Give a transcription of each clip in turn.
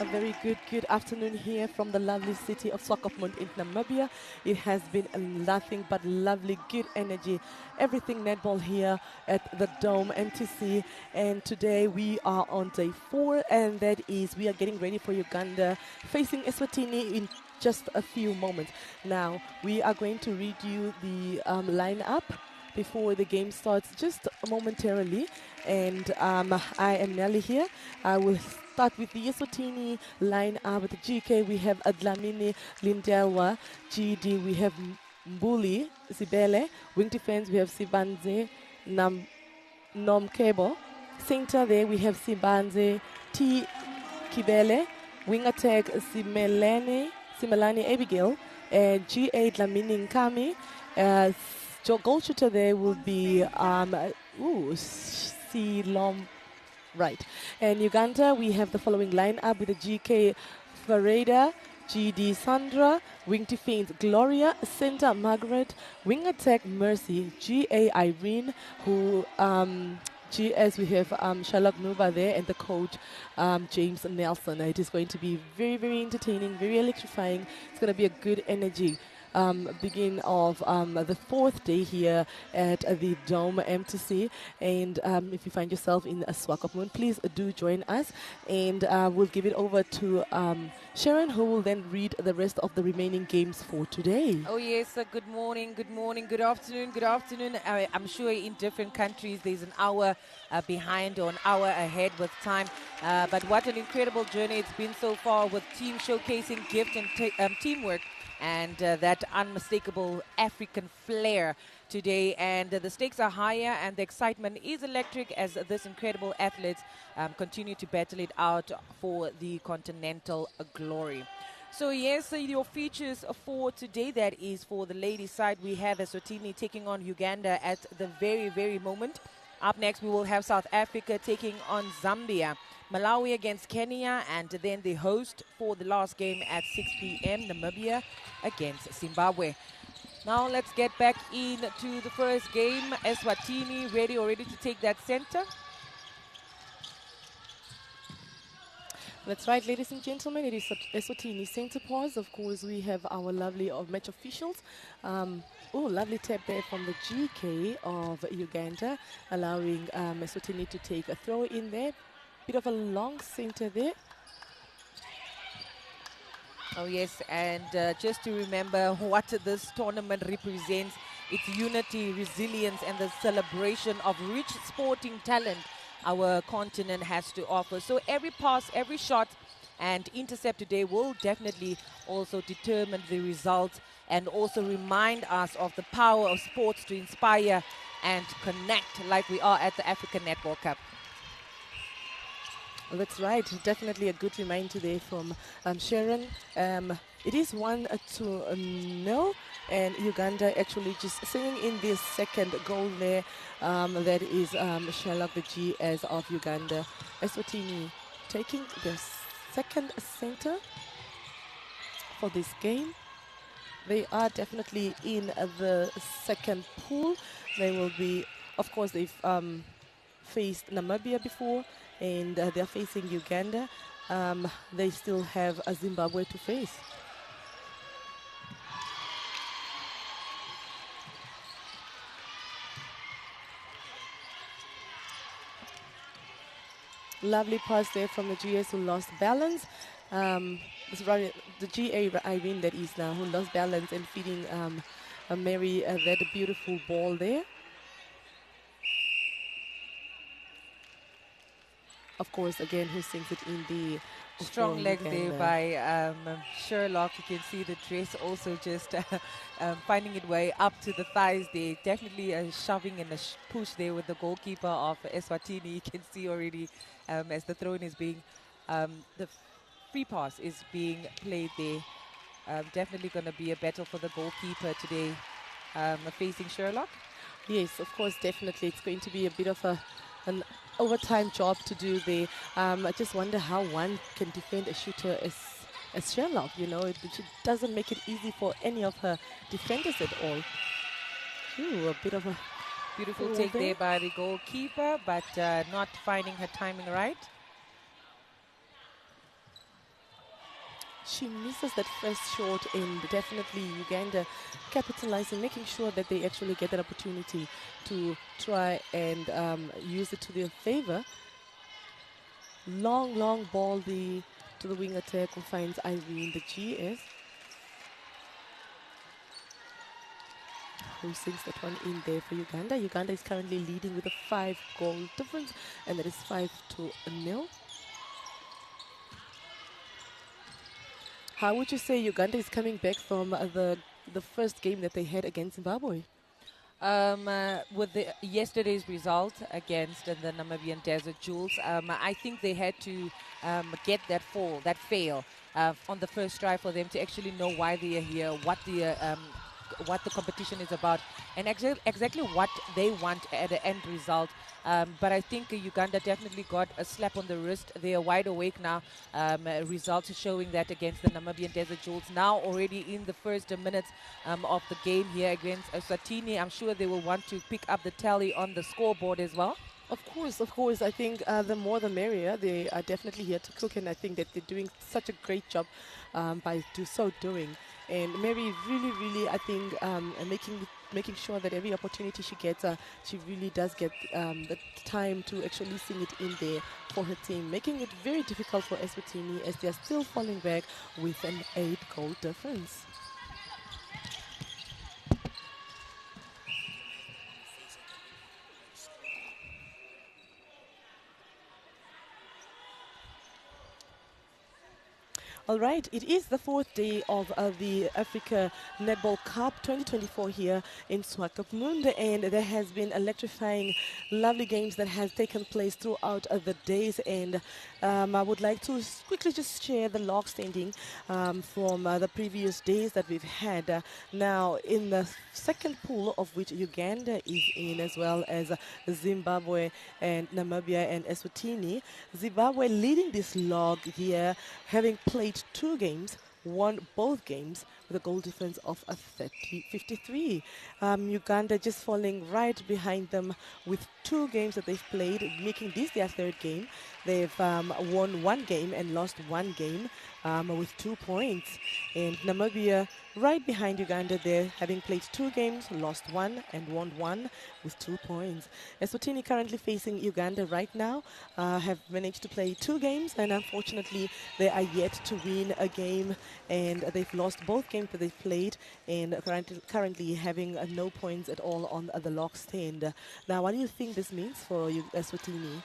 A very good afternoon here from the lovely city of Swakopmund in Namibia. It has been nothing but lovely, good energy. Everything netball here at the Dome MTC. And today we are on day 4, and that is we are getting ready for Uganda facing Eswatini in just a few moments. Now, we are going to read you the lineup before the game starts just momentarily. And I am Nelly here. I will start with the Eswatini line up with the GK. We have Adlamini Lindelwa. GD, we have Mbuli Zibele. Wing defense, we have Sibanze Nomkebo. Center there, we have Sibanze T Kibele. Wing attack, Simelani Abigail. GA Dlamini Nkami. Goal shooter there will be Silom. Right. And Uganda, we have the following lineup with the GK Fareda, GD Sandra, wing defense Gloria, center Margaret, wing attack Mercy, GA Irene, who GS we have Shalak Nuba there, and the coach James Nelson. It is going to be very entertaining, very electrifying. It's going to be a good energy. Begin of the 4th day here at the Dome MTC. And if you find yourself in Swakopmund, please do join us. And we'll give it over to Sharon, who will then read the rest of the remaining games for today. Oh yes, good morning, good afternoon. I'm sure in different countries there's an hour behind or an hour ahead with time. But what an incredible journey it's been so far, with teams showcasing gift and teamwork and that unmistakable African flair today. And the stakes are higher and the excitement is electric as this incredible athletes continue to battle it out for the continental glory. So yes, your features for today, that is for the ladies side, we have Eswatini taking on Uganda at the very moment. Up next, we will have South Africa taking on Zambia. Malawi against Kenya, and then the host for the last game at 6 p.m., Namibia against Zimbabwe. Now let's get back into the first game. Eswatini already to take that center. That's right, ladies and gentlemen. It is Eswatini center pause. Of course, we have our lovely match officials. Lovely tap there from the GK of Uganda, allowing Eswatini to take a throw in there. Bit of a long center there. Oh yes, and just to remember what this tournament represents, it's unity, resilience, and the celebration of rich sporting talent our continent has to offer. So every pass, every shot and intercept today will definitely also determine the result and also remind us of the power of sports to inspire and connect, like we are at the African Netball Cup. That's right. Definitely a good reminder there from Sharon. It is 1-0, and Uganda actually just singing in this second goal there. That is Sherlock, the GS of Uganda. Eswatini taking the second center for this game. They are definitely in the second pool. They will be, of course, they've faced Namibia before, and they're facing Uganda. They still have Zimbabwe to face. Lovely pass there from the GS, who lost balance. The GA Irene, that is now, who lost balance and feeding Mary that beautiful ball there. Of course, again, who sings it in the strong legs there by Sherlock. You can see the dress also just finding its way up to the thighs there. Definitely a shoving and a push there with the goalkeeper of Eswatini. You can see already as the throw-in is being, the free pass is being played there. Definitely going to be a battle for the goalkeeper today facing Sherlock. Yes, of course, definitely. It's going to be a bit of an overtime job to do there. I just wonder how one can defend a shooter as Sherlock. You know, it doesn't make it easy for any of her defenders at all. Ooh, a bit of a beautiful take there by the goalkeeper, but not finding her timing right. she misses that first shot, and definitely Uganda capitalizing, making sure that they actually get that opportunity to try and use it to their favor. Long ball to the wing attack who finds Irene, the GS, who sinks that one in there for Uganda. Uganda is currently leading with a 5-goal difference, and that is 5-0. How would you say Uganda is coming back from the first game that they had against Zimbabwe? With yesterday's result against the Namibian Desert Jewels, I think they had to get that fail on the first try for them to actually know why they are here, what the competition is about, and exactly what they want at the end result. But I think Uganda definitely got a slap on the wrist. They are wide awake now. Results showing that against the Namibian Desert Jewels. Now already in the first minutes of the game here against Eswatini, I'm sure they will want to pick up the tally on the scoreboard as well. Of course. I think the more the merrier. They are definitely here to cook, and I think that they're doing such a great job by so doing. And Mary really, I think, making sure that every opportunity she gets, she really does get the time to actually sing it in there for her team, making it very difficult for Eswatini as they are still falling back with an 8-goal difference. All right, it is the fourth day of the Africa Netball Cup 2024 here in Swakopmund, and there has been electrifying, lovely games that has taken place throughout the days. And I would like to quickly just share the log standing from the previous days that we've had. Now, in the second pool, of which Uganda is in, as well as Zimbabwe and Namibia and Eswatini. Zimbabwe leading this log here, having played 2 games, won both games with a goal difference of 53. Uganda just falling right behind them with 2 games that they've played, making this their 3rd game. They've won 1 game and lost 1 game with 2 points. And Namibia right behind Uganda there, having played 2 games, lost 1 and won 1 with 2 points. Eswatini currently facing Uganda right now, have managed to play 2 games, and unfortunately they are yet to win a game, and they've lost both games that they've played, and currently having no points at all on the log stand. Now, what do you think this means for you, Eswatini?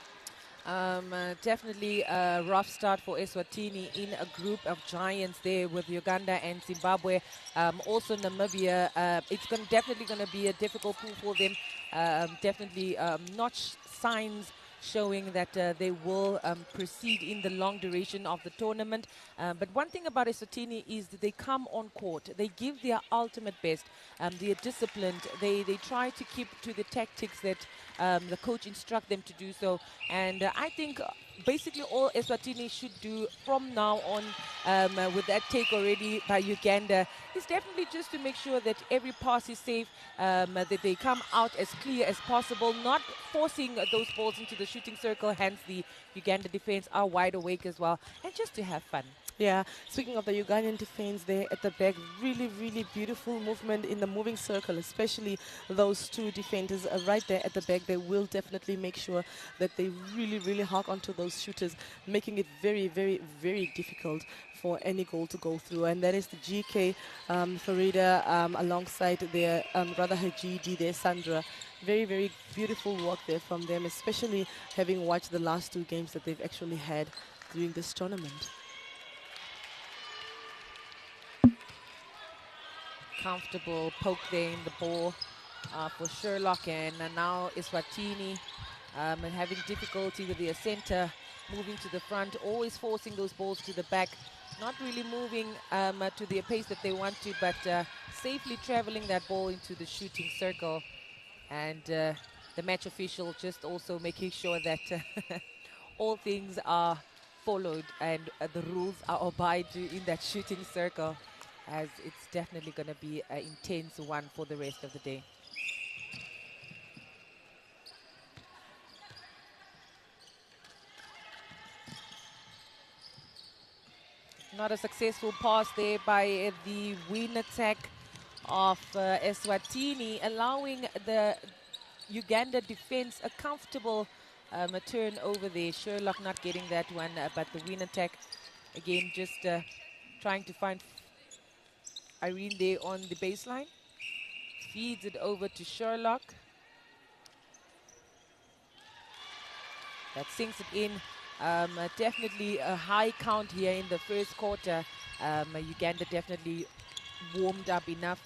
Definitely a rough start for Eswatini in a group of giants there with Uganda and Zimbabwe. Also Namibia, it's definitely going to be a difficult pool for them. Definitely not signs showing that they will proceed in the long duration of the tournament. But one thing about Eswatini is that they come on court. They give their ultimate best. They are disciplined. They try to keep to the tactics that the coach instruct them to do so. And I think basically all Eswatini should do from now on with that take already by Uganda is definitely just to make sure that every pass is safe, that they come out as clear as possible, not forcing those balls into the shooting circle. Hence the Uganda defense are wide awake as well, and just to have fun. Yeah, speaking of the Ugandan defense there at the back, really beautiful movement in the moving circle, especially those 2 defenders right there at the back. They will definitely make sure that they really hawk onto those shooters, making it very difficult for any goal to go through. And that is the GK Farida alongside their rather her GD there, Sandra. Very beautiful work there from them, especially having watched the last 2 games that they've actually had during this tournament. Comfortable poke there in the ball for Sherlock, and now Eswatini and having difficulty with their center moving to the front, always forcing those balls to the back, not really moving to the pace that they want to, but safely traveling that ball into the shooting circle. And the match official just also making sure that all things are followed and the rules are obeyed in that shooting circle, as it's definitely going to be an intense one for the rest of the day. Not a successful pass there by the wing attack of Eswatini, allowing the Uganda defense a comfortable turnover there. Sherlock not getting that one, but the wing attack again just trying to find Irene there on the baseline. Feeds it over to Sherlock. That sinks it in. Definitely a high count here in the first quarter. Uganda definitely warmed up enough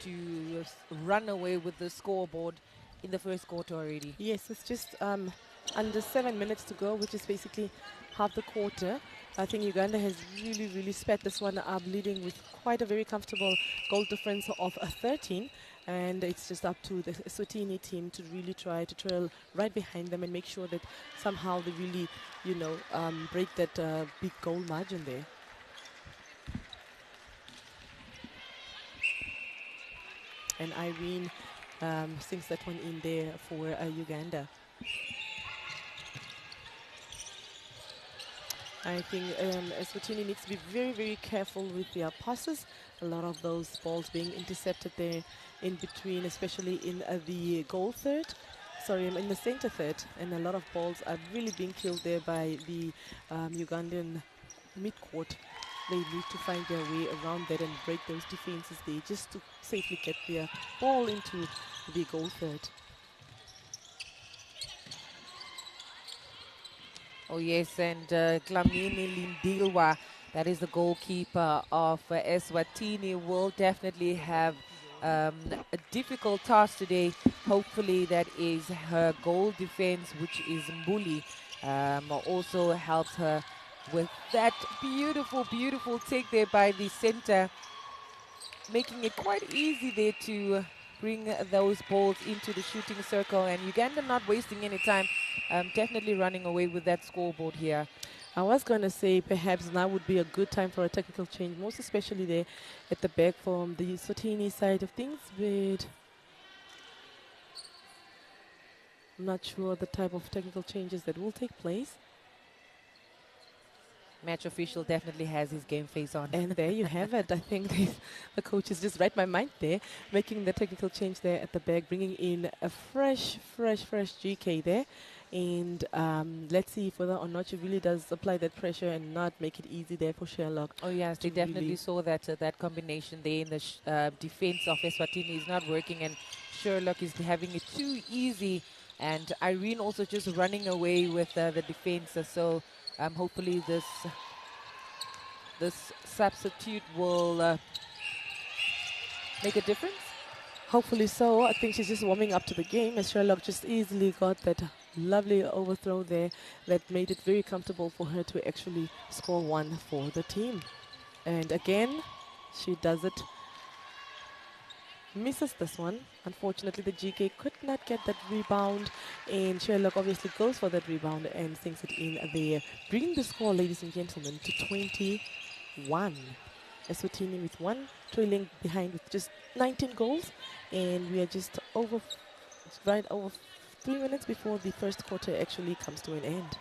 to run away with the scoreboard in the first quarter already. Yes, it's just under 7 minutes to go, which is basically half the quarter. I think Uganda has really sped this one up, leading with quite a very comfortable goal difference of 13. And it's just up to the Eswatini team to really try to trail right behind them and make sure that somehow they really, break that big goal margin there. And Irene sinks that one in there for Uganda. I think Eswatini needs to be very careful with their passes. A lot of those balls being intercepted there in between, especially in the goal third. Sorry, in the center third. And a lot of balls are really being killed there by the Ugandan mid-court. They need to find their way around that and break those defenses there just to safely get their ball into the goal third. Oh yes, and Dlamini Lindilwa, that is the goalkeeper of Eswatini, will definitely have a difficult task today. Hopefully that is her goal defense, which is Mbuli, also helps her with that beautiful take there by the center, making it quite easy there to bring those balls into the shooting circle, and Uganda not wasting any time, definitely running away with that scoreboard here. I was going to say perhaps now would be a good time for a technical change, most especially there at the back from the Eswatini side of things, but I'm not sure the type of technical changes that will take place. Match official definitely has his game face on. And there you have it. I think the coach is just right my mind there, making the technical change there at the back, bringing in a fresh GK there. And let's see whether or not she really does apply that pressure and not make it easy there for Sherlock. Oh yes, they definitely saw that that combination there in the defense of Eswatini is not working, and Sherlock is having it too easy, and Irene also just running away with the defense. So hopefully this substitute will make a difference. Hopefully so. I think she's just warming up to the game, as Sherlock just easily got that lovely overthrow there that made it very comfortable for her to actually score one for the team. And again, she does it. Misses this one. Unfortunately, the GK could not get that rebound, and Sherlock obviously goes for that rebound and sinks it in there, bringing the score, ladies and gentlemen, to 21. Eswatini with one, trailing behind with just 19 goals, and we are just right over 3 minutes before the first quarter actually comes to an end.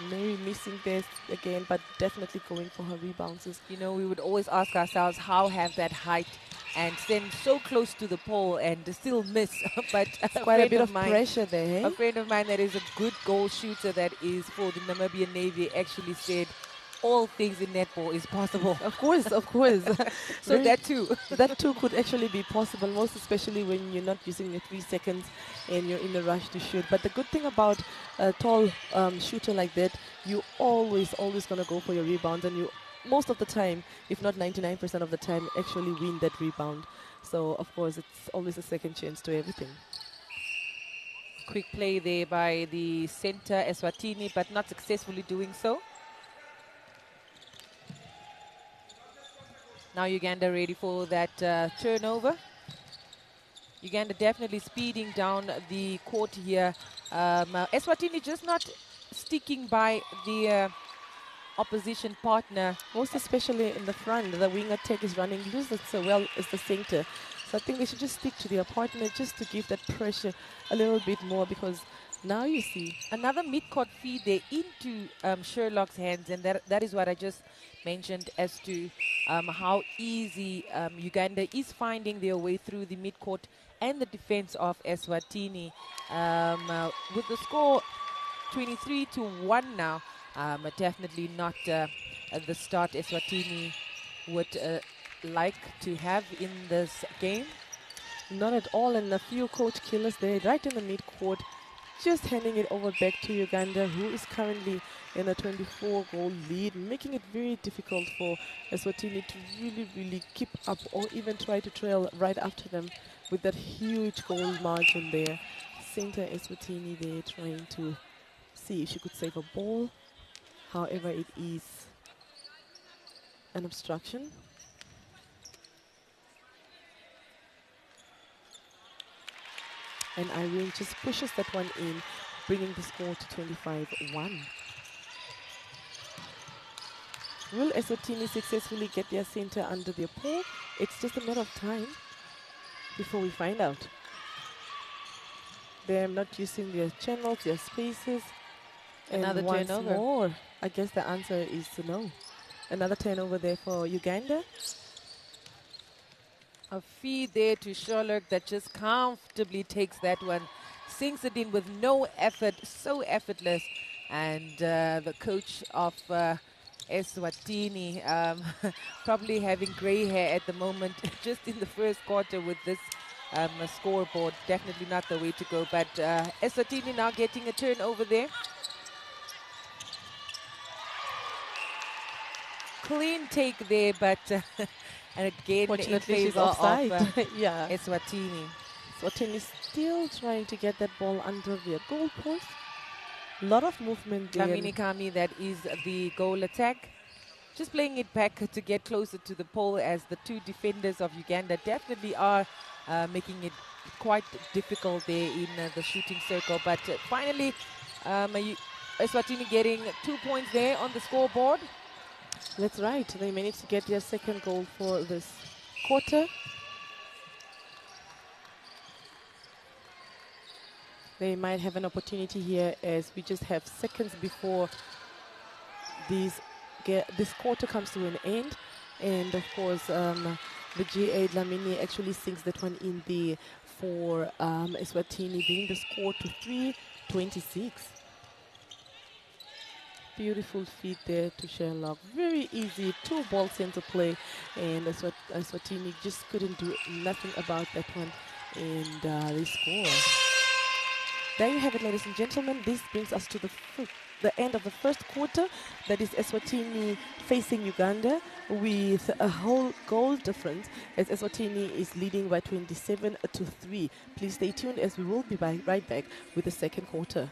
Mary missing this again, but definitely going for her rebounds. You know, we would always ask ourselves, how have that height and stand so close to the pole and still miss? But quite a bit of pressure there. A friend of mine that is a good goal shooter that is for the Namibian Navy actually said, all things in netball is possible. Of course. So that too could actually be possible, most especially when you're not using your 3 seconds and you're in a rush to shoot. But the good thing about a tall shooter like that, you always gonna go for your rebounds, and you most of the time, if not 99% of the time, actually win that rebound. So of course it's always a second chance to everything. Quick play there by the center Eswatini, but not successfully doing so. Now Uganda ready for that turnover. Uganda definitely speeding down the court here. Eswatini just not sticking by the opposition partner. Most especially in the front, the wing attack is running loose as well as the center. So I think they should just stick to their partner just to give that pressure a little bit more, because now you see. Another mid-court feed there into Sherlock's hands, and that is what I just mentioned as to how easy Uganda is finding their way through the mid-court and the defense of Eswatini. With the score 23-1 now, definitely not the start Eswatini would like to have in this game. Not at all, and a few coach killers there right in the mid-court, just handing it over back to Uganda, who is currently in a 24-goal lead, making it very difficult for Eswatini to really keep up or even try to trail right after them with that huge goal margin there. Center Eswatini there trying to see if she could save a ball. However, it is an obstruction. And Irene just pushes that one in, bringing the score to 25-1. Will Eswatini successfully get their center under their pole? It's just a matter of time before we find out. They're not using their channels, their spaces. Another and once turnover. more, I guess the answer is no. Another turnover there for Uganda. A feed there to Sherlock that just comfortably takes that one, sinks it in with no effort, so effortless. And the coach of Eswatini probably having gray hair at the moment, just in the first quarter with this scoreboard. Definitely not the way to go, but Eswatini now getting a turnover there. Clean take there, but and again in Fortunately, she's favor offside. of Yeah. Eswatini. Eswatini still trying to get that ball under their goal post. A lot of movement there. Kamini Kami, that is the goal attack. Just playing it back to get closer to the pole, as the two defenders of Uganda definitely are making it quite difficult there in the shooting circle. But finally, Eswatini getting 2 points there on the scoreboard. That's right. They managed to get their second goal for this quarter. They might have an opportunity here, as we just have seconds before this quarter comes to an end. And of course, the GA Dlamini actually sinks that one in there for Eswatini, bringing the score to 3-26. Beautiful feed there to Sherlock. Very easy, two balls into play, and Eswatini just couldn't do nothing about that one, and they score. There you have it, ladies and gentlemen. This brings us to the end of the first quarter. That is Eswatini facing Uganda with a whole goal difference, as Eswatini is leading by 27-3. Please stay tuned, as we will be right back with the second quarter.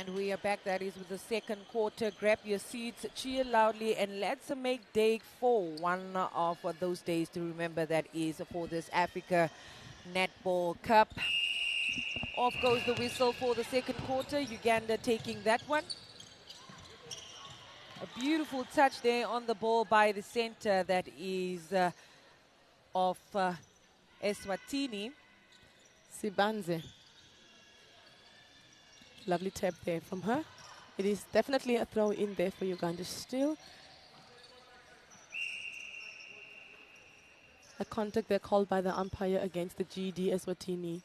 And we are back. That is with the second quarter. Grab your seats, cheer loudly, and let's make day 4 one of those days to remember. That is for this Africa Netball Cup. Off goes the whistle for the second quarter. Uganda taking that one. A beautiful touch there on the ball by the center. That is of Eswatini. Sibanze. Lovely tap there from her. It is definitely a throw in there for Uganda still. A contact there called by the umpire against the GD Eswatini.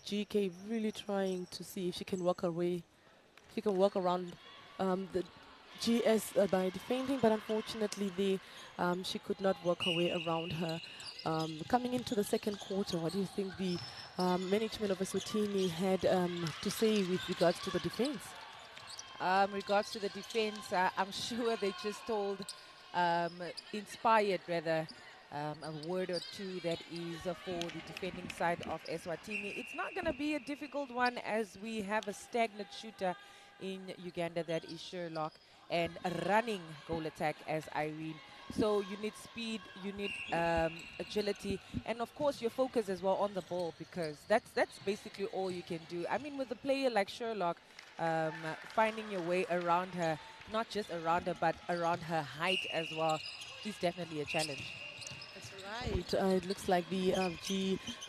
GK really trying to see if she can walk away, if she can walk around the GS by defending, but unfortunately she could not walk away around her. Coming into the second quarter, what do you think the management of Eswatini had to say with regards to the defense? Regards to the defense, I'm sure they just told, inspired rather, a word or two that is for the defending side of Eswatini. It's not going to be a difficult one as we have a stagnant shooter in Uganda, that is Sherlock, and a running goal attack as Irene. So you need speed, you need agility, and of course your focus as well on the ball, because that's basically all you can do. I mean, with a player like Sherlock, finding your way around her, not just around her, but around her height as well, is definitely a challenge. That's right. It looks like the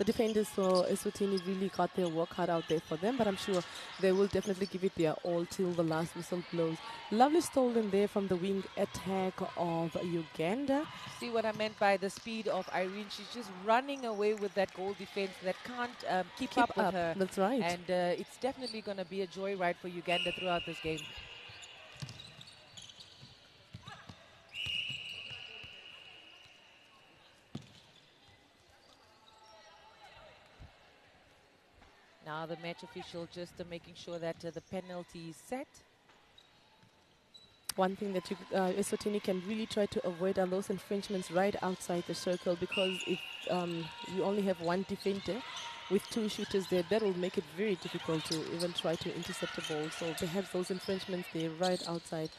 defenders for Eswatini really got their work cut out there for them, but I'm sure they will definitely give it their all till the last whistle blows. Lovely stolen there from the wing attack of Uganda. See what I meant by the speed of Irene? She's just running away with that goal defense that can't keep up with her. That's right. And it's definitely going to be a joyride for Uganda throughout this game. Now the match official just making sure that the penalty is set. One thing that Eswatini can really try to avoid are those infringements right outside the circle, because if you only have one defender with two shooters there, that will make it very difficult to even try to intercept the ball. So perhaps those infringements there right outside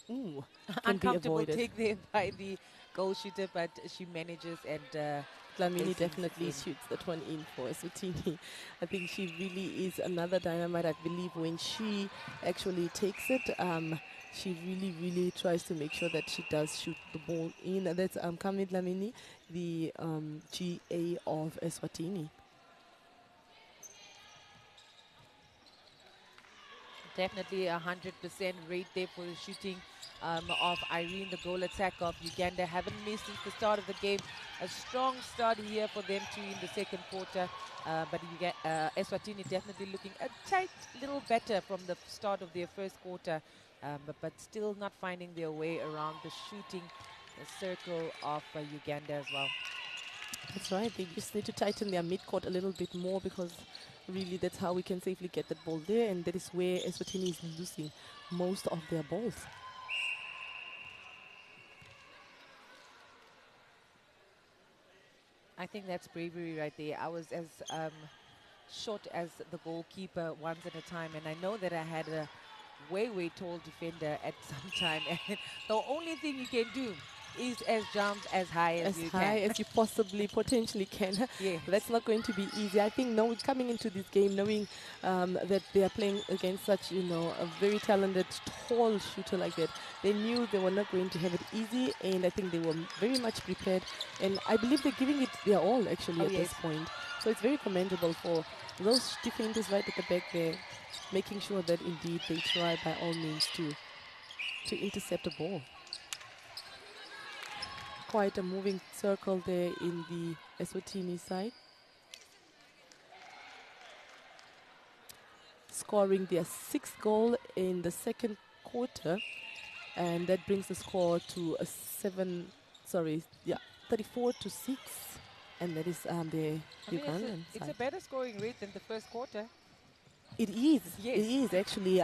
can be Uncomfortable avoided. take there by the goal shooter, but she manages, and Dlamini definitely shoots that one in for Eswatini. I think she really is another dynamite. I believe when she actually takes it, she really tries to make sure that she does shoot the ball in. And that's Kami Dlamini, the GA of Eswatini. Definitely 100% rate there for the shooting of Irene. The goal attack of Uganda haven't missed since the start of the game. A strong start here for them too in the second quarter. But you get Eswatini definitely looking a tight little better from the start of their first quarter. But still not finding their way around the shooting circle of Uganda as well. That's right. They just need to tighten their mid-court a little bit more, because really that's how we can safely get that ball there, and that is where Eswatini is losing most of their balls. I think that's bravery right there. I was as short as the goalkeeper once at a time, and I know that I had a way tall defender at some time, and the only thing you can do is jump as high as you can. As high as you possibly potentially can. Yeah. That's not going to be easy. I think coming into this game, knowing that they are playing against such, a very talented, tall shooter like that, they knew they were not going to have it easy, and I think they were very much prepared. And I believe they're giving it their all, actually, at this point. So it's very commendable for those defenders right at the back there, making sure that indeed they try by all means to intercept the ball. Quite a moving circle there in the Eswatini side. Scoring their 6th goal in the second quarter, and that brings the score to 34-6, and that is the Ugandan side. It's a better scoring rate than the first quarter. It is. Yes. It is actually.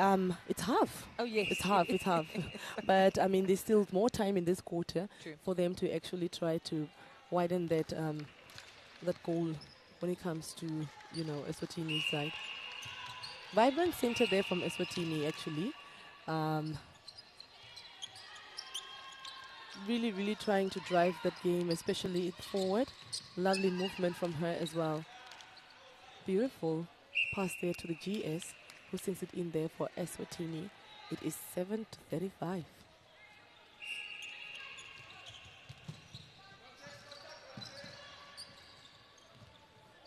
It's half. Oh yes. It's half. It's half. But I mean, there's still more time in this quarter for them to actually try to widen that that goal when it comes to Eswatini's side. Vibrant center there from Eswatini, actually. Really, really trying to drive that game, especially forward. Lovely movement from her as well. Beautiful pass there to the GS, who sends it in there for Eswatini. It is 7-35.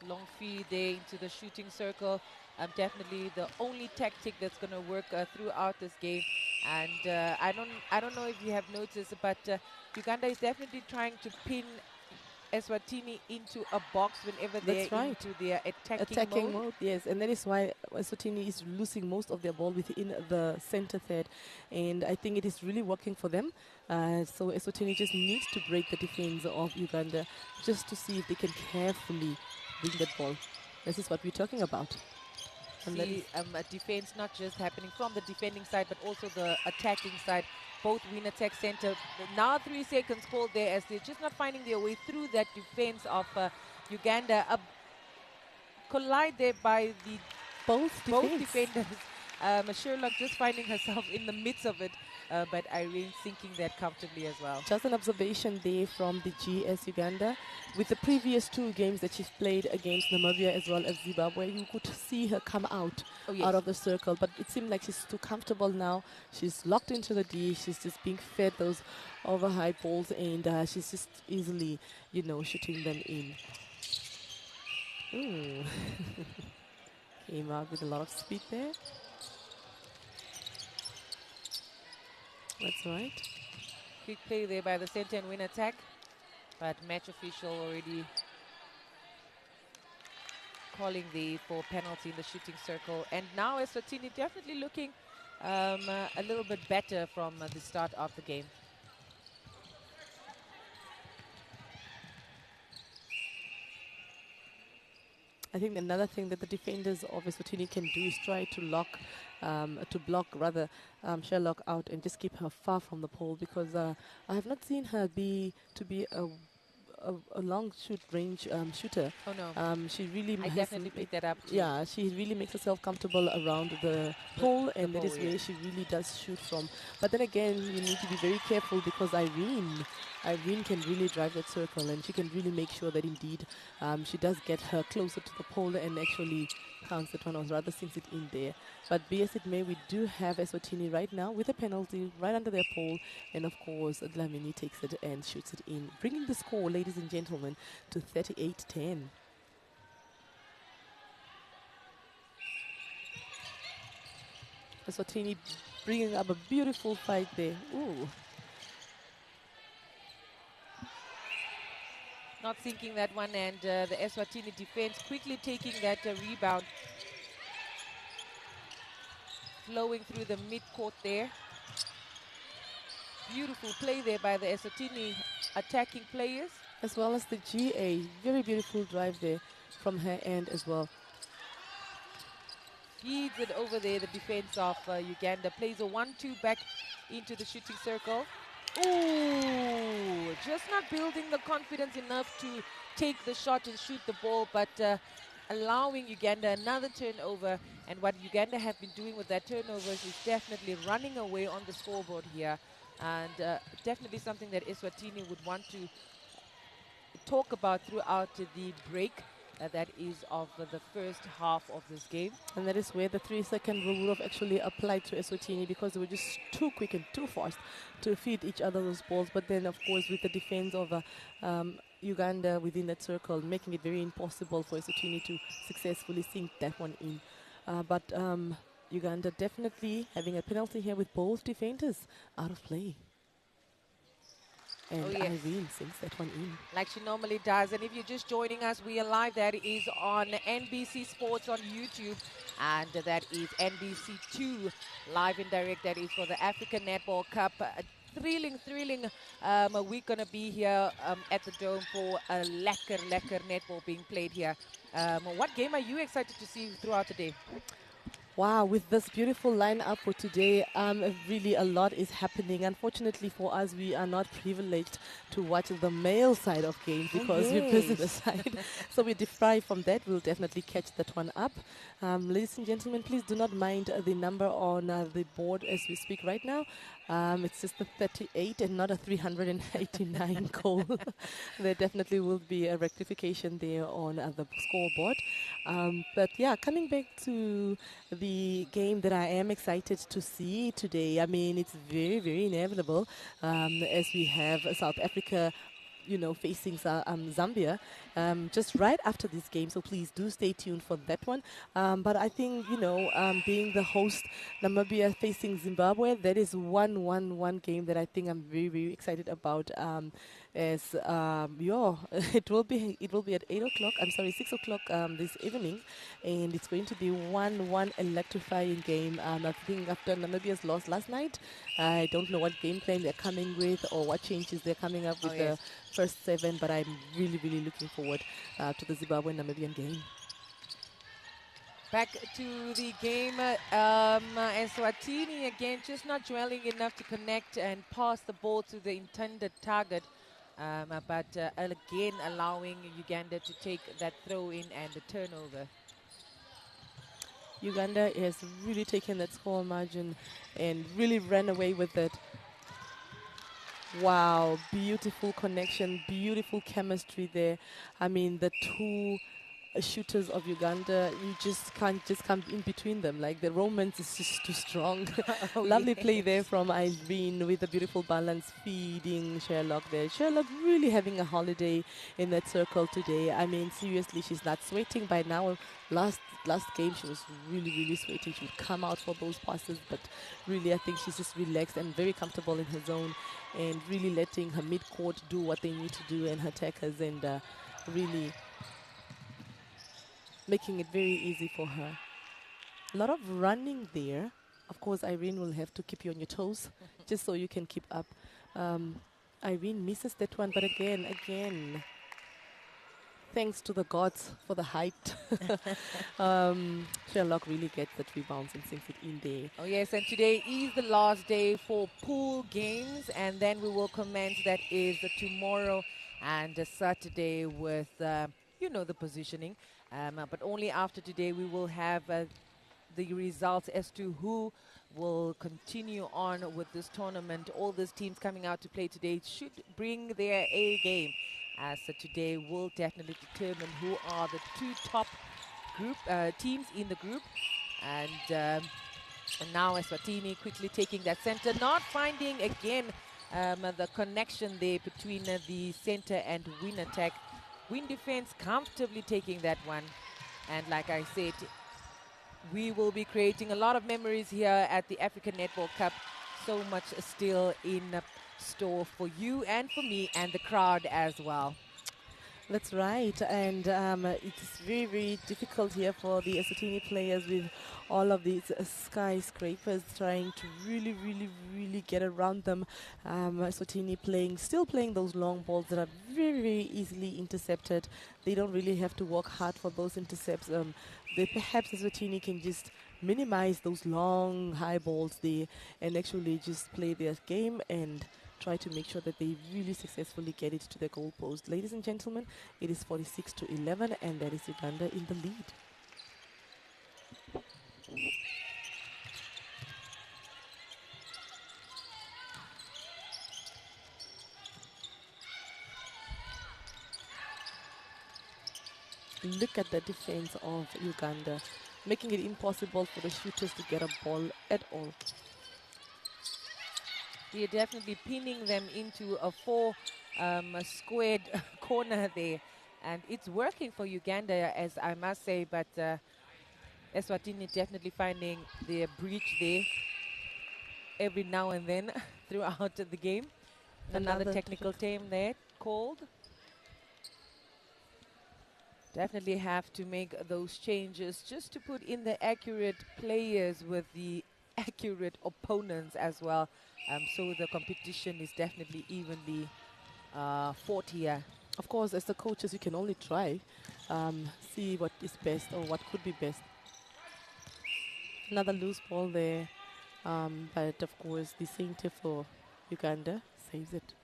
Long feed there into the shooting circle. Definitely the only tactic that's going to work throughout this game. And I don't know if you have noticed, but Uganda is definitely trying to pin Eswatini into a box whenever they're That's right. into their attacking Attacking mode. mode, yes, and that is why Eswatini is losing most of their ball within the center third, and I think it is really working for them. So Eswatini just needs to break the defense of Uganda just to see if they can carefully bring that ball. This is what we're talking about. And that See a defense not just happening from the defending side, but also the attacking side. Both win attack center. Now 3 seconds called there as they're just not finding their way through that defense of Uganda. A collide there by the both defenders. Sherlock just finding herself in the midst of it, but Irene sinking that comfortably as well. Just an observation there from the GS Uganda. With the previous 2 games that she's played against Namibia as well as Zimbabwe, you could see her come out out of the circle, but it seemed like she's too comfortable now. She's locked into the D. She's just being fed those over high balls, and she's just easily, you know, shooting them in. Ooh. Came out with a lot of speed there. That's right. Quick play there by the center and win attack, but match official already calling for penalty in the shooting circle. And now Eswatini definitely looking a little bit better from the start of the game. I think another thing that the defenders of Eswatini can do is try to block Sherlock out and just keep her far from the pole, because I have not seen her be a long range shooter. Oh no. She really I definitely picked that up too. Yeah, she really makes herself comfortable around the pole, and that is where she really does shoot from. But then again, you need to be very careful, because Irene can really drive that circle, and she can really make sure that indeed she does get her closer to the pole and actually counts that one, or rather sinks it in there. But be as it may, we do have Eswatini right now with a penalty right under their pole, and of course Dlamini takes it and shoots it in, bringing the score, ladies and gentlemen, to 38-10. Eswatini bringing up a beautiful fight there. Ooh. Not sinking that one, and the Eswatini defense quickly taking that rebound. Flowing through the mid-court there. Beautiful play there by the Eswatini attacking players. As well as the GA. Very beautiful drive there from her end as well. Feeds it over there, the defense of Uganda. Plays a 1-2 back into the shooting circle. Ooh, just not building the confidence enough to take the shot and shoot the ball, but allowing Uganda another turnover. And what Uganda have been doing with that turnovers is definitely running away on the scoreboard here. And definitely something that Eswatini would want to talk about throughout the break. That is of the first half of this game. And that is where the 3-second rule would have actually applied to Eswatini, because they were just too quick and too fast to feed each other those balls. But then, of course, with the defense of Uganda within that circle, making it very impossible for Eswatini to successfully sink that one in. But Uganda definitely having a penalty here with both defenders out of play. And Irene sinks that one in. Like she normally does. And if you're just joining us, we are live. That is on NBC Sports on YouTube. And that is NBC2 live and direct. That is for the African Netball Cup. Thrilling we're going to be here at the Dome for a lekker netball being played here. What game are you excited to see throughout the day? Wow, with this beautiful lineup for today, really a lot is happening. Unfortunately for us, we are not privileged to watch the male side of games Oh, because we're busy the yes. side. So we're deprived from that. We'll definitely catch that one up. Ladies and gentlemen, please do not mind the number on the board as we speak right now. It's just a 38 and not a 389 goal. There definitely will be a rectification there on the scoreboard. But yeah, coming back to the game that I am excited to see today. I mean, it's very, very inevitable as we have South Africa, facing Zambia just right after this game. So please do stay tuned for that one. But I think, being the host, Namibia facing Zimbabwe, that is one game that I think I'm very, very excited about. As it will be at 8 o'clock. I'm sorry, 6 o'clock this evening, and it's going to be one electrifying game. I think after Namibia's loss last night, I don't know what game plan they're coming with or what changes they're coming up Oh, with yes. the first seven, but I'm really, really looking forward to the Zimbabwe-Namibian game. Back to the game, and Swatini again just not dwelling enough to connect and pass the ball to the intended target, but again allowing Uganda to take that throw in and the turnover. Uganda has really taken that score margin and really ran away with it. Wow, beautiful connection, beautiful chemistry there. I mean, the two shooters of Uganda, you just can't just come in between them. Like the romance is just too strong. Oh, Lovely play yes. there from Irene with a beautiful balance feeding Sherlock there. Sherlock really having a holiday in that circle today. I mean, seriously, she's not sweating by now. Last game she was really, really sweating. She would come out for those passes, but really I think she's just relaxed and very comfortable in her zone and really letting her mid-court do what they need to do and her attackers and really making it very easy for her. A lot of running there. Of course, Irene will have to keep you on your toes just so you can keep up. Um, Irene misses that one, but again, thanks to the gods for the height. Sherlock really gets that rebounds and sinks it in there. Oh, yes, and today is the last day for pool games, and then we will commence. That is tomorrow and Saturday with, the positioning. But only after today we will have the results as to who will continue on with this tournament. All these teams coming out to play today should bring their A game. So today will definitely determine who are the two top group teams in the group. And now Eswatini quickly taking that center, not finding again the connection there between the center and wing attack. Wing defense comfortably taking that one. And like I said, we will be creating a lot of memories here at the African Netball Cup. So much still in store for you and for me and the crowd as well. That's right, and it's very, very difficult here for the Eswatini players with all of these skyscrapers trying to really, really, really get around them. Eswatini still playing those long balls that are very, very easily intercepted. They don't really have to work hard for those intercepts. Perhaps Eswatini can just minimize those long high balls there and actually just play their game and try to make sure that they really successfully get it to the goal post. Ladies and gentlemen, it is 46-11, and that is Uganda in the lead. Look at the defense of Uganda, making it impossible for the shooters to get a ball at all. We are definitely pinning them into a squared corner there. And it's working for Uganda, as I must say, but Eswatini definitely finding their breach there every now and then throughout the game. Another technical term there called. Definitely have to make those changes just to put in the accurate players with the accurate opponents as well. So the competition is definitely evenly fought here. Of course, as the coaches, you can only try, see what is best or what could be best. Another loose ball there. But of course, the center for Uganda saves it.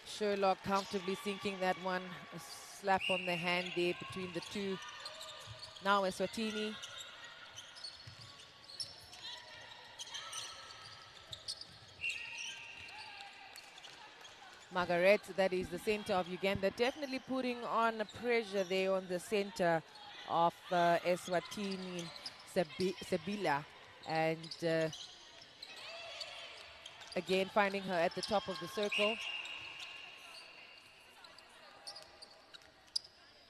Sherlock comfortably sinking that one. A slap on the hand there between the two. Now Eswatini. Margaret, that is the center of Uganda, definitely putting on pressure there on the center of Eswatini, Sebila. And again, finding her at the top of the circle.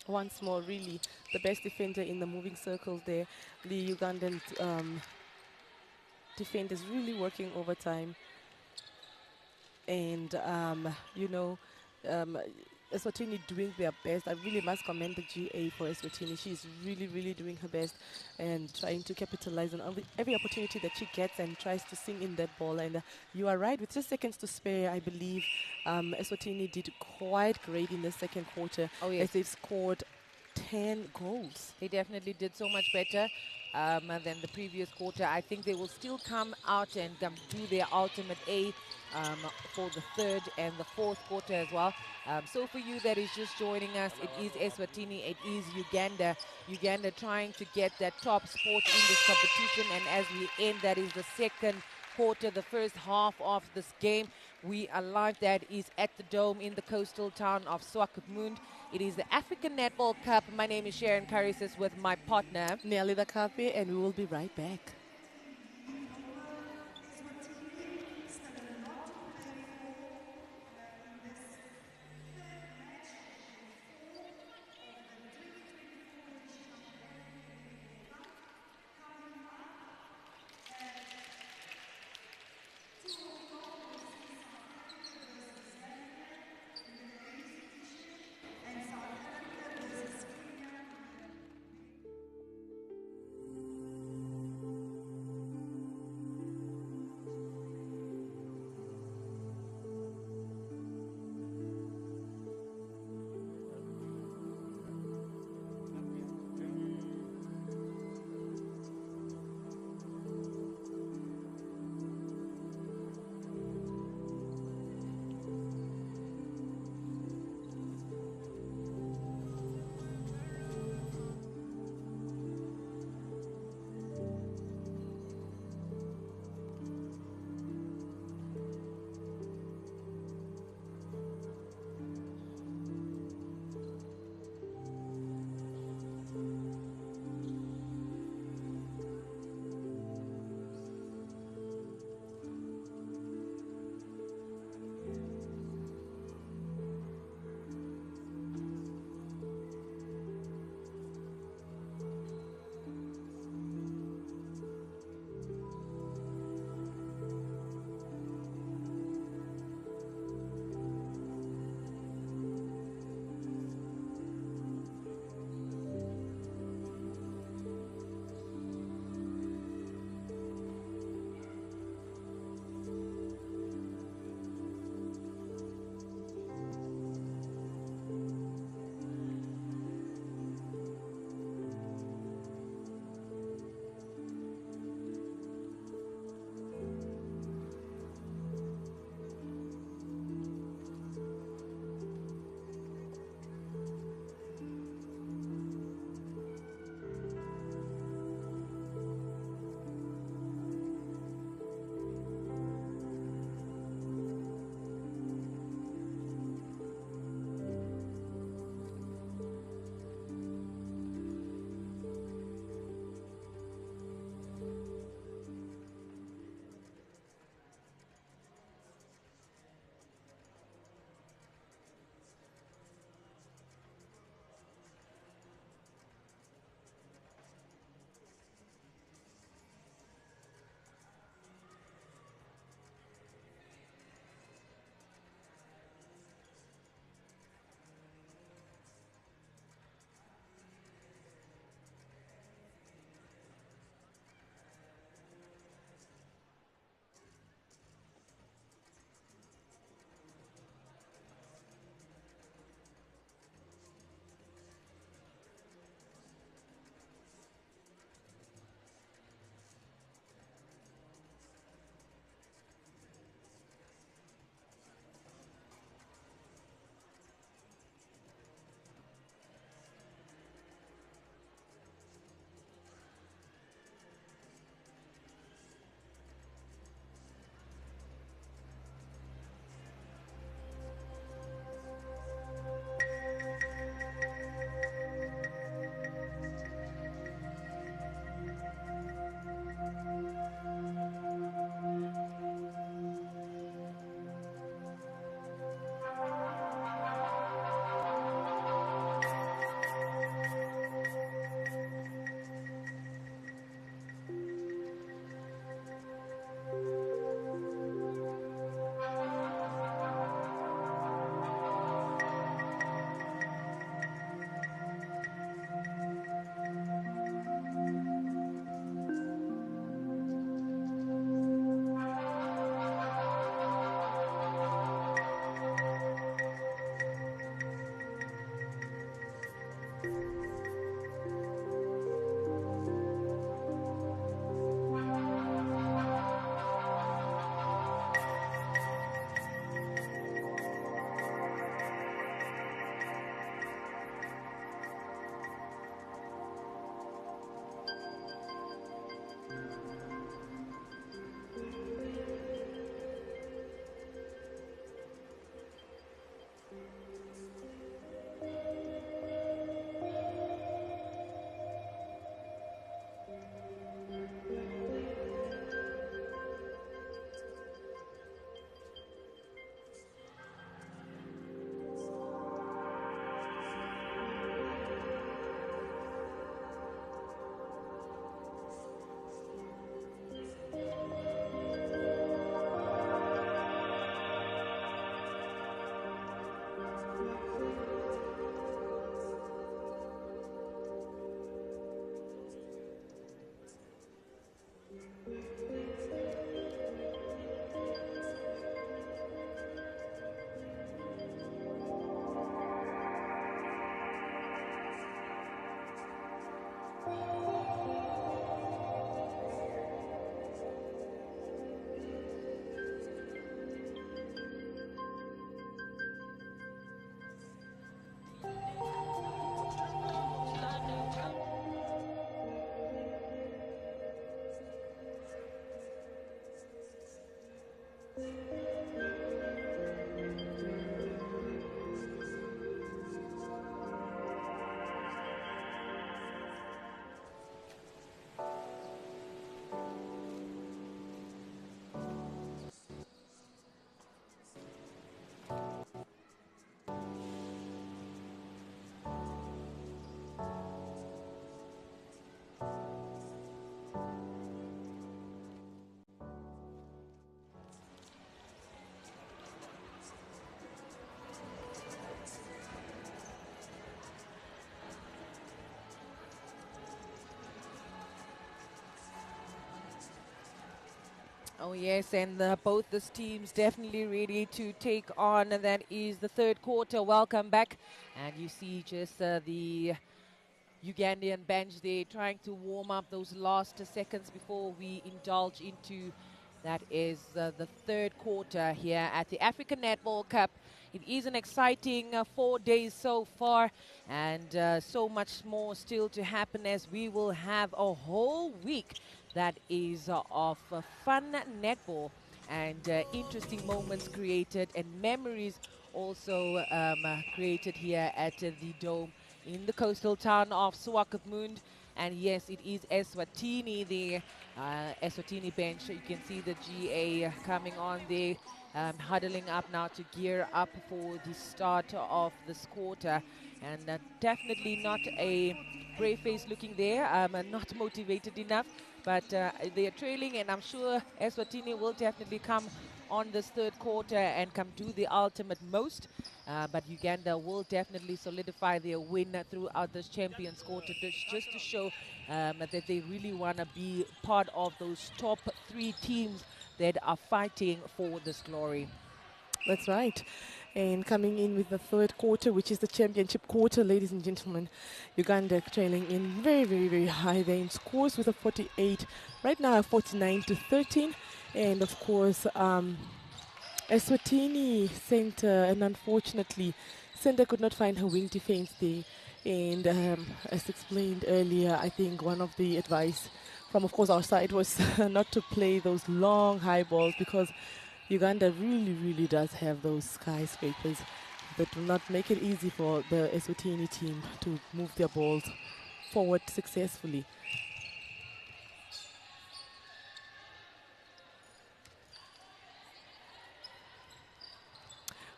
Once more, really, the best defender in the moving circles there. The Ugandan defenders really working overtime. And, you know, um, Eswatini doing their best. I really must commend the GA for Eswatini. She's really, really doing her best and trying to capitalize on every opportunity that she gets and tries to sing in that ball. And you are right, with just seconds to spare, I believe Eswatini did quite great in the second quarter. Oh, yes. As they've scored 10 goals. They definitely did so much better than the previous quarter. I think they will still come out and do their ultimate A for the third and the fourth quarter as well. So for you that is just joining us, it is Eswatini, it is Uganda. Uganda trying to get that top spot in this competition, and as we end, that is the second quarter, the first half of this game. We are live, that is at the Dome in the coastal town of Swakopmund. It is the African Netball Cup. My name is Sharon Carisis with my partner Nelly the Cafe, and we will be right back. Oh yes, and both these teams definitely ready to take on, and that is the third quarter. Welcome back, and you see just the Ugandan bench there trying to warm up those last seconds before we indulge into that is the third quarter here at the African Netball Cup. It is an exciting 4 days so far, and so much more still to happen as we will have a whole week that is of fun netball and interesting moments created and memories also created here at the Dome in the coastal town of Swakopmund. And yes, it is Eswatini, the Eswatini bench. You can see the GA coming on there, huddling up now to gear up for the start of this quarter. And definitely not a brave face looking there, not motivated enough, but they are trailing, and I'm sure Eswatini will definitely come on this third quarter and come do the ultimate most. But Uganda will definitely solidify their win throughout this Champions Quarter, just to show that they really want to be part of those top 3 teams that are fighting for this glory. That's right. And coming in with the third quarter, which is the championship quarter, ladies and gentlemen, Uganda trailing in very, very, very high. They're in scores with a 48, right now 49 to 13. And of course, Eswatini Center, and unfortunately, Center could not find her wing defense there. And as explained earlier, I think one of the advice from, of course, our side was not to play those long high balls, because Uganda really, really does have those skyscrapers that do not make it easy for the Eswatini team to move their balls forward successfully.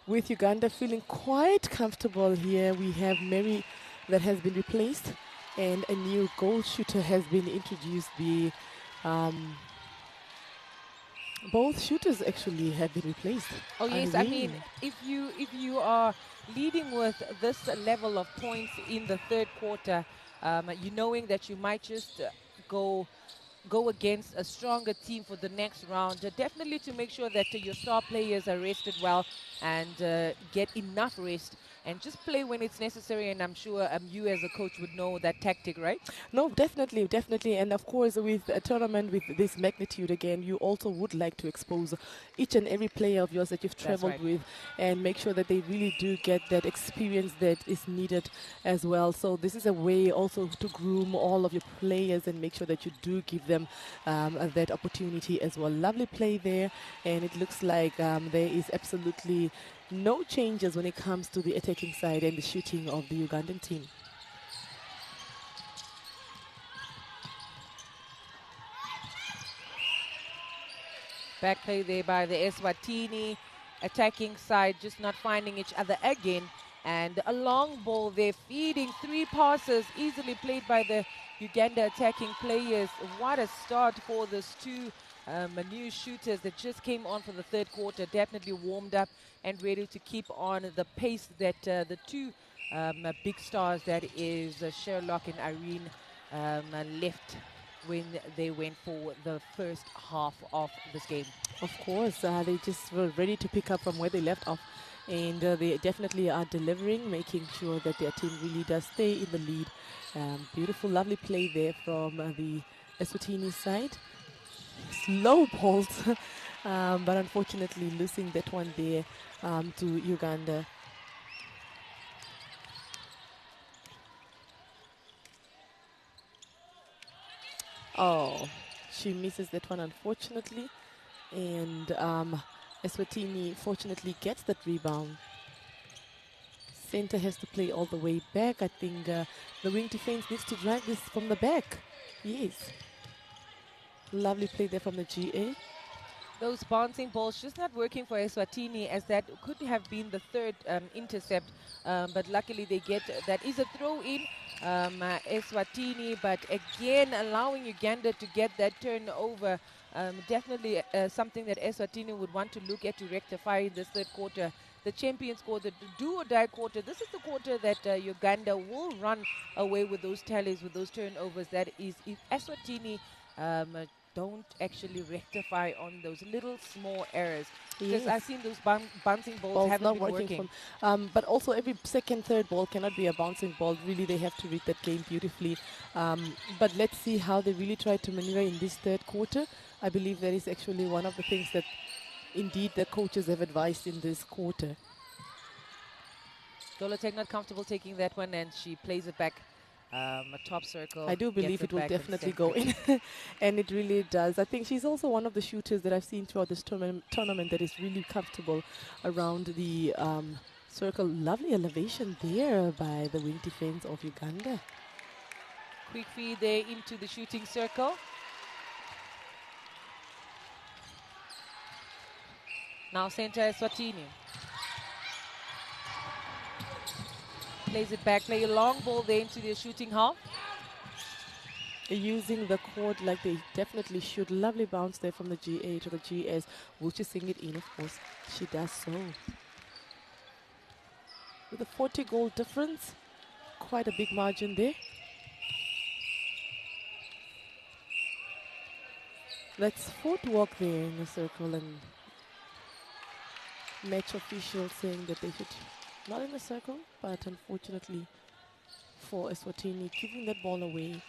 With Uganda feeling quite comfortable here, we have Mary that has been replaced, and a new goal shooter has been introduced. Both shooters actually have been replaced. Oh yes, I mean, if you are leading with this level of points in the third quarter, you knowing that you might just go against a stronger team for the next round, definitely to make sure that your star players are rested well and get enough rest and just play when it's necessary. And I'm sure you as a coach would know that tactic, right? No, definitely, definitely. And of course, with a tournament with this magnitude again, you also would like to expose each and every player of yours that you've traveled with, and make sure that they really do get that experience that is needed as well. So this is a way also to groom all of your players and make sure that you do give them that opportunity as well. Lovely play there, and it looks like there is absolutely no changes when it comes to the attacking side and the shooting of the Ugandan team. Back play there by the Eswatini attacking side, just not finding each other again. And a long ball there, feeding 3 passes, easily played by the Uganda attacking players. What a start for these 2 new shooters that just came on for the third quarter. Definitely warmed up and ready to keep on the pace that the 2 big stars, that is Sherlock and Irene, left when they went for the first half of this game. Of course, they just were ready to pick up from where they left off. And they definitely are delivering, making sure that their team really does stay in the lead. Beautiful, lovely play there from the Eswatini side. Slow balls, but unfortunately losing that one there to Uganda. Oh, she misses that one unfortunately. And Eswatini fortunately gets that rebound. Center has to play all the way back. I think the wing defense needs to drive this from the back. Yes. Lovely play there from the GA. Those bouncing balls just not working for Eswatini, as that could have been the third intercept, but luckily they get that is a throw in Eswatini, but again allowing Uganda to get that turnover. Definitely something that Eswatini would want to look at to rectify in this third quarter. The champions quarter, the do or die quarter. This is the quarter that Uganda will run away with those tallies, with those turnovers. That is, if Eswatini don't actually rectify on those little small errors. Because I've seen those bouncing balls haven't not been working. But also every second, third ball cannot be a bouncing ball. Really, they have to read that game beautifully. But let's see how they really try to maneuver in this third quarter. I believe that is actually one of the things that indeed the coaches have advised in this quarter. Dolotek not comfortable taking that one, and she plays it back. A top circle. I do believe it will definitely go in. And it really does. I think she's also one of the shooters that I've seen throughout this tournament that is really comfortable around the circle. Lovely elevation there by the wing defense of Uganda. Quick feed there into the shooting circle. Now center Eswatini. Plays it back, play a long ball there into the shooting half. Using the court like they definitely should. Lovely bounce there from the GA to the GS. Will she sing it in? Of course, she does so. With a 40 goal difference, quite a big margin there. That's footwork there in the circle, and match official saying that they should not in the circle, but unfortunately for Eswatini, giving that ball away.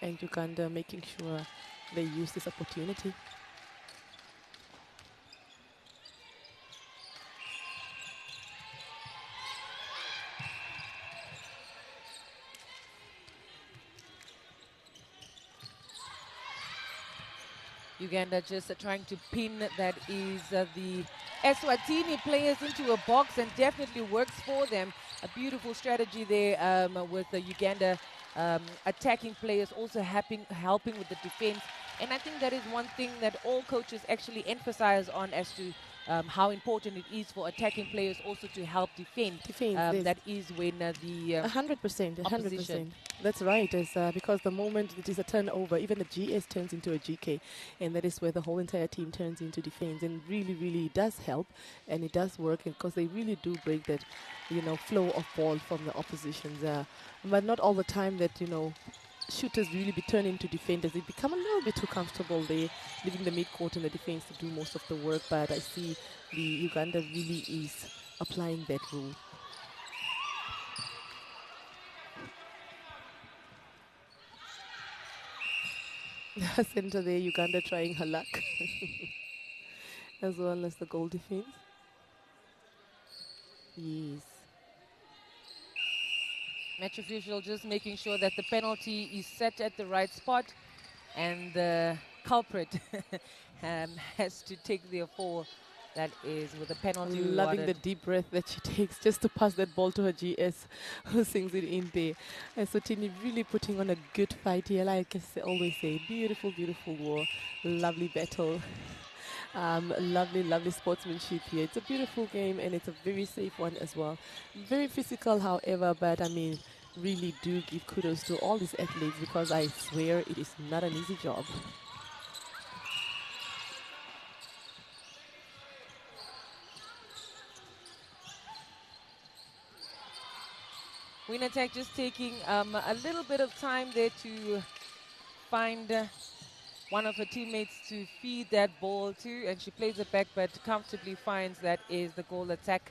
And Uganda making sure they use this opportunity. Uganda just trying to pin that is the Eswatini players into a box, and definitely works for them. A beautiful strategy there with the Uganda attacking players also helping with the defense. And I think that is one thing that all coaches actually emphasize on as to how important it is for attacking players also to help defend. That is when the 100%. That's right. It's, because the moment it is a turnover, even the GS turns into a GK, and that is where the whole entire team turns into defense. And really does help, and it does work because they really do break that, flow of ball from the oppositions. But not all the time that shooters really be turned into defenders. They become a little bit too comfortable there, leaving the mid-court and the defense to do most of the work. But I see the Uganda really is applying that rule. Center there, Uganda trying her luck. As well as the goal defense. Yes. match official just making sure that the penalty is set at the right spot, and the culprit has to take the fall. That is with a penalty. Loving the deep breath that she takes just to pass that ball to her GS, who sings it in there. And so Tini really putting on a good fight here. Like I always say, beautiful war, lovely battle. Lovely sportsmanship here. It's a beautiful game, and it's a very safe one as well. Very physical, however, but I mean, really do give kudos to all these athletes, because I swear it is not an easy job. Winatech just taking a little bit of time there to find one of her teammates to feed that ball to, and she plays it back, but comfortably finds that is the goal attack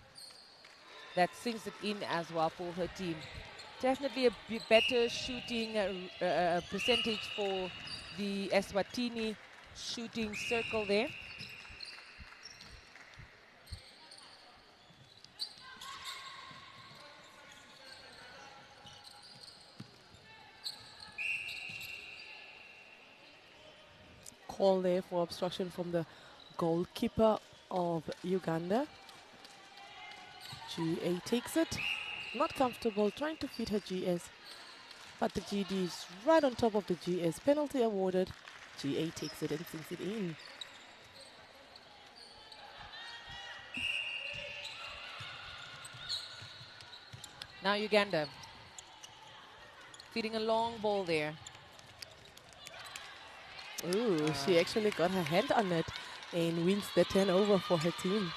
that sinks it in as well for her team. Definitely a better shooting percentage for the Eswatini shooting circle there. Call there for obstruction from the goalkeeper of Uganda. GA takes it. Not comfortable, trying to feed her GS. But the GD is right on top of the GS. Penalty awarded. GA takes it and sinks it in. Now Uganda feeding a long ball there. Ooh, she actually got her hand on it and wins the turnover for her team.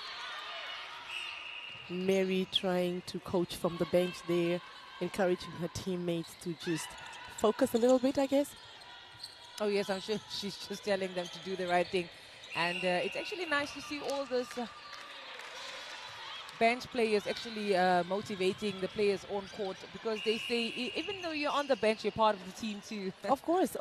Mary trying to coach from the bench there, encouraging her teammates to just focus a little bit, I guess. Oh yes, I'm sure she's just telling them to do the right thing. And it's actually nice to see all this bench players actually motivating the players on court, because they say even though you're on the bench, you're part of the team too. Of course.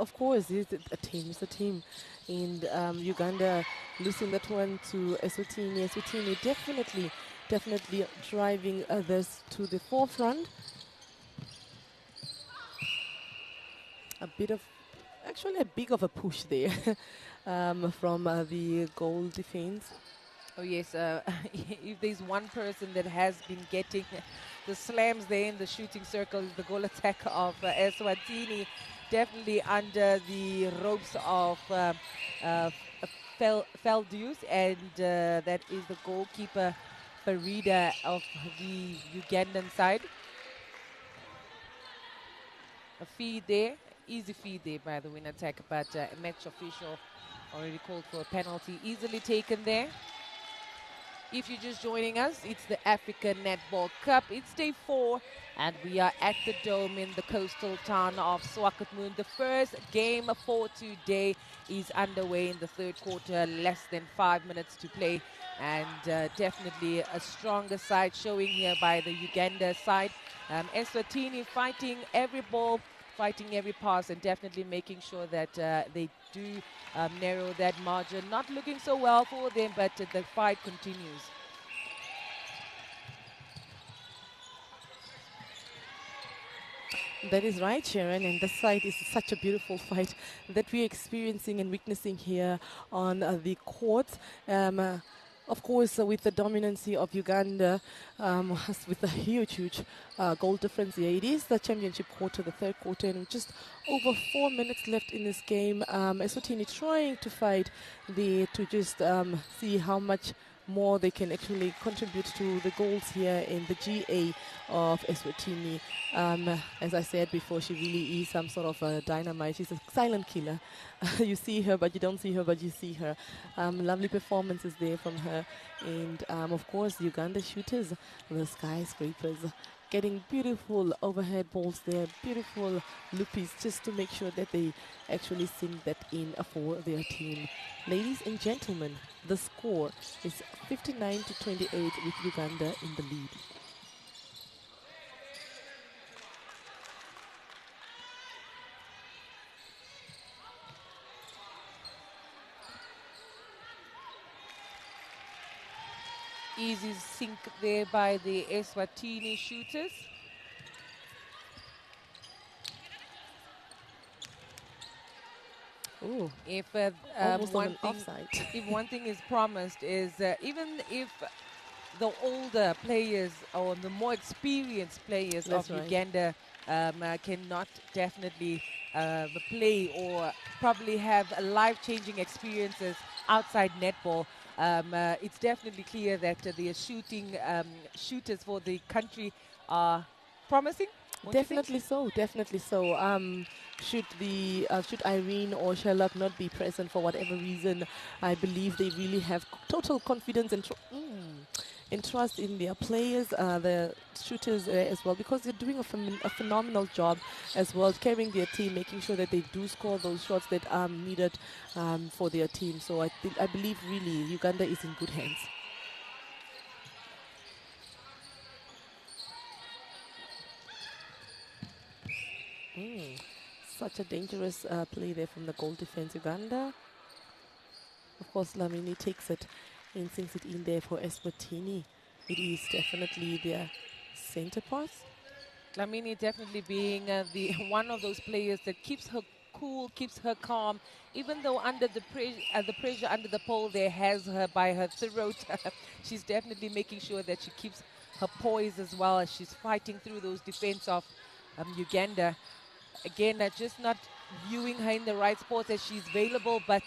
It's a team is a team. And Uganda losing that one to Eswatini. Eswatini definitely driving others to the forefront. A bit of, actually a big of a push there from the goal defense. Oh yes, if there's one person that has been getting the slams there in the shooting circle, is the goal attack of Eswatini, definitely under the ropes of Feldeus, and that is the goalkeeper Farida of the Ugandan side. A feed there, easy feed there by the win attack, but a match official already called for a penalty, easily taken there. If you're just joining us, it's the African Netball Cup. It's day 4, and we are at the Dome in the coastal town of Swakopmund. The first game for today is underway in the third quarter, less than 5 minutes to play. And definitely a stronger side showing here by the Uganda side. Eswatini fighting every ball, fighting every pass, and definitely making sure that they do narrow that margin. Not looking so well for them, but the fight continues. That is right, Sharon, and the fight is such a beautiful fight that we're experiencing and witnessing here on the court. Of course, with the dominancy of Uganda, with a huge goal difference here. It is the championship quarter, the third quarter, and just over 4 minutes left in this game. Eswatini trying to fight there to just see how much more they can actually contribute to the goals here in the GA of Eswatini. As I said before, she really is some sort of a dynamite. She's a silent killer. You see her, but you don't see her, but you see her. Lovely performances there from her. And of course, Uganda shooters, the skyscrapers, getting beautiful overhead balls there, beautiful loopies, just to make sure that they actually sink that in for their team. Ladies and gentlemen, the score is 59-28 with Uganda in the lead. Easy sink there by the Eswatini shooters. Ooh, If almost on an offside. if one thing is promised is even if the older players or the more experienced players That's of right. Uganda cannot definitely play or probably have life-changing experiences outside netball, it's definitely clear that the shooters for the country are promising. Definitely so, definitely so. Should Irene or Sherlock not be present for whatever reason, I believe they really have total confidence and and trust in their players, the shooters as well, because they're doing a phenomenal job as well, carrying their team, making sure that they do score those shots that are needed for their team. So I believe really Uganda is in good hands. Such a dangerous play there from the goal defense, Uganda. Of course, Lamini takes it and sinks it in there for Eswatini. It is definitely their center pass. Lamini definitely being the one of those players that keeps her cool, keeps her calm, even though under the pressure under the pole there has her by her throat. She's definitely making sure that she keeps her poise as well as she's fighting through those defense of Uganda. Again, just not viewing her in the right spots as she's available, but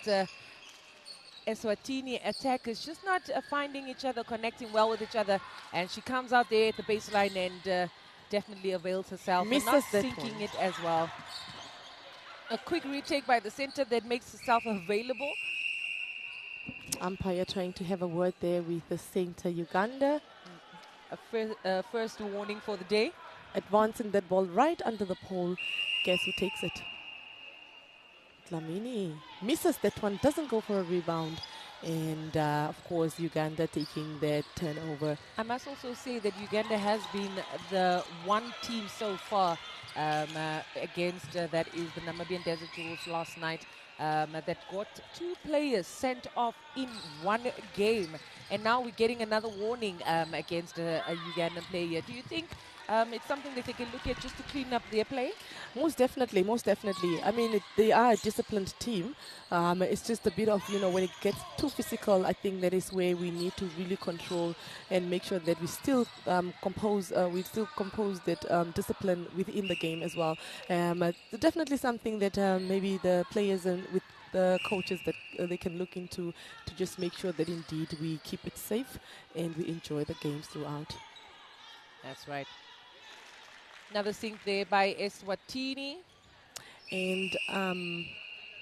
Eswatini attackers just not finding each other, connecting well with each other, and she comes out there at the baseline and definitely avails herself and not sinking it as well. A quick retake by the center that makes herself available. Umpire trying to have a word there with the center, Uganda. A first warning for the day. Advancing that ball right under the pole. Guess who takes it? Dlamini misses that one, doesn't go for a rebound. And of course, Uganda taking that turnover. I must also say that Uganda has been the one team so far against that is the Namibian Desert Jewels last night that got 2 players sent off in one game. And now we're getting another warning against a Ugandan player. Do you think it's something that they can look at just to clean up their play? Most definitely, most definitely. I mean, they are a disciplined team. It's just a bit of, when it gets too physical, I think that is where we need to really control and make sure that we still compose that discipline within the game as well. Definitely something that maybe the players and with the coaches that they can look into to just make sure that indeed we keep it safe and we enjoy the games throughout. That's right. Another sink there by Eswatini. And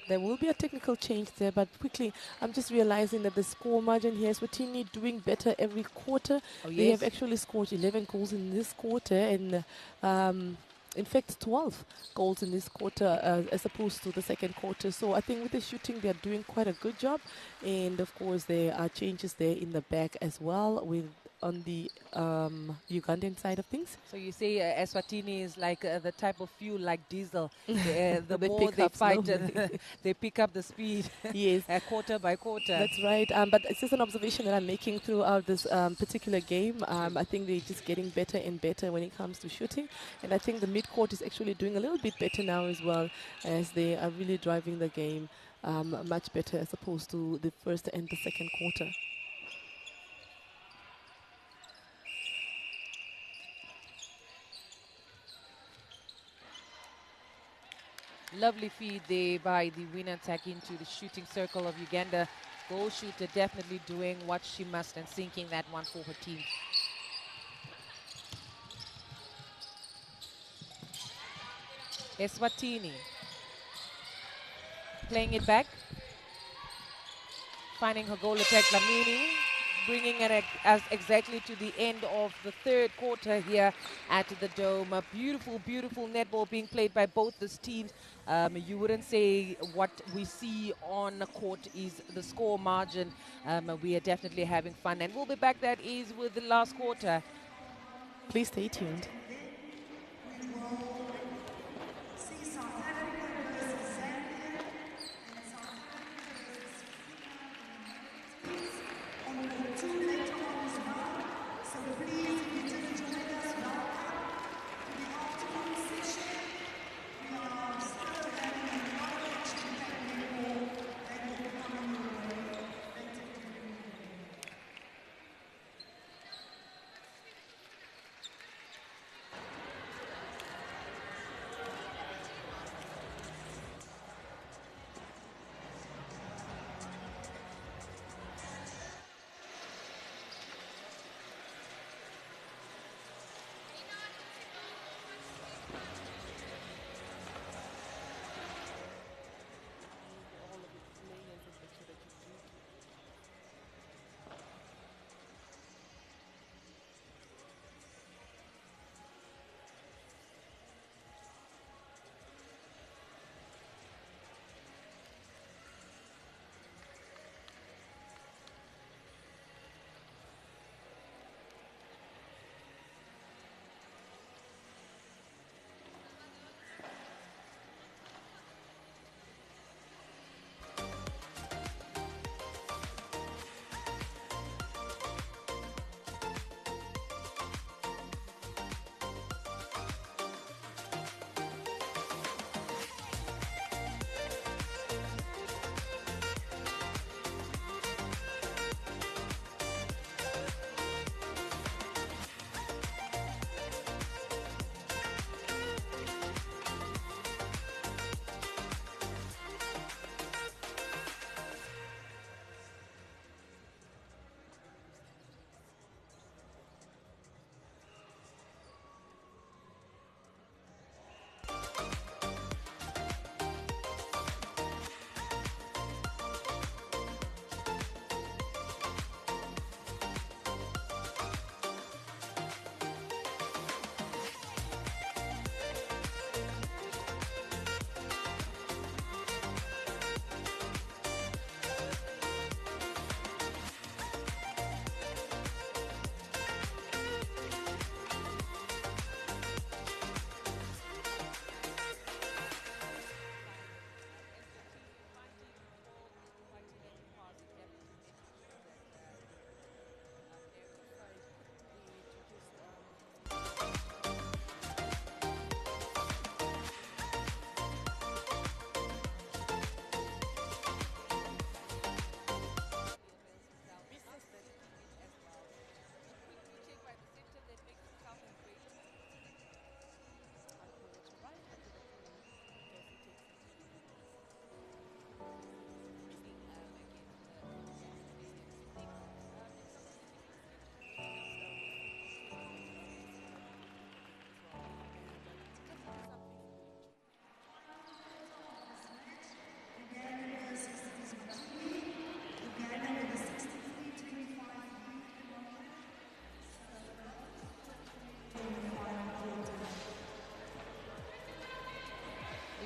there will be a technical change there, but quickly, I'm just realizing that the score margin here is Eswatini doing better every quarter. Oh, yes. They have actually scored 11 goals in this quarter, and in fact 12 goals in this quarter as opposed to the second quarter. So I think with the shooting, they're doing quite a good job. And of course, there are changes there in the back as well on the Ugandan side of things. So you say Eswatini is like the type of fuel like diesel. The they more they fight, they pick up the speed. Yes. Quarter by quarter. That's right. But it's just an observation that I'm making throughout this particular game. I think they're just getting better and better when it comes to shooting. And I think the mid-court is actually doing a little bit better now as well, as they are really driving the game much better as opposed to the first and the second quarter. Lovely feed there by the winner attack into the shooting circle of Uganda. Goal shooter definitely doing what she must and sinking that one for her team. Eswatini playing it back, finding her goal attack. Lamini bringing it as exactly to the end of the third quarter here at the Dome. A beautiful, beautiful netball being played by both these teams. You wouldn't say what we see on the court is the score margin. We are definitely having fun, and we'll be back, that is, with the last quarter. Please stay tuned.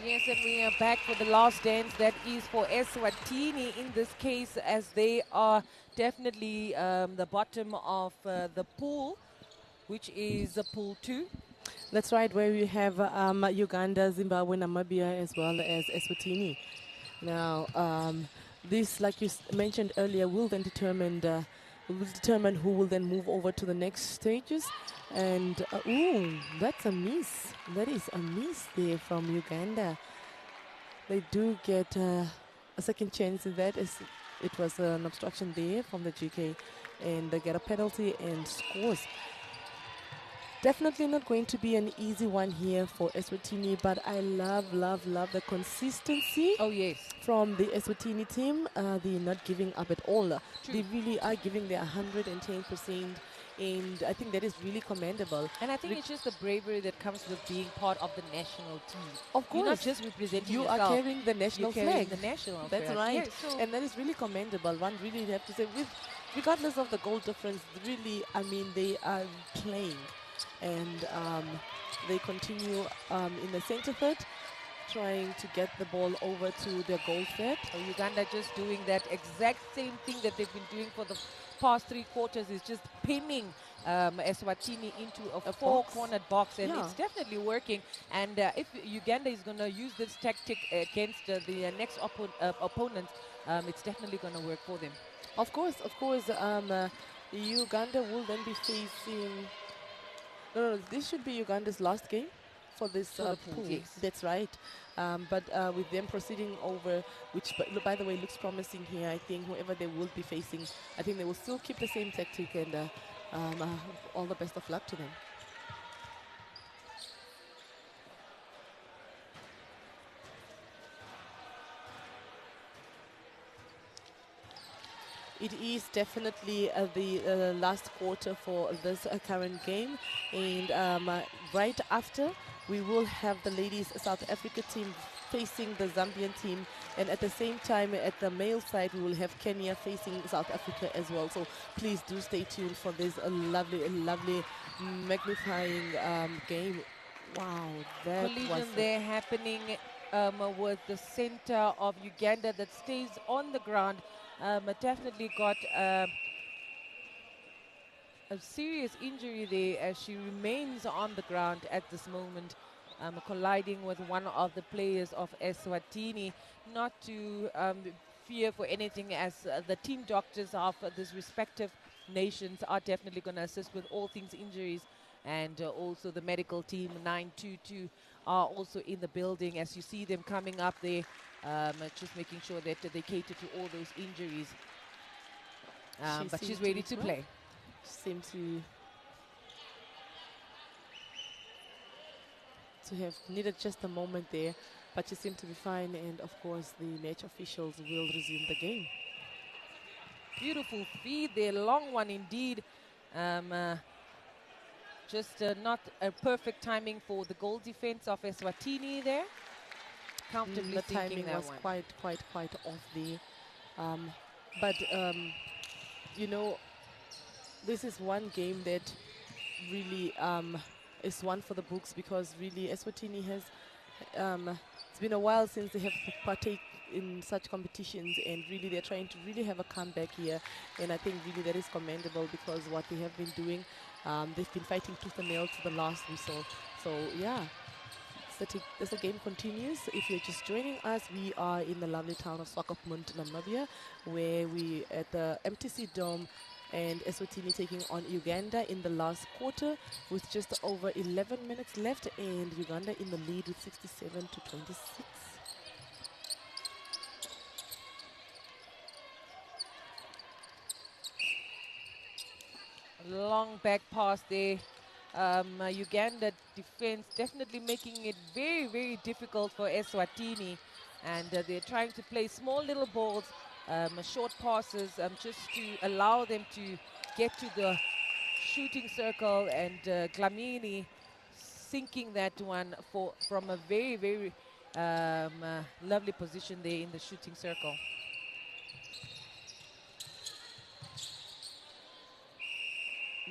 Yes, and we are back for the last dance. That is for Eswatini in this case, as they are definitely the bottom of the pool, which is pool 2. That's right, where we have Uganda, Zimbabwe, Namibia, as well as Eswatini. Now, this, like you mentioned earlier, will determine who will then move over to the next stages. And ooh, that's a miss. That is a miss there from Uganda. They do get a second chance in that. It was an obstruction there from the GK, and they get a penalty and scores. Definitely not going to be an easy one here for Eswatini, but I love, love, love the consistency Oh, yes. from the Eswatini team. They're not giving up at all. True. They really are giving their 110%, and I think that is really commendable. And I think it's just the bravery that comes with being part of the national team. Of course. You're not just representing you yourself. are carrying the national You're carrying flag. the national That's flag. right. Yeah, so And that is really commendable. One really have to say, regardless of the goal difference, really, I mean, they are playing. And they continue in the center third, trying to get the ball over to their goal threat. So Uganda just doing that exact same thing that they've been doing for the past 3 quarters, is just pinning Eswatini into a four-cornered box, and Yeah. it's definitely working. And if Uganda is going to use this tactic against the next opponent, it's definitely going to work for them. Of course. Uganda will then be facing. No, this should be Uganda's last game for this For the pool. pool, yes. That's right. But with them proceeding over, which by the way looks promising here, I think whoever they will be facing, I think they will still keep the same tactic, and all the best of luck to them. It is definitely the last quarter for this current game, and right after we will have the ladies South Africa team facing the Zambian team, and at the same time at the male side we will have Kenya facing South Africa as well. So please do stay tuned for this lovely magnifying game. Wow, that Collision was there happening with the center of Uganda that stays on the ground. Definitely got a serious injury there, as she remains on the ground at this moment, colliding with one of the players of Eswatini. Not to fear for anything, as the team doctors of these respective nations are definitely going to assist with all things injuries, and also the medical team 922 are also in the building, as you see them coming up there, just making sure that they cater to all those injuries. But she's ready to play. Seems to have needed just a moment there, but she seemed to be fine, and of course the match officials will resume the game. Beautiful feed there, long one indeed. Just not a perfect timing for the goal defense of Eswatini there. Comfortably The sinking timing that was one. quite off there. But you know, this is one game that really is one for the books, because really Eswatini has it's been a while since they have partake in such competitions, and really they're trying to really have a comeback here, and I think really that is commendable, because what they have been doing, they've been fighting tooth and nail to the last whistle. So yeah, as the game continues, if you're just joining us, we are in the lovely town of Swakopmund, Namibia, where we at the MTC Dome, and Eswatini taking on Uganda in the last quarter with just over 11 minutes left, and Uganda in the lead with 67-26. Long back pass there. Uganda defense definitely making it very, very difficult for Eswatini, and they're trying to play small little balls, short passes, just to allow them to get to the shooting circle, and Glamini sinking that one from a very, very lovely position there in the shooting circle.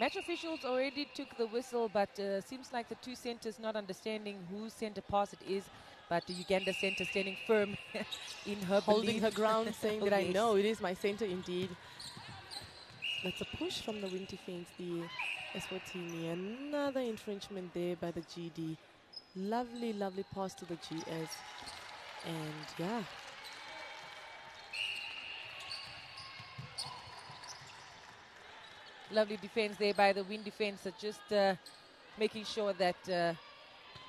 Match officials already took the whistle, but seems like the two centers not understanding whose center pass it is. but the Uganda center standing firm in her Holding belief. her ground, saying Oh, that I yes. know it is my center indeed. That's a push from the Wing Defense, the Eswatini. Another infringement there by the GD. Lovely, lovely pass to the GS. And yeah. Lovely defense there by the Wing defense, just making sure that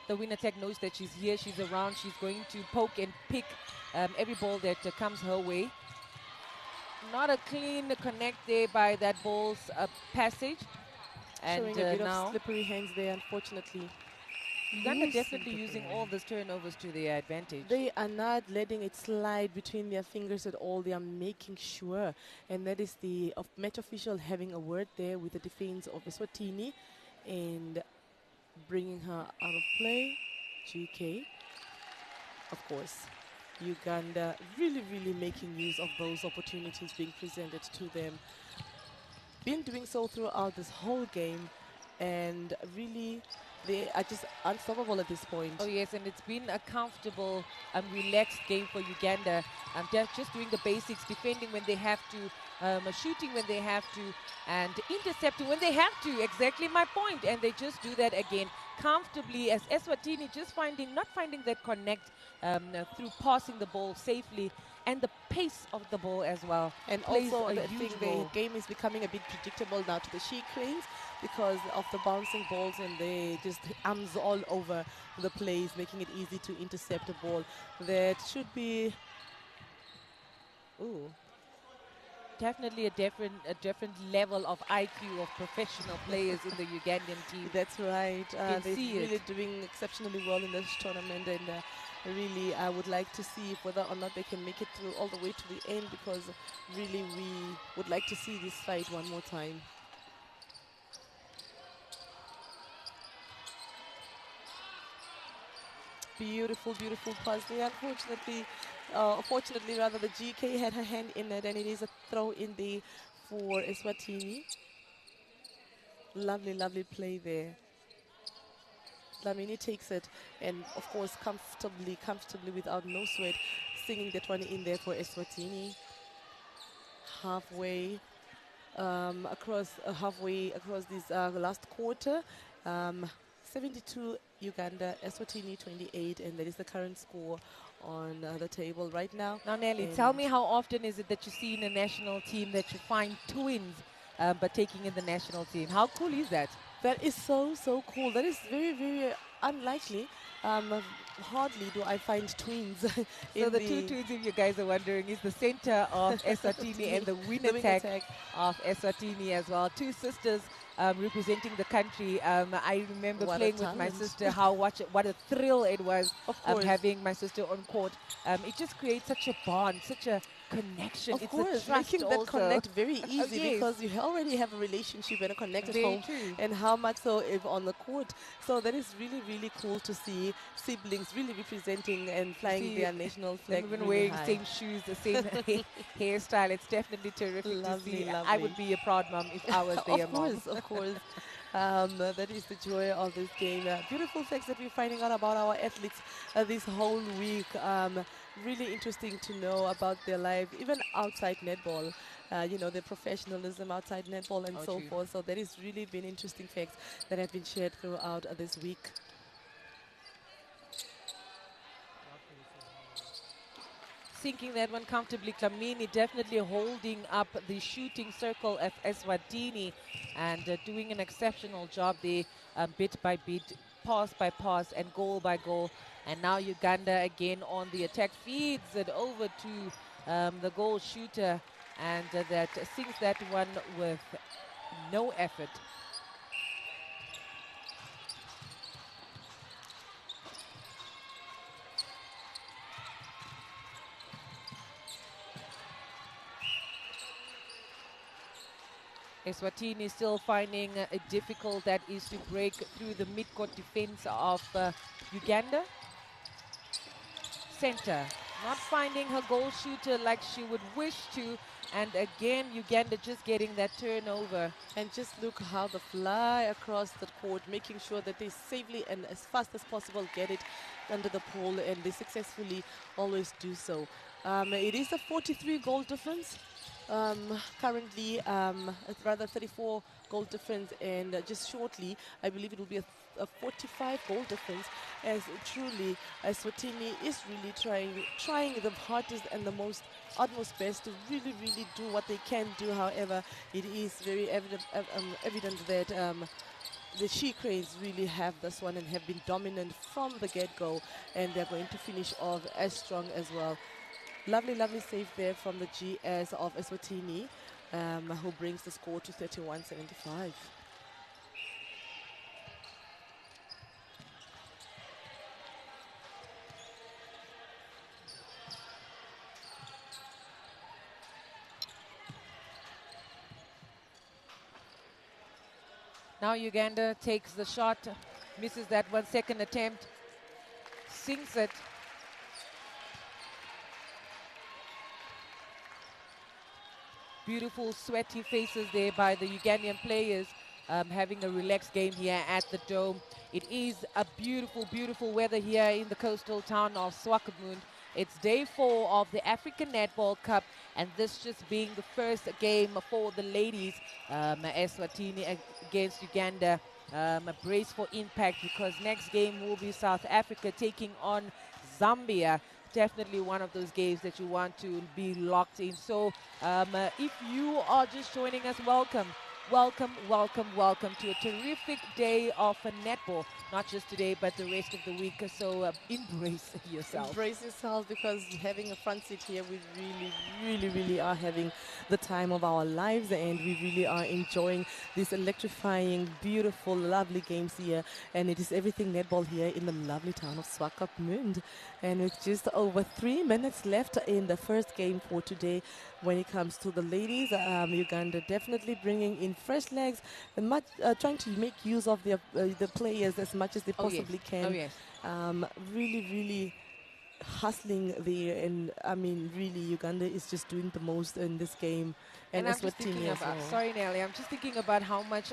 the Wing attack knows that she's here, she's around, she's going to poke and pick every ball that comes her way. Not a clean connect there by that ball's passage. And showing a bit now of slippery hands there, unfortunately. Uganda definitely the using ball. all these turnovers to their advantage. They are not letting it slide between their fingers at all. They are making sure. And that is the match official having a word there with the defense of Eswatini and bringing her out of play. GK, of course. Uganda really, really making use of those opportunities being presented to them. Been doing so throughout this whole game, and really they are just unstoppable at this point. Oh yes, and it's been a comfortable, relaxed game for Uganda. They're just doing the basics, defending when they have to, shooting when they have to, and intercepting when they have to. Exactly my point. And they just do that again comfortably, as Eswatini just not finding that connect through passing the ball safely, and the pace of the ball as well. And plays also, a I huge think the role. game is becoming a bit predictable now to the She Cranes because of the bouncing balls, and they just arms all over the place, making it easy to intercept a ball that should be. Ooh. Definitely a different level of IQ of professional players in the Ugandan team. That's right. can They're see really it. doing exceptionally well in this tournament, and really I would like to see whether or not they can make it through all the way to the end, because really we would like to see this fight one more time. Beautiful, beautiful pass there. Unfortunately, rather, the GK had her hand in it, and it is a throw in there for Eswatini. Lovely, lovely play there. Dlamini takes it, and of course, comfortably, without no sweat, singing that one in there for Eswatini. Halfway across this last quarter. 72 Uganda, Eswatini 28, and that is the current score on the table right now. Now, Nelly, And tell me, how often is it that you see in a national team that you find twins but taking in the national team? How cool is that? that is so, so cool. That is very, very unlikely. Hardly do I find twins. So the two twins, if you guys are wondering, is the center of Eswatini and the wing attack of Eswatini as well. Two sisters representing the country. I remember What a playing with my talent. sister, what a thrill it was Of course. having my sister on court. It just creates such a bond, such a connection. Of It's course, a trust making that also. connect very easy Yes. because you already have a relationship and a connect at Very home. true. And how much so if on the court. So that is really, really cool to see siblings really representing and flying their national flag Even really wearing high. same shoes, the same hairstyle. It's definitely terrific Lovely, to see. I lovely. would be a proud mom if I was their mom. Of course. That is the joy of this game. Beautiful facts that we're finding out about our athletes this whole week. Really interesting to know about their life, even outside netball. You know, their professionalism outside netball and so true. forth. So that has really been interesting facts that have been shared throughout this week. Sinking that one comfortably. Klamini definitely holding up the shooting circle of Eswatini and doing an exceptional job there, bit by bit, pass by pass and goal by goal. And now Uganda again on the attack, feeds it over to the goal shooter, and that sinks that one with no effort. Eswatini still finding it difficult, that is, to break through the mid-court defense of Uganda. Center, not finding her goal shooter like she would wish to. And again, Uganda just getting that turnover. And just look how they fly across the court, making sure that they safely and as fast as possible get it under the pole, and they successfully always do so. It is a 43 goal difference. Currently, it's rather 34 goal difference, and just shortly, I believe it will be a 45 goal difference, as truly Swatini is really trying the hardest and the utmost best to really do what they can do. However, it is very evident that the She Cranes really have this one and have been dominant from the get-go, and they're going to finish off as strong as well. Lovely save there from the GS of Eswatini, who brings the score to 31-75. Now Uganda takes the shot, misses that 1 second attempt, sinks it. Beautiful sweaty faces there by the Ugandan players, having a relaxed game here at the Dome. It is a beautiful weather here in the coastal town of Swakopmund. It's day 4 of the African Netball Cup, and this just being the first game for the ladies. Eswatini against Uganda, a brace for impact, because next game will be South Africa taking on Zambia. Definitely one of those games that you want to be locked in. So if you are just joining us, welcome to a terrific day of netball, not just today but the rest of the week. So embrace yourself. Embrace yourself, because having a front seat here, we really are having the time of our lives, and we really are enjoying these electrifying, beautiful, lovely games here. And it is everything netball here in the lovely town of Swakopmund. And with just over 3 minutes left in the first game for today, when it comes to the ladies, Uganda definitely bringing in fresh legs, and trying to make use of the players as much as they possibly can. Oh yes. Really hustling there, and I mean, really, Uganda is just doing the most in this game. And I'm just thinking about, sorry Nelly, I'm just thinking about how much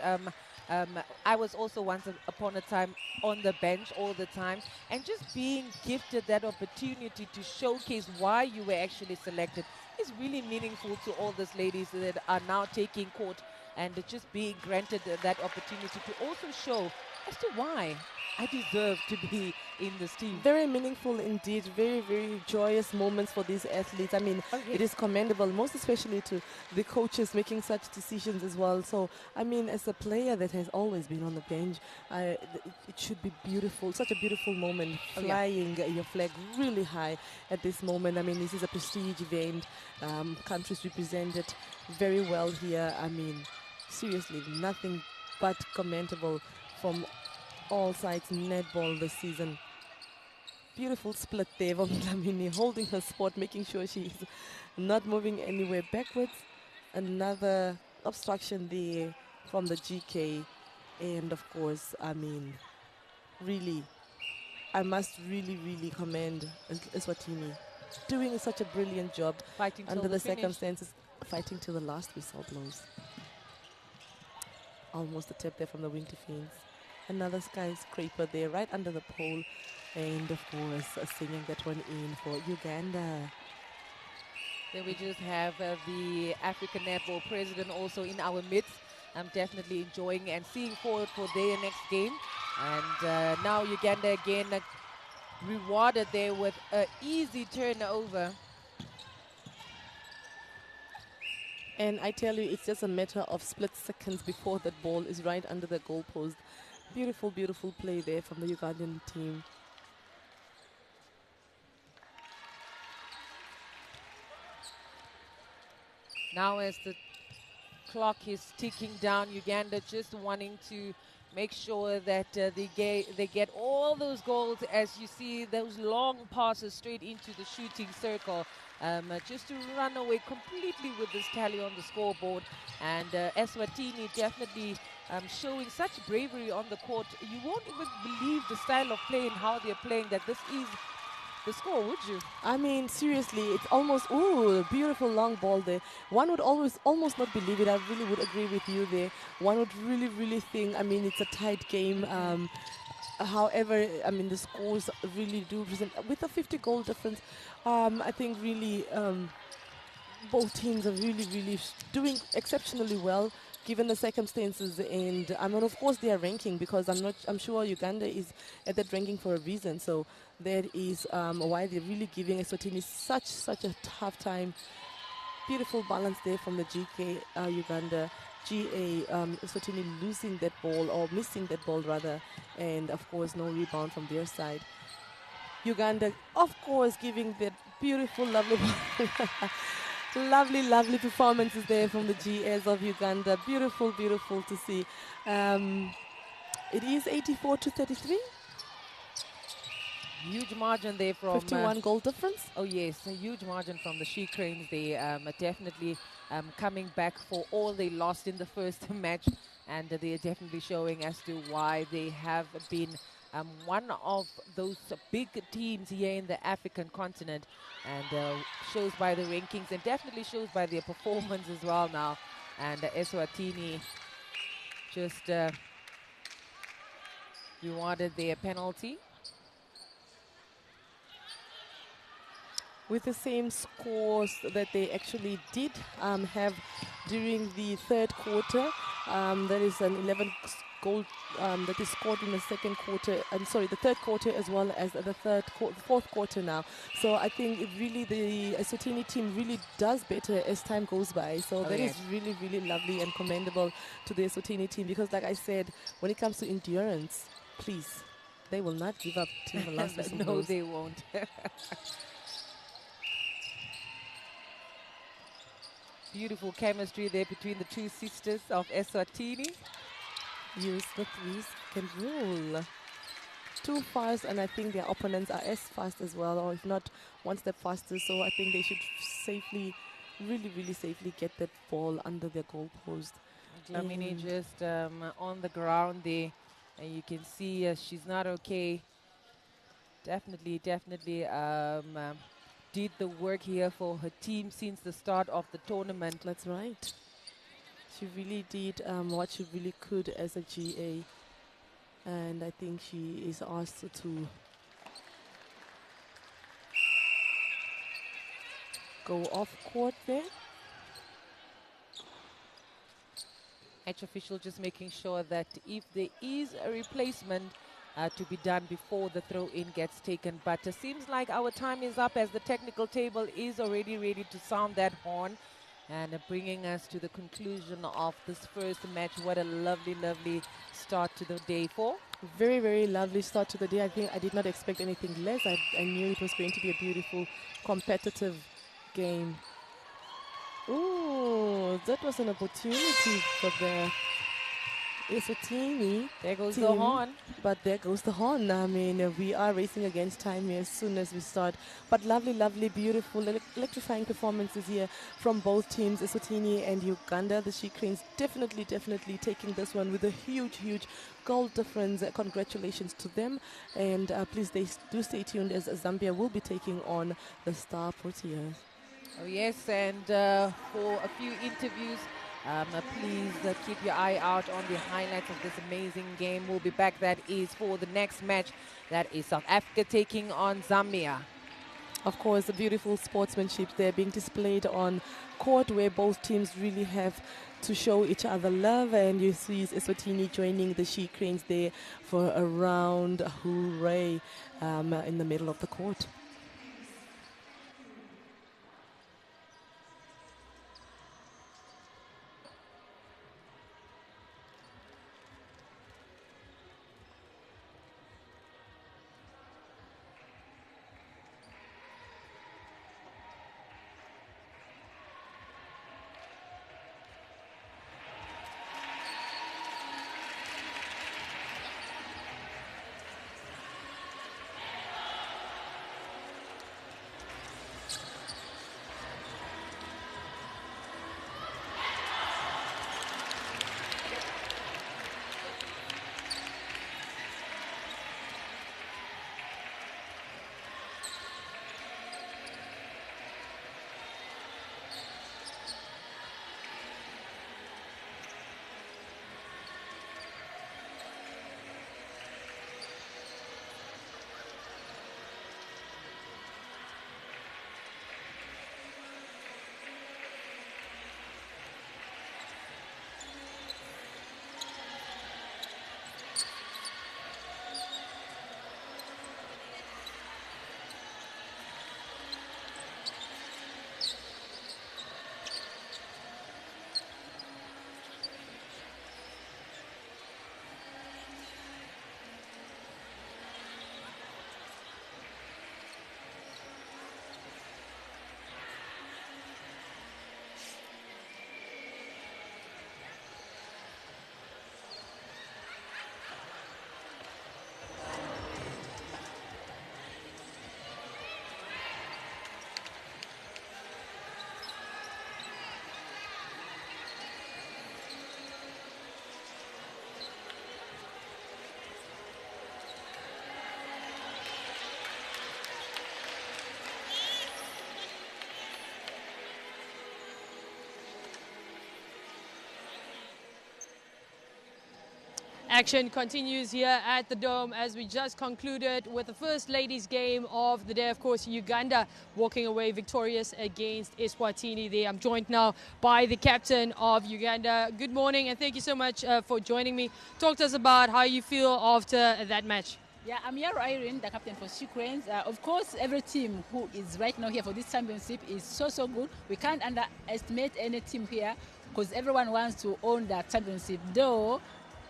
I was also once upon a time on the bench all the time, and just being gifted that opportunity to showcase why you were actually selected is really meaningful to all these ladies that are now taking court, and just being granted that opportunity to also show as to why I deserve to be in this team. Very meaningful indeed. Very joyous moments for these athletes. I mean, it is commendable, most especially to the coaches making such decisions as well. So, I mean, as a player that has always been on the bench, it should be beautiful. Such a beautiful moment, flying your flag really high at this moment. I mean, this is a prestige event. Countries represented very well here. I mean, seriously, nothing but commendable from all sides netball this season. Beautiful split there from Dlamini, holding her spot, making sure she's not moving anywhere backwards. Another obstruction there from the GK. And of course, I mean, really, I must really commend Eswatini, doing such a brilliant job fighting under the circumstances, fighting till the last whistle blows. Almost a tip there from the wing defense. Another skyscraper there right under the pole, and of course singing that one in for Uganda. Then we just have the African Netball president also in our midst. I'm definitely enjoying and seeing forward for their next game. And now Uganda again rewarded there with an easy turnover. And I tell you, it's just a matter of split seconds before that ball is right under the goalpost. Beautiful play there from the Ugandan team. Now as the clock is ticking down, Uganda just wanting to make sure that they get all those goals, as you see those long passes straight into the shooting circle, just to run away completely with this tally on the scoreboard. And Eswatini definitely showing such bravery on the court. You won't even believe the style of play and how they're playing, that this is the score, would you? I mean, seriously, it's almost, ooh, a beautiful long ball there. One would almost not believe it. I really would agree with you there. One would really think, I mean, it's a tight game. However, I mean, the scores really do present with a 50 goal difference. I think really both teams are really doing exceptionally well given the circumstances, and I mean, of course, their ranking, because I'm sure Uganda is at that ranking for a reason. So that is why they're really giving Eswatini such a tough time. Beautiful balance there from the GK Uganda. GA Eswatini losing that ball, or missing that ball rather, and of course no rebound from their side. Uganda, of course, giving that beautiful, lovely, lovely performances there from the GAs of Uganda. Beautiful to see. It is 84-33. Huge margin there from 51 goal difference. Oh yes, a huge margin from the She Cranes. They are definitely coming back for all they lost in the first match, and they are definitely showing as to why they have been one of those big teams here in the African continent, and shows by the rankings and definitely shows by their performance as well now. And Eswatini just rewarded their penalty. With the same scores that they actually did have during the third quarter. That is an 11 goal that is scored in the second quarter. I'm sorry, the third quarter as well as the fourth quarter now. So I think it really, the Eswatini team really does better as time goes by. So that is really lovely and commendable to the Eswatini team, because like I said, when it comes to endurance, please, they will not give up till the last whistle No, blows. they won't. Beautiful chemistry there between the two sisters of Eswatini. Use the threes can roll too fast, and I think their opponents are as fast as well, or if not one step faster. So I think they should safely, really safely get that ball under their goalpost. Dlamini just on the ground there, and you can see she's not okay. Definitely did the work here for her team since the start of the tournament. That's right. She really did what she really could as a GA, and I think she is asked to go off court there. Match official just making sure that if there is a replacement to be done before the throw-in gets taken. But it seems like our time is up, as the technical table is already ready to sound that horn, and bringing us to the conclusion of this first match. What a lovely start to the day for. Very lovely start to the day. I think I did not expect anything less. I knew it was going to be a beautiful, competitive game. Ooh, that was an opportunity for the Eswatini. There goes team, the horn. But there goes the horn. I mean, we are racing against time here as soon as we start. But lovely, beautiful, electrifying performances here from both teams, Eswatini and Uganda. The She Cranes definitely taking this one with a huge goal difference. Congratulations to them. And please, do stay tuned, as Zambia will be taking on the Star Proteas. Oh yes, and for a few interviews, please keep your eye out on the highlights of this amazing game. We'll be back, that is for the next match. That is South Africa taking on Zambia. Of course, the beautiful sportsmanship there being displayed on court, where both teams really have to show each other love. And you see Eswatini joining the She Cranes there for a round hooray in the middle of the court. Action continues here at the Dome as we just concluded with the first ladies game of the day. Of course, Uganda walking away victorious against Eswatini there. I'm joined now by the captain of Uganda. Good morning and thank you so much for joining me. Talk to us about how you feel after that match. Yeah, I'm here, Irene, the captain for Ukraine. Of course, every team who is right now here for this championship is so good. We can't underestimate any team here because everyone wants to own the championship. Though,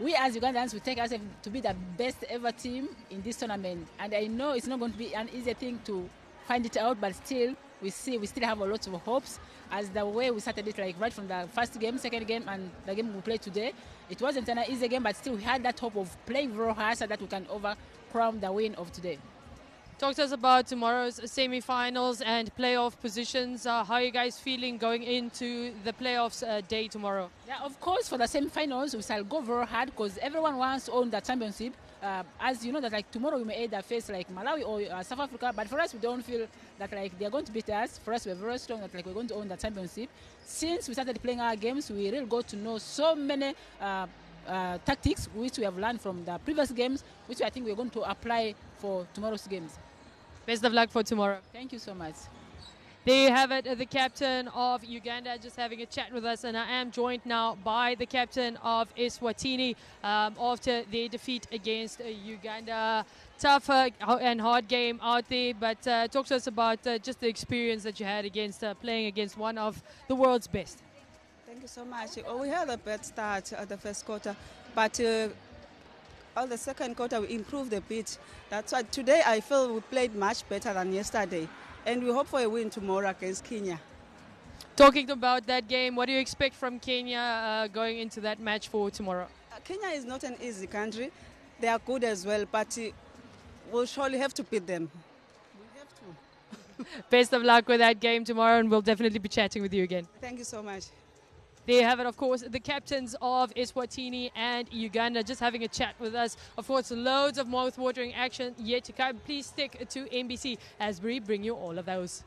we as Ugandans, we take ourselves to be the best ever team in this tournament. And I know it's not going to be an easy thing to find it out, but still, we still have a lot of hopes as the way we started it, like right from the first game, second game, and the game we played today. It wasn't an easy game, but still we had that hope of playing very hard so that we can overcome the win of today. Talk to us about tomorrow's semi-finals and playoff positions. How are you guys feeling going into the playoffs day tomorrow? Yeah, of course, for the semi-finals, we shall go very hard because everyone wants to own the championship. As you know, that like tomorrow we may either face like Malawi or South Africa, but for us, we don't feel that like they're going to beat us. For us, we're very strong that like we're going to own the championship. Since we started playing our games, we really got to know so many tactics which we have learned from the previous games, which I think we're going to apply for tomorrow's games. Best of luck for tomorrow. Thank you so much. There you have it, the captain of Uganda just having a chat with us, and I am joined now by the captain of Eswatini after their defeat against Uganda. Tough and hard game out there, but talk to us about just the experience that you had against playing against one of the world's best. Thank you so much. We had a bad start at the first quarter, but all the second quarter we improved a bit. That's why today I feel we played much better than yesterday. And we hope for a win tomorrow against Kenya. Talking about that game, what do you expect from Kenya going into that match for tomorrow? Kenya is not an easy country. They are good as well, but we'll surely have to beat them. We have to. Best of luck with that game tomorrow, and we'll definitely be chatting with you again. Thank you so much. There you have it, of course, the captains of Eswatini and Uganda just having a chat with us. Of course, loads of mouth-watering action yet to come. Please stick to NBC as we bring you all of those.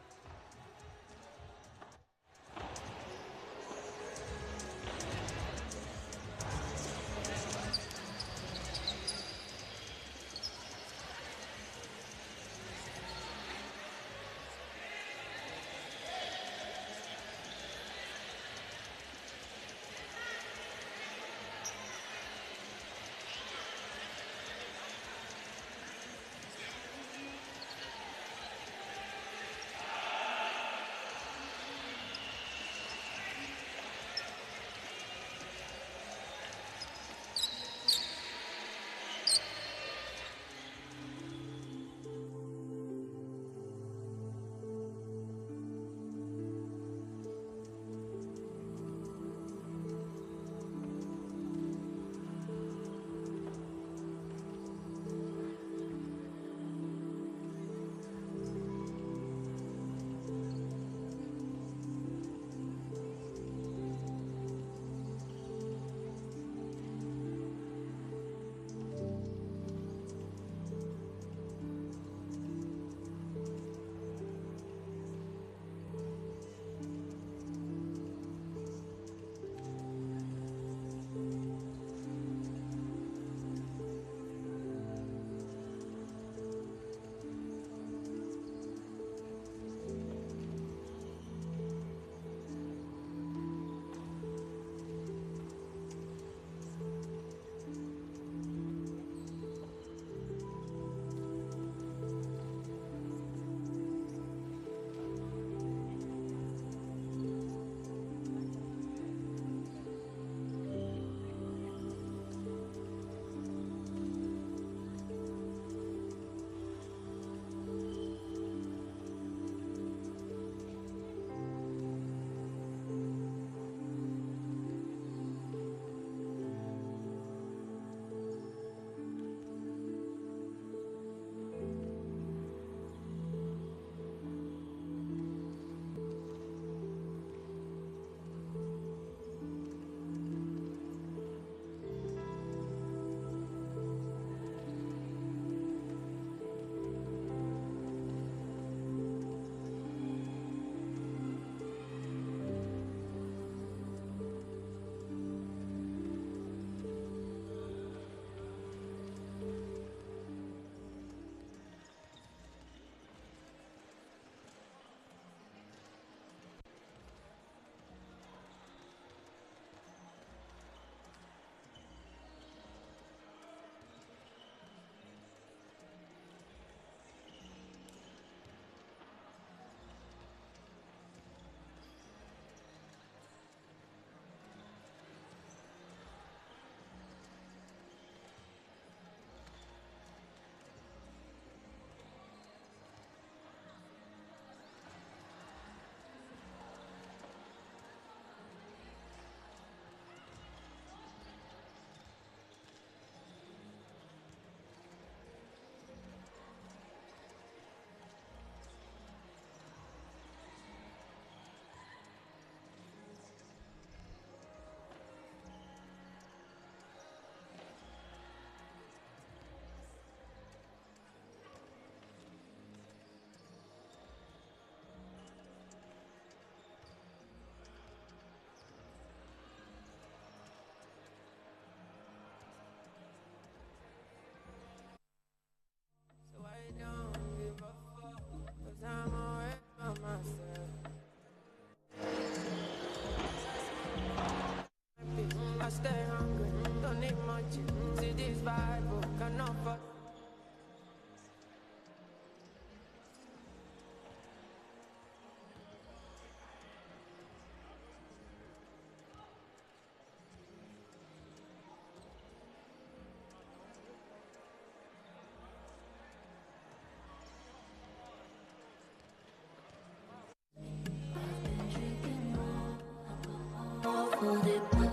hold it back.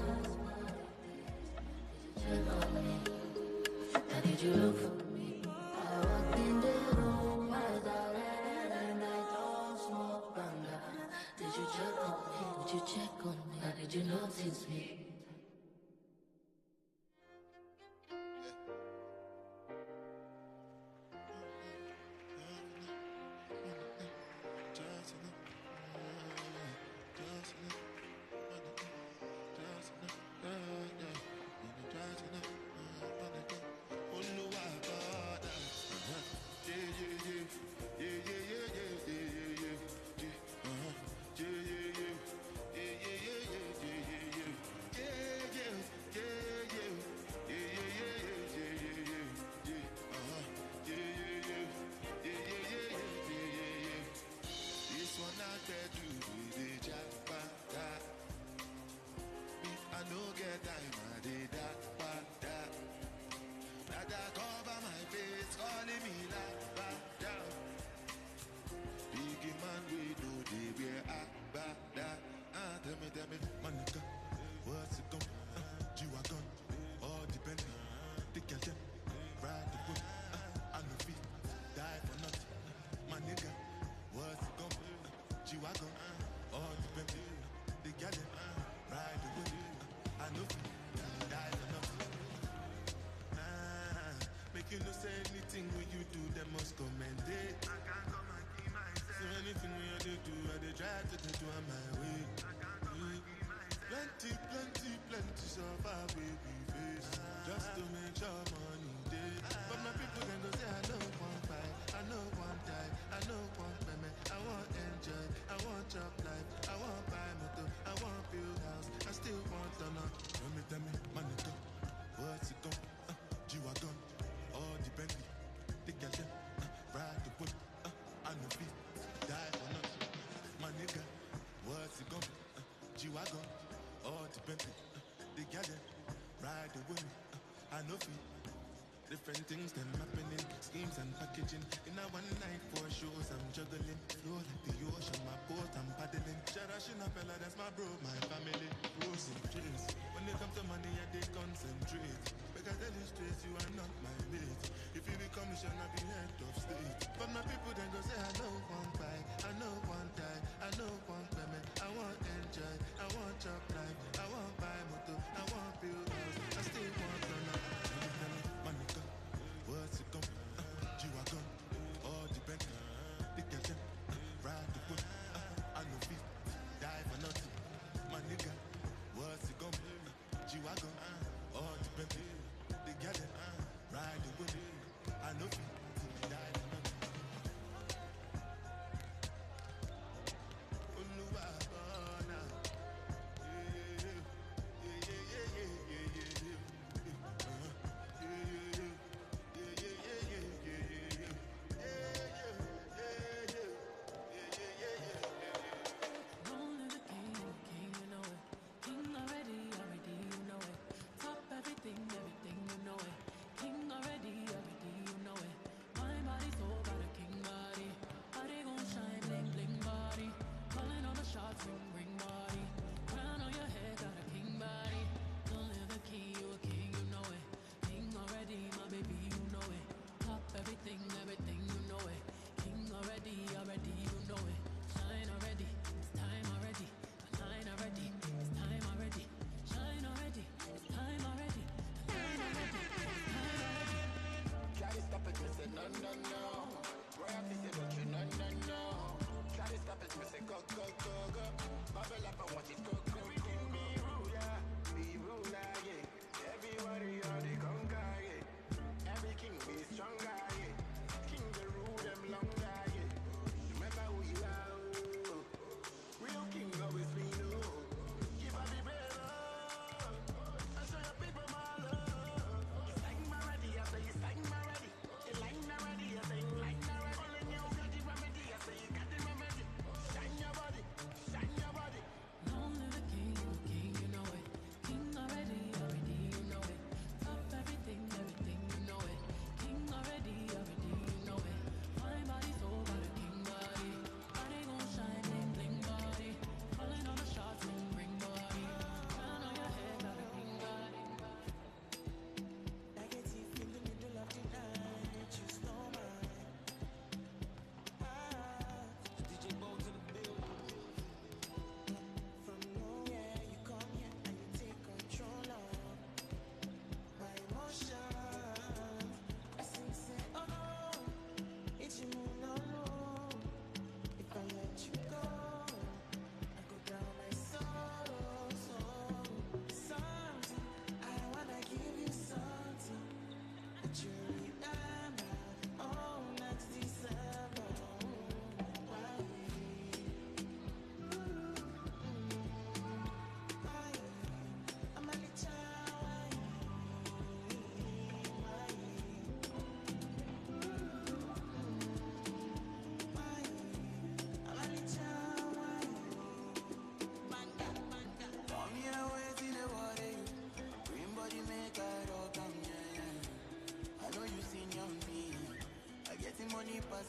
Check on me. Now did you look for me? I walked in the room without red and I don't smoke banga. Did you check on me? Did you check on me? Now did you notice me? You know, say anything when you do, they must commend it. I can't come and keep myself. So anything when you do, I they try to do on my way. Plenty, plenty, plenty so far we face. Just to make sure money day. But my people then go say I know one fight, I know one die, I know one payment. I want enjoy, I want job life, I want buy motor, I want build house, I still want to know. Tell me, money come, what's it come? G-Wagon. All the Bentley, the gadget, ride the whip, I know feet, die for nothing. My nigga, what's it gon' be? G-Wagon, all the Bentley, the gadget, ride the whip, I know feet. Different things them happening, schemes and packaging. In a one night, 4 shows, I'm juggling. Flow like the ocean, my boat, I'm paddling. Shara Shinapella, that's my bro, my family. Rose and dreams. When it comes to money, I they concentrate. Because I illustrate you are not my mate. If you become mission, I'll be head of state. But my people then go say, I know one buy, I know one die, I know one payment. I want enjoy, I want job life, I want buy motor, I want build house, I still want to know. Money come, what's it come? G-Wagon, all the Bentley, the gadget, ride the whip, I know feet, die for nothing. My nigga, what's it come? G-Wagon, all the Bentley, the gadget, ride the whip, I know feet, die for nothing.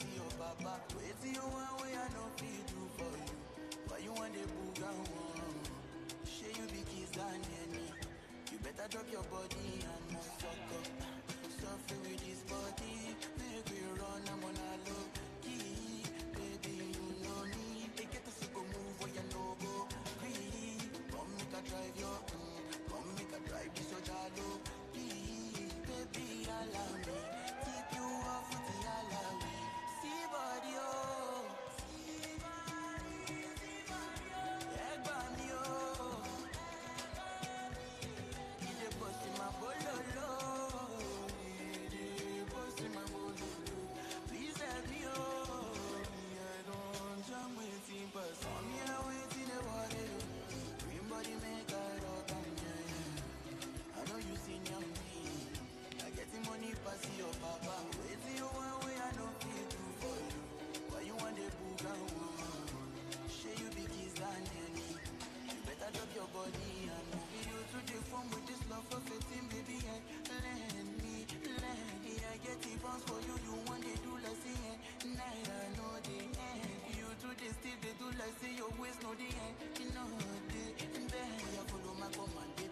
see your papa. Wait till you one way I no feel do for you. Why you want the booga one? Share you be kiss than any. You better drop your body and not suck up. Suffer with this body, make we run, I'm on a low key. Baby, you know me. They get to go move where you know go. Free, come make a drive your come make a drive this your jalo. Baby, allow me. Keep you off with the allow me. See body, oh. See body, oh. Egg body, oh. He dey bust in my bololo. Please help me, oh. Me, I don't jam waiting, but some here waiting the water. Green body make I rock and yeah. I know you seen young me. I get the money pass your papa. Waiting you one way I don't feel do for you. Why you want the booga one? Share you be kiss than any. You better drop your body and move you to the phone with this love for 15, baby, and let me. I get the bounce for you, you want to do like say, night I know the end. You to the still they do like say your waist know the end. You know the bend, you follow my command, baby.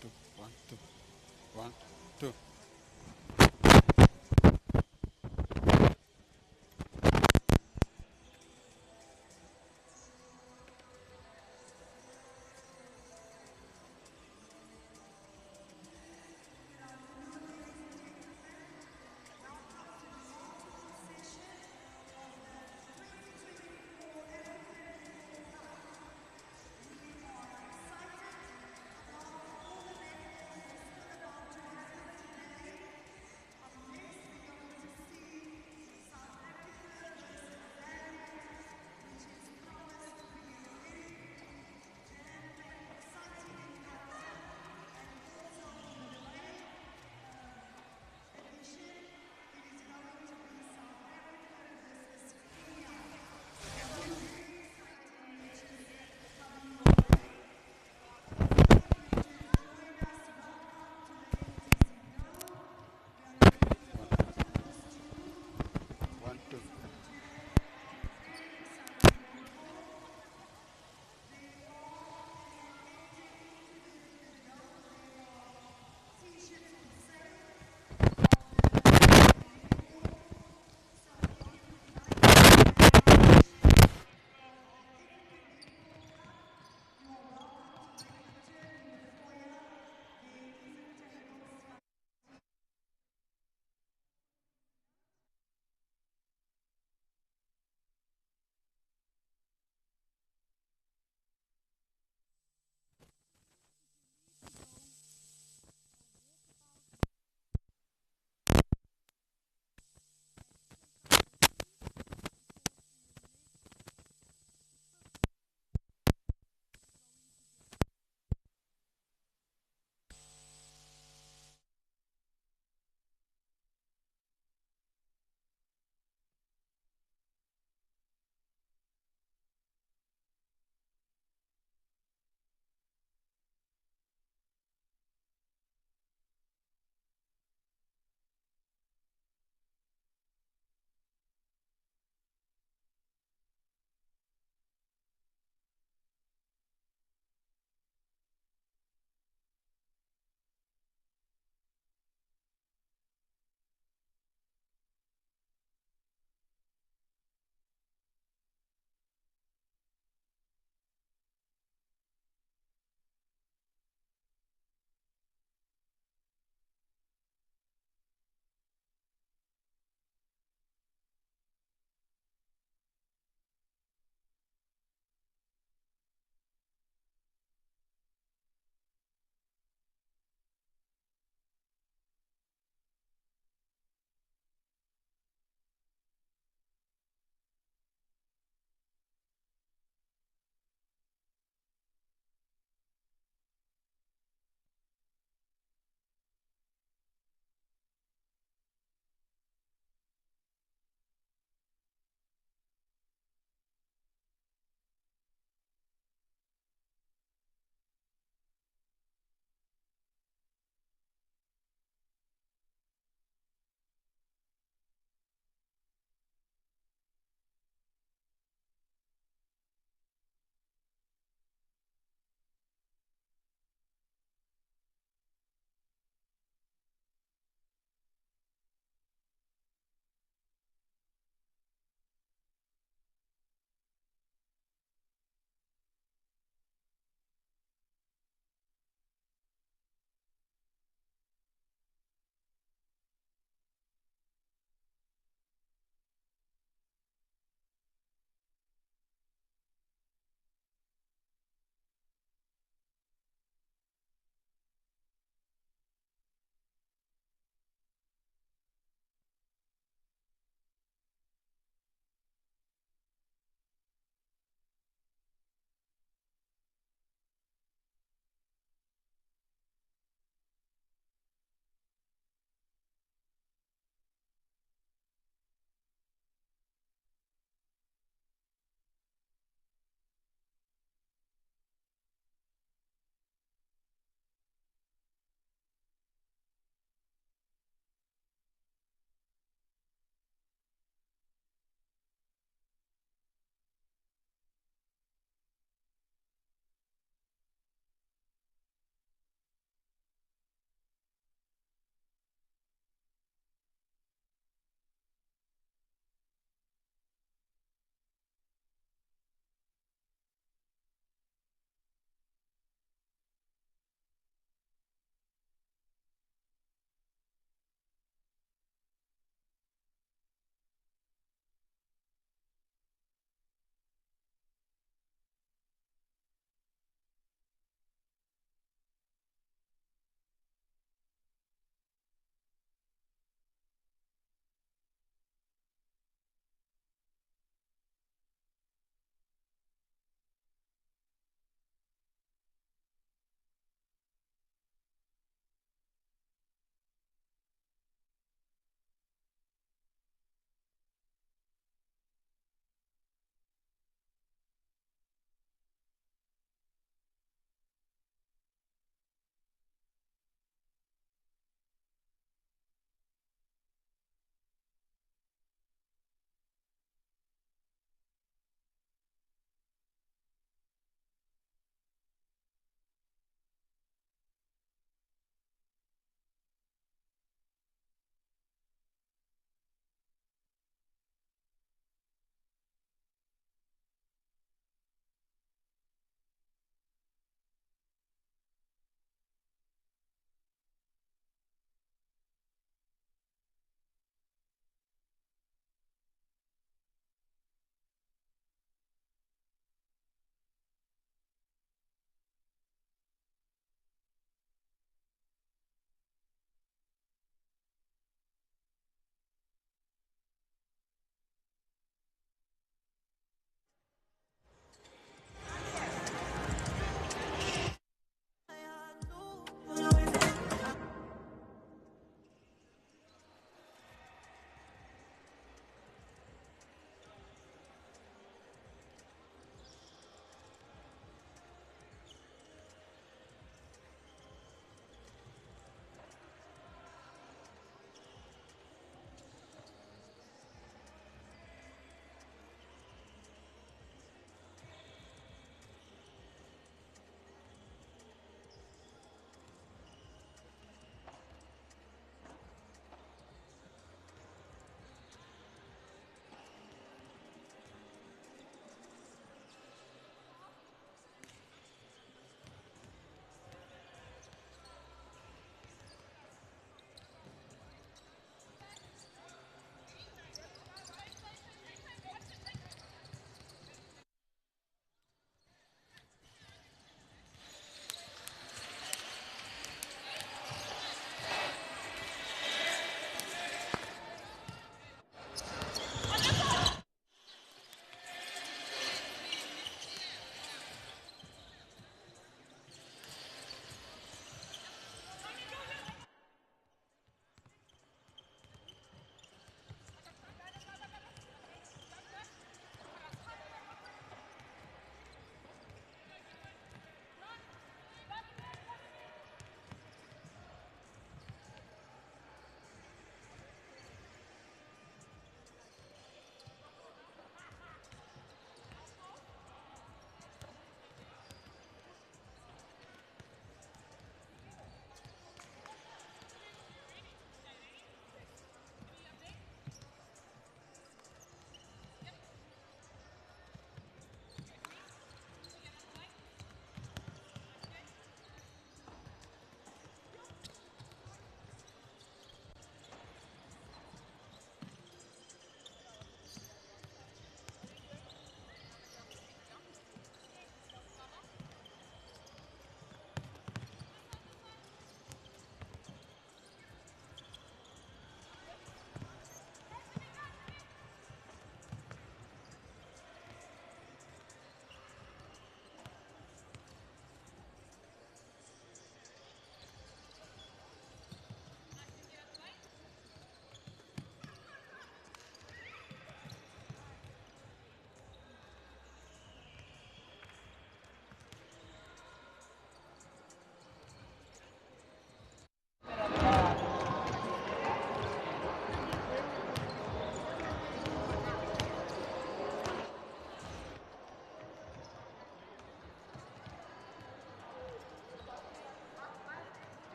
Two, one, two, one, two.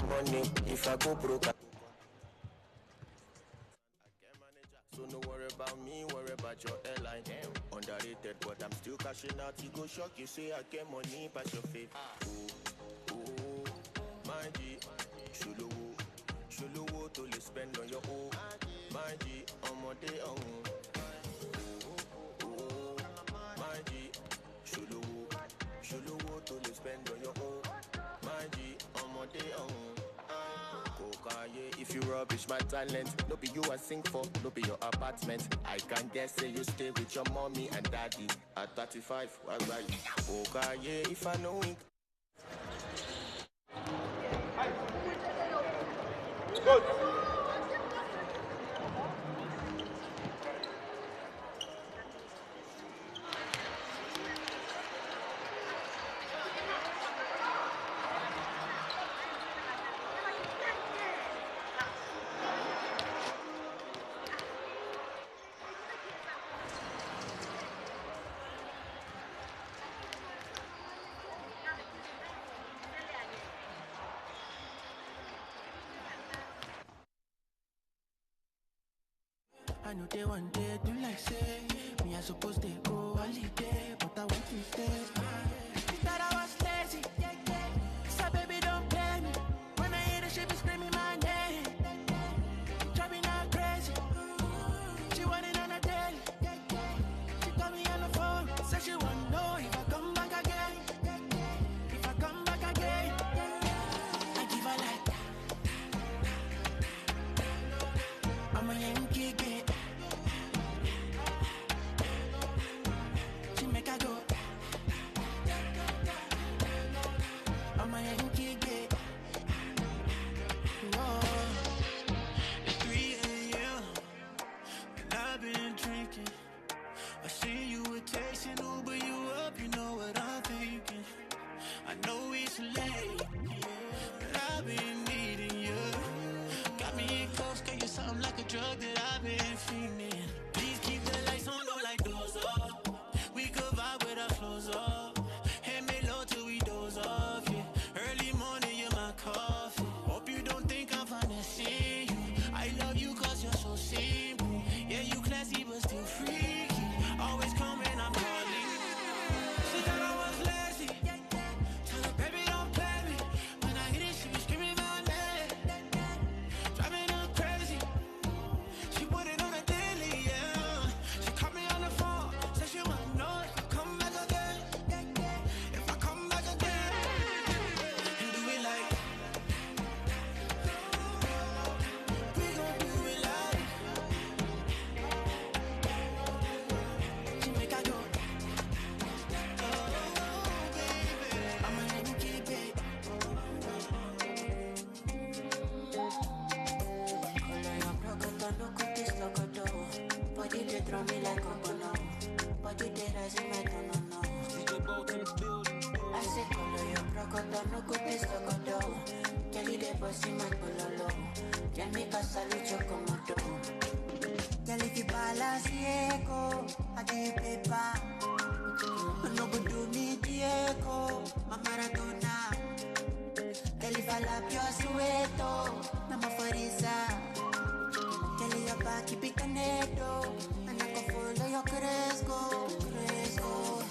my money. If I go broke, I can manage. So no worry about me, worry about your airline. Underrated, but I'm still cashing out. You go shock, you say I get money, pass your faith. Oh, my G, Shuluwo, Shuluwo to spend on your own. My G, on my day on. Oh, my G, Shuluwo, Shuluwo to spend on your own. My G, on my day on. If you rubbish my talent, no be you I sing for, no be your apartment. I can guess say you stay with your mommy and daddy. At 35, why right? Okay, if I know it. I know they one day do like say me I supposed to go holiday, but I want to stay. She thought I was lazy, so baby don't play me. When I hear the shit be screaming my name, driving her crazy. She want it on a daily. She call me on the phone, said she want to know if I come back again. If I come back again, I give her like I'm a Yankee girl. She make I go. I'm a Yankee girl. Whoa. It's 3 a.m. and I've been drinking. I see you were texting Uber you up, you know what I'm thinking. I know it's late, but I've been needing you. Got me in close, cause you're something like a drug that I've been fiending. Please keep the lights on, don't like doors up. We could vibe with our clothes up. Hand me low till we doze off, yeah. Early morning, you're my coffee. Hope you don't think I'm finessing you. I love you cause you're so simple. Yeah, you classy but still freaky. Always come when I'm calling. She thought I was lazy. Tell her, baby, don't play me. When I hit it, she was screaming my name. Driving her crazy. She put it on a daily, yeah. She caught me on the phone. Said she wanna know if I come back again. If I come back again. And do it like we gon' do it like she make I go. Oh, baby, I'm a little kid, babe. Color your broken, look at this logo. Body they throw me like a bono. Body they rise in my tone, no. I say color your broken, look at this logo. Jelly they bossy my pololo. Jamaica salute your komodo. Jelly fi balance echo. I give you paper. No go do me Diego. My Maradona. Jelly fall up your sueto. Mama Farisa. Jelly your back, keep it connected. And I go follow your Cresco, Cresco.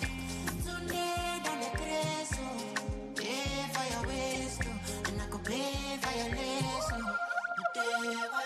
Today, down the Cresco. Pay for your waist, and I go pay for your lace. Whatever.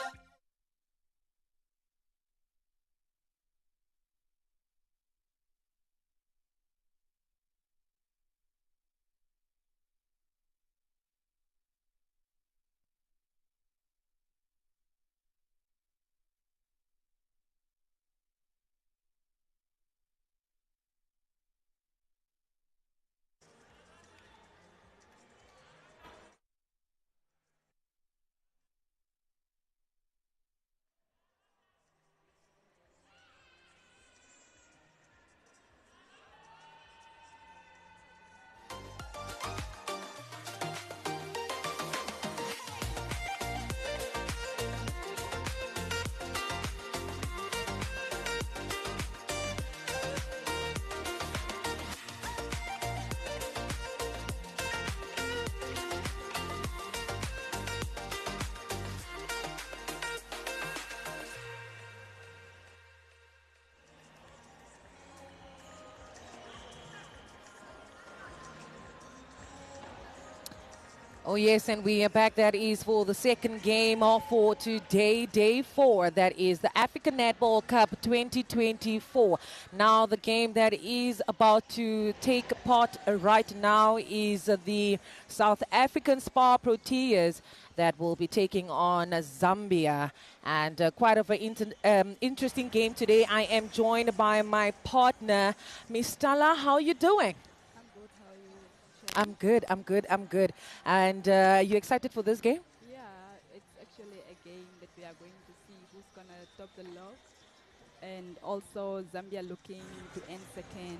Oh yes, and we are back. That is for the second game for today, day 4. That is the African Netball Cup 2024. Now the game that is about to take part right now is the South African Spa Proteas that will be taking on Zambia. And quite of an interesting game today. I am joined by my partner, Miss Stella. How are you doing? I'm good. How are you? I'm good, I'm good, I'm good. And you excited for this game? Yeah, it's actually a game that we are going to see who's going to top the log. And also Zambia looking to end second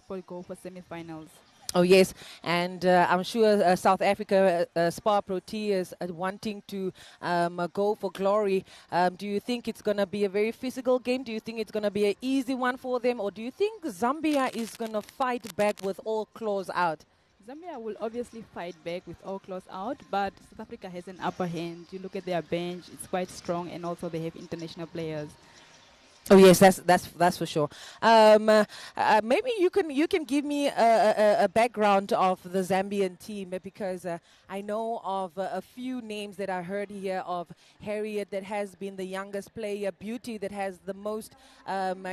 for go for semifinals. Oh, yes. And I'm sure South Africa, Spa Proteas are wanting to go for glory. Do you think it's going to be a very physical game? Do you think it's going to be an easy one for them? Or do you think Zambia is going to fight back with all claws out? Zambia will obviously fight back with all claws out, but South Africa has an upper hand. You look at their bench; it's quite strong, and also they have international players. Oh yes, that's for sure. Maybe you can give me a background of the Zambian team because I know of a few names that I heard here of Harriet that has been the youngest player, Beauty that has the most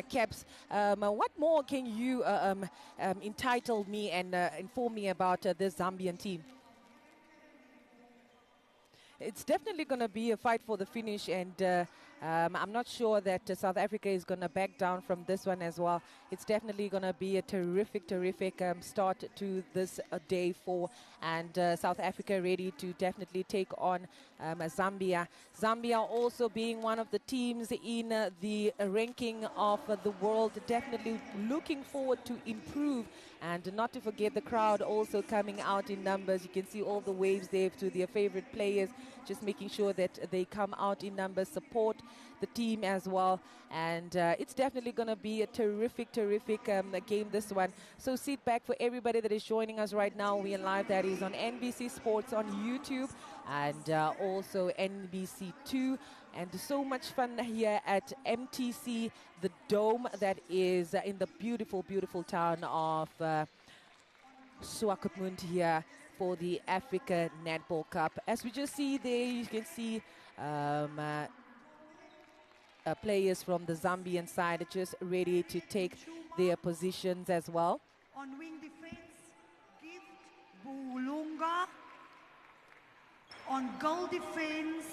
caps. What more can you entitle me and inform me about this Zambian team? It's definitely going to be a fight for the finish, and I'm not sure that South Africa is going to back down from this one as well. It's definitely going to be a terrific start to this day 4, and South Africa ready to definitely take on Zambia. Zambia also being one of the teams in the ranking of the world, definitely looking forward to improve, and not to forget the crowd also coming out in numbers. You can see all the waves there to their favorite players, just making sure that they come out in numbers, support the team as well. And it's definitely going to be a terrific game, this one. So sit back for everybody that is joining us right now. We are live. That is on NBC Sports on YouTube and also NBC2. And so much fun here at MTC, the Dome that is in the beautiful town of Swakopmund here for the Africa Netball Cup. As we just see there, you can see players from the Zambian side just ready to take their positions as well. On wing defense, Gift Bulunga. On goal defense,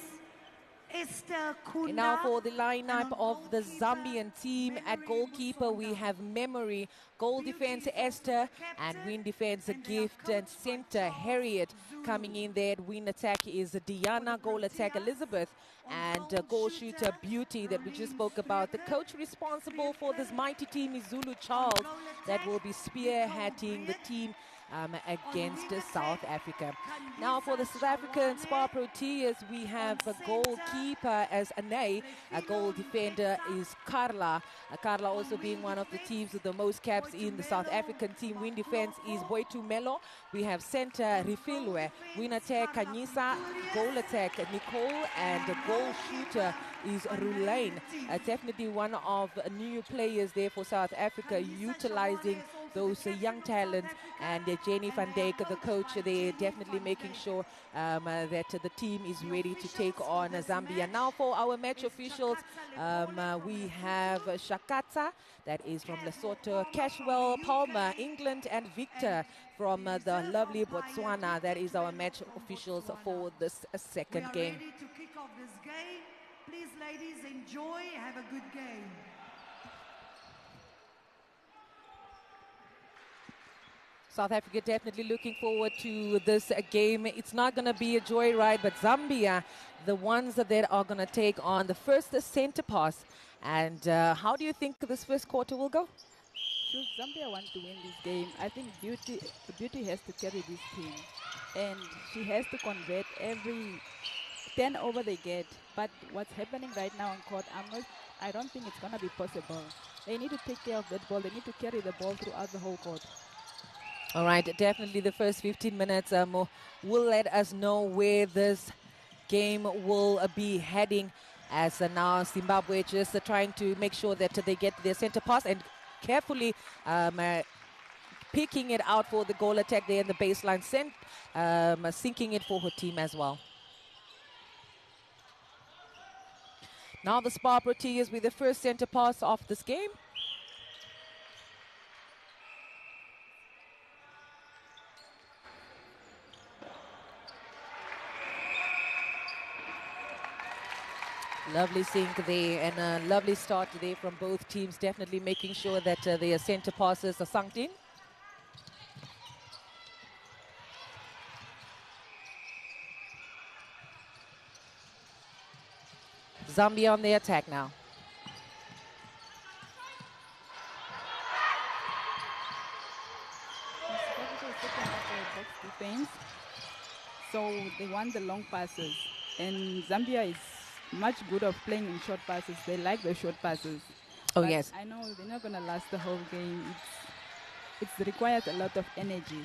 Esther Kunda. And now for the lineup of the Zambian team. At goalkeeper we have Memory, goal defense Esther, and wing defense Gift, and center Harriet. Coming in there at wing attack is Diana, goal attack Elizabeth, and goal shooter Beauty that we just spoke about. The coach responsible for this mighty team is Zulu Charles, that will be spearheading the team against South Africa. Now for the South African Spa Proteas, we have a goalkeeper as Anay, a goal defender is Carla. Carla also being one of the teams with the most caps in the South African team. Wing defense is Boitu Melo. We have center Rifilwe, wing attack Kanyisa, goal attack Nicole, and the goal shooter is Rulaine. Definitely one of new players there for South Africa, utilizing those young talents, and Jenny van Dijk, the coach, they're definitely making sure that the team is ready to take on Zambia. Now for our match officials, we have Shakata, that is from Lesotho, Cashwell, Palmer, England, and Victor from the lovely Botswana. That is our match officials for this second game. Ready to kick off this game. Please, ladies, enjoy. Have a good game. South Africa definitely looking forward to this game. It's not going to be a joyride, but Zambia, the ones that are going to take on the first center pass. And how do you think this first quarter will go? Should Zambia want to win this game, I think Beauty has to carry this team. And she has to convert every 10 over they get. But what's happening right now on court, I don't think it's going to be possible. They need to take care of that ball. They need to carry the ball throughout the whole court. All right, definitely the first 15 minutes will let us know where this game will be heading, as now Zimbabwe just trying to make sure that they get their center pass and carefully picking it out for the goal attack there in the baseline, sinking it for her team as well. Now the Spa Proteas with the first center pass of this game. Lovely sink there and a lovely start there from both teams, definitely making sure that their center passes are sunk in. Zambia on the attack now. Defense. So they want the long passes, and Zambia is much good of playing in short passes. They like the short passes. Oh, but yes. I know they're not going to last the whole game. It requires a lot of energy.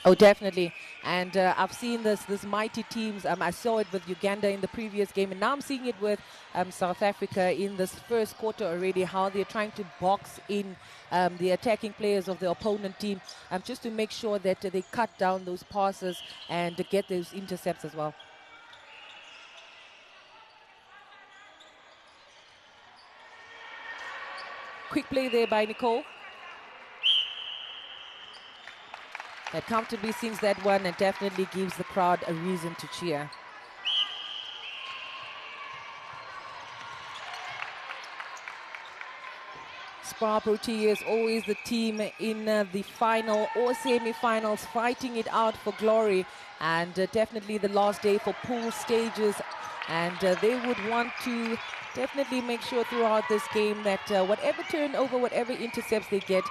Oh, definitely. And I've seen this mighty teams. I saw it with Uganda in the previous game, and now I'm seeing it with South Africa in this first quarter already, how they're trying to box in the attacking players of the opponent team just to make sure that they cut down those passes and get those intercepts as well. Quick play there by Nicole. That comfortably sings that one and definitely gives the crowd a reason to cheer. Spa Protea is always the team in the final or semi-finals fighting it out for glory, and definitely the last day for pool stages, and they would want to definitely make sure throughout this game that whatever turnover, whatever intercepts they get,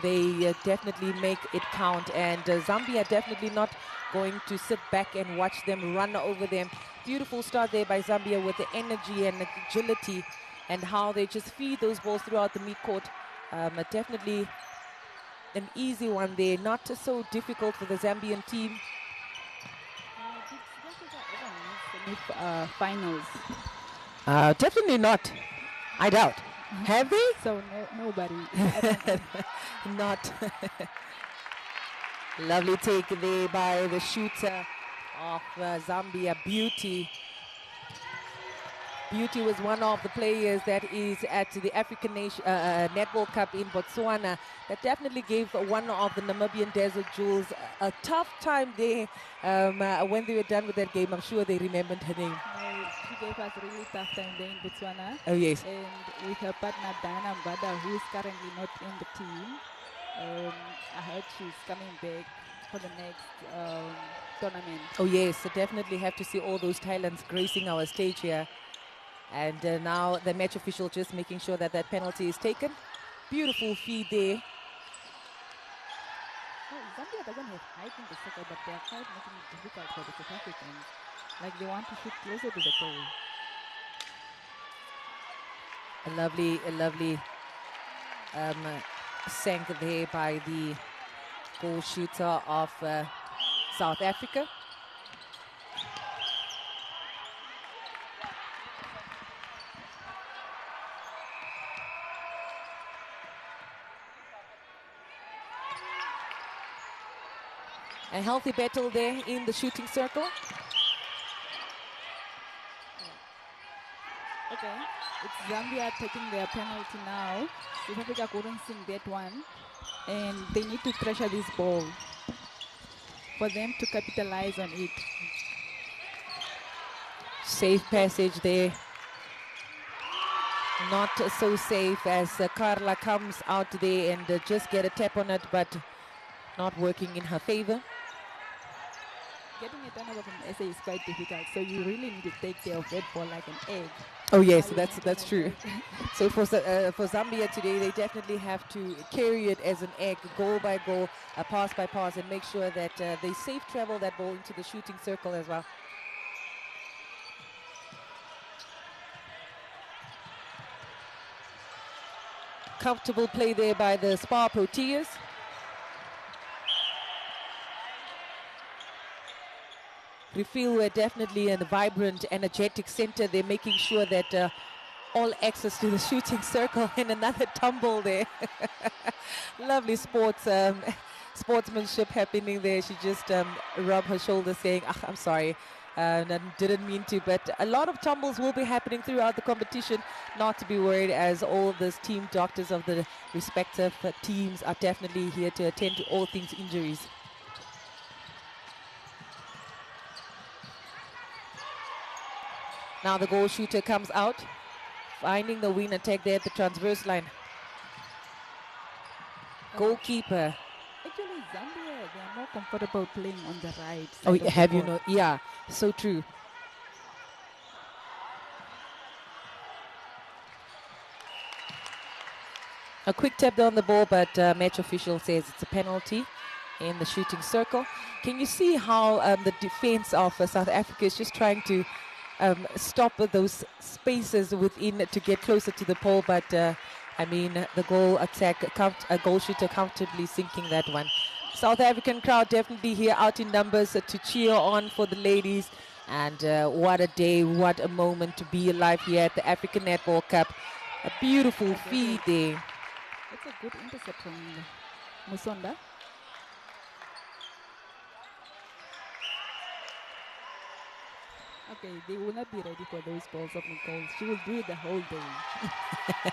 they definitely make it count. And Zambia definitely not going to sit back and watch them run over them. Beautiful start there by Zambia with the energy and agility and how they just feed those balls throughout the midcourt. Definitely an easy one there, not so difficult for the Zambian team. Finals. Definitely not. I doubt. Have they? So nobody. Not. Lovely take there by the shooter of Zambia, Beauty. Beauty was one of the players that is at the African Nation Netball Cup in Botswana. That definitely gave one of the Namibian Desert Jewels a tough time there when they were done with that game. I'm sure they remembered her name. She gave us a really tough time there in Botswana. Oh, yes. And with her partner Diana Mbada, who is currently not in the team, I heard she's coming back for the next tournament. Oh, yes. So definitely have to see all those talents gracing our stage here. And now the match official just making sure that that penalty is taken. Beautiful feed there. Zambia doesn't have height in the circle, but they are quite making it difficult for the South Africans. Like they want to shoot closer to the goal. A lovely sank there by the goal shooter of South Africa. A healthy battle there in the shooting circle. Okay, it's Zambia taking their penalty now. South Africa couldn't sing that one, and they need to pressure this ball for them to capitalize on it. Safe passage there. Not so safe as Carla comes out there and just get a tap on it, but not working in her favor. Getting a turnover from SA is quite difficult, so you really need to take care of that ball like an egg. Oh yes, that's true. So for Zambia today, they definitely have to carry it as an egg, goal by goal, pass by pass, and make sure that they safe travel that ball into the shooting circle as well. Comfortable play there by the Spa Proteas. We feel we're definitely a vibrant, energetic center. They're making sure that all access to the shooting circle, and another tumble there. Lovely sportsmanship happening there. She just rubbed her shoulder saying, "Ah, I'm sorry, and didn't mean to." But a lot of tumbles will be happening throughout the competition. Not to be worried, as all the team doctors of the respective teams are definitely here to attend to all things injuries. Now the goal shooter comes out, finding the wing attack there at the transverse line. Goalkeeper. Actually, Zambia, they are more comfortable playing on the right side Oh, of the have you court. know? Yeah, so true. A quick tap down the ball, but match official says it's a penalty in the shooting circle. Can you see how the defense of South Africa is just trying to stop those spaces within to get closer to the pole? But I mean, the goal attack, a goal shooter comfortably sinking that one. South African crowd definitely here out in numbers to cheer on for the ladies. And what a day, what a moment to be alive here at the African Netball Cup. A beautiful feed there. That's a good intercept from Musonda. Okay, they will not be ready for those balls of Nicole. She will do it the whole day.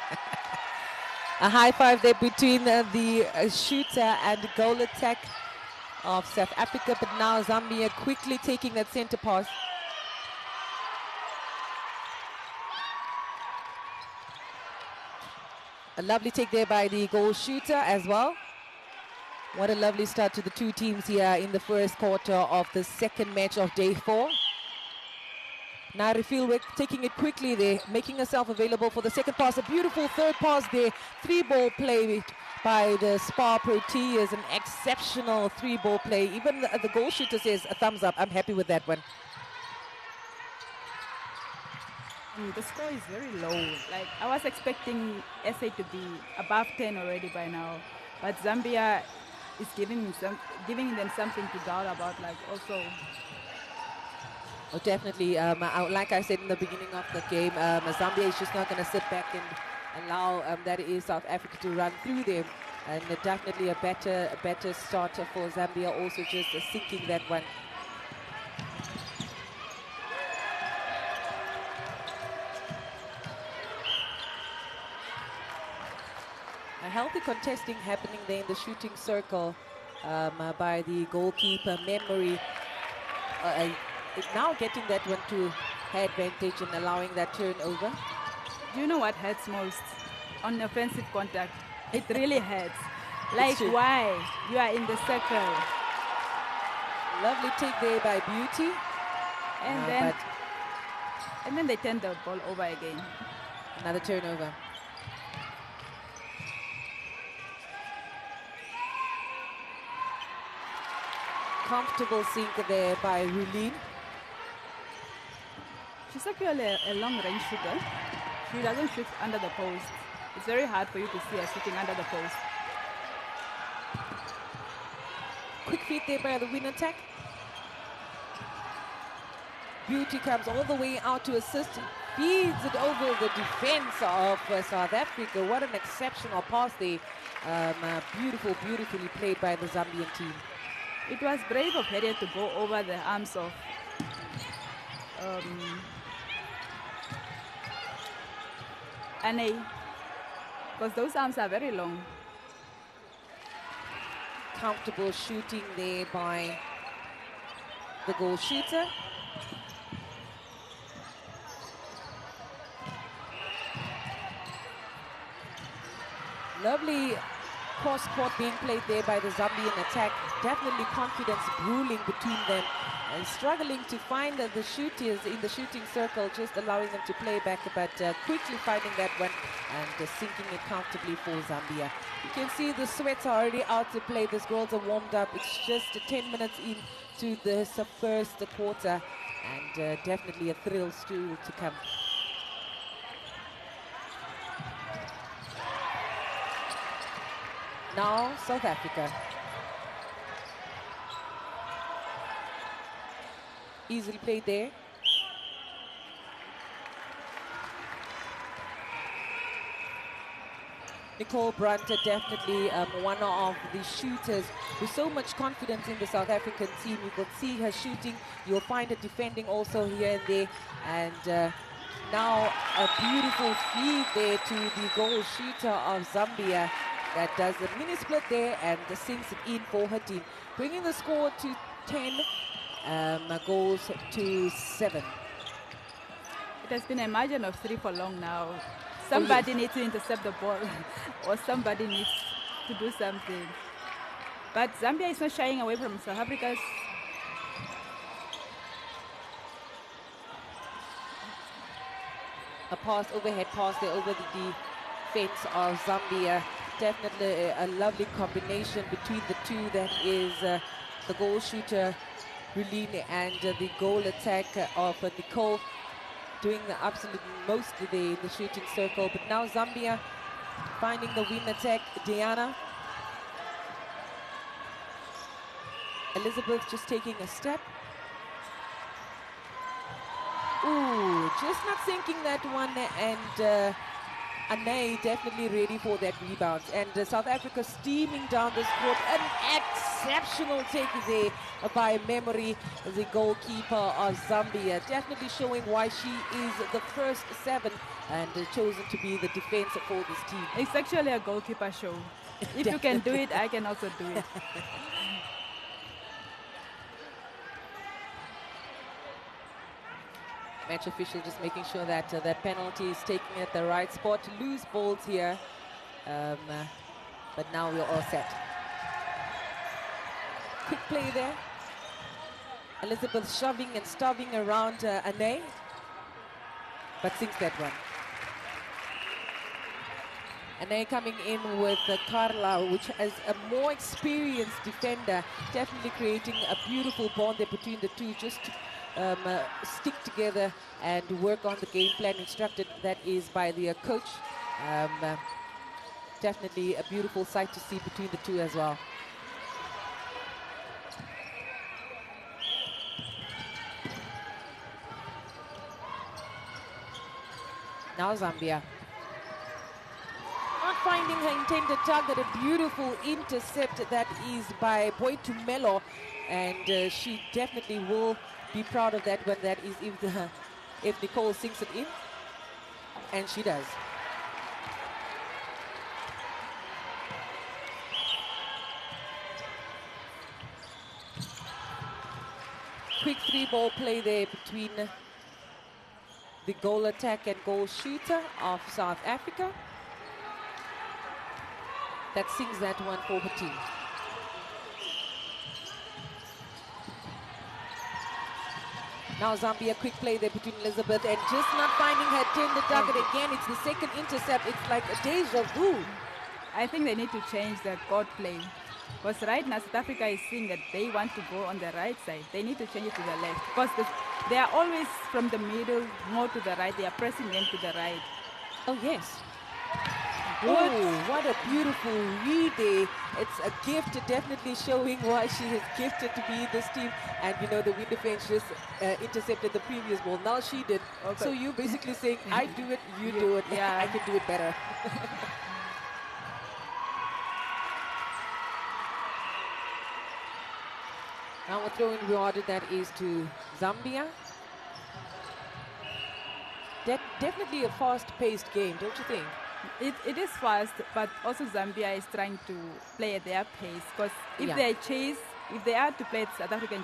A high five there between the shooter and goal attack of South Africa, but now Zambia quickly taking that center pass. A lovely take there by the goal shooter as well. What a lovely start to the two teams here in the first quarter of the second match of day 4. Nairi Fieldwick taking it quickly there, making herself available for the second pass. A beautiful third pass there. 3-ball play by the Spa Proteas. An exceptional 3-ball play. Even the goal shooter says a thumbs up. I'm happy with that one. The score is very low. Like, I was expecting SA to be above 10 already by now, but Zambia is giving them something to doubt about. Like, also. Oh, definitely. Like I said in the beginning of the game, Zambia is just not going to sit back and allow that is South Africa to run through them. And definitely a better starter for Zambia, also just sinking that one. A healthy contesting happening there in the shooting circle by the goalkeeper. Memory is now getting that one to her advantage and allowing that turnover. Do you know what hurts most? On offensive contact. It really hurts. Like, why? You are in the circle. Lovely take there by Beauty. And then they turn the ball over again. Another turnover. Comfortable sink there by Rulin. She's actually a long-range shooter. She doesn't shoot under the post. It's very hard for you to see her shooting under the post. Quick feed there by the win attack. Beauty comes all the way out to assist. Feeds it over the defense of South Africa. What an exceptional pass there. Beautifully played by the Zambian team. It was brave of Harriet to go over the arms of Anne, because those arms are very long. Comfortable shooting there by the goal shooter. Lovely cross-court being played there by the Zambian attack. Definitely confidence ruling between them and struggling to find the shooters in the shooting circle, just allowing them to play back, but quickly finding that one and sinking it comfortably for Zambia. You can see the sweats are already out to play. These girls are warmed up. It's just 10 minutes into this first quarter, and definitely a thrill still to come. Now South Africa. Easily played there. Nicole Brunter, definitely one of the shooters with so much confidence in the South African team. You could see her shooting. You'll find her defending also here and there. And now a beautiful feed there to the goal shooter of Zambia that does a mini split there and sinks it in for her team, bringing the score to 10 goals to 7. It has been a margin of 3 for long now. Somebody needs to intercept the ball or somebody needs to do something. But Zambia is not shying away from South Africa's. A pass, overhead pass there over the defense of Zambia. Definitely a lovely combination between the two. That is the goal shooter, Rulini, and the goal attack of Nicole, doing the absolute most there in the shooting circle. But now Zambia finding the win attack. Diana. Elizabeth just taking a step. Ooh, just not sinking that one, and Ane definitely ready for that rebound. And South Africa steaming down this court. An exceptional take there by Memory, the goalkeeper of Zambia. Definitely showing why she is the first 7 and chosen to be the defense for this team. It's actually a goalkeeper show. If you can do it, I can also do it. Match official just making sure that that penalty is taken at the right spot. Loose balls here, but now we're all set. Quick play there. Elizabeth shoving and stubbing around Ane, but sinks that one. Ane coming in with Carla, which has a more experienced defender, definitely creating a beautiful bond there between the two, just to stick together and work on the game plan instructed, that is by the coach. Definitely a beautiful sight to see between the two as well. Now Zambia not finding her intended target. A beautiful intercept that is by Boitumelo, and she definitely will be proud of that when that is if Nicole sinks it in, and she does. Quick 3-ball play there between the goal attack and goal shooter of South Africa. That sings that one for her team. Now Zambia, quick play there between Elizabeth, and just not finding her intended target again. It's the second intercept. It's like a deja vu. I think they need to change the court play. Because right now South Africa is seeing that they want to go on the right side. They need to change it to the left. Because they are always from the middle, more to the right. They are pressing them to the right. Oh, yes. Oh, what a beautiful read there. It's a gift, definitely showing why she is gifted to be in this team. And you know, the wing defense just intercepted the previous ball. Now she did. Okay. So you basically saying, I do it, you do it. Yeah, I can do it better. Now we're throwing rewarded, that is to Zambia. Definitely a fast-paced game, don't you think? It is fast, but also Zambia is trying to play at their pace. Because if they are to play at South African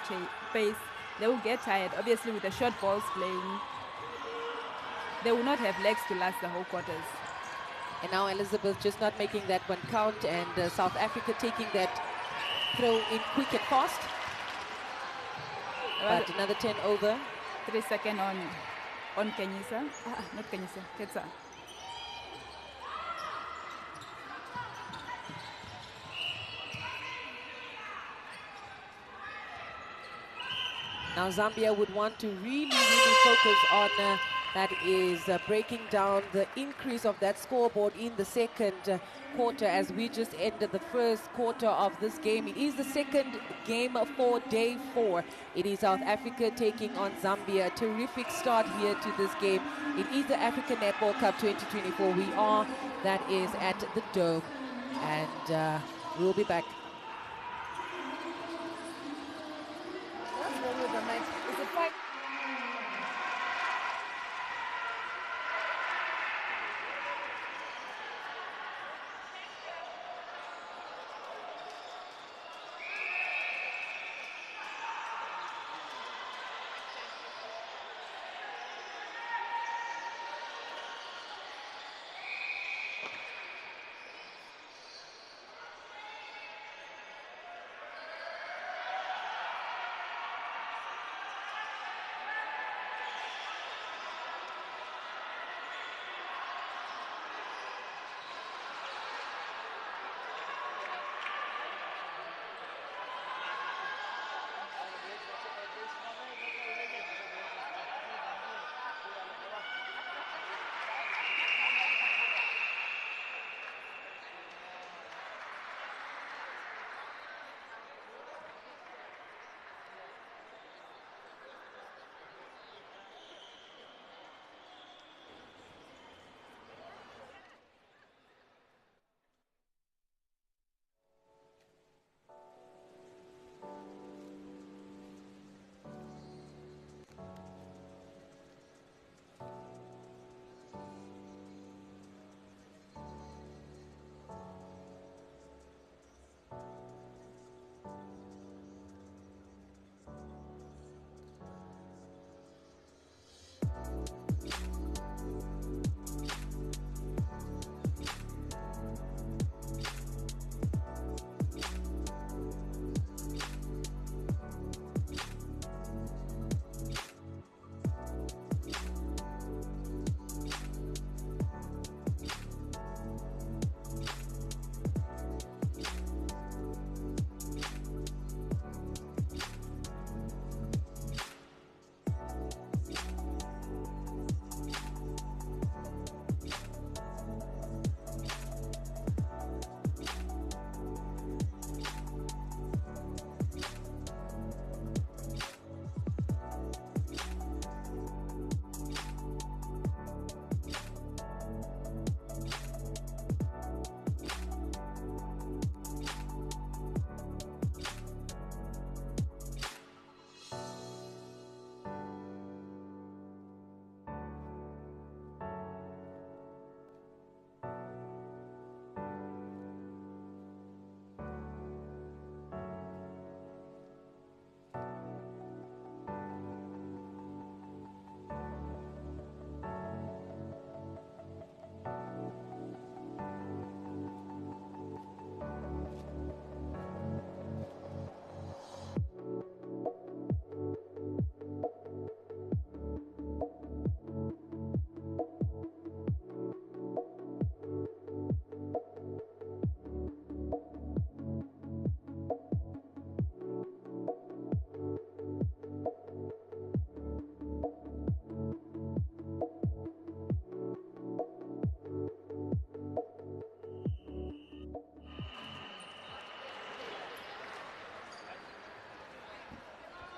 pace, they will get tired. Obviously, with the short balls playing, they will not have legs to last the whole quarters. And now Elizabeth just not making that one count, and South Africa taking that throw in quick and fast. But another 10 over. 3 seconds on Kenyisa. Not Kenyisa, Ketsa. Now Zambia would want to really focus on that is breaking down the increase of that scoreboard in the second quarter as we just ended the first quarter of this game. It is the second game for day 4. It is South Africa taking on Zambia. A terrific start here to this game. It is the African Netball Cup 2024. That is at the Dome, and we'll be back. What's wrong with the mic? Is it fine?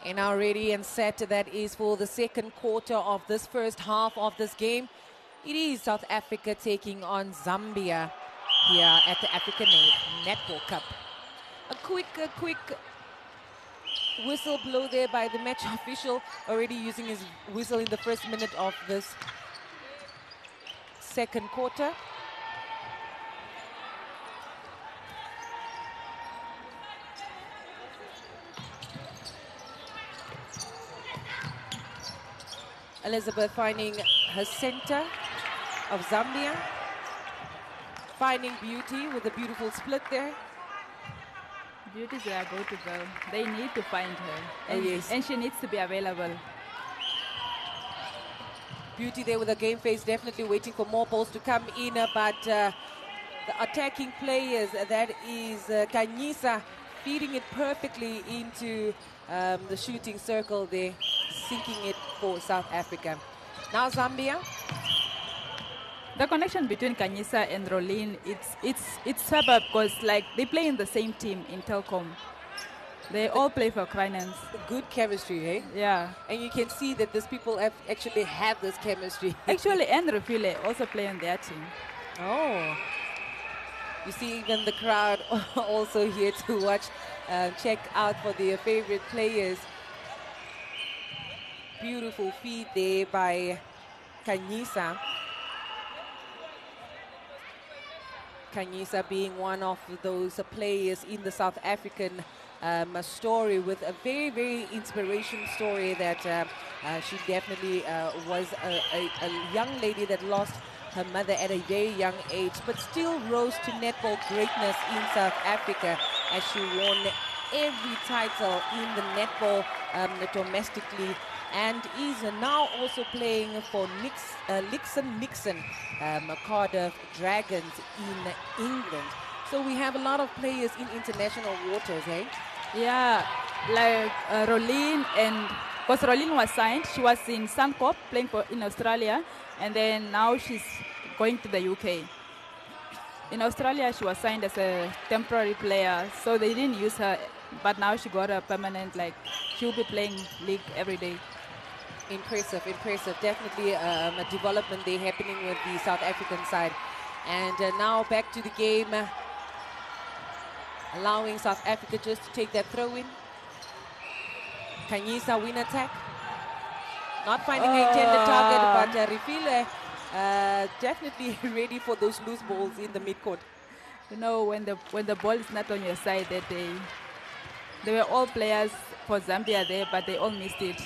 And now ready and set, that is for the second quarter of this first half of this game. It is South Africa taking on Zambia here at the African Netball Cup. A quick whistle blow there by the match official, already using his whistle in the first minute of this second quarter. Elizabeth finding her center of Zambia. Finding Beauty with a beautiful split there. Beauty is their go-to girl. They need to find her. And, yes. And she needs to be available. Beauty there with a game face, definitely waiting for more balls to come in, but the attacking players, that is Kanyisa, feeding it perfectly into the shooting circle there, sinking it for South Africa. Now Zambia. The connection between Kanyisa and Rolin, it's suburb because like they play in the same team in Telkom. They all play for Crinans. Good chemistry, eh? Yeah. And you can see that these people actually have this chemistry. Actually, and Refile also play on their team. Oh. You see even the crowd also here to watch, check out for their favorite players. Beautiful feed there by Kanyisa. Kanyisa being one of those players in the South African story with a very, very inspirational story that she definitely was a young lady that lost her mother at a very young age, but still rose to netball greatness in South Africa as she won every title in the netball domestically, and is now also playing for Nixon Cardiff Dragons in England. So we have a lot of players in international waters, eh? Yeah, like Rolin, and because Rolin was signed, she was in Suncorp playing in Australia, and then now she's going to the UK. In Australia, she was signed as a temporary player, so they didn't use her, but now she got a permanent, like, she'll be playing league every day. Impressive, impressive. Definitely a development there happening with the South African side. And now back to the game, allowing South Africa just to take that throw in. Kanyisa win attack. Not finding an intended target, but Refile definitely ready for those loose balls in the midcourt. You know, when the ball is not on your side that day, there were all players for Zambia there, but they all missed it.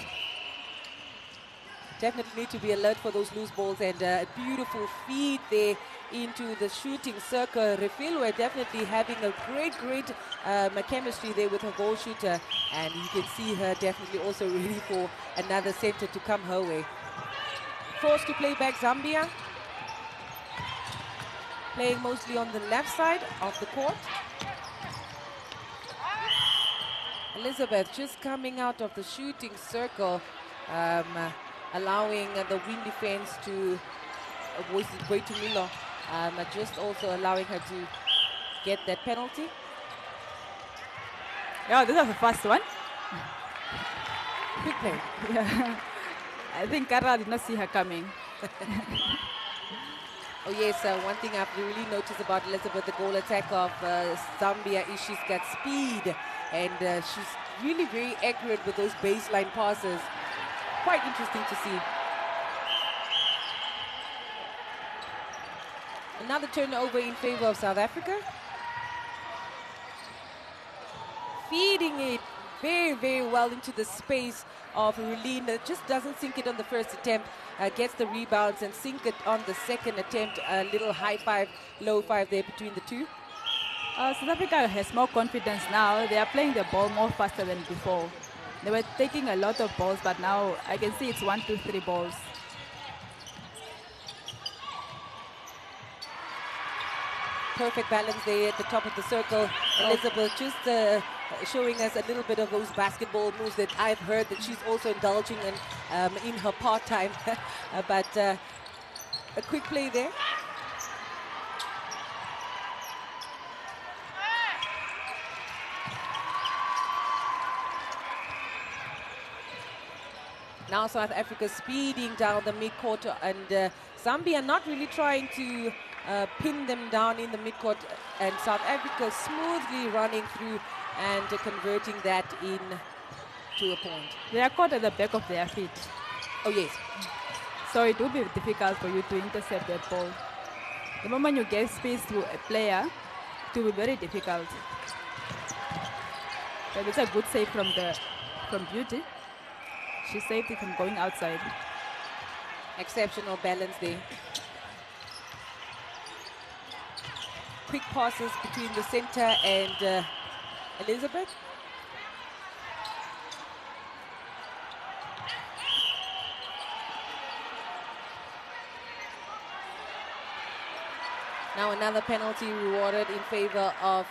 Definitely need to be alert for those loose balls, and a beautiful feed there into the shooting circle. Refilwe definitely having a great chemistry there with her goal shooter, and you can see her definitely also ready for another center to come her way. Forced to play back Zambia, playing mostly on the left side of the court. Elizabeth just coming out of the shooting circle, allowing the wing defense to wait to Milo, just also allowing her to get that penalty. Yeah, this was the first one. Quick play. Yeah. I think Kara did not see her coming. Oh yes, one thing I've really noticed about Elizabeth, the goal attack of Zambia, is she's got speed, and she's really very accurate with those baseline passes. Quite interesting to see. Another turnover in favor of South Africa. Feeding it very, very well into the space of Relin. Just doesn't sink it on the first attempt. Gets the rebounds and sink it on the second attempt. A little high five, low five there between the two. South Africa has more confidence now. They are playing the ball more faster than before. They were taking a lot of balls, but now I can see it's 1, 2, 3 balls. Perfect balance there at the top of the circle. Elizabeth just showing us a little bit of those basketball moves that I've heard that she's also indulging in her part-time. But a quick play there. Now South Africa speeding down the midcourt, and Zambia not really trying to pin them down in the midcourt, and South Africa smoothly running through and converting that in to a point. They are caught at the back of their feet. Oh yes. So it will be difficult for you to intercept that ball. The moment you give space to a player, it will be very difficult. But it's a good save from Beauty. She saved it from going outside. Exceptional balance there. Quick passes between the center and Elizabeth. Now another penalty rewarded in favor of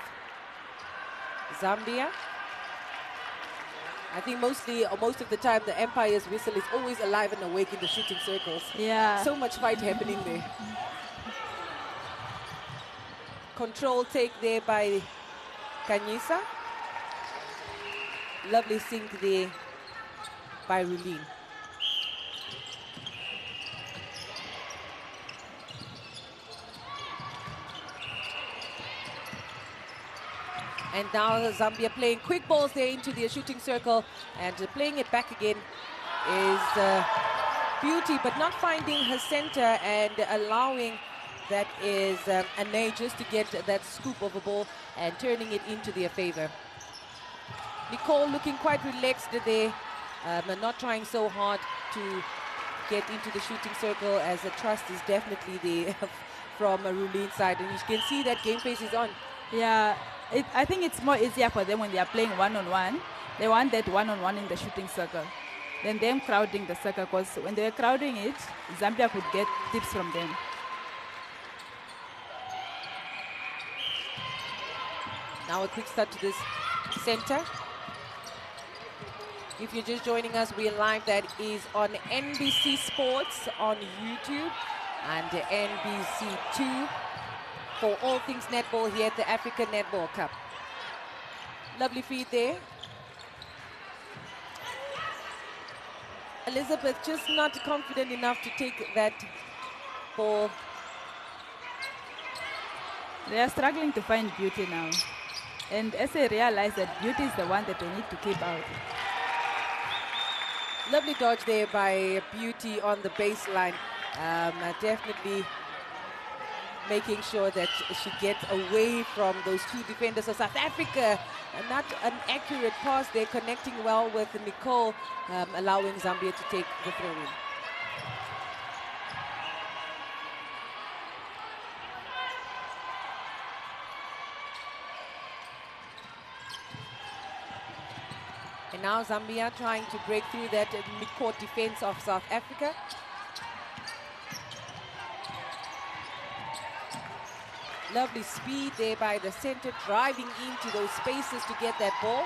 Zambia. I think most of the time, the Empire's whistle is always alive and awake in the shooting circles. Yeah. So much fight happening there. Control take there by Kanyisa. Lovely sink there by Rulin. And now Zambia playing quick balls there into the shooting circle, and playing it back again is Beauty, but not finding her center and allowing that is Ane just to get that scoop of a ball and turning it into their favor. Nicole looking quite relaxed there, and not trying so hard to get into the shooting circle, as the trust is definitely there from a Rulin side, and you can see that game face is on. Yeah, I think it's more easier for them when they are playing one-on-one. They want that one-on-one in the shooting circle than them crowding the circle, because when they were crowding it, Zambia could get tips from them. Now a quick start to this center. If you're just joining us, we're live. That is on NBC Sports on YouTube and NBC2 for all things netball here at the African Netball Cup. Lovely feed there. Elizabeth just not confident enough to take that ball. They are struggling to find Beauty now. And as they realize that Beauty is the one that they need to keep out. Lovely dodge there by Beauty on the baseline. Definitely making sure that she gets away from those two defenders of South Africa. And not an accurate pass there, connecting well with Nicole, allowing Zambia to take the throw-in. And now Zambia trying to break through that mid-court defense of South Africa. Lovely speed there by the center, driving into those spaces to get that ball.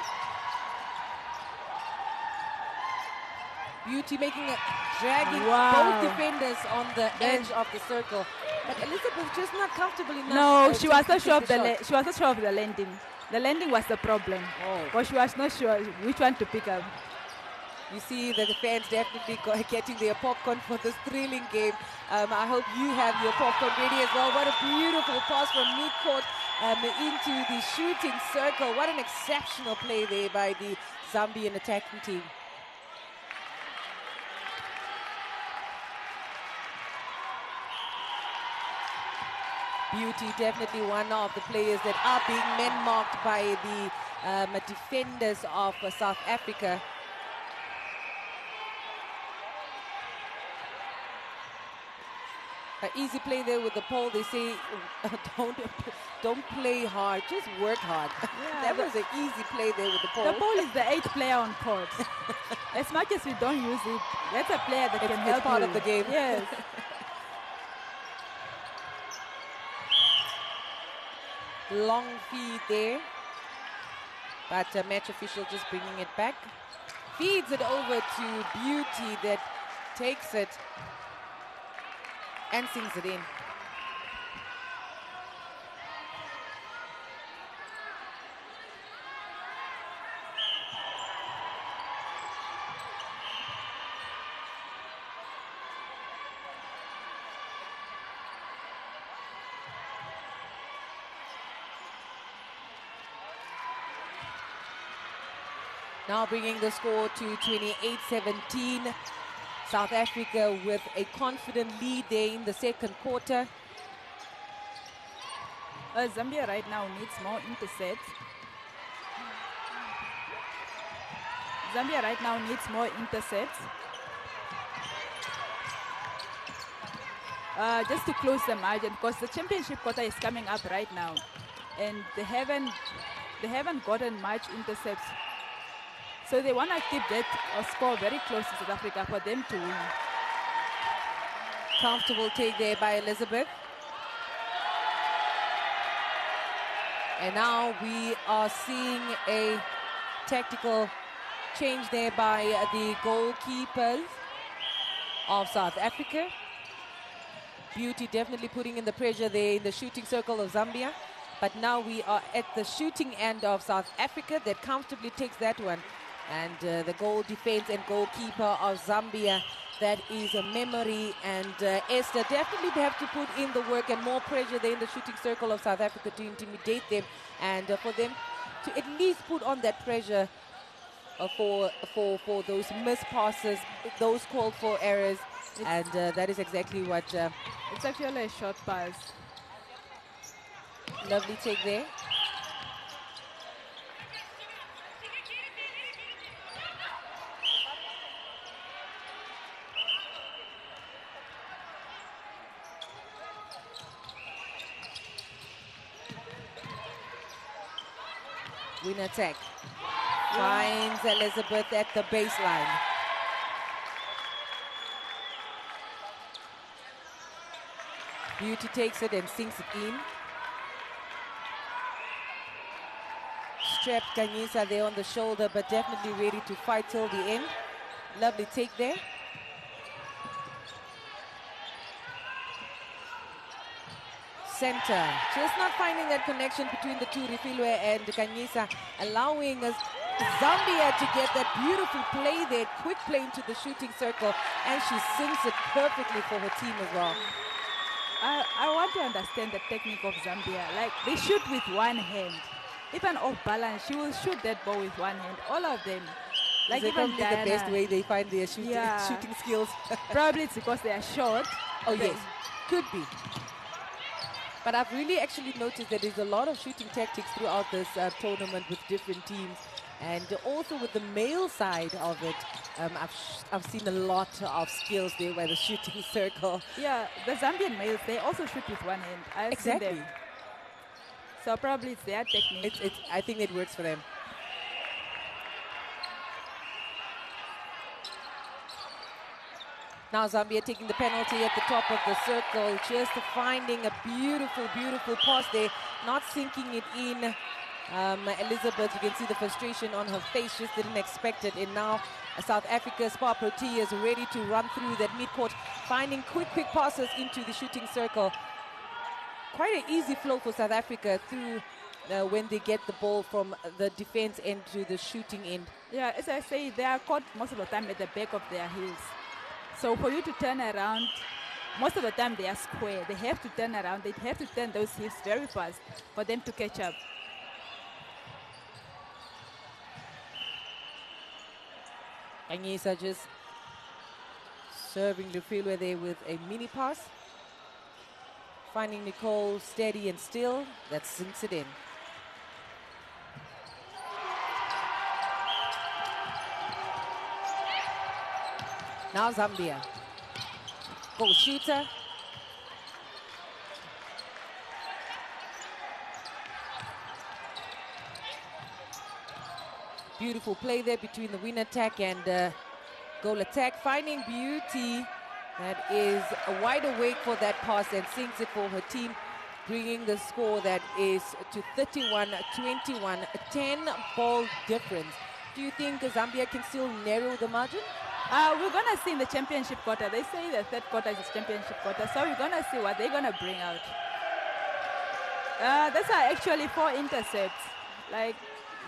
Beauty making a dragging both defenders on the edge of the circle. But Elizabeth just not comfortable enough. No, she was not sure of she was not sure of the landing. The landing was the problem. But she was not sure which one to pick up. You see that the fans definitely getting their popcorn for this thrilling game. I hope you have your popcorn ready as well. What a beautiful pass from mid-court into the shooting circle. What an exceptional play there by the Zambian attacking team. Beauty, definitely one of the players that are being man-marked by the defenders of South Africa. Easy play there with the pole. They say don't play hard, just work hard. Yeah, that was an easy play there with the pole. The pole is the 8th player on court. As much as we don't use it, that's a player that can help It's part you. of the game. Yes. Long feed there, but match official just bringing it back. Feeds it over to Beauty, that takes it and sings it in. Now bringing the score to 28-17. South Africa with a confident lead there in the second quarter. Zambia right now needs more intercepts. Zambia right now needs more intercepts. Just to close the margin, because the championship quarter is coming up right now, and they haven't gotten much intercepts. So they want to keep that score very close to South Africa for them to win. Comfortable take there by Elizabeth. And now we are seeing a tactical change there by the goalkeepers of South Africa. Beauty definitely putting in the pressure there in the shooting circle of Zambia. But now we are at the shooting end of South Africa that comfortably takes that one. And the goal defense and goalkeeper of Zambia, that is a memory. And Esther definitely have to put in the work and more pressure there in the shooting circle of South Africa to intimidate them. And for them to at least put on that pressure for those missed passes, those called for errors. And that is exactly what... it's actually a short pass. Lovely take there. Win attack. Finds Elizabeth at the baseline. Beauty takes it and sinks it in. Strapped Kanyisa there on the shoulder, but definitely ready to fight till the end. Lovely take there. Center, just not finding that connection between the two, Rifilwe and Kanyisa, allowing us Zambia to get that beautiful play there, quick play into the shooting circle, and she sinks it perfectly for her team as well. I want to understand the technique of Zambia. Like, they shoot with one hand. Even off balance, she will shoot that ball with one hand. All of them. Like, Is even probably Diana, the best way they find their shooting skills. Probably it's because they are short. Oh yes, could be. But I've really actually noticed that there's a lot of shooting tactics throughout this tournament with different teams. And also with the male side of it, I've seen a lot of skills there by the shooting circle. Yeah, the Zambian males, they also shoot with one hand. I've seen them. So probably it's their technique. I think it works for them. Now Zambia taking the penalty at the top of the circle, just finding a beautiful, beautiful pass there, not sinking it in. Elizabeth, you can see the frustration on her face, just didn't expect it. And now South Africa's Spa Proteas ready to run through that mid-court, finding quick passes into the shooting circle. Quite an easy flow for South Africa through when they get the ball from the defense end to the shooting end. Yeah, as I say, they are caught most of the time at the back of their heels. So for you to turn around, most of the time they are square. They have to turn around. They have to turn those hips very fast for them to catch up. Anyisa just serving Lufilwe there with a mini pass. Finding Nicole steady and still. That sinks it in. Now Zambia. Goal shooter. Beautiful play there between the win attack and goal attack. Finding Beauty, that is wide awake for that pass and sinks it for her team, bringing the score that is to 31-21, a 10-ball difference. Do you think Zambia can still narrow the margin? We're going to see in the championship quarter. They say the third quarter is the championship quarter, so we're going to see what they're going to bring out. Those are actually 4 intercepts. Like,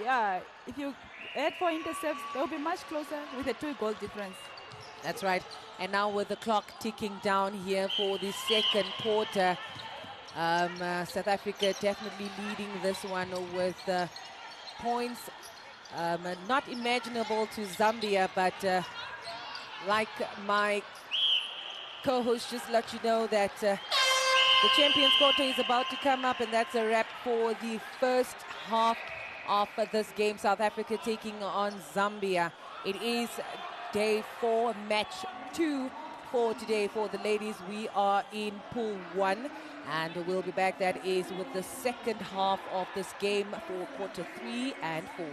yeah, if you add 4 intercepts, they'll be much closer with a 2-goal difference. That's right. And now with the clock ticking down here for the second quarter, South Africa definitely leading this one with points not imaginable to Zambia, but like my co-host just let you know that the Champions Quarter is about to come up, and that's a wrap for the first half of this game. South Africa taking on Zambia. It is day 4, match 2 for today for the ladies. We are in pool 1, and we'll be back, that is, with the second half of this game for quarter 3 and 4.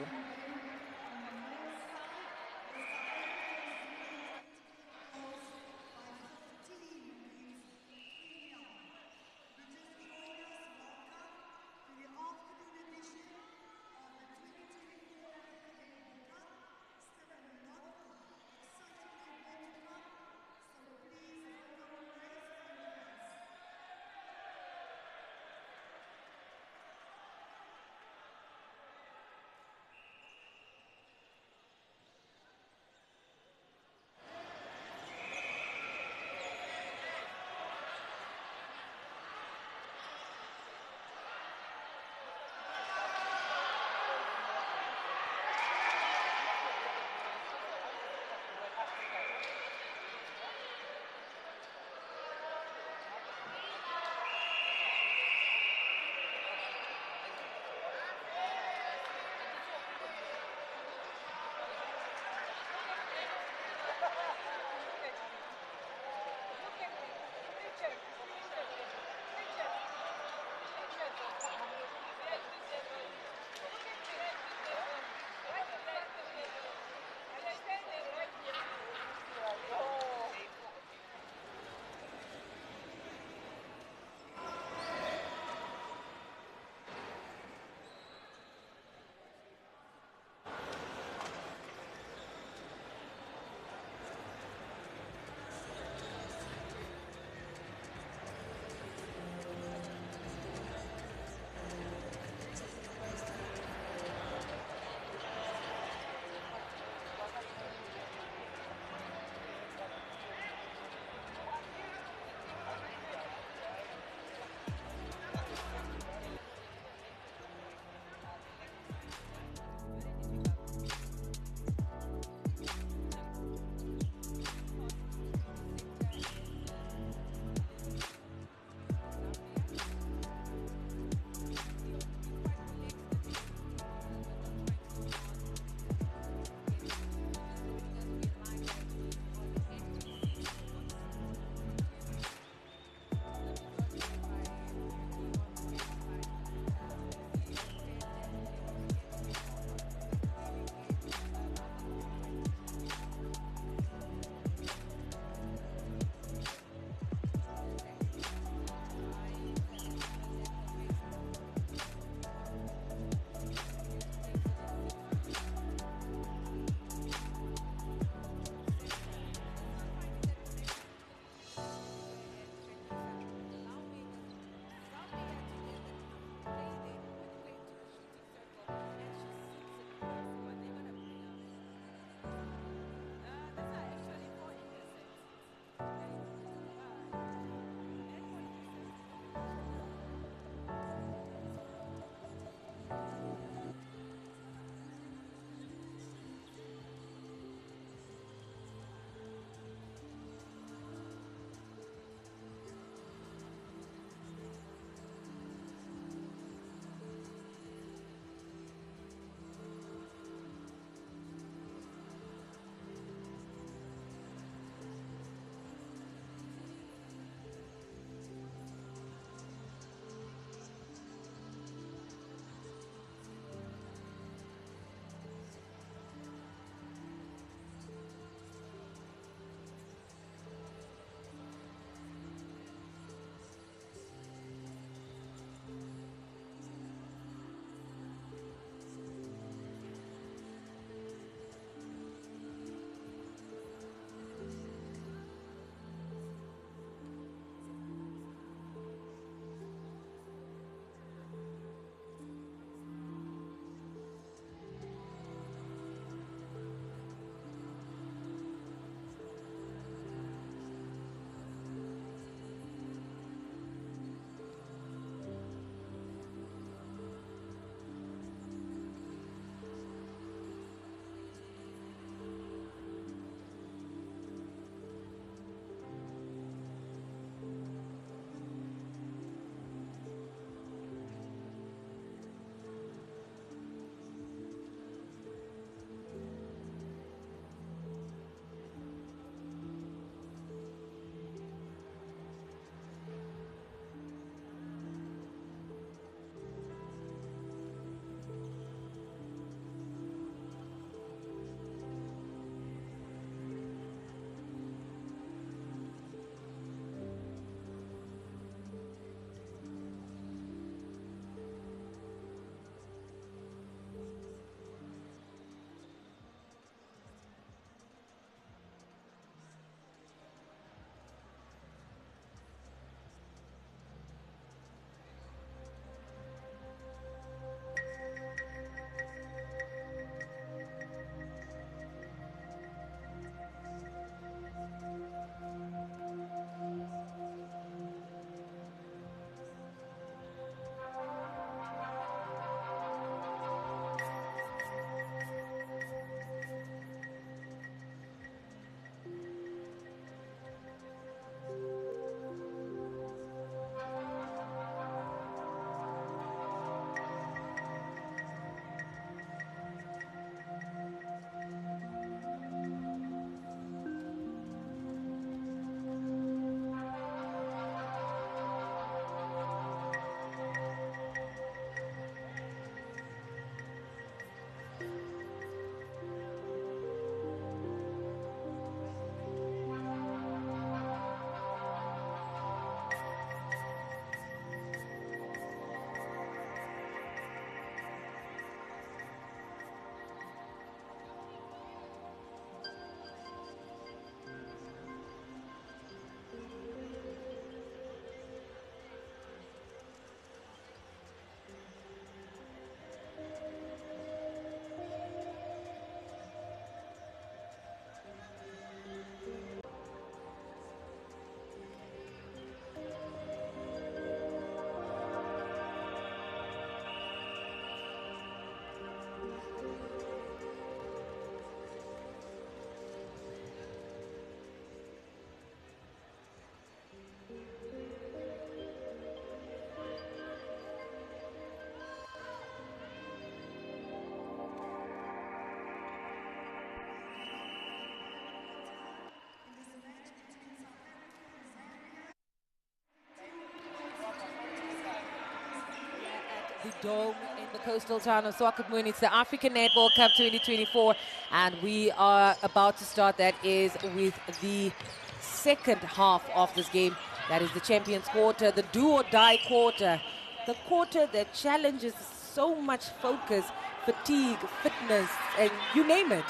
the dome in the coastal town of Swakopmund. It's the African Netball Cup 2024, and we are about to start. That is with the second half of this game. That is the Champions Quarter, the do-or-die quarter, the quarter that challenges so much focus, fatigue, fitness, and you name it.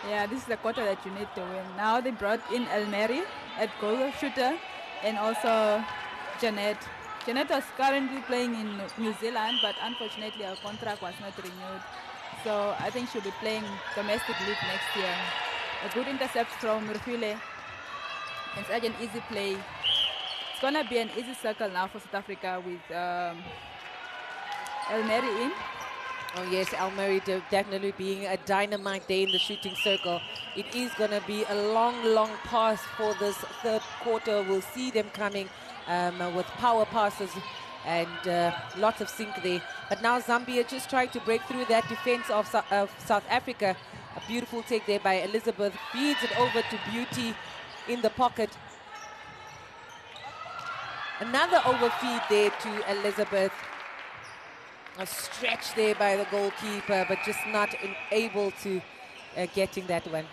Yeah, this is the quarter that you need to win. Now they brought in Elmeri at goal shooter, and also Janet. Janet was currently playing in New Zealand, but unfortunately her contract was not renewed. So I think she'll be playing domestic league next year. A good intercept from Rufile. And such an easy play. It's going to be an easy circle now for South Africa with Elmeri in. Oh yes, Elmeri definitely being a dynamite day in the shooting circle. It is going to be a long pass for this third quarter. We'll see them coming with power passes and lots of sink there. But now Zambia just trying to break through that defense of South Africa. A beautiful take there by Elizabeth. Feeds it over to Beauty in the pocket. Another overfeed there to Elizabeth. A stretch there by the goalkeeper, but just not able to getting that one.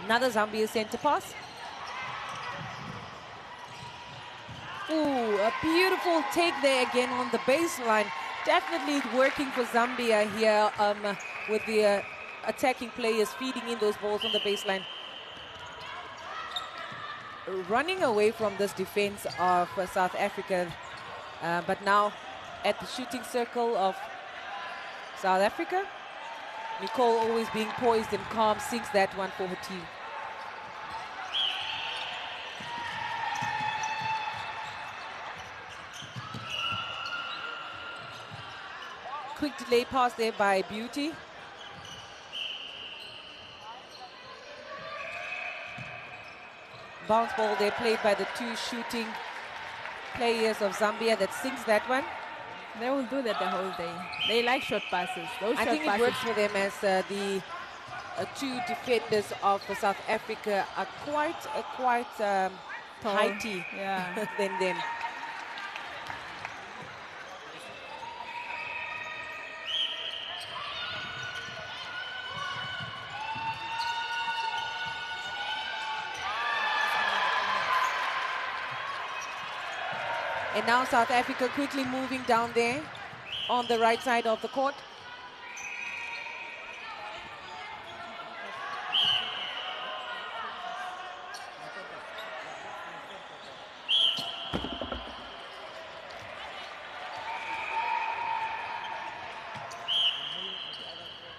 Another Zambia center pass. Ooh, a beautiful take there again on the baseline. Definitely working for Zambia here with the attacking players feeding in those balls on the baseline. Running away from this defense of South Africa, but now at the shooting circle of South Africa, Nicole, always being poised and calm, sinks that one for her team. Quick delay pass there by Beauty. Bounce ball there played by the two shooting players of Zambia that sinks that one. They will do that the whole day. They like short passes. I think it works for them as the two defenders of South Africa are quite heighty than them. And now South Africa quickly moving down there on the right side of the court.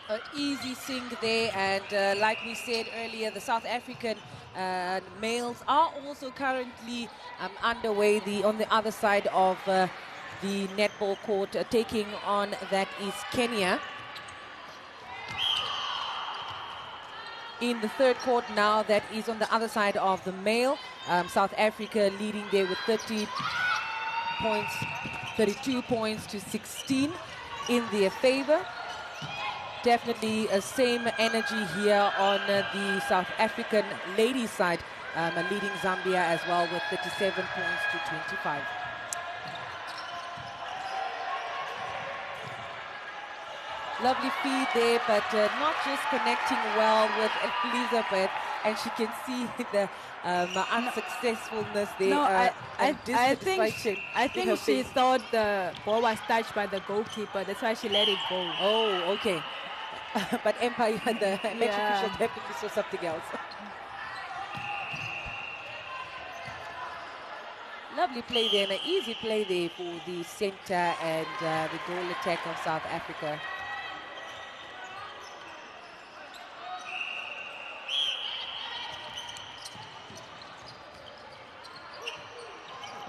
An easy sink there, and like we said earlier, the South African males are also currently underway on the other side of the netball court. Taking on that is Kenya. In the third court now, that is on the other side of the male. South Africa leading there with 30 points, 32 points to 16 in their favor. Definitely same energy here on the South African ladies side, leading Zambia as well with 37 points to 25. Lovely feed there, but not just connecting well with Elizabeth, and she can see the unsuccessfulness there. No, I think she thought the ball was touched by the goalkeeper. That's why she let it go. Oh, okay. But Empire, the match official definitely saw something else. Lovely play there, and an easy play there for the center and the goal attack of South Africa.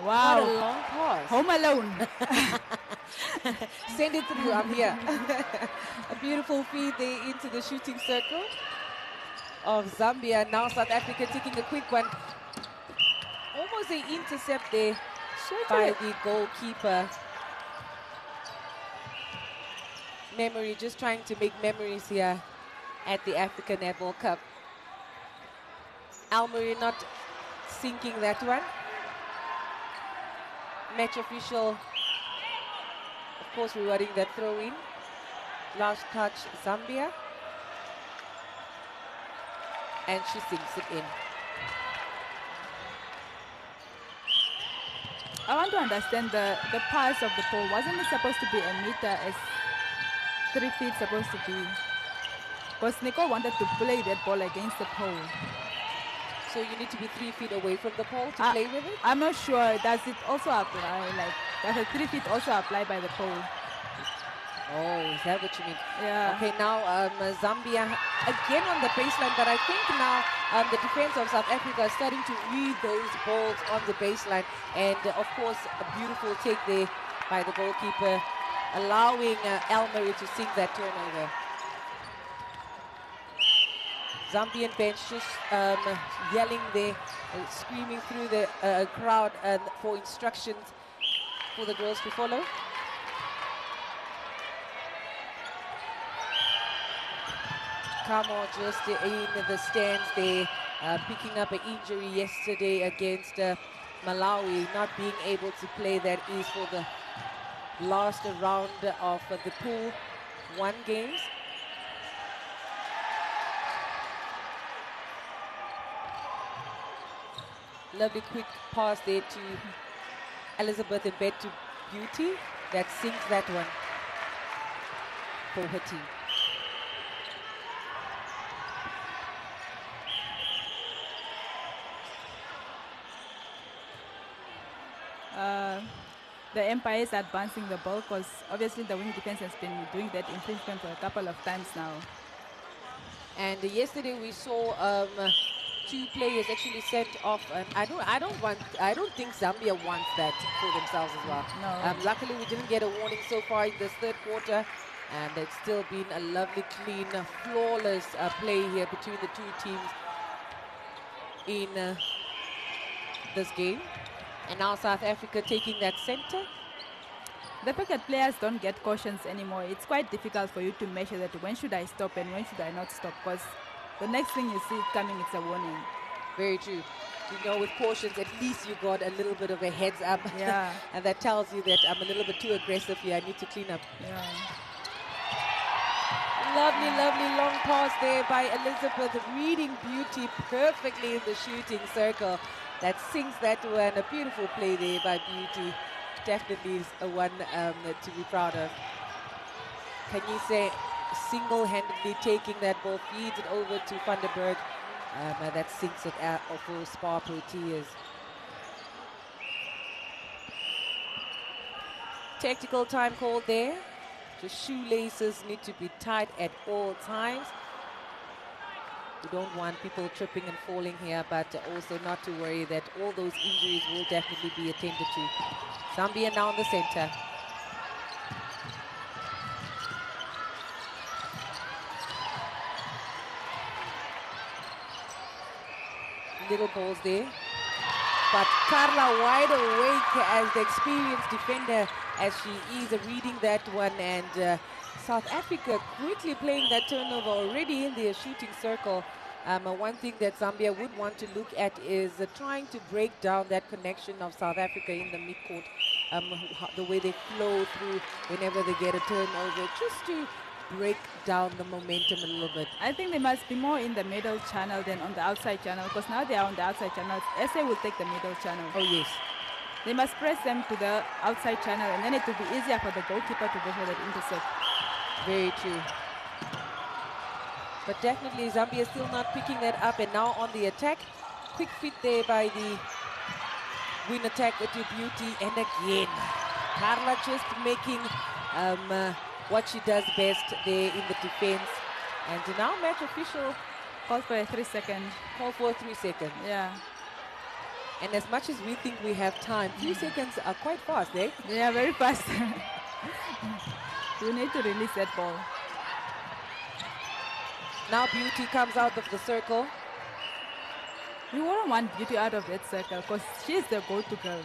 Wow. What a long pause. Home alone. Send it through, I'm here. A beautiful feed there into the shooting circle of Zambia. Now South Africa taking a quick one. Almost an intercept there by the goalkeeper. Memory, just trying to make memories here at the African Netball Cup. Elmeri not sinking that one. Match official, of course, rewarding that throw-in. Last touch, Zambia. And she sinks it in. I want to understand the pass of the pole. Wasn't it supposed to be a meter as 3 feet supposed to be? Because Nicole wanted to play that ball against the pole. So you need to be 3 feet away from the pole to play with it? I'm not sure. Does it also apply? Like, does the 3 feet also apply by the pole? Oh, is that what you mean? Yeah. Okay, now Zambia again on the baseline, but I think now the defense of South Africa is starting to read those balls on the baseline. And of course, a beautiful take there by the goalkeeper, allowing Elmery to sink that turnover. Zambian bench just yelling there, screaming through the crowd for instructions for the girls to follow. Kamo just in the stands there, picking up an injury yesterday against Malawi, not being able to play. That is for the last round of the Pool 1 games. Lovely quick pass there to Elizabeth in bed to Beauty. That sinks that one for her team. The Empire is advancing the ball because obviously the wing defense has been doing that infringement a couple of times now. And yesterday we saw 2 players actually sent off, and I don't think Zambia wants that for themselves as well. No. Luckily we didn't get a warning so far in this 3rd quarter, and it's still been a lovely, clean, flawless play here between the 2 teams in this game. And now South Africa taking that center. The fact that players don't get cautions anymore, it's quite difficult for you to measure that when should I stop and when should I not stop, because the next thing you see it coming, it's a warning. Very true. You know, with cautions, at least you got a little bit of a heads up. Yeah. And that tells you that I'm a little bit too aggressive here. I need to clean up. Yeah. Lovely, lovely long pass there by Elizabeth, reading Beauty perfectly in the shooting circle. That sinks that one. A beautiful play there by Beauty. Definitely is a one to be proud of. Can you say single-handedly taking that ball, feeds it over to Van der Berg. That sinks it out for Spa Proteas. Tactical time called there. The shoelaces need to be tied at all times. We don't want people tripping and falling here, but also not to worry that all those injuries will definitely be attended to. Zambia now in the center. Little balls there. But Carla wide awake as the experienced defender as she is reading that one, and South Africa quickly playing that turnover already in their shooting circle. One thing that Zambia would want to look at is trying to break down that connection of South Africa in the midcourt, the way they flow through whenever they get a turnover, just to break down the momentum a little bit. I think they must be more in the middle channel than on the outside channel, because now they are on the outside channel. SA will take the middle channel. Oh, yes. They must press them to the outside channel, and then it will be easier for the goalkeeper to go for that intercept. Very true. But definitely Zambia still not picking that up, and now on the attack. Quick fit there by the win attack with your Beauty, and again Carla just making what she does best there in the defense. And now match official calls for a 3-second. Call for 3 seconds. Yeah. And as much as we think we have time, 3 seconds are quite fast, eh? Yeah, very fast. You need to release that ball. Now Beauty comes out of the circle. You wouldn't want Beauty out of that circle because she's the go-to girl.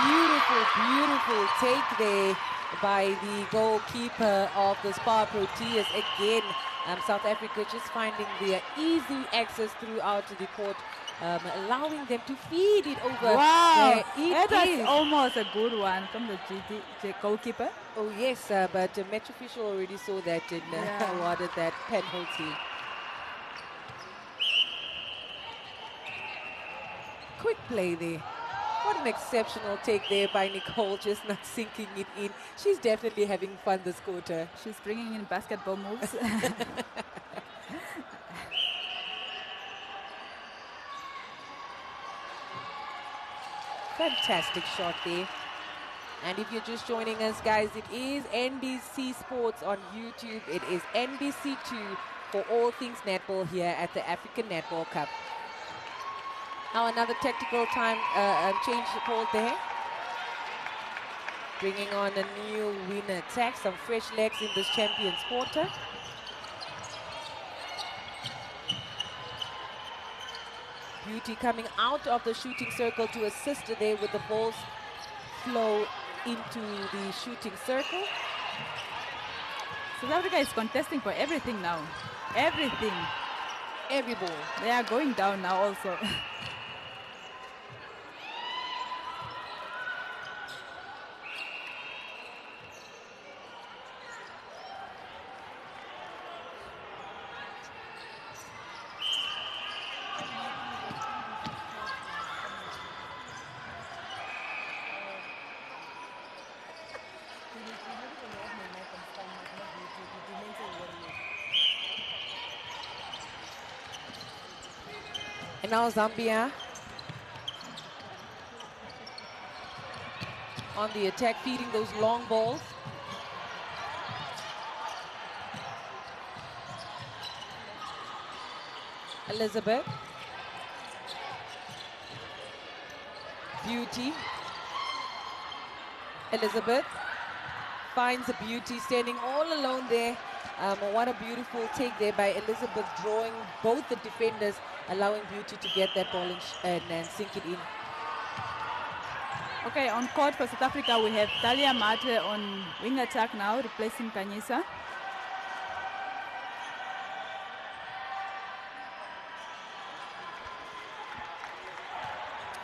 Beautiful, beautiful take there by the goalkeeper of the Spa Proteas. Again, South Africa just finding their easy access throughout the court, allowing them to feed it over. Wow, It that is. was almost a good one from the goalkeeper. Oh yes, but match official already saw that and Yeah. awarded that penalty. Quick play there. What an exceptional take there by Nicole, just not sinking it in. She's definitely having fun this quarter. She's bringing in basketball moves. Fantastic shot there. And if you're just joining us, guys, it is NBC Sports on YouTube. It is NBC2 for all things netball here at the African Netball Cup. Now another tactical time change called there. Bringing on a new winner attack, some fresh legs in this Champions quarter. Beauty coming out of the shooting circle to assist there with the balls flow into the shooting circle. South Africa is contesting for everything now. Everything. Every ball. They are going down now also. And now Zambia on the attack, feeding those long balls. Elizabeth. Beauty. Elizabeth finds a Beauty standing all alone there. What a beautiful take there by Elizabeth, drawing both the defenders, allowing Beauty to get that ball and sink it in. Okay, on court for South Africa, we have Talia Mate on wing attack now, replacing Kanyisa.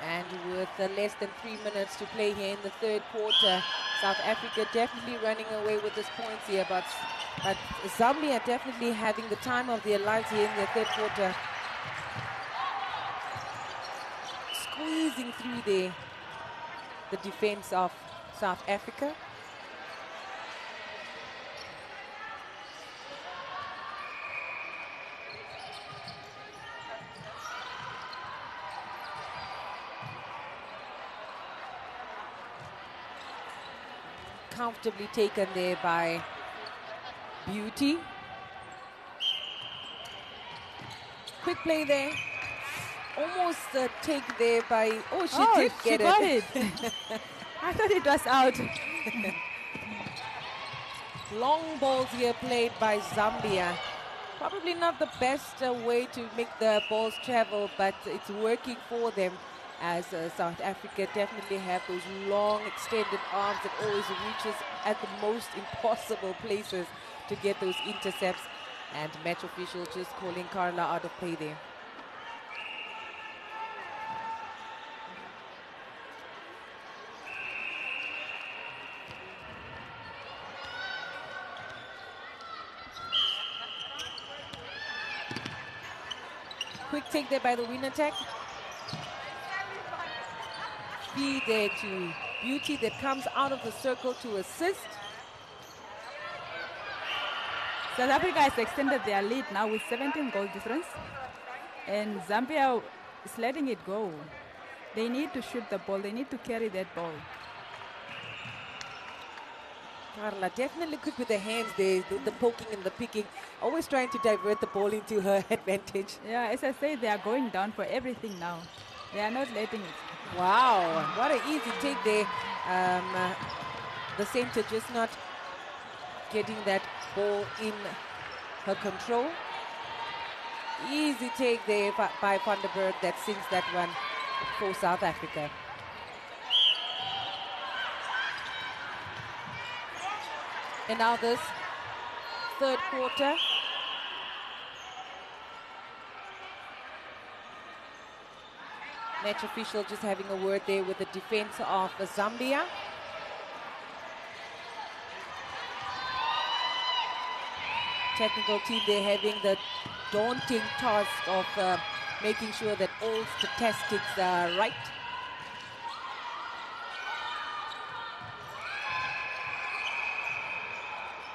And with less than 3 minutes to play here in the third quarter, South Africa definitely running away with this points here, but Zambia definitely having the time of their lives here in the third quarter. Squeezing through there, the defense of South Africa. Comfortably taken there by Beauty. Quick play there. Almost a take there by, she did get got it. I thought it was out. Long balls here played by Zambia. Probably not the best way to make the balls travel, but it's working for them, as South Africa definitely have those long extended arms that always reaches at the most impossible places to get those intercepts. And match official just calling Carla out of play there. Quick take there by the win attack. Feed there to Beauty that comes out of the circle to assist. South Africa has extended their lead now with 17 goal difference. And Zambia is letting it go. They need to shoot the ball. They need to carry that ball. Carla definitely good with the hands there, the poking and the picking. Always trying to divert the ball into her advantage. Yeah, as I say, they are going down for everything now. They are not letting it. Wow, what an easy take there. The center just not getting that ball in her control. Easy take there by Van der Berg that sinks that one for South Africa. And now this third quarter, Match official just having a word there with the defense of Zambia. Technical team, they're having the daunting task of making sure that all statistics are right.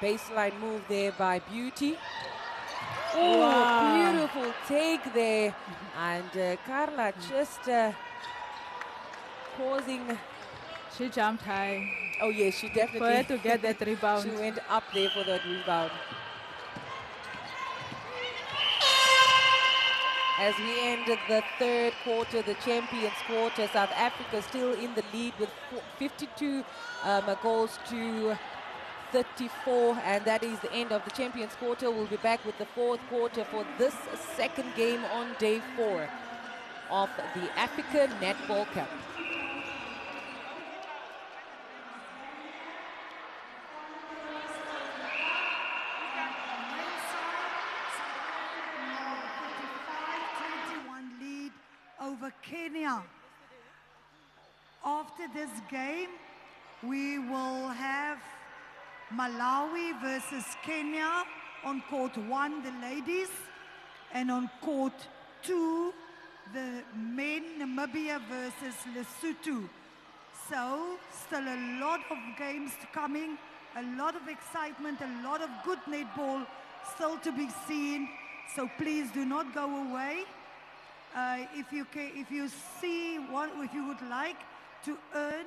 Baseline move there by Beauty. Oh, Wow. beautiful take there. And Carla just causing... She jumped high. Oh, yes, she definitely... For her to get that rebound. She went up there for that rebound. As we ended the third quarter, the champions quarter, South Africa still in the lead with 52 goals to 34, and that is the end of the champions quarter. We'll be back with the fourth quarter for this second game on day 4 of the Africa Netball Cup. Over Kenya. After this game, we will have Malawi versus Kenya on court 1, the ladies, and on court 2, the men, Namibia versus Lesotho. So, still a lot of games coming, a lot of excitement, a lot of good netball still to be seen. So please do not go away. If you see what, if you would like to earn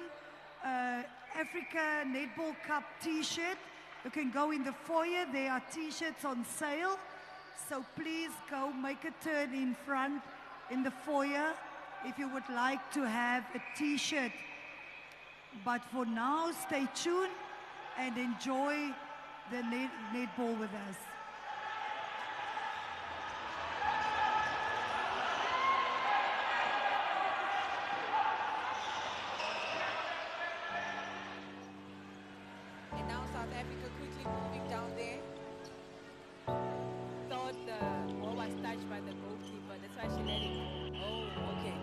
Africa Netball Cup T-shirt, you can go in the foyer. There are T-shirts on sale. So please go make a turn in front in the foyer if you would like to have a T-shirt. But for now, stay tuned and enjoy the netball with us. And now South Africa quickly moving down there. Thought the ball was touched by the goalkeeper. That's why she let it go. Oh, okay.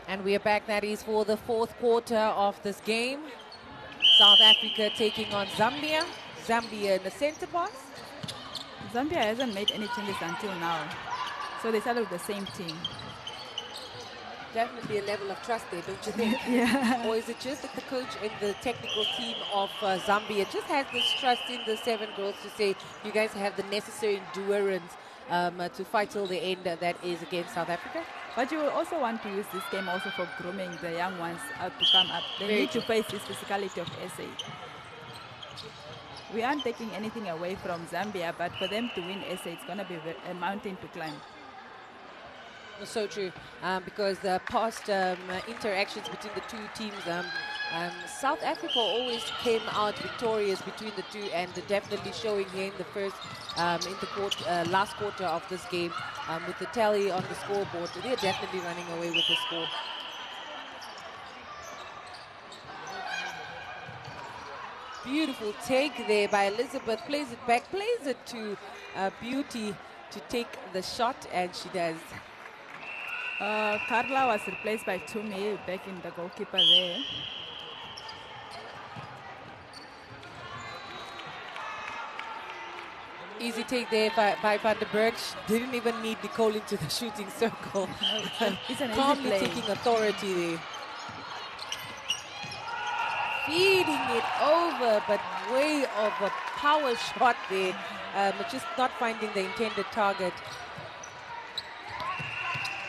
And we are back, that is for the fourth quarter of this game. South Africa taking on Zambia. Zambia in the center box. Zambia hasn't made any changes until now. So they started with the same team. definitely a level of trust there, don't you think? Yeah. Or is it just that the coach and the technical team of Zambia just has this trust in the 7 girls to say, you guys have the necessary endurance to fight till the end that is against South Africa? But you will also want to use this game also for grooming the young ones to come up. They Very need true. to face this physicality of SA. We aren't taking anything away from Zambia, but for them to win SA, it's going to be a mountain to climb. So true, because the past interactions between the two teams, South Africa always came out victorious between the two, and definitely showing here in the first, last quarter of this game, with the tally on the scoreboard. They're definitely running away with the score. Beautiful take there by Elizabeth, plays it back, plays it to Beauty to take the shot, and she does. Carla was replaced by Tumi back in the goalkeeper there. Easy take there by Van der Berg. She didn't even need Nicole into the shooting circle. It's an Calmly easy play. taking authority there. Feeding it over, but way of a power shot there. Just not finding the intended target.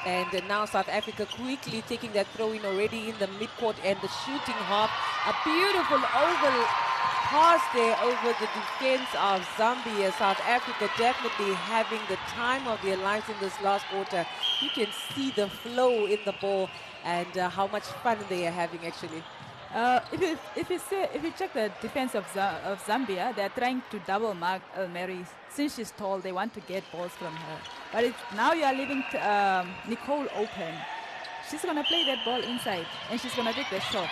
And now South Africa quickly taking that throw in already in the midcourt and the shooting half. A beautiful over pass there over the defense of Zambia. South Africa definitely having the time of their lives in this last quarter. You can see the flow in the ball and how much fun they are having actually. If you check the defense of Zambia, they're trying to double mark Mary. Since she's tall, they want to get balls from her. But now you are leaving Nicole open. She's going to play that ball inside, and she's going to take the shot.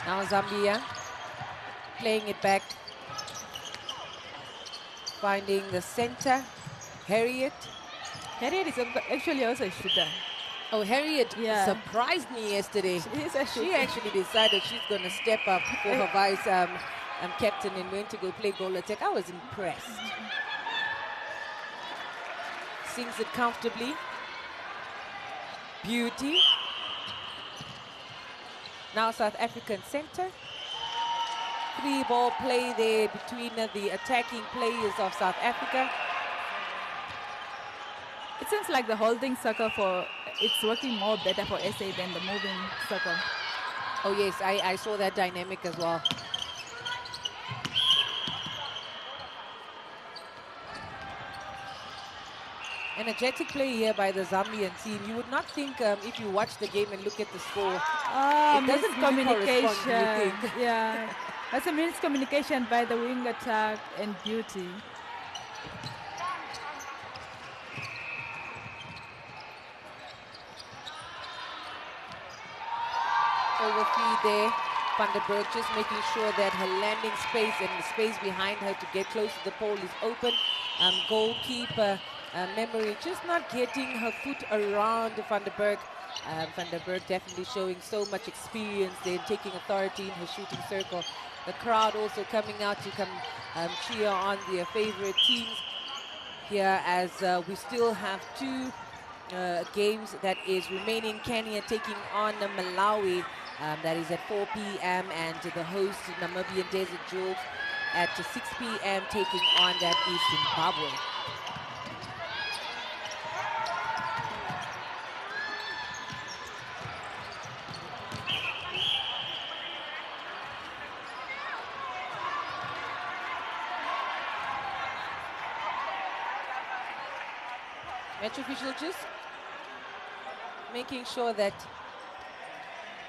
Now Zambia playing it back, finding the center. Harriet. Harriet is actually also a shooter. Oh, Harriet surprised me yesterday. She actually decided she's going to step up for her vice captain and went to go play goal attack. I was impressed. Sings it comfortably. Beauty. Now South African center. 3-ball play there between the attacking players of South Africa. It seems like the holding circle it's working more better for SA than the moving circle. Oh yes, I saw that dynamic as well. Energetic play here by the Zambian team. You would not think if you watch the game and look at the score, it doesn't really correspond, you think. Yeah, that's a miscommunication by the wing attack and Beauty. Overfeed there. Van der Berg just making sure that her landing space and the space behind her to get close to the pole is open. Goalkeeper memory just not getting her foot around Van der Berg. Van der Berg definitely showing so much experience there, taking authority in her shooting circle. The crowd also coming out to come cheer on their favorite teams here as we still have 2 games that is remaining. Kenya taking on Malawi. That is at 4 p.m. and the host Namibian Desert Jewels at 6 p.m. taking on that is Zimbabwe. Match official just making sure that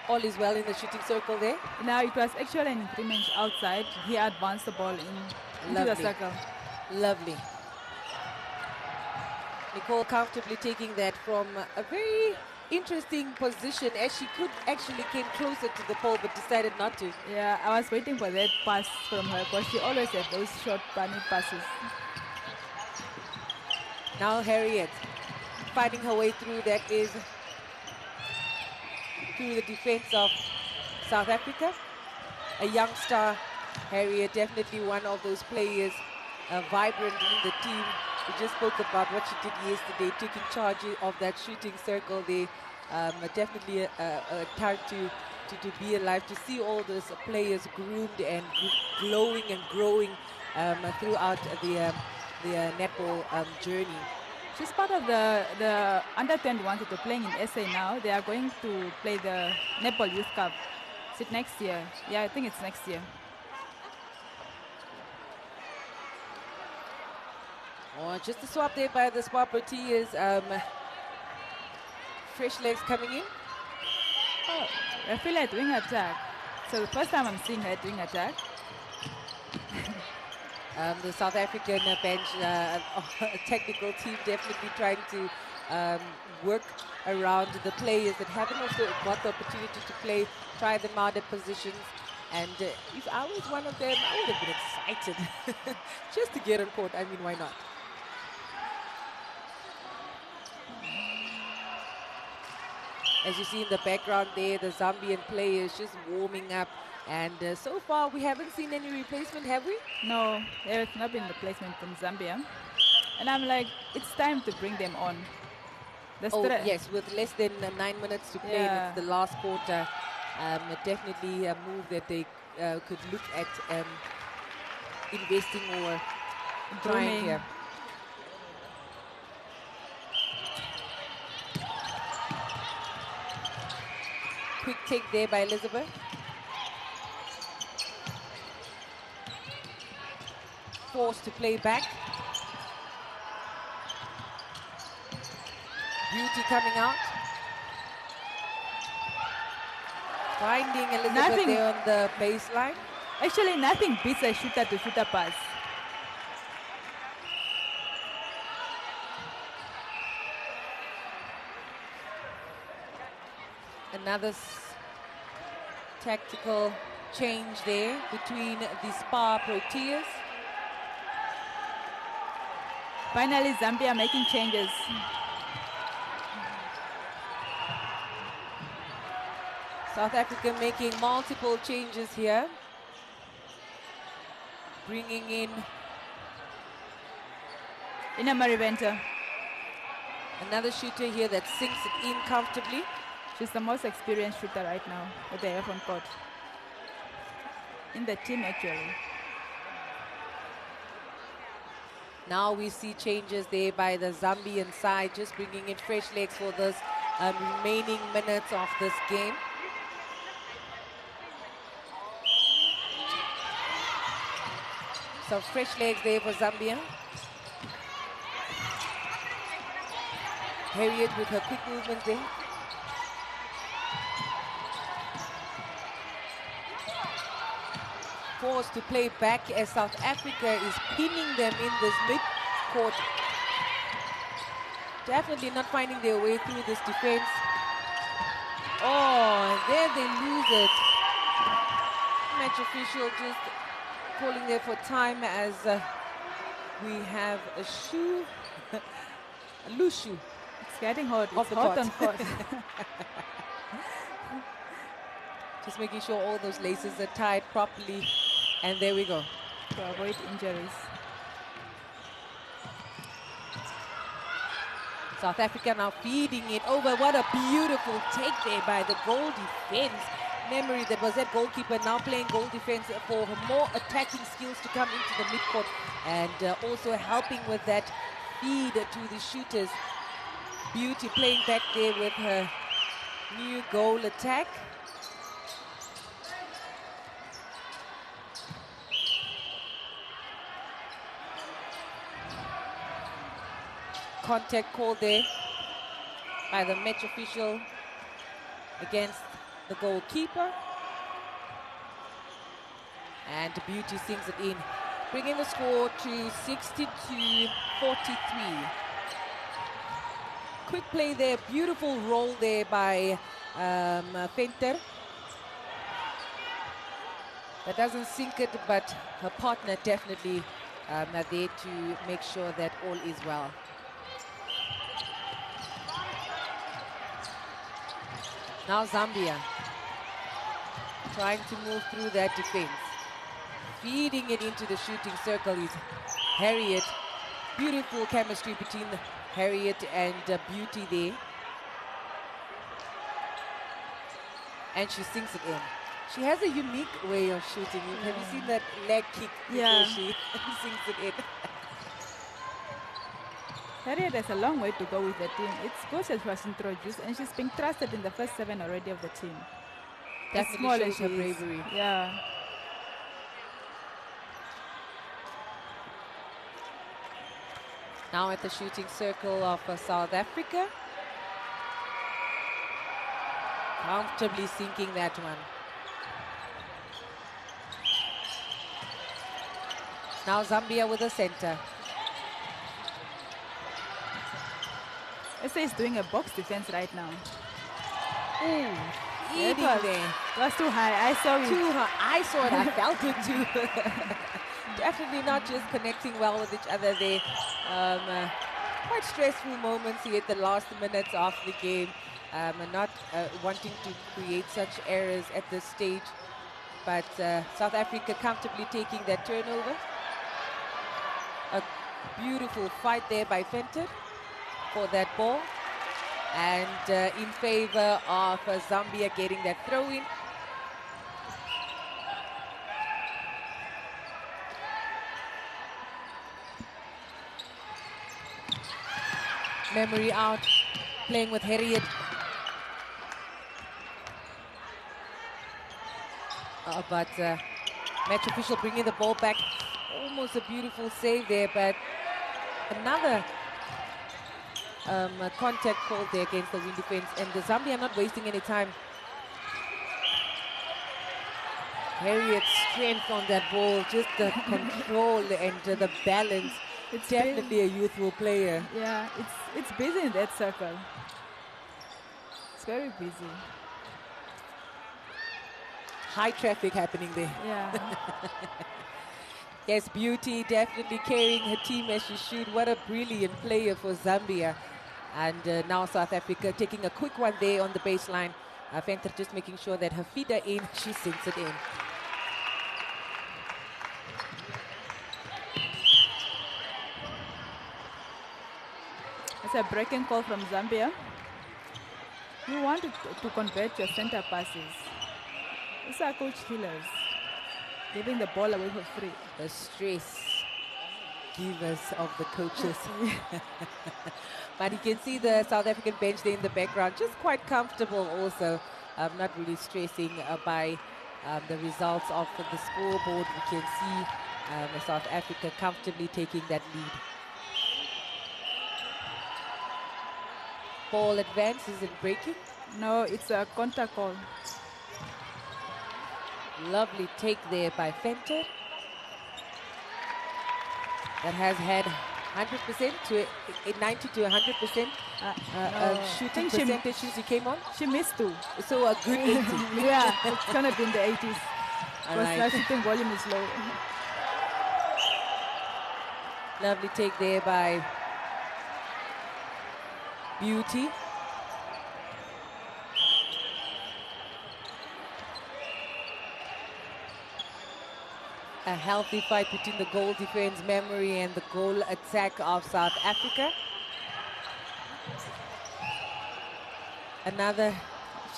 all is well in the shooting circle there. Now it was actually an increment outside. He advanced the ball into the circle. Lovely. Nicole comfortably taking that from a very interesting position as she could actually came closer to the pole but decided not to. Yeah, I was waiting for that pass from her because she always had those short bunny passes. Now Harriet fighting her way through, that is through the defense of South Africa. A young star, Harriet, definitely one of those players, vibrant in the team. We just spoke about what she did yesterday, taking charge of that shooting circle. They definitely a time to be alive, to see all those players groomed and glowing and growing throughout the netball journey. She's part of the under 21 that are playing in SA now. They are going to play the Netball Youth Cup. Is it next year? Yeah, I think it's next year. Oh, just a swap there by the Spar Proteas. Fresh legs coming in. Oh, I feel like doing attack. So the first time I'm seeing her doing attack. The South African bench technical team definitely trying to work around the players that haven't also got the opportunity to play, try them out at positions. And if I was one of them, I would have been excited just to get on court. I mean, why not? As you see in the background there, the Zambian players just warming up. And so far, we haven't seen any replacement, have we? No, there has not been replacement from Zambia. And I'm like, it's time to bring them on. Oh, yes, with less than 9 minutes to play, and it's the last quarter. Definitely a move that they could look at investing or trying here. Quick take there by Elizabeth. Forced to play back. Beauty coming out. Finding Elizabeth there on the baseline. Actually, nothing beats a shooter-to-shooter pass. Another tactical change there between the Spar Proteas. Finally, Zambia making changes. South Africa making multiple changes here. Bringing in Ina Mariventa. Another shooter here that sinks it in comfortably. She's the most experienced shooter right now that they have on court. In the team, actually. Now we see changes there by the Zambian side, just bringing in fresh legs for this remaining minutes of this game. Some fresh legs there for Zambia. Harriet with her quick movement there. Forced to play back as South Africa is pinning them in this mid-court. Definitely not finding their way through this defense. Oh, and there they lose it. Match official just calling there for time as we have a shoe, a loose shoe. It's getting hot. It's hot on court. Just making sure all those laces are tied properly. And there we go. To avoid injuries. South Africa now feeding it over. What a beautiful take there by the goal defense. Memory that was that goalkeeper now playing goal defense for more attacking skills to come into the midcourt. And also helping with that feed to the shooters. Beauty playing back there with her new goal attack. Contact call there by the match official against the goalkeeper. And Beauty sings it in, bringing the score to 62-43. Quick play there, beautiful roll there by Venter. That doesn't sink it, but her partner definitely are there to make sure that all is well. Now Zambia trying to move through that defense. Feeding it into the shooting circle is Harriet. Beautiful chemistry between Harriet and Beauty there. And she sinks it in. She has a unique way of shooting. Have you seen that leg kick before she sinks it in? Harriet has a long way to go with the team. It's good that she was introduced and she's being trusted in the first 7 already of the team. As Definitely small as shows she her is. bravery. Yeah. Now at the shooting circle of South Africa. Comfortably sinking that one. Now Zambia with the center. SA is doing a box defense right now. Ooh, It eating was, there. it was too high. I saw it. Too high. I saw it. I felt it too. Definitely not just connecting well with each other there. Quite stressful moments here at the last minutes of the game. And not wanting to create such errors at this stage. But South Africa comfortably taking that turnover. A beautiful fight there by Fenton for that ball. And in favor of Zambia getting that throw-in. Memory out, playing with Harriet. But match official bringing the ball back. Almost a beautiful save there, but another contact called there against the wing defense. And the Zambia not wasting any time. Harriet's strength on that ball, just the control and the balance. It's definitely a youthful player. Yeah, it's busy in that circle. It's very busy. High traffic happening there. Yeah. Yes, Beauty definitely carrying her team as she should. What a brilliant player for Zambia. And now South Africa taking a quick one there on the baseline. Venter just making sure that her feet are in. She sinks it in. It's a breaking call from Zambia. You want to convert your center passes. These are coach killers. Giving the ball away for free. The stress givers of the coaches. But you can see the South African bench there in the background, just quite comfortable also. Not really stressing by the results of the scoreboard. We can see South Africa comfortably taking that lead. Ball advance, is it breaking? No, it's a counter call. Lovely take there by Fenton. That has had 100% to 90 to 100% shooting percentage since he came on. She missed 2. So a good 80. Yeah, it's gonna be in the 80s. All Because right. her shooting volume is low. Lovely take there by Beauty. A healthy fight between the goal defense Memory and the goal attack of South Africa. Another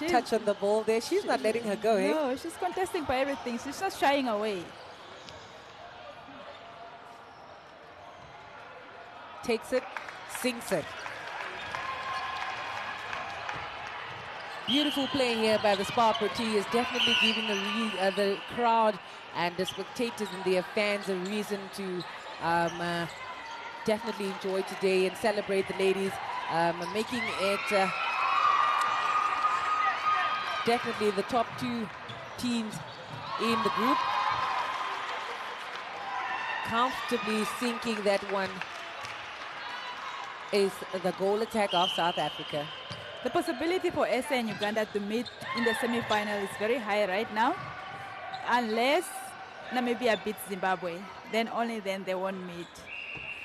touch on the ball there. She's not letting her go, eh? No, she's contesting for everything. She's not shying away. Takes it, sinks it. Beautiful play here by the Spa Proteas, definitely giving the crowd and the spectators and their fans a reason to definitely enjoy today and celebrate the ladies, making it definitely the top 2 teams in the group. Comfortably sinking that one is the goal attack of South Africa. The possibility for SA and Uganda to meet in the semi-final is very high right now. Unless Namibia beats Zimbabwe, then only then they won't meet.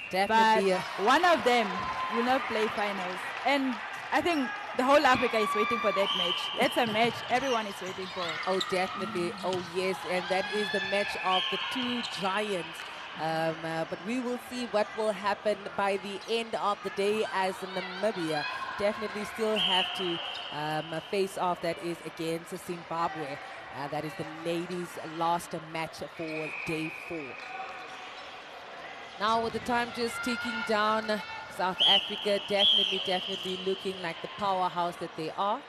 Definitely. But one of them will not play finals. And I think the whole Africa is waiting for that match. That's a match everyone is waiting for. Oh, definitely. Oh, yes. And that is the match of the 2 giants But we will see what will happen by the end of the day, as Namibia definitely still have to face off. That is against Zimbabwe. That is the ladies' last match for day 4. Now with the time just ticking down, South Africa definitely looking like the powerhouse that they are.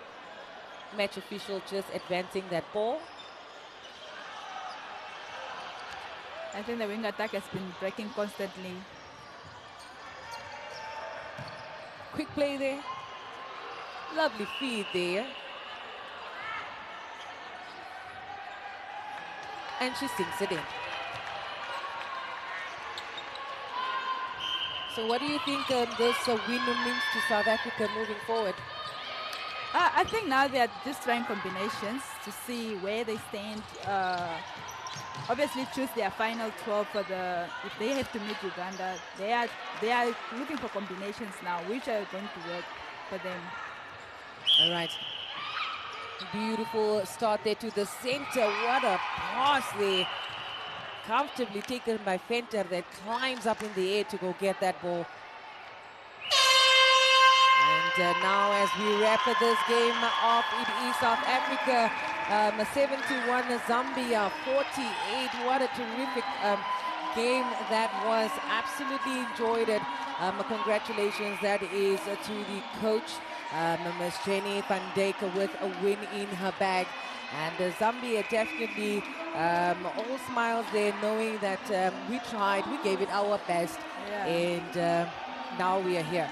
Match official just advancing that ball. I think the wing attack has been breaking constantly. Quick play there. Lovely feed there. And she sinks it in. So what do you think this win means to South Africa moving forward? I think now they are just trying combinations to see where they stand. Obviously choose their final 12 for if they have to meet Uganda. They are looking for combinations now, which are going to work for them. All right. Beautiful start there to the center. What a pass there. Comfortably taken by Venter, that climbs up in the air to go get that ball. And now as we wrap this game up, it is South Africa 71, Zambia 48. What a terrific game that was. Absolutely enjoyed it. Congratulations, that is to the coach, Ms. Jenny van Dijk, with a win in her bag. And Zambia definitely all smiles there, knowing that we tried, we gave it our best, and now we are here.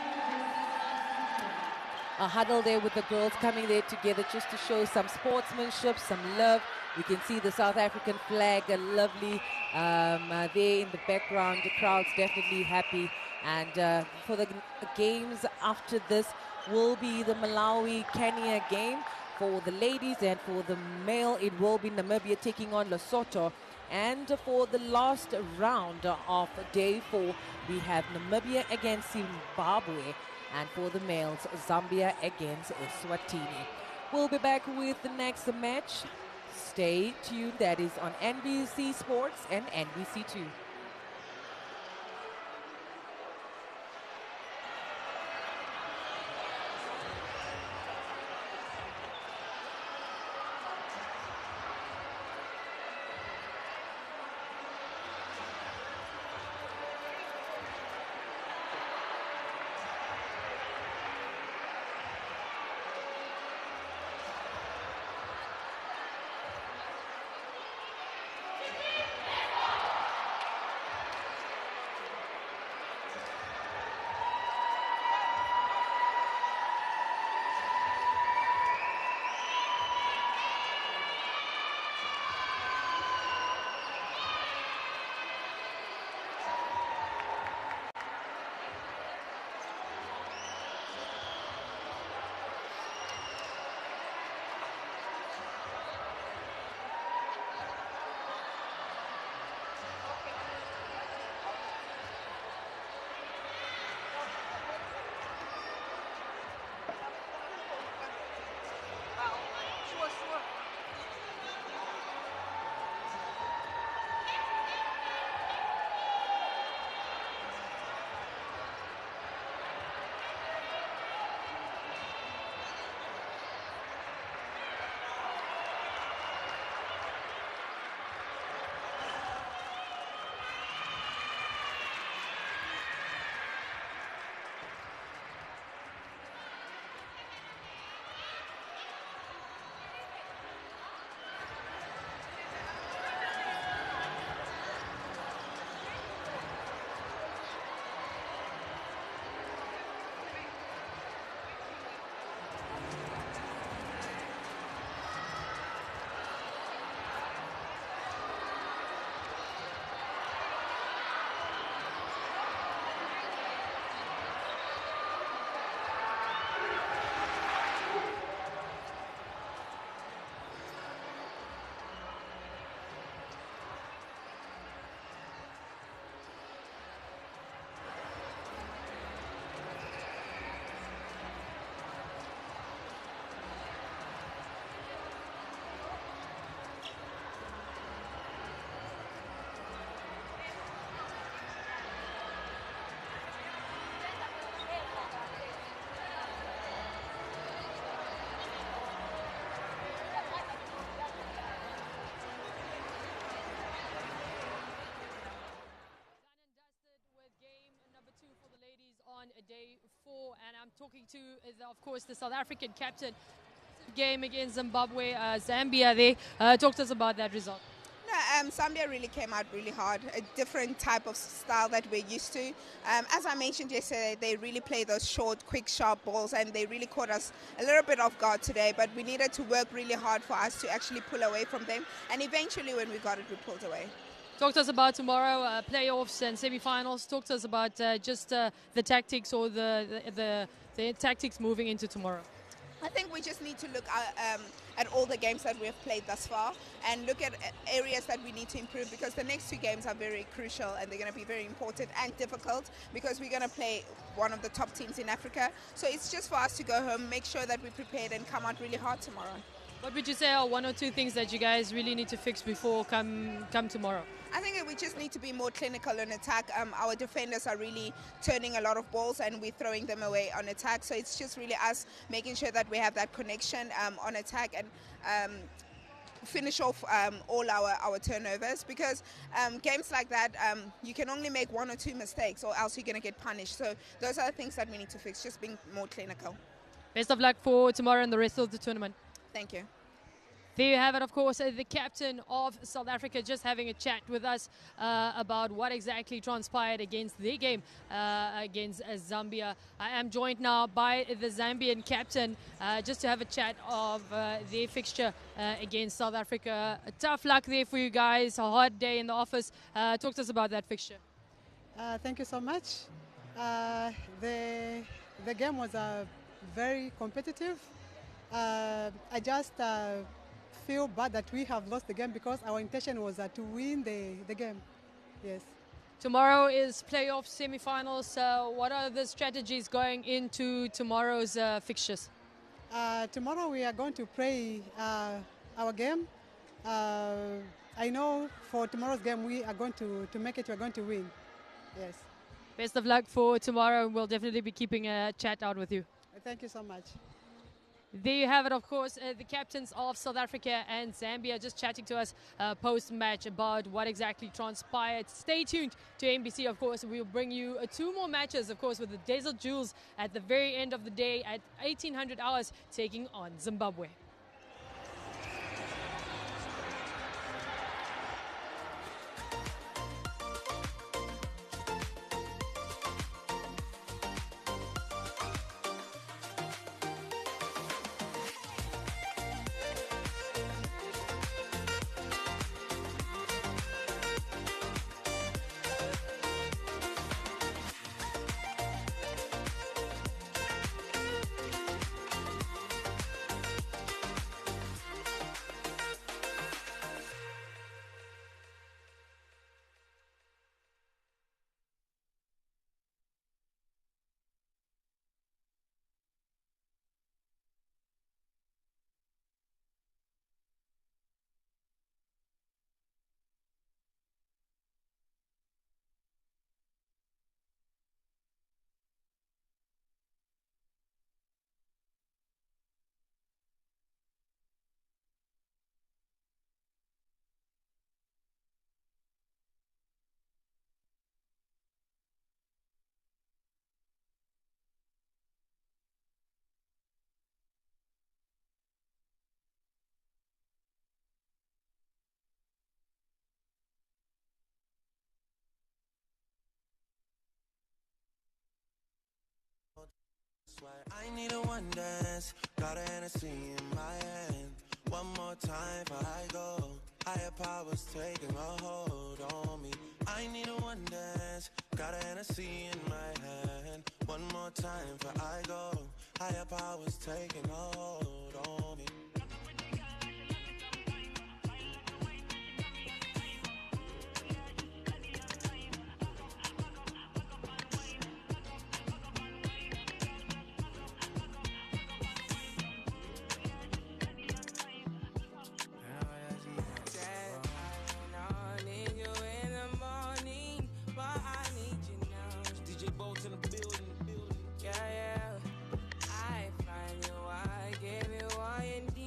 A huddle there with the girls coming there together just to show some sportsmanship, some love. We can see the South African flag, lovely there in the background. The crowd's definitely happy. And for the games after this will be the Malawi-Kenya game. For the ladies, and for the male, it will be Namibia taking on Lesotho. And for the last round of day 4, we have Namibia against Zimbabwe. And for the males, Zambia against Eswatini. We'll be back with the next match. Stay tuned. That is on NBC Sports and NBC2. talking to, of course, the South African captain. Game against Zimbabwe, Zambia. They talked to us about that result. No, Zambia really came out really hard, a different type of style that we're used to. As I mentioned yesterday, they really play those short, quick, sharp balls, and they really caught us a little bit off guard today, but we needed to work really hard for us to actually pull away from them, and eventually when we got it, we pulled away. Talk to us about tomorrow, playoffs and semi-finals. Talk to us about just the tactics or the tactics moving into tomorrow. I think we just need to look at all the games that we have played thus far and look at areas that we need to improve, because the next two games are very crucial and they're going to be very important and difficult, because we're going to play one of the top teams in Africa. So it's just for us to go home, make sure that we're prepared and come out really hard tomorrow. What would you say are one or two things that you guys really need to fix before come tomorrow? I think we just need to be more clinical in attack. Our defenders are really turning a lot of balls and we're throwing them away on attack. So it's just really us making sure that we have that connection on attack and finish off all our turnovers, because games like that, you can only make one or two mistakes or else you're going to get punished. So those are the things that we need to fix, just being more clinical. Best of luck for tomorrow and the rest of the tournament. Thank you. There you have it, of course, the captain of South Africa just having a chat with us about what exactly transpired against their game against Zambia. I am joined now by the Zambian captain just to have a chat of their fixture against South Africa. Tough luck there for you guys, a hard day in the office. Talk to us about that fixture. Thank you so much. The game was very competitive. I just feel bad that we have lost the game, because our intention was to win the game. Yes. Tomorrow is playoff semi-finals. What are the strategies going into tomorrow's fixtures? Tomorrow we are going to play our game. I know for tomorrow's game we are going to make it. We are going to win. Yes. Best of luck for tomorrow. We'll definitely be keeping a chat out with you. Thank you so much. There you have it, of course, the captains of South Africa and Zambia just chatting to us post-match about what exactly transpired. Stay tuned to NBC, of course. We'll bring you two more matches, of course, with the Desert Jewels at the very end of the day at 1800 hours taking on Zimbabwe. I need a one dance, got a Hennessy in my hand. One more time before I go. Higher powers taking a hold on me. I need a one dance, got a Hennessy in my hand. One more time before I go. Higher powers taking a hold on me. I find you, I give you all you need.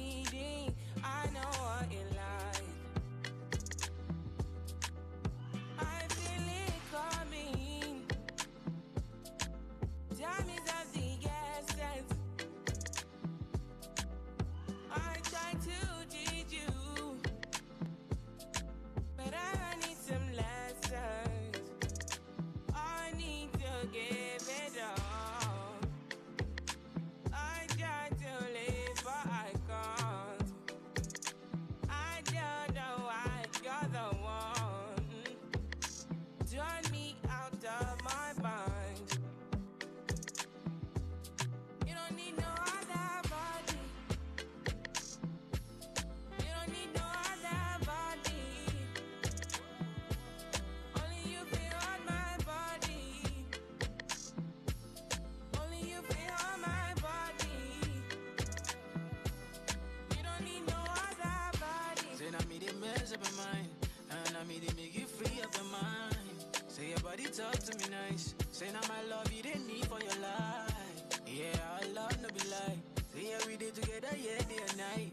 together, yeah, day and night.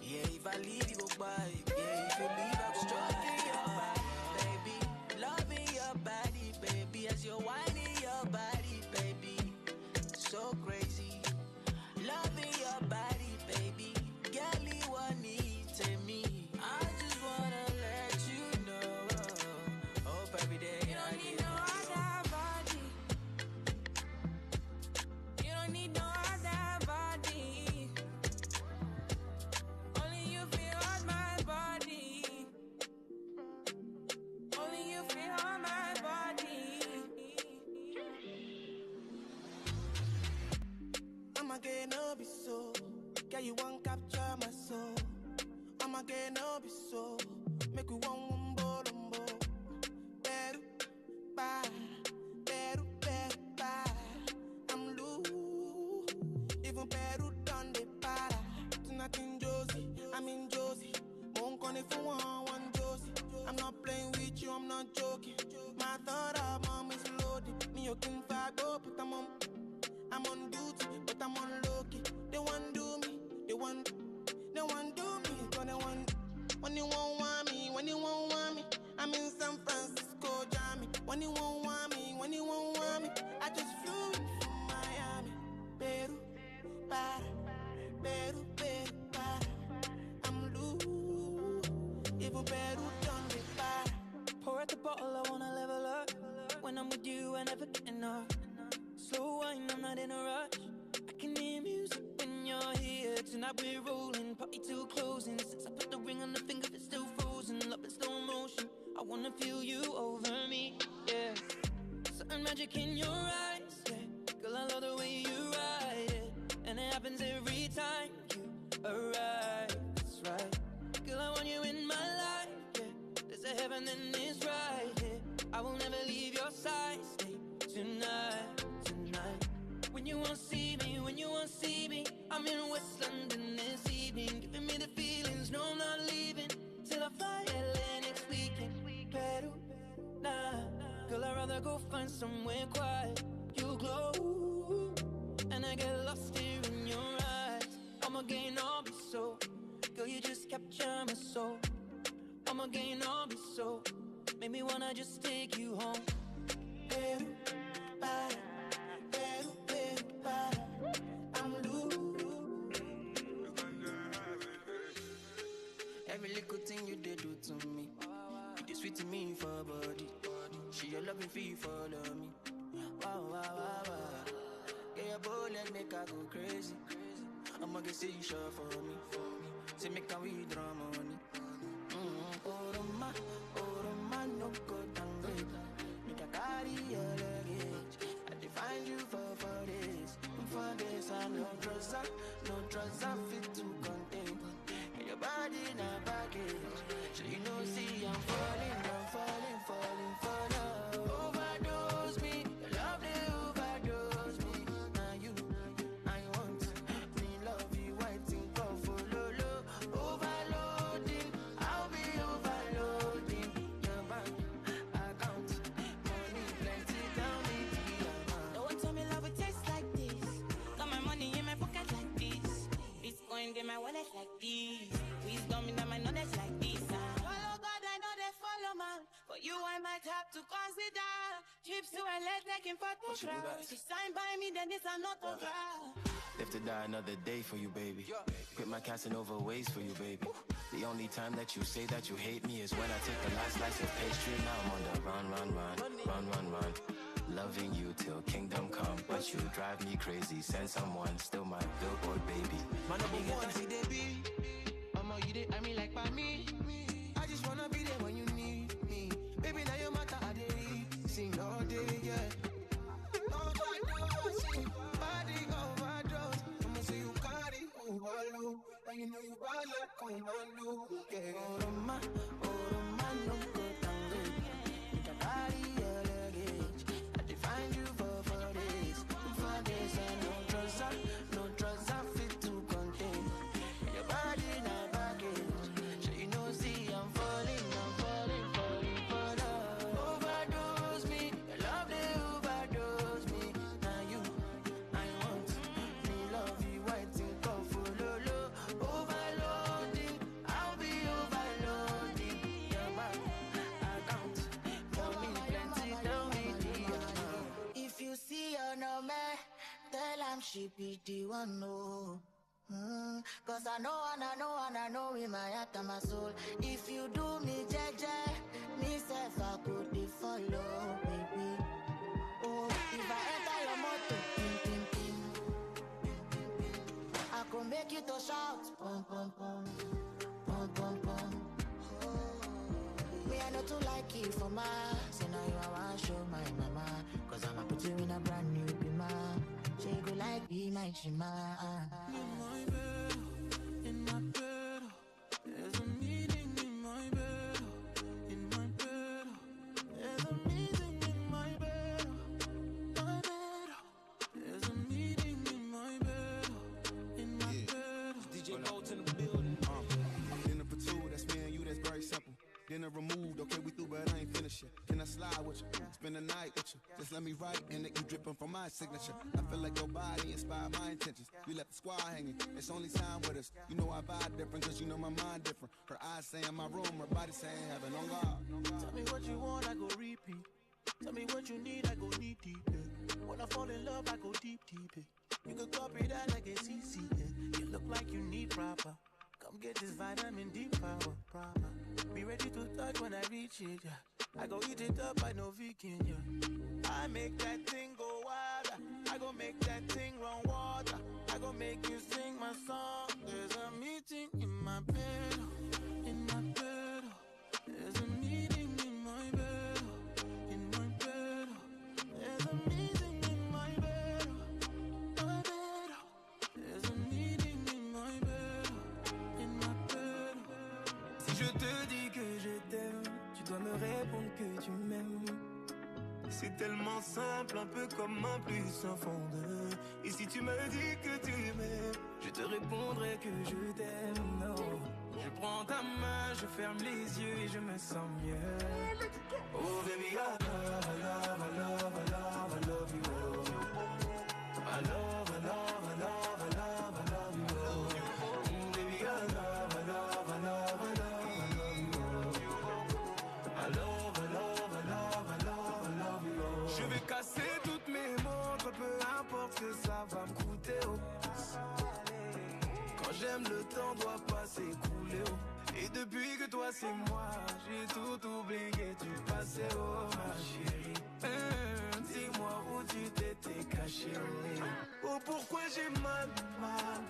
Yeah, if I leave, you go by. Yeah, if you leave, I go stroking your body, baby. Loving your body, baby. As you're whining your body, baby. So crazy. Loving your body, baby. Girl, you want me to me. I just wanna let you know. Hope every day You don't need no other body. You don't need no other body. Only you feel on my body. Only you feel on my body. I'ma get no be so. Girl, you won't capture my soul. I'ma get no be so. Make you one wumbo. Better, bye. Better, bye. I'm loose. Even better done the para. Tonight in Josie, I'm in Josie. Won't call if you want Josie. I'm not playing with you, I'm not joking. My thought of mom is loaded. Me, you can fight, but I'm on duty, but I'm on low-key. They want do me, they want do me, but they want. When you won't want me, I'm in San Francisco, Jammy. When you won't want me, I just flew in from Miami. Peru, para, I'm loose. Even Peru done me para. Pour out the bottle, I wanna level up. When I'm with you, I never get enough. Slow wine, I'm not in a rush. I can hear music when you're here. Tonight we're rolling, party till closing. Since I put the ring on the finger, it's still frozen. Love in slow motion, I wanna feel you over me, yeah. Certain magic in your eyes, yeah. Girl, I love the way you ride it. And it happens every time you arrive, that's right. Girl, I want you in my life, yeah. There's a heaven and it's right here, yeah. I will never leave your side, stay tonight. When you won't see me, I'm in West London this evening, giving me the feelings, no I'm not leaving, till I fly LA next weekend. Peru, nah, girl I'd rather go find somewhere quiet. You glow, and I get lost here in your eyes. I'm again, I'll be so, girl you just capture my soul. I'm again, I'll be so, make me wanna just take you home. Peru, bye. Every little thing you did do to me, you did sweet to me for body. She your loving fee follow me. Wow. Yeah, your bullet make I go crazy. I'ma get say you sure for me. Say make a withdraw money. Oh, no go down great. Make a carry your luggage. I define you for this. For this, I no trust I fit to contain. Your body in a baggage. So you know, see, I'm falling for love. Overdose me, your love they overdose me. Now you, I want me love you, waiting for lolo. Overloading, I'll be overloading. Your bank account, money plenty, tell me the amount. No one told me love would taste like this. Got my money in my pocket like this. Bitcoin in my wallet like this. Wisdom in my knowledge like this. Follow God, I know they follow man. For you, I might have to consider trips to LA taking photographs. She signed by me, then it's an autograph. Live to die another day for you, baby. Quit my Casanova ways for you, baby. The only time that you say that you hate me is when I take the last slice of pastry. Now I'm on the run. Loving you till kingdom come, but you drive me crazy. Send someone, still my billboard baby. My number one, see they be. You did, I mean like by me. I just wanna be there when you need me. Baby, now your matter, I did. Sing all day, yeah. Overdose, body overdose. I'ma say you got it, overload. And you know you ball like commando. Yeah, Oroma, no go tango. You can carry your luggage. I define you for this. For this, and no trust, I fit to contain. Your body now. Follow she be the one, no. Cause I know in my heart and my soul. If you do me jeje, me self I could follow, baby. Oh, if I enter your motor, pim, pim, pim, I could make you to shout, pum, pum, pum, pum, pum, pum. Me, I know to like you for my. Say now you I want show my mama. Cause I'ma put you in a brand new bima. She go like be my shima. In my bed, there's a meeting in my bed. In my bed, there's a meeting in my bed. My bed, there's a meeting in my bed. In my bed. DJ Bolt in the building. Dinner for two, that's me and you, that's very simple. Dinner removed, okay, we through, but I ain't finished yet. Can I slide with you? Spend the night with you. Just let me write and let you dripping from my signature. I feel like your body inspired my intentions. We left the squad hanging, it's only time with us. You know I vibe different, cause you know my mind different. Her eyes say in my room, her body saying heaven on God. Tell me what you want, I go repeat. Tell me what you need, I go knee deep. When I fall in love, I go deep. You can copy that like a CC. You look like you need proper. Come get this vitamin D power, proper. Be ready to touch when I reach it, yeah. I go eat it up, I know vegan, yeah. I make that thing go wild. I go make that thing run water. I go make you sing my song. There's a meeting in my bed, in my bed. There's a meeting in my bed, in my bed. There's a meeting in my bed, my bed. There's a meeting in my bed, in my bed. Si je te dis que je t'aime, tu dois me répondre que tu m'aimes. C'est tellement simple, un peu comme un plus un fond de. Et si tu me dis que tu m'aimes, je te répondrai que je t'aime. Non. Je prends ta main, je ferme les yeux et je me sens mieux. Oh baby, I love, I love, I love, I love, I love you. I love, I love, I love, I love, I love you. Baby, I love, I love, I love, I love, I love you. I love, I love, I love, I love, I love you. Je vais casser toutes mes montres, peu importe ce que ça va me coûter. Quand j'aime, le temps doit pas s'écouler. Et depuis que toi c'est moi, j'ai tout oublié du passé, oh ma chérie. Dis-moi où tu t'étais caché. Oh pourquoi j'ai mal,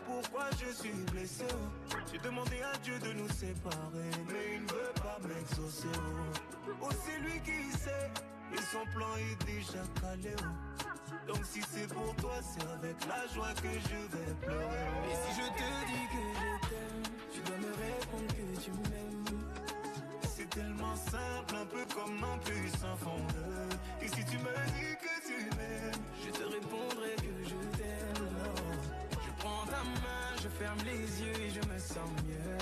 pourquoi je suis blessé. J'ai demandé à Dieu de nous séparer, mais il ne veut pas m'exaucer. Oh c'est lui qui sait, et son plan est déjà calé. Donc si c'est pour toi, c'est avec la joie que je vais pleurer. Et si je te dis que je t'aime, tu dois me répondre que tu m'aimes. C'est tellement simple, un peu comme un puissant fondeur. Et si tu me dis que tu m'aimes, je te répondrai que je t'aime. Non. Je prends ta main, je ferme les yeux et je me sens mieux.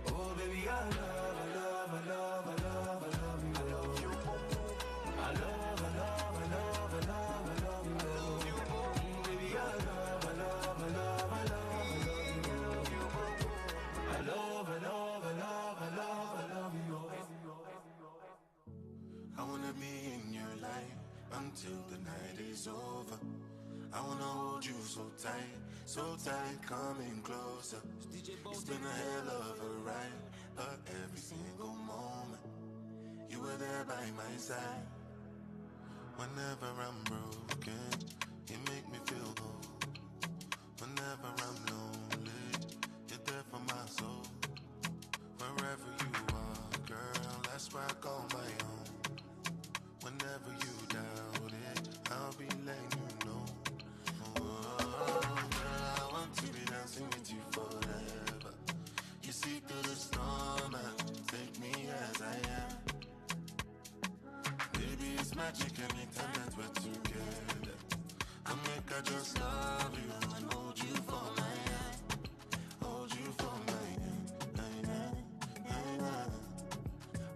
Oh baby, I love, I love, I love, I love, I love you. I love, I love, I love, I love, I love you. Baby, I love, I love, I love, I love, I love you. I love, I love, I love, I love, I love you. I wanna be in your life until the night is over. I wanna hold you so tight, coming closer. It's been a hell of a ride, but every single moment you were there by my side. Whenever I'm broken, you make me feel whole. Whenever I'm lonely, you're there for my soul. Wherever you are, girl, that's where I call my own. Whenever you doubt it, I'll be letting you know. Oh, girl, I want to be dancing with you forever. You see through the storm and take me as I am. Baby, it's magic anytime that we're together. I make I just love you and hold you for my hand. Hold you for my hand.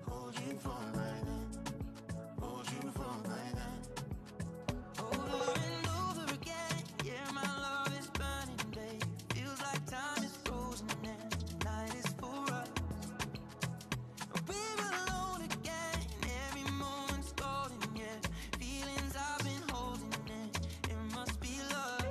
Hold you for my hand. Hold you for my hand. Over and over again, yeah, my love is burning, babe. Feels like time is frozen and the night is for us. We're alone again, every moment's golden, yeah. Feelings I've been holding in, it must be love.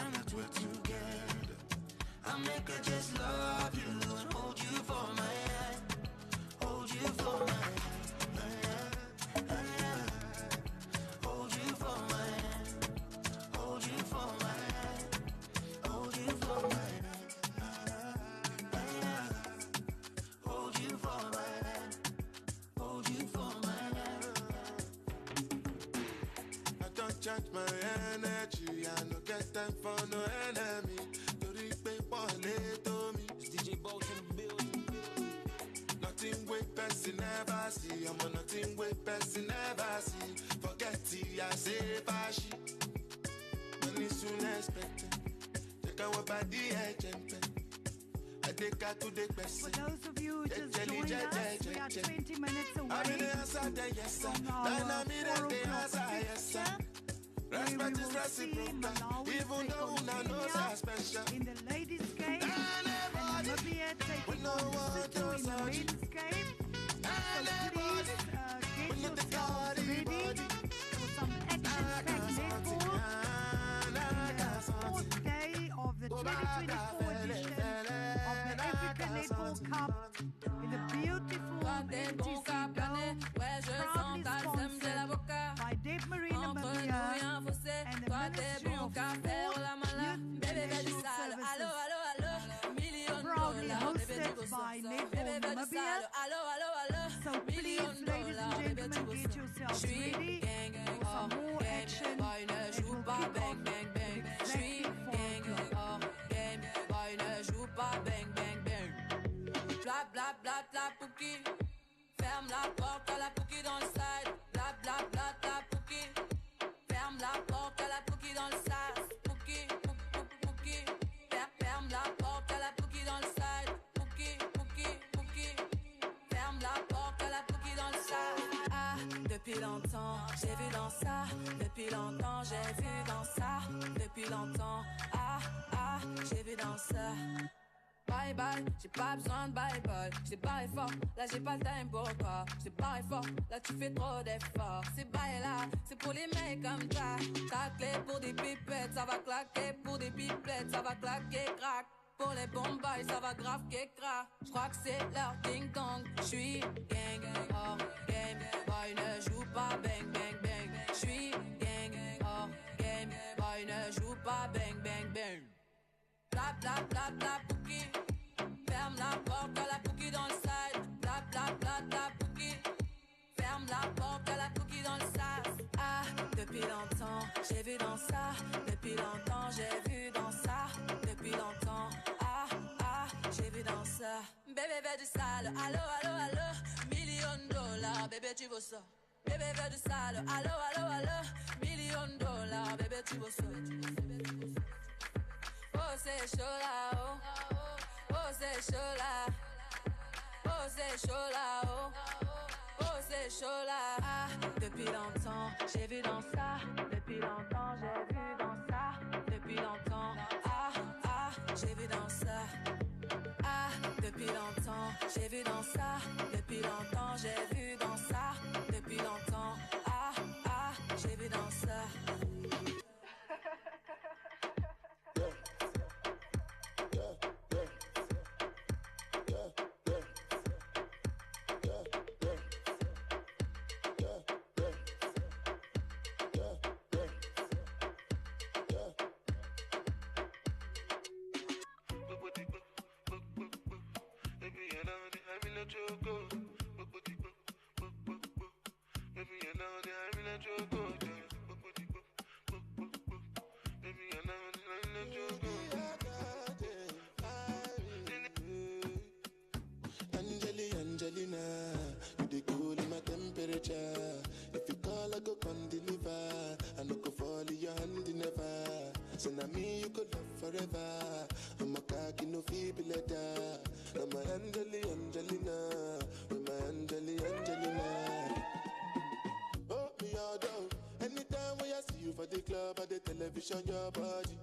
time that we're together. I make her just love you and hold you for my hand. Hold you for my hand. Hold you for my hand. Hold you for my hand. Hold you for my hand. Hold you for my hand. Hold you for my hand. I don't charge my energy. I no get time for no enemy. Tori pe pole to me. It's DJ Bolt in the building. Nothing with person never see. I'm on nothing with person never see. Forget it, I say fashi. Money soon expected. Take our body agent. I take her to the best. For those of you who just joined us, we are 20 minutes away I'm in the answer, yes, sir. from our Then I'm in 4 the o'clock answer, yes, sir. where we Respect is will see reciprocal. Malawi Even take though on una knows Kenya are special. in the ladies' game, and Namibia taking no on one Lesotho in the knows men's game. So please get yourselves ready for some action-packed netball in the fourth day of the 2024 edition of the African Netball Cup in the beautiful NTC Dome, proudly sponsored by Dave Marine Namibia and the Ministry of Sport, Youth and National Services. Proudly hosted by Netball Namibia. So please, ladies and gentlemen, get yourselves ready for some more action. It will kick off exactly 4 o'clock. Bla bla bla bla Pouki. Ferme la porte à la Pouki dans le side. Bla bla bla bla Pouki. Ferme la porte à la Pouki dans le side. Pouki, Pouki. Ferme la porte à la Pouki dans le side. Pouki, Pouki. Ferme la porte à la Pouki dans le side. Ah, depuis longtemps, j'ai vu dans ça. Depuis longtemps, j'ai vu dans ça. Depuis longtemps, ah, j'ai vu dans ça. Bye bye, j'ai pas besoin de bye bye. J't'ai barré fort, là j'ai pas le time pour toi. J't'ai barré fort, là tu fais trop d'efforts. C'est bye là, c'est pour les mecs comme ça. Ta clé pour des pipettes, ça va claquer. Pour des pipettes, ça va claquer, crack. Pour les bombes, ça va grave qu'écra. J'crois que c'est leur ding dong. J'suis gang, hors game. Boy ne joue pas bang bang bang. J'suis gang, hors game. Boy ne joue pas bang bang bang. Bla bla bla bla Pouki. Ferme la porte à la Pouki dans le side. Bla bla bla bla Pouki. Ferme la porte à la Pouki dans le side. Ah, depuis longtemps, j'ai vu dans ça. Depuis longtemps, j'ai vu dans ça. Depuis longtemps, ah, j'ai vu dans ça. Bébé veut du sale, allo, allo, allo. $1 million, bébé tu veux ça. Bébé veut du sale, allo, allo, allo. $1 million, bébé tu veux ça. Oh c'est chaud là, oh. Oh c'est chaud là. Oh c'est chaud là, oh. Oh c'est chaud là. Ah, depuis longtemps, j'ai vu dans ça. Depuis longtemps, j'ai vu dans ça. Depuis longtemps, ah, j'ai vu dans ça. Ah, depuis longtemps, j'ai vu dans ça. Depuis longtemps, j'ai vu dans ça. Depuis longtemps, ah, j'ai vu dans ça. Angelina, you the cool in my temperature. If you call, I go come deliver. I no go fall in your hand never. So now me you could love forever. I'm a cocky no feeble letter. I'm my Angelina, with my Angelina. Oh me all down. Anytime when I see you for the club or the television, your body.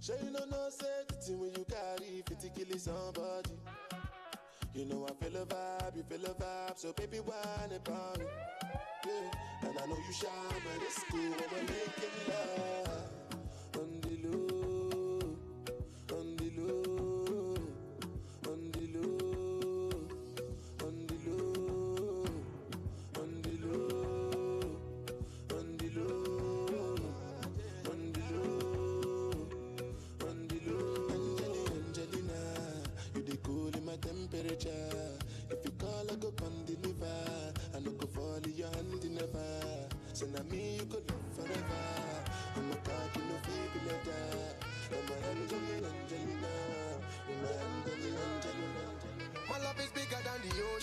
Sure you know say the thing when you carry 50 kill somebody. You know I feel a vibe, you feel a vibe, so baby whine about me. Yeah, and I know you shy, but it's cool when we're making love on the low.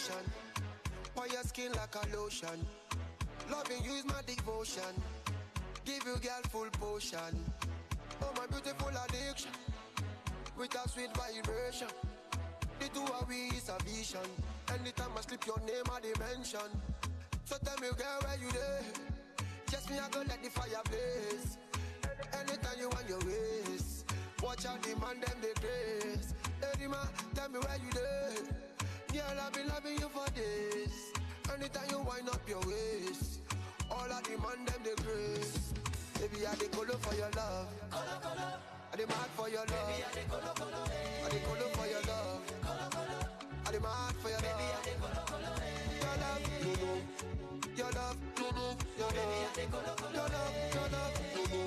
emotion. On your skin like a lotion. Loving you is my devotion. Give you girl full potion. Oh my beautiful addiction. With a sweet vibration. The two of we is a vision. Anytime I slip your name I dimension. So tell me girl where you there. Just me I go let the fire blaze. Anytime you want your ways. Watch out the man them the grace. Hey man, tell me where you there. Girl I've been loving you for days. Anytime you wind up your waist. All I demand them the grace. Baby I dey colo for your love. I dey mad for your love. I dey colo for your love. I dey mad for your love. Your love, no no. Your love, no no. Your love, your love, your love, no no.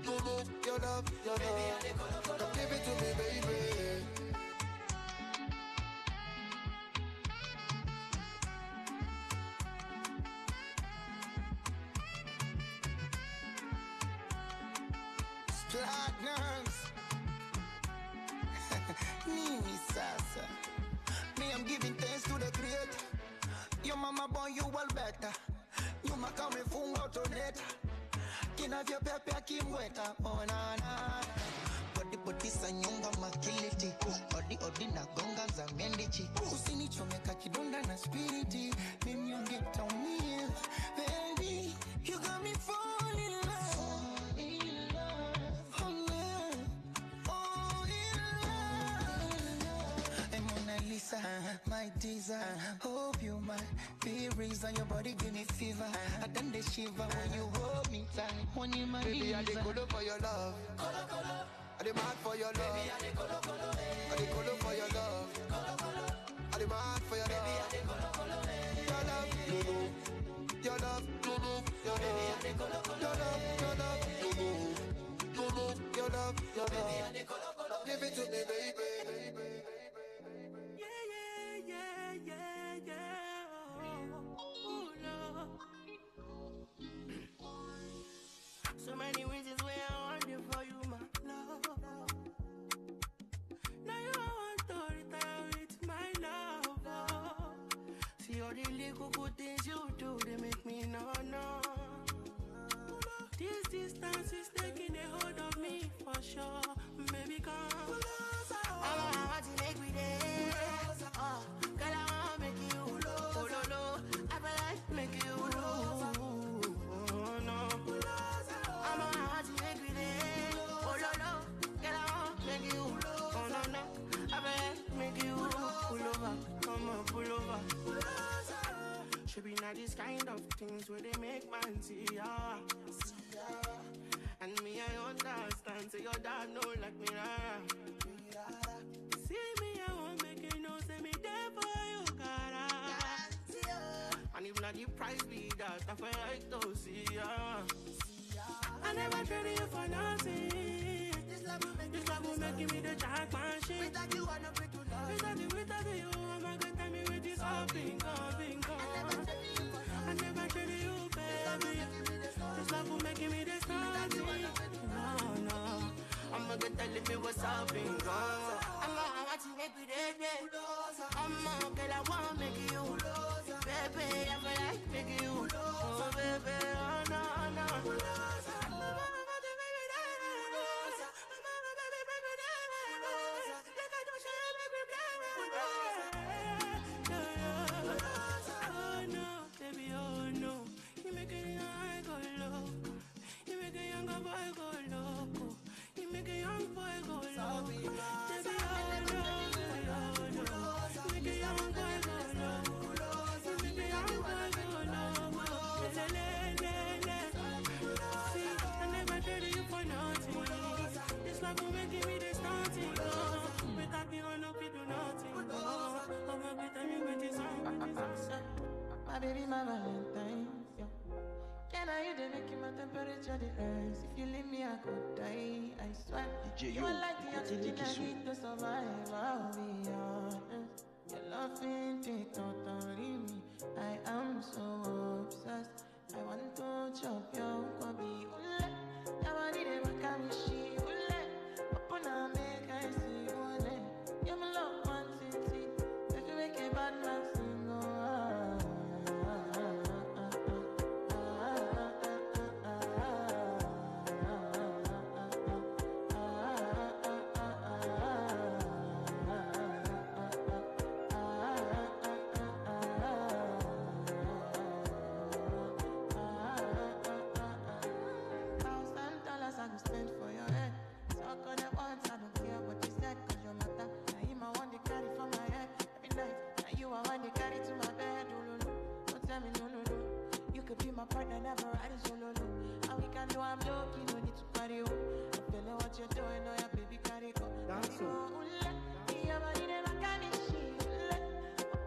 No no. Your love, your love. Come give it to me, baby. Platinums. Nini Sasa. Me, I'm giving thanks to the creator. Your mama born you well better. You maka me fungo toneta. Kina vya pepe akimweta. Oh na na. Body sanyonga makiliti. Odi na gonga za mendichi. Usinichomeka kidonda na spiriti. Mimi ungeta umia. Baby, you got me falling in love. Lisa, my teaser, hope you might be reason your body give me fever. I done the shiver when you hold me tight. When you my baby, I dey colo for your love. I dey mad for your love. Baby, I dey colo for your love. I dey mad for your love. Your love, no no. Your love, no no. Your love, your love, your love, no no. No no. Your love, your love. Give it to me, baby. So many reasons where I want you for you, my love. Now you want to retire with my love. See all the little good things you do, they make me no. This distance is taking a hold of me for sure. Baby, come. I want to make me there. Oh, girl, I want to make you low. Oh, no. I feel like make you low. Pull over. Should be not this kind of things where they make man see ya. And me, I understand. Say your dad know like me. See me, I won't make you know. Say me there for you, gotta. And if not the price be that, I feel like to see ya. I never traded you for nothing. This love will make me the jackpot shit. Without you, I don't break to love. Without you, oh my God, tell me with this all bingo. I never traded you, baby. This love will make me the starting. No. I'm gonna tell me what's up, bingo. I'm want to make with it, baby. I'm girl, I want to make you. Baby, I feel like make you. Oh, baby, oh, no. My baby, my Valentine, yeah. Can I hear the making my temperature the rise? If you leave me, I could die, I swear. You are like the oxygen I need to survive, I'll be honest. Your love ain't it totally me. I am so obsessed. I want to chop your kwabi, ule. Yamani de makamishi, ule. Opuna make I see, ule. Yeah, my love, one city. If you make a bad man, what you're doing, oh yeah, baby, carry go. Dance your body never can be shit.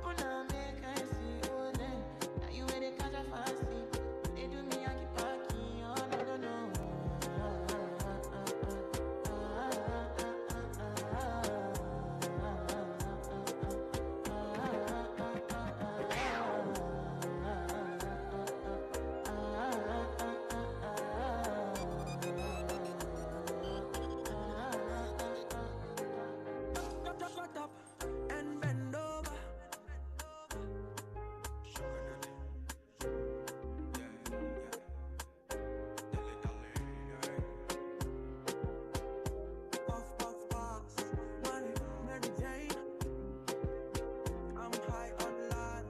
Open up, make I see. Now you ready, catch a fast sleep. They do me, I keep packing. Oh, no, no, no. Shut up and bend over. Puff, puff, pass, money, meditate. I'm high on life,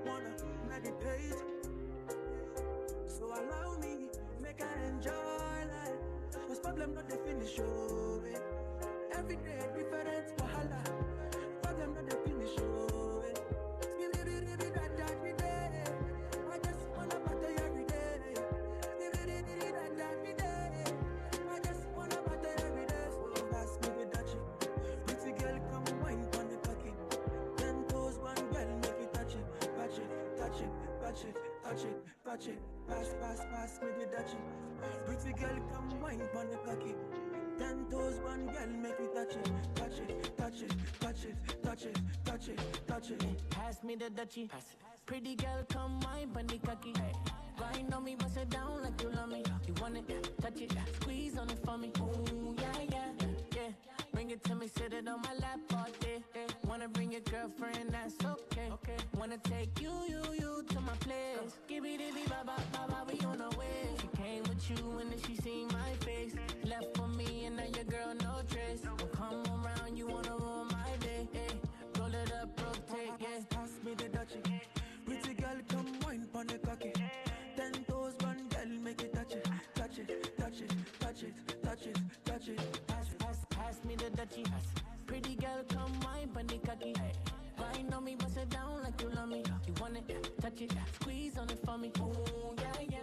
wanna meditate. So allow me, make I enjoy life. Cause problem not the finish, oh, eh. Every day different wahala. Problem not the finish, oh, eh. I just wanna party every day. I just wanna party every day. So pass me the Dutchie. Pretty girl, come wine on the cocky. 10 toes, one girl, make it touch it. Touch it, touch it, touch it, touch it, touch it. Pass, pass, pass me the Dutchie. Pretty girl, come wine on the cocky. 10 toes, one girl, make it touch it. Touch it, touch it, touch it, touch it, touch it, touch it. Pass me the Dutchie. Pretty girl, come wine, bunny cocky. Grind on me, bust it down like you love me. You want it, touch it, squeeze on it for me. Ooh, yeah, yeah, yeah. Bring it to me, sit it on my lap all day. Wanna bring your girlfriend, that's okay. Wanna take you to my place. Give me the ba we on our way. She came with you and then she seen my face. Left for me and now your girl no trace. Don't come around, you wanna ruin my day. Roll it up, rotate, yeah. Pass me the Dutchie. Pretty girl, come wine pon the cocky. 10 toes, one girl, make it touch it. Touch it, touch it, touch it, touch it, touch it. Pass me the Dutchie. Pretty girl, come wine, bunny cocky. Grind on me, bust it down like you love me. You want it, touch it, squeeze on it for me. Ooh, yeah, yeah.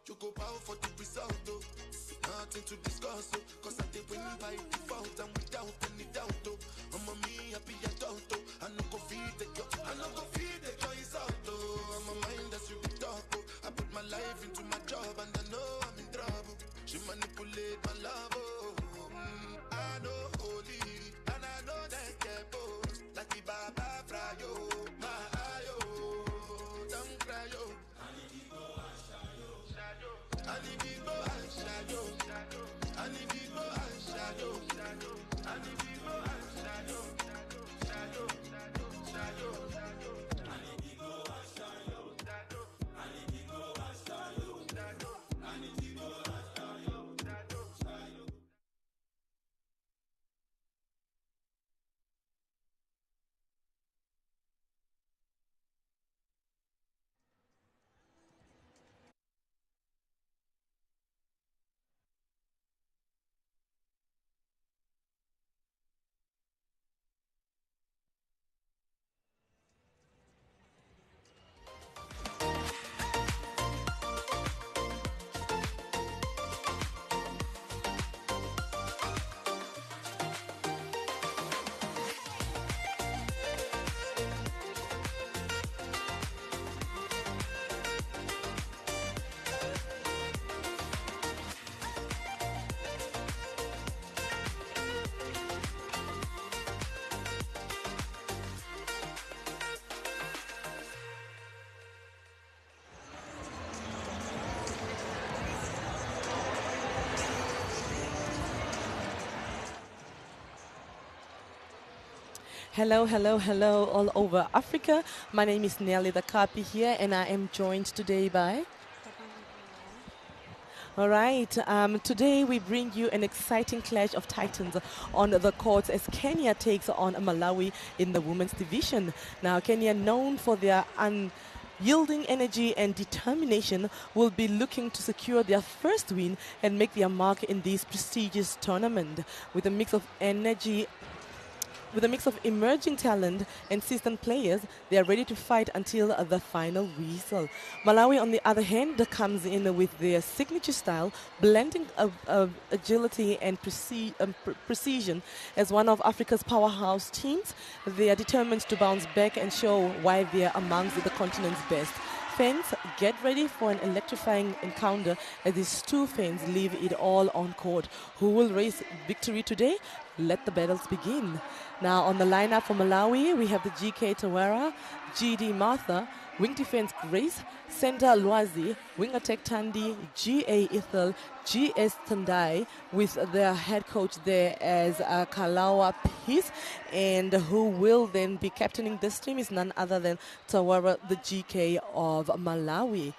You go bow for the result, though. Nothing to discuss, oh. Cause I did win by default and without any doubt, oh. I'm a me happy adult, oh. I no go feed the girl, I no go feed the girl is out, oh. I'm a mind that's you be talk, oh. I put my life into my job and I know I'm in trouble. She manipulate my love, oh. I know holy and I know that get both. Like the Baba Frayo, my ayo, don't cry, yo. Alibigo and shadow, Alibigo and shadow, Hello, hello, hello, all over Africa. My name is Nelly the Kapi here, and I am joined today by. All right, today we bring you an exciting clash of titans on the courts as Kenya takes on Malawi in the women's division. Now, Kenya, known for their unyielding energy and determination, will be looking to secure their first win and make their mark in this prestigious tournament. With a mix of emerging talent and seasoned players, they are ready to fight until the final whistle. Malawi, on the other hand, comes in with their signature style, blending agility and precision. As one of Africa's powerhouse teams, they are determined to bounce back and show why they are amongst the continent's best. Fans, get ready for an electrifying encounter as these two fans leave it all on court. Who will race victory today? Let the battles begin. Now on the lineup for Malawi, we have the GK Tawara, GD Martha, wing defense Grace, center Lwazi, wing attack Tandi, GA Ethel, GS Tandai, with their head coach there as Kalawa Peace, and who will then be captaining this team is none other than Tawara, the GK of Malawi.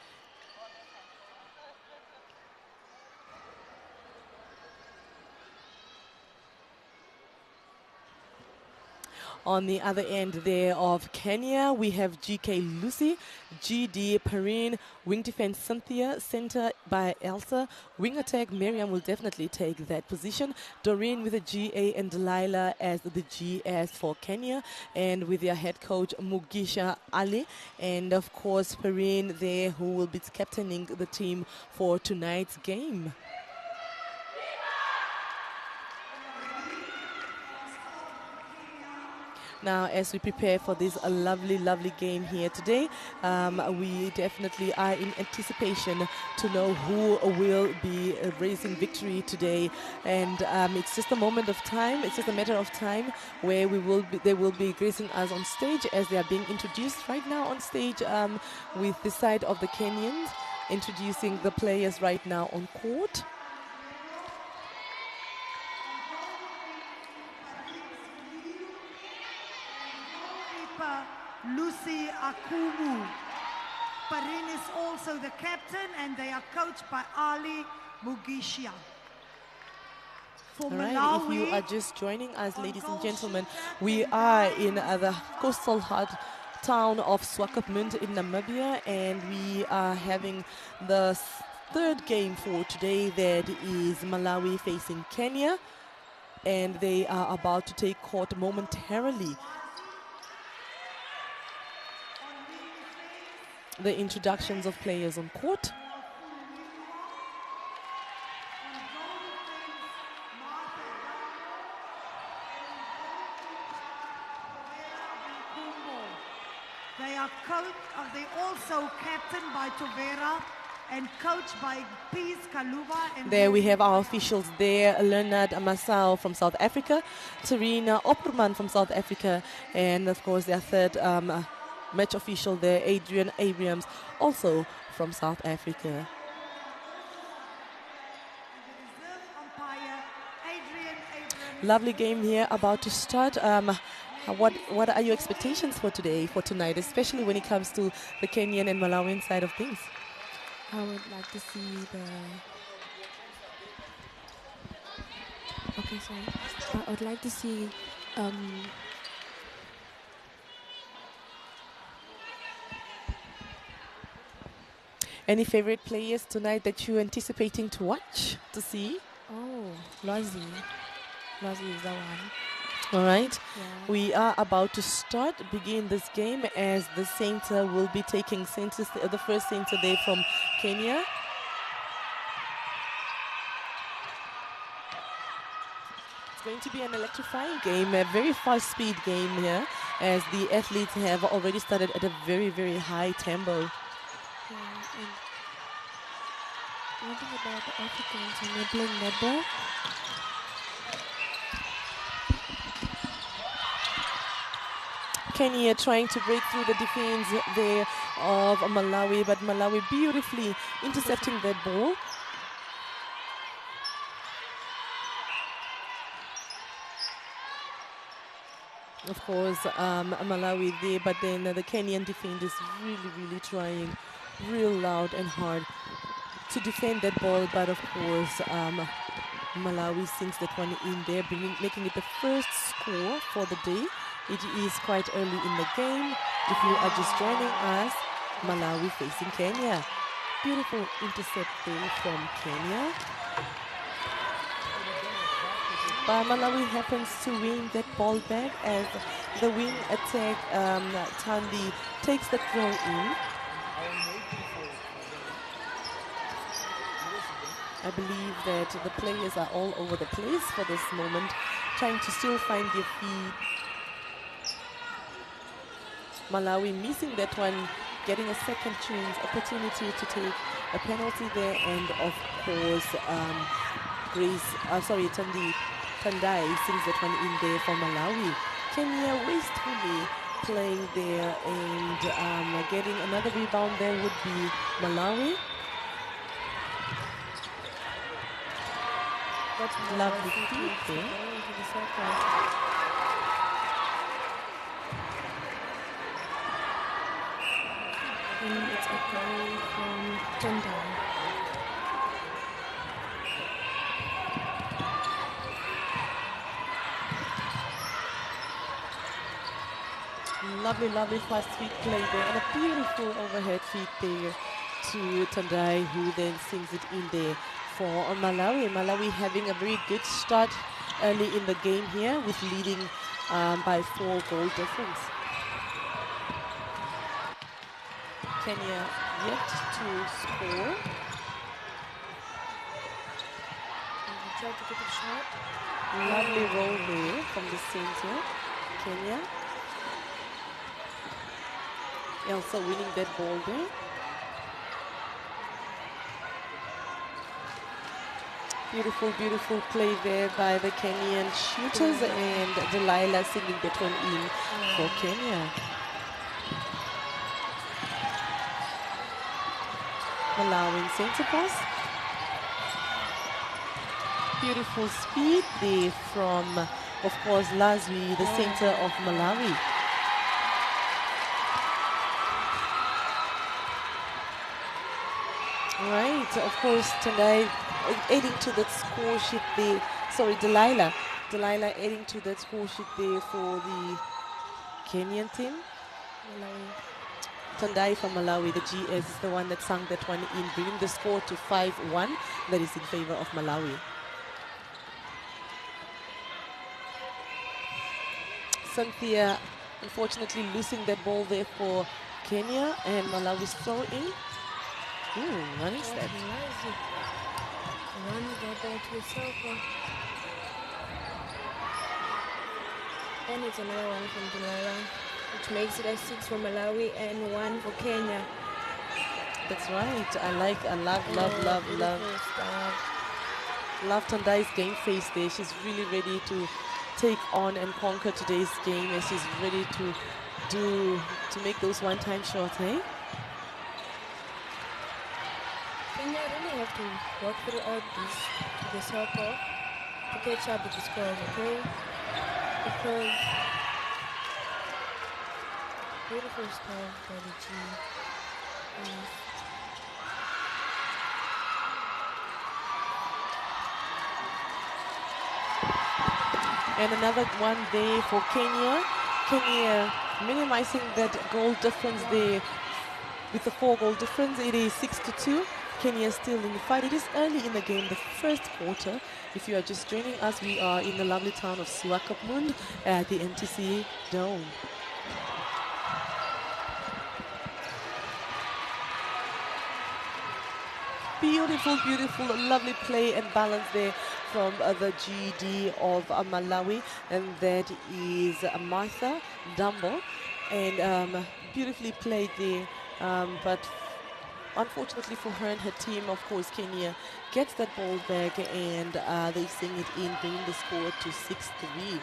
On the other end there of Kenya, we have GK Lucy, GD Perrine, wing defense Cynthia, center by Elsa, wing attack Miriam will definitely take that position, Doreen with the GA and Delilah as the GS for Kenya, and with their head coach Mugisha Ali, and of course Perrine there who will be captaining the team for tonight's game. Now, as we prepare for this lovely, lovely game here today, we definitely are in anticipation to know who will be raising victory today. And it's just a moment of time. It's just a matter of time where they will be gracing us on stage as they are being introduced right now on stage with the side of the Kenyans, introducing the players right now on court. Lucy Akumu. Perrine is also the captain, and they are coached by Ali Mugisha. All right, if you are just joining us, ladies and gentlemen, we are in the coastal town of Swakopmund in Namibia, and we are having the third game for today. That is Malawi facing Kenya, and they are about to take court momentarily. The introductions of players on court. They also captained by Tovera and coached by Peace Kaluba. And there we have our officials there, Leonard Masao from South Africa, Serena Opperman from South Africa, and of course their third match official there, Adrian Abrams, also from South Africa. Lovely game here about to start. What are your expectations for today, for tonight, especially when it comes to the Kenyan and Malawian side of things? I would like to see I would like to see any favorite players tonight that you're anticipating to watch, to see? Oh, Lwazi. Lwazi is the one. All right. Yeah. We are about to begin this game as the center will be taking the first center there from Kenya. It's going to be an electrifying game, a very fast speed game here, as the athletes have already started at a very, very high tempo. Yeah, and one thing about the Africans when they're playing netball, Kenya trying to break through the defense there of Malawi, but Malawi beautifully intercepting that ball. Of course, Malawi there, but then the Kenyan defenders really trying real loud and hard to defend that ball, but of course, Malawi sinks that one in there, making it the first score for the day. It is quite early in the game. If you are just joining us, Malawi facing Kenya. Beautiful intercept there from Kenya. But Malawi happens to win that ball back as the wing attack, Tandi takes the throw in. I believe that the players are all over the place for this moment, trying to still find their feet. Malawi missing that one, getting a second chance opportunity to take a penalty there, and of course, Tandai sings that one in there for Malawi. Kenya wastefully playing there, and getting another rebound there would be Malawi. Lovely feed there. And it's a goal from Tandai. Lovely fast feet play there, and a beautiful overhead feed there to Tandai, who then sings it in there for Malawi. Malawi having a very good start early in the game here, with leading by 4 goal difference. Kenya yet to score. Try to get a shot. Lovely roll there from the center, Kenya. Elsa winning that ball there. Beautiful play there by the Kenyan shooters, and Delilah sending that one in for Kenya. Allowing center pass. Beautiful speed there from, of course, Lazwi, the center of Malawi. Right, of course, Tandai adding to that score sheet there. Sorry, Delilah adding to that score sheet there for the Kenyan team. Tandai from Malawi, the GS, is the one that sung that one in, bringing the score to 5-1. That is in favor of Malawi. Cynthia, unfortunately, losing that ball there for Kenya, and Malawi's throw in. Running step. Runs that ball to the circle. And it's another one from Delilah, which makes it a 6 for Malawi and 1 for Kenya. That's right. I love Tandai's game face there. She's really ready to take on and conquer today's game, and she's ready to make those one-time shots, eh? Kenya really have to work throughout the circle to catch up with the scores, okay? Because beautiful style by the G. And another one there for Kenya. Kenya minimizing that goal difference there with the 4 goal difference. It is 6-2. Kenya still in the fight. It is early in the game, the first quarter. If you are just joining us, we are in the lovely town of Swakopmund at the MTC Dome. Beautiful, lovely play and balance there from the GD of Malawi, and that is Martha Dumbo, and beautifully played there, but unfortunately for her and her team, of course, Kenya gets that ball back, and they sing it in, bringing the score to 6-3.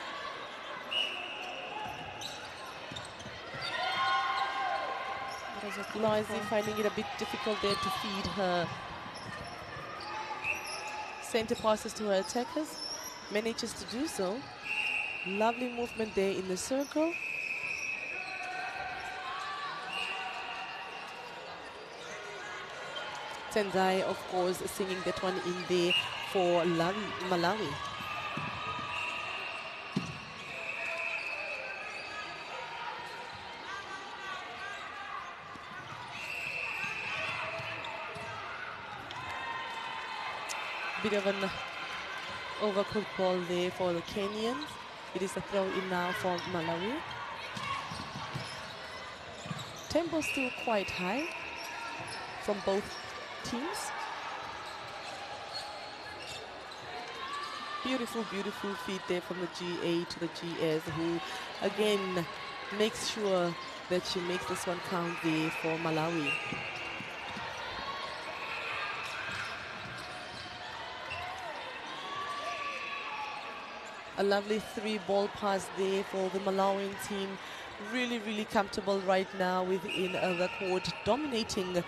Loisy finding it a bit difficult there to feed her center passes to her attackers. Manages to do so. Lovely movement there in the circle. Tendai, of course, singing that one in there for Malawi. Bit of an overcooked ball there for the Kenyans. It is a throw in now for Malawi. Tempo still quite high from both teams. Beautiful, beautiful feed there from the GA to the GS, who again makes sure that she makes this one count there for Malawi. A lovely 3-ball pass there for the Malawian team. Really, really comfortable right now within the court, dominating the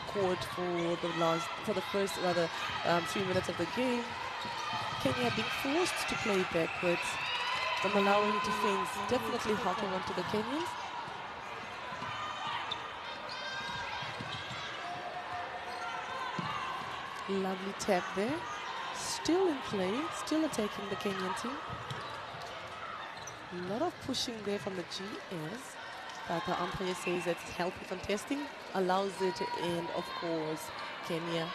court for the first 3 minutes of the game. Kenya being forced to play backwards. The Malawian defense definitely hopping onto the Kenyans. Lovely tap there. Still in play, still attacking the Kenyan team. A lot of pushing there from the GS, but the umpire says it's healthy contesting, allows it, and of course, Kenya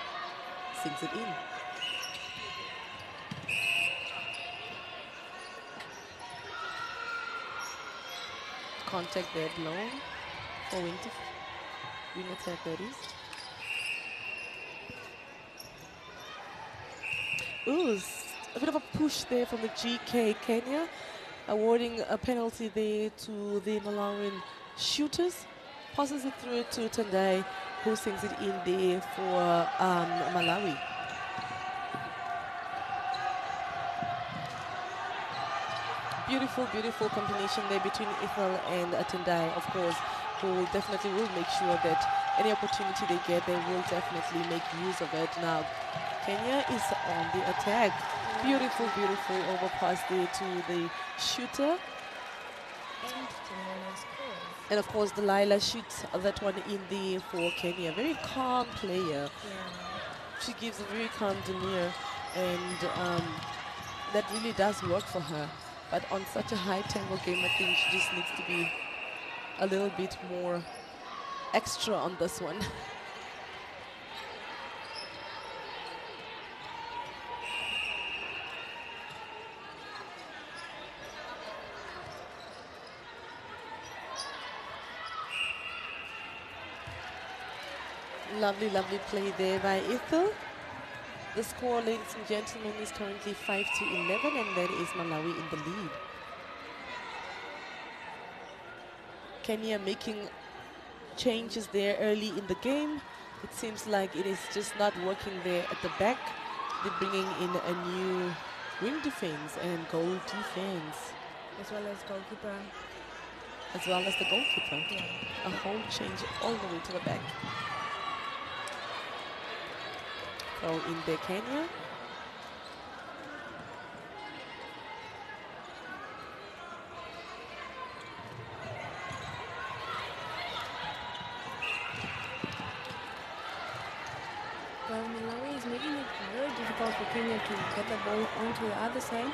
sings it in. Contact there blown for wing attack, that is. Ooh, a bit of a push there from the GK Kenya, awarding a penalty there to the Malawian shooters. Passes it through to Tendai, who sings it in there for Malawi. Beautiful, beautiful combination there between Ethel and Tendai, of course, who definitely will make sure that any opportunity they get, they will definitely make use of it. Now, Kenya is on the attack. Beautiful, beautiful overpass there to the shooter. And of course, Delilah shoots that one in there for Kenya. Very calm player. She gives a very calm demeanor, and that really does work for her. But on such a high tempo game, I think she just needs to be a little bit more extra on this one. Lovely, lovely play there by Ethel. The score, ladies and gentlemen, is currently 5-11, and that is Malawi in the lead. Kenya making changes there early in the game. It seems like it is just not working there at the back. They're bringing in a new wing defense and goal defense. As well as goalkeeper. As well as the goalkeeper. Yeah. A whole change all the way to the back. Throw in there, Kenya. Well, Malawi is making it very difficult for Kenya to get the ball onto the other side.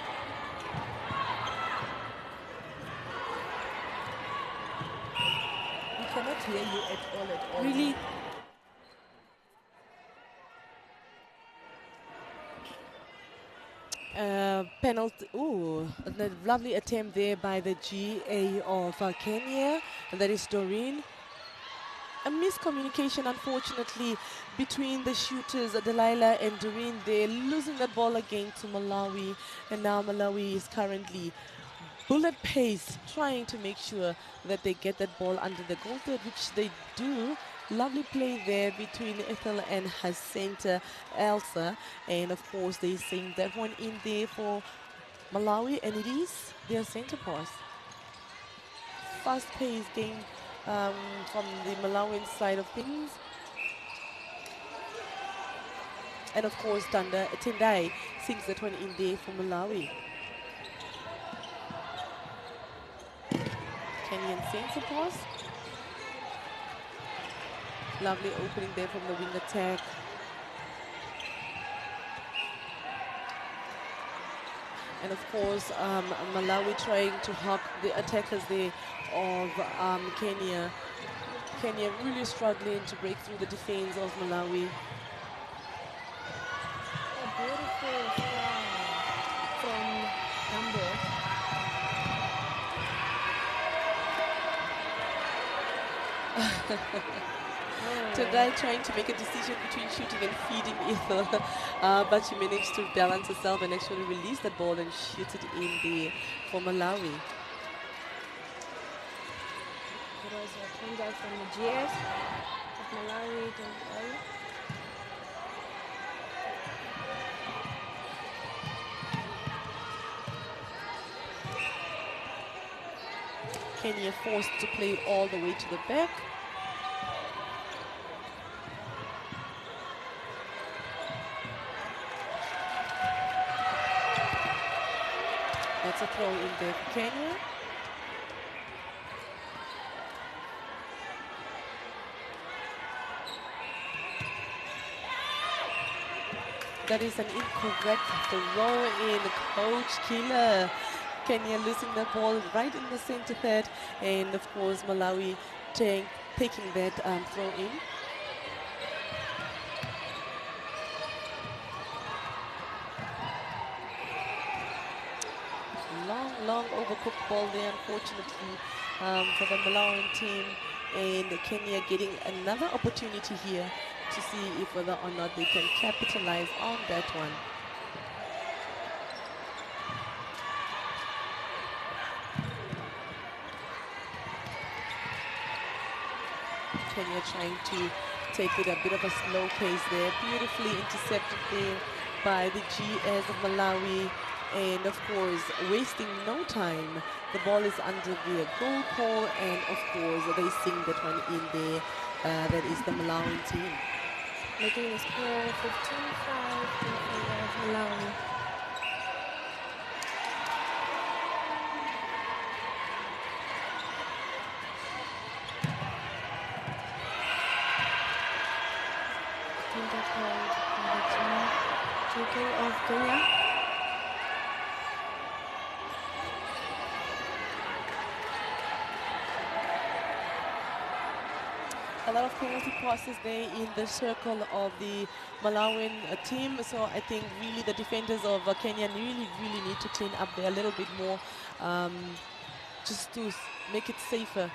We cannot hear you at all. Really? Penalty. Ooh, a lovely attempt there by the GA of Kenya, and that is Doreen. A miscommunication, unfortunately, between the shooters, Delilah and Doreen. They're losing that ball again to Malawi, and now Malawi is currently bullet pace, trying to make sure that they get that ball under the goal third, which they do. Lovely play there between Ethel and her center, Elsa. And of course, they sing that one in there for Malawi, and it is their center pass. Fast-paced game from the Malawian side of things. And of course, Tendai sings that one in there for Malawi. defensive pass. Lovely opening there from the wing attack. And of course, Malawi trying to hawk the attackers there of Kenya. Kenya really struggling to break through the defense of Malawi. A beautiful from Gambo. Tendai trying to make a decision between shooting and feeding Ethel, but she managed to balance herself and actually release the ball and shoot it in there for Malawi. It was a Tendai from the GS of Malawi, Tendai. Kenya forced to play all the way to the back. That's a throw in there for Kenya. That is an incorrect throw in, Coach Killer. Kenya losing the ball right in the center third, and of course Malawi taking that throw in. Long overcooked ball there, unfortunately, for the Malawian team, and Kenya getting another opportunity here to see if whether or not they can capitalize on that one. Kenya trying to take it a bit of a slow pace there, beautifully intercepted there by the GS of Malawi. And of course, wasting no time. The ball is under the goal pole, and of course, they sing that one in there. That is the Malawian team. Making the score 15-5 in favor of Malawi. Taking of Kenya. A lot of penalty passes there in the circle of the Malawian team. So I think really the defenders of Kenya really need to clean up there a little bit more, just to make it safer.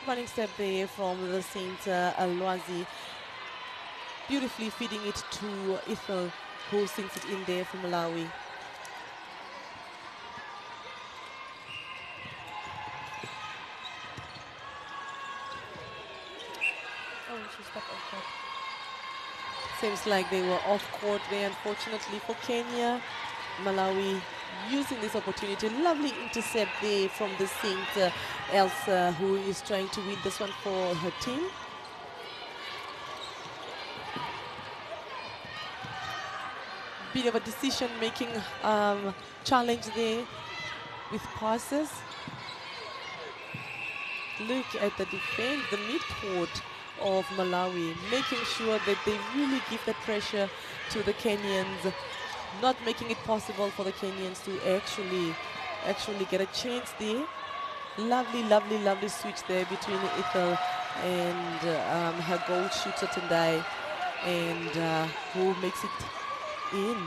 Running step there from the center, Alwazi. Beautifully feeding it to Ethel, who sinks it in there for Malawi. Oh, she stepped off court. Seems like they were off court there, unfortunately for Kenya. Malawi using this opportunity. Lovely intercept there from the center, Elsa, who is trying to win this one for her team. Bit of a decision-making challenge there with passes. Look at the defense, the mid-court of Malawi, making sure that they really give the pressure to the Kenyans, not making it possible for the Kenyans to actually get a chance there. Lovely switch there between Ethel and her goal shooter Tendai, and who makes it in.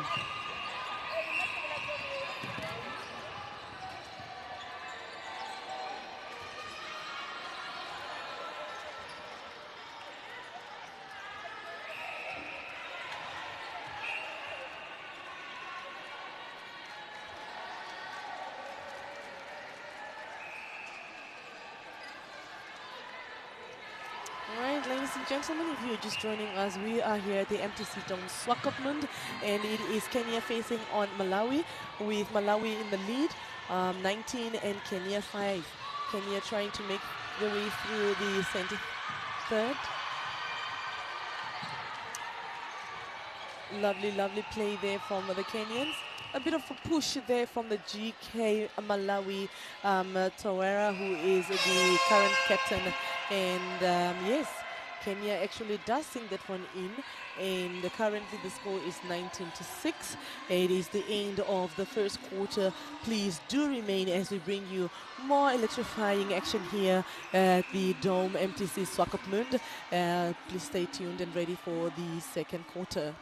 Alright, ladies and gentlemen, if you're just joining us, we are here at the empty seat on Swakopmund, and it is Kenya facing on Malawi, with Malawi in the lead, 19 and Kenya 5. Kenya trying to make their way through the center third. Lovely play there from the Kenyans. a bit of a push there from the GK Malawi Tawera, who is the current captain. And yes, Kenya actually does sing that one in. And currently the score is 19-6. It is the end of the first quarter. Please do remain as we bring you more electrifying action here at the Dome MTC Swakopmund. Please stay tuned and ready for the second quarter.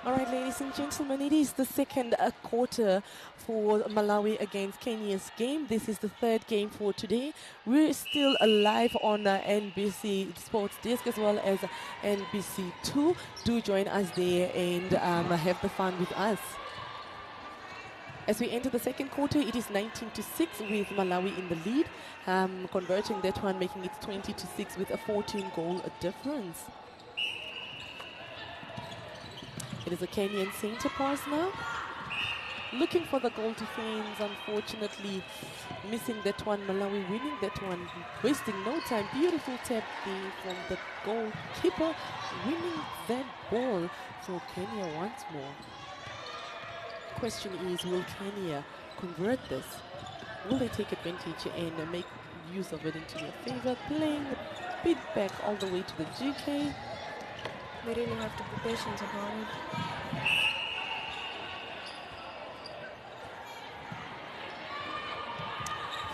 All right, ladies and gentlemen, it is the second quarter for Malawi against Kenya's game. This is the third game for today. We're still live on NBC Sports Desk as well as NBC2. Do join us there and have the fun with us. As we enter the second quarter, it is 19-6 with Malawi in the lead, converting that one, making it 20-6 with a 14-goal difference. It is a Kenyan centre pass now. Looking for the goal defense, unfortunately missing that one. Malawi winning that one, wasting no time. Beautiful tap there from the goalkeeper, winning that ball for Kenya once more. Question is, will Kenya convert this? Will they take advantage and make use of it into their favour? Playing a bit back all the way to the GK. They really have to be patient about it.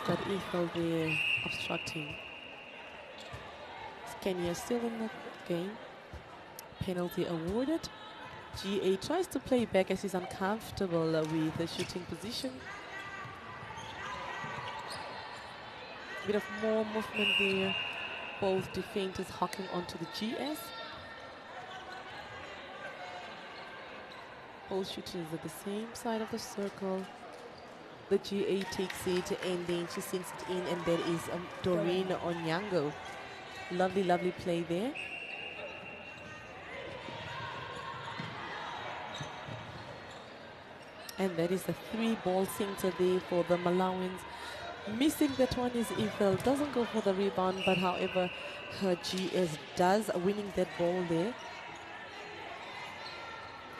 Got Ethel there obstructing. Kenya still in the game. Penalty awarded. GA tries to play back as he's uncomfortable with the shooting position. Bit of more movement there. Both defenders hocking onto the GS. Both shooters at the same side of the circle. The GA takes it and then she sinks it in, and there is Doreen Onyango. Lovely, lovely play there. And that is a 3-ball center there for the Malawans. Missing that one is Ethel. Doesn't go for the rebound, but however, her GS does, winning that ball there.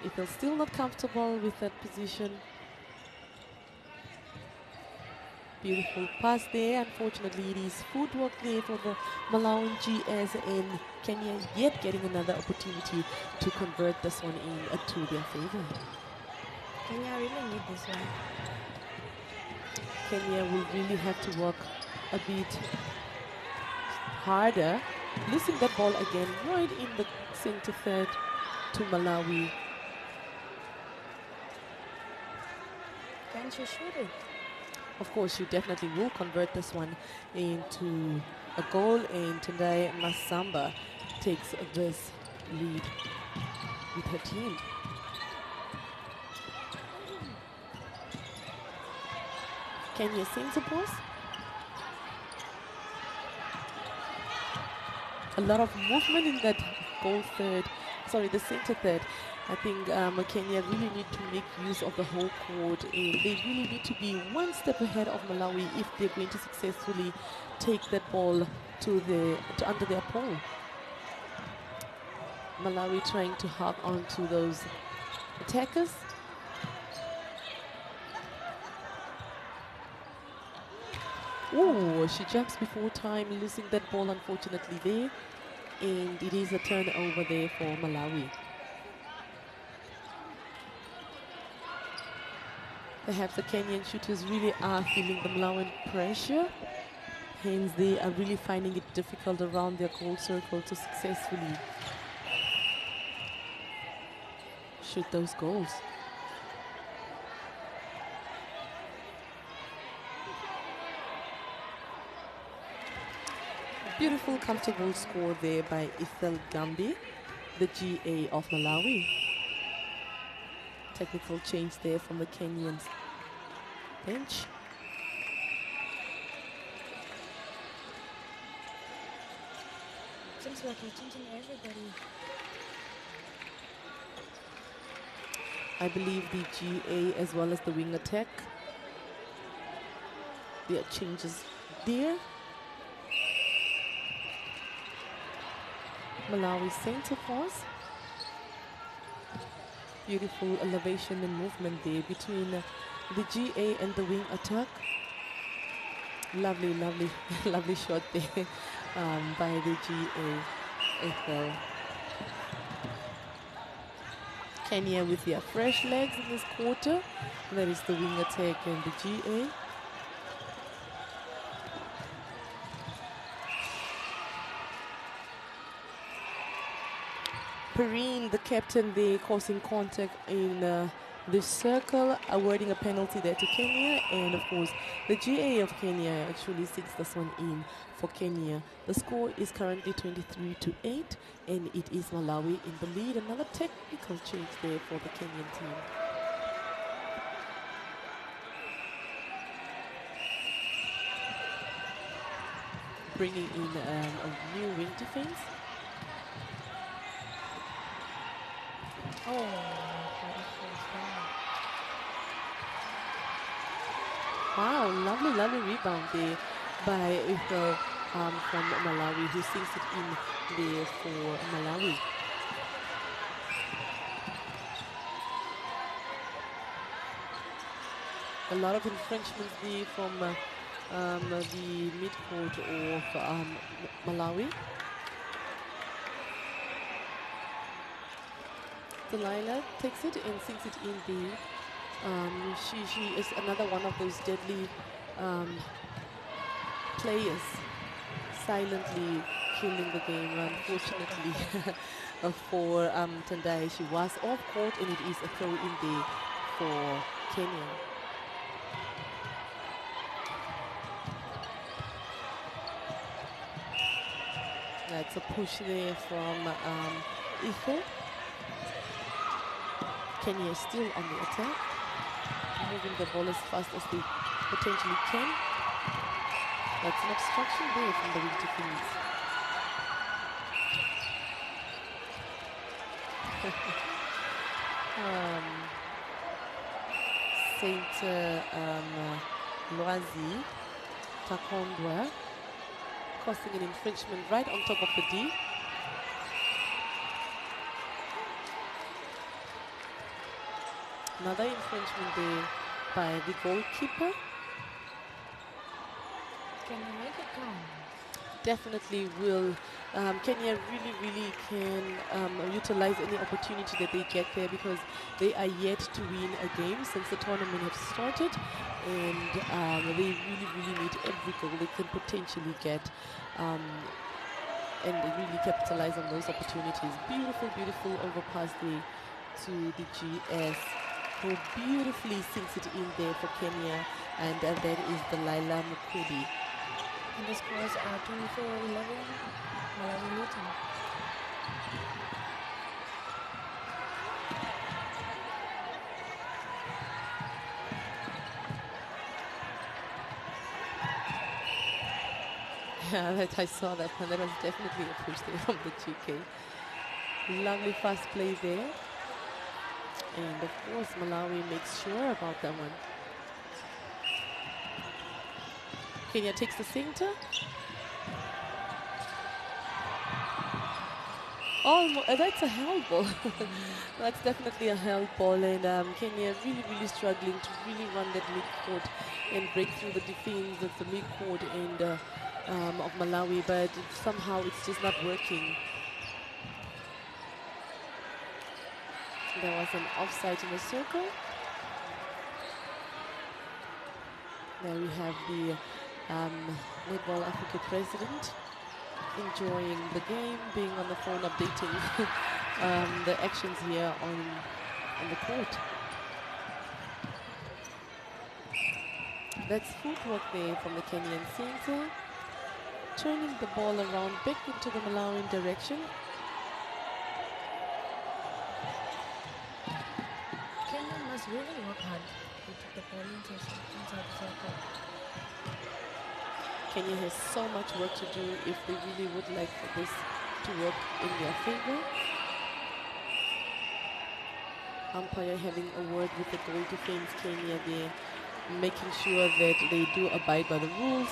Ethel still not comfortable with that position. Beautiful pass there. Unfortunately, it is footwork there for the Malawian GS, and Kenya yet getting another opportunity to convert this one in to their favor. Kenya really need this one. Kenya will really have to work a bit harder. Losing that ball again right in the center third to Malawi. Can she shoot it? Of course, she definitely will convert this one into a goal, and Tendai Masamba takes this lead with her team. Kenya center pose. A lot of movement in that goal third, sorry, the center third. I think Kenya really need to make use of the whole court, and they really need to be one step ahead of Malawi if they're going to successfully take that ball to under their pole. Malawi trying to hop onto those attackers. Oh, she jumps before time, losing that ball unfortunately there, and it is a turnover there for Malawi. Perhaps the Kenyan shooters really are feeling the Malawian pressure. Hence, they are really finding it difficult around their goal circle to successfully shoot those goals. Beautiful, comfortable score there by Ethel Gambi, the GA of Malawi. Technical change there from the Kenyans bench. Seems like you're changing everybody. I believe the GA as well as the wing attack. There are changes there. Malawi center force. Beautiful elevation and movement there between the GA and the wing attack. Lovely, lovely, lovely shot there by the GA Ethel. Kenya with their fresh legs in this quarter. That is the wing attack and the GA. Perrine, the captain there, causing contact in the circle, awarding a penalty there to Kenya, and of course the GA of Kenya actually sinks this one in for Kenya. The score is currently 23-8, and it is Malawi in the lead. Another technical change there for the Kenyan team. Bringing in a new wing defense. Oh, wow, lovely, lovely rebound there by Ethel from Malawi, who sinks it in there for Malawi. A lot of infringements there from the midcourt of Malawi. Delilah takes it and sinks it in there. She is another one of those deadly players silently killing the game. Unfortunately for Tendai, she was off court, and it is a throw in there for Kenya. That's a push there from Ether. Kenya is still on the attack, moving the ball as fast as they potentially can. That's an obstruction there from the Winter Queens. Saint Loazi Takondwa causing an infringement right on top of the D. Another infringement there by the goalkeeper. Can you make it count? Definitely will. Kenya really can utilize any opportunity that they get there, because they are yet to win a game since the tournament has started, and they really need every goal they can potentially get, and they really capitalize on those opportunities. Beautiful overpass there to the GS, who beautifully sinks it in there for Kenya, and that is the Laila Mukudi. And the scores are 24-11, Malawi leading. Yeah, I saw that one. That was definitely a push there from the GK. Lovely fast play there. And of course, Malawi makes sure about that one. Kenya takes the center. That's a held ball. That's definitely a held ball, and Kenya really struggling to really run that mid-court and break through the defense of the mid-court and of Malawi, but somehow it's just not working. There was an offside in the circle. There we have the Netball Africa president enjoying the game, being on the phone, updating the actions here on the court. That's footwork there from the Kenyan center, turning the ball around back into the Malawian direction. Kenya must really work hard to put the ball inside the circle. Kenya has so much work to do if they really would like for this to work in their favor. Umpire having a word with the goal defense, Kenya there, making sure that they do abide by the rules.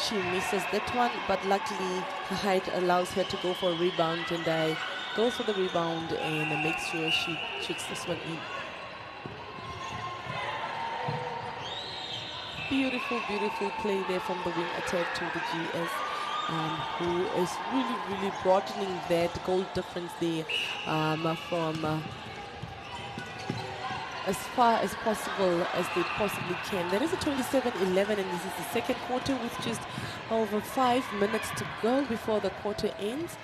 She misses that one, but luckily her height allows her to go for a rebound, and I goes for the rebound and makes sure she shoots this one in. Beautiful play there from the wing attack to the GS, who is really broadening that goal difference there from as far as possible as they possibly can. There is a 27-11, and this is the second quarter with just over 5 minutes to go before the quarter ends.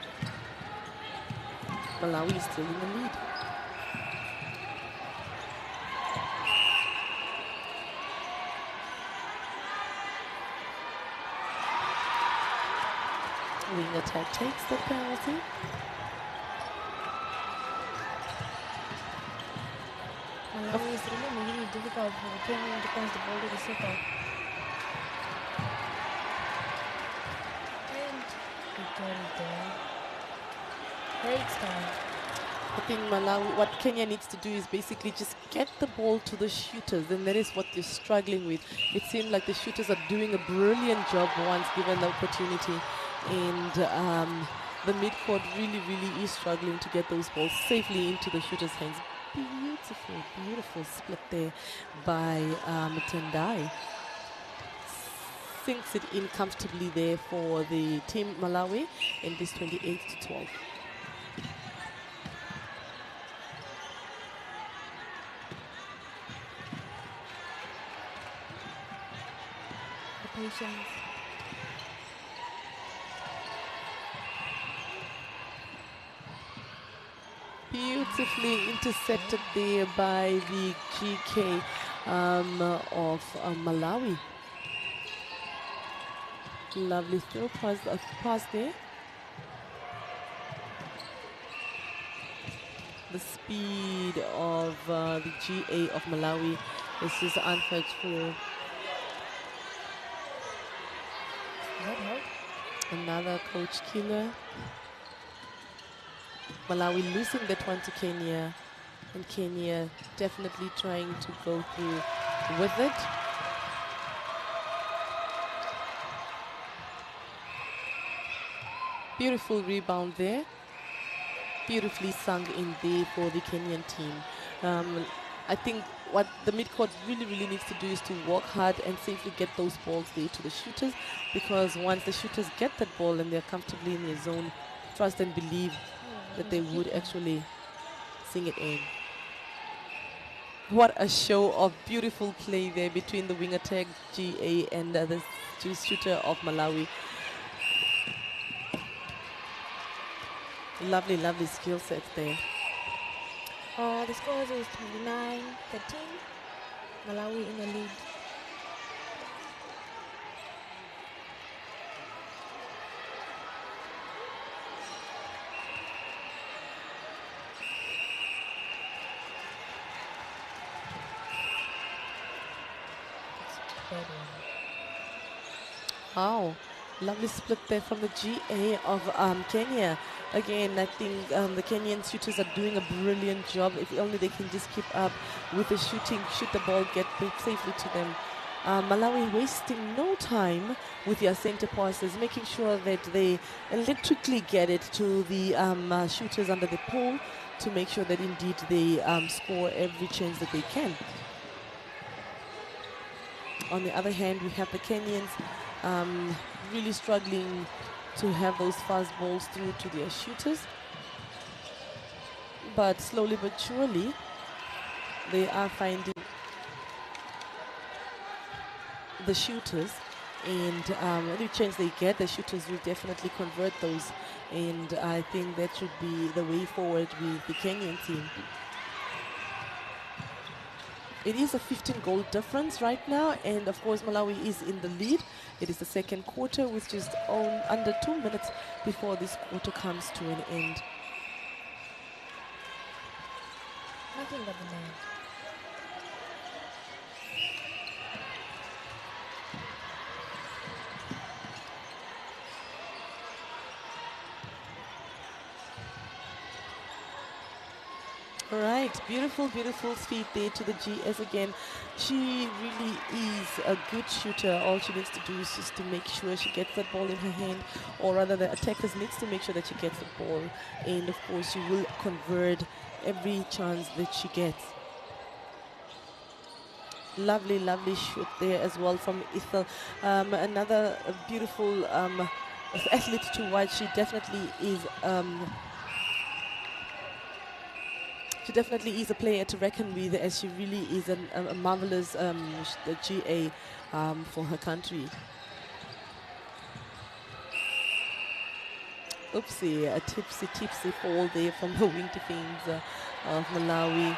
Malawi is still in the lead. Wing attack takes the penalty. Malawi is really making it difficult for the Kenyan to pass the ball to the circle. And he got it there. Great start. I think Malawi, what Kenya needs to do is basically just get the ball to the shooters, and that is what they're struggling with. It seemed like the shooters are doing a brilliant job once given the opportunity, and the midcourt really is struggling to get those balls safely into the shooters' hands. Beautiful split there by Tendai. Sinks it in comfortably there for the team Malawi in this 28-12. The patience. Beautifully intercepted there by the GK of Malawi. Lovely throw pass there. The speed of the GA of Malawi is just unmatched for. Another coach killer. Malawi losing that one to Kenya, and Kenya definitely trying to go through with it. Beautiful rebound there. Beautifully sung in there for the Kenyan team. I think what the midcourt really needs to do is to work hard and safely get those balls there to the shooters, because once the shooters get that ball and they're comfortably in their zone, trust and believe that they would actually sing it in. What a show of beautiful play there between the wing attack GA and the shooter of Malawi. Lovely skill sets there. The score is 29-13. Malawi in the lead. Wow, lovely split there from the GA of Kenya. Again, I think the Kenyan shooters are doing a brilliant job. If only they can just keep up with the shooting, shoot the ball, get it safely to them. Malawi wasting no time with their center passes, making sure that they electrically get it to the shooters under the pole to make sure that indeed they score every chance that they can. On the other hand, we have the Kenyans really struggling to have those fast balls through to their shooters. But slowly but surely, they are finding the shooters, and any chance they get, the shooters will definitely convert those. And I think that should be the way forward with the Kenyan team. It is a 15-goal difference right now, and of course Malawi is in the lead. It is the second quarter with just under 2 minutes before this quarter comes to an end. Nothing but the net. All right, beautiful speed there to the GS again. She really is a good shooter. All she needs to do is just to make sure she gets that ball in her hand, or rather the attackers needs to make sure that she gets the ball. And of course, she will convert every chance that she gets. Lovely shoot there as well from Ethel. Another beautiful athlete to watch. She definitely is a player to reckon with, as she really is a marvelous GA for her country. Oopsie, a tipsy fall there from the wing defense of Malawi.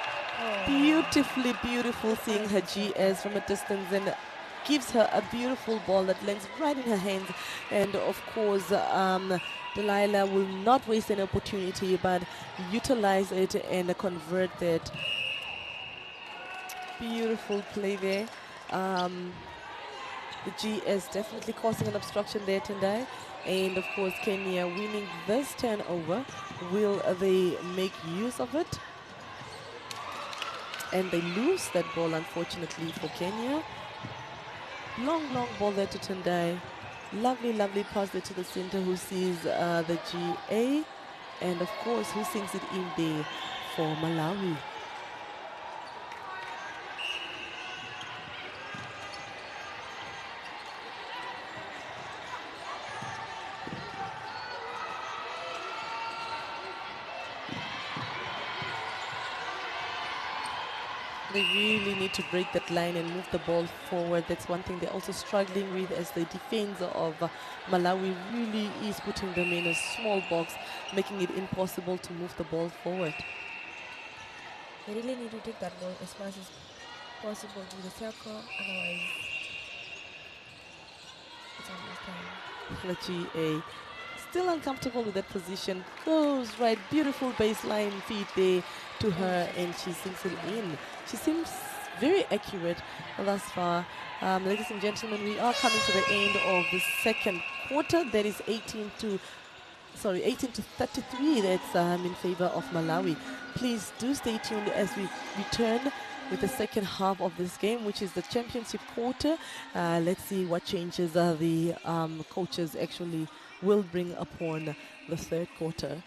Beautiful seeing her GS from a distance, and gives her a beautiful ball that lands right in her hands. And of course, Delilah will not waste an opportunity, but utilize it and convert it. Beautiful play there. The GS definitely causing an obstruction there Tendai. And of course, Kenya winning this turnover. Will they make use of it? And they lose that ball, unfortunately, for Kenya. Long ball there to Tendai. Lovely pass there to the center, who sees the GA, and of course who sings it in there for Malawi. They really need to break that line and move the ball forward. That's one thing they're also struggling with, as the defense of Malawi really is putting them in a small box, making it impossible to move the ball forward. They really need to take that ball as fast as possible to the circle, otherwise it's almost time. The GA still uncomfortable with that position, goes right, beautiful baseline feed there to her, and she sinks it in. She seems very accurate thus far. Ladies and gentlemen, we are coming to the end of the second quarter. That is 18 to 33. That's in favor of Malawi. Please do stay tuned as we return with the second half of this game, which is the championship quarter. Let's see what changes the coaches actually will bring upon the third quarter.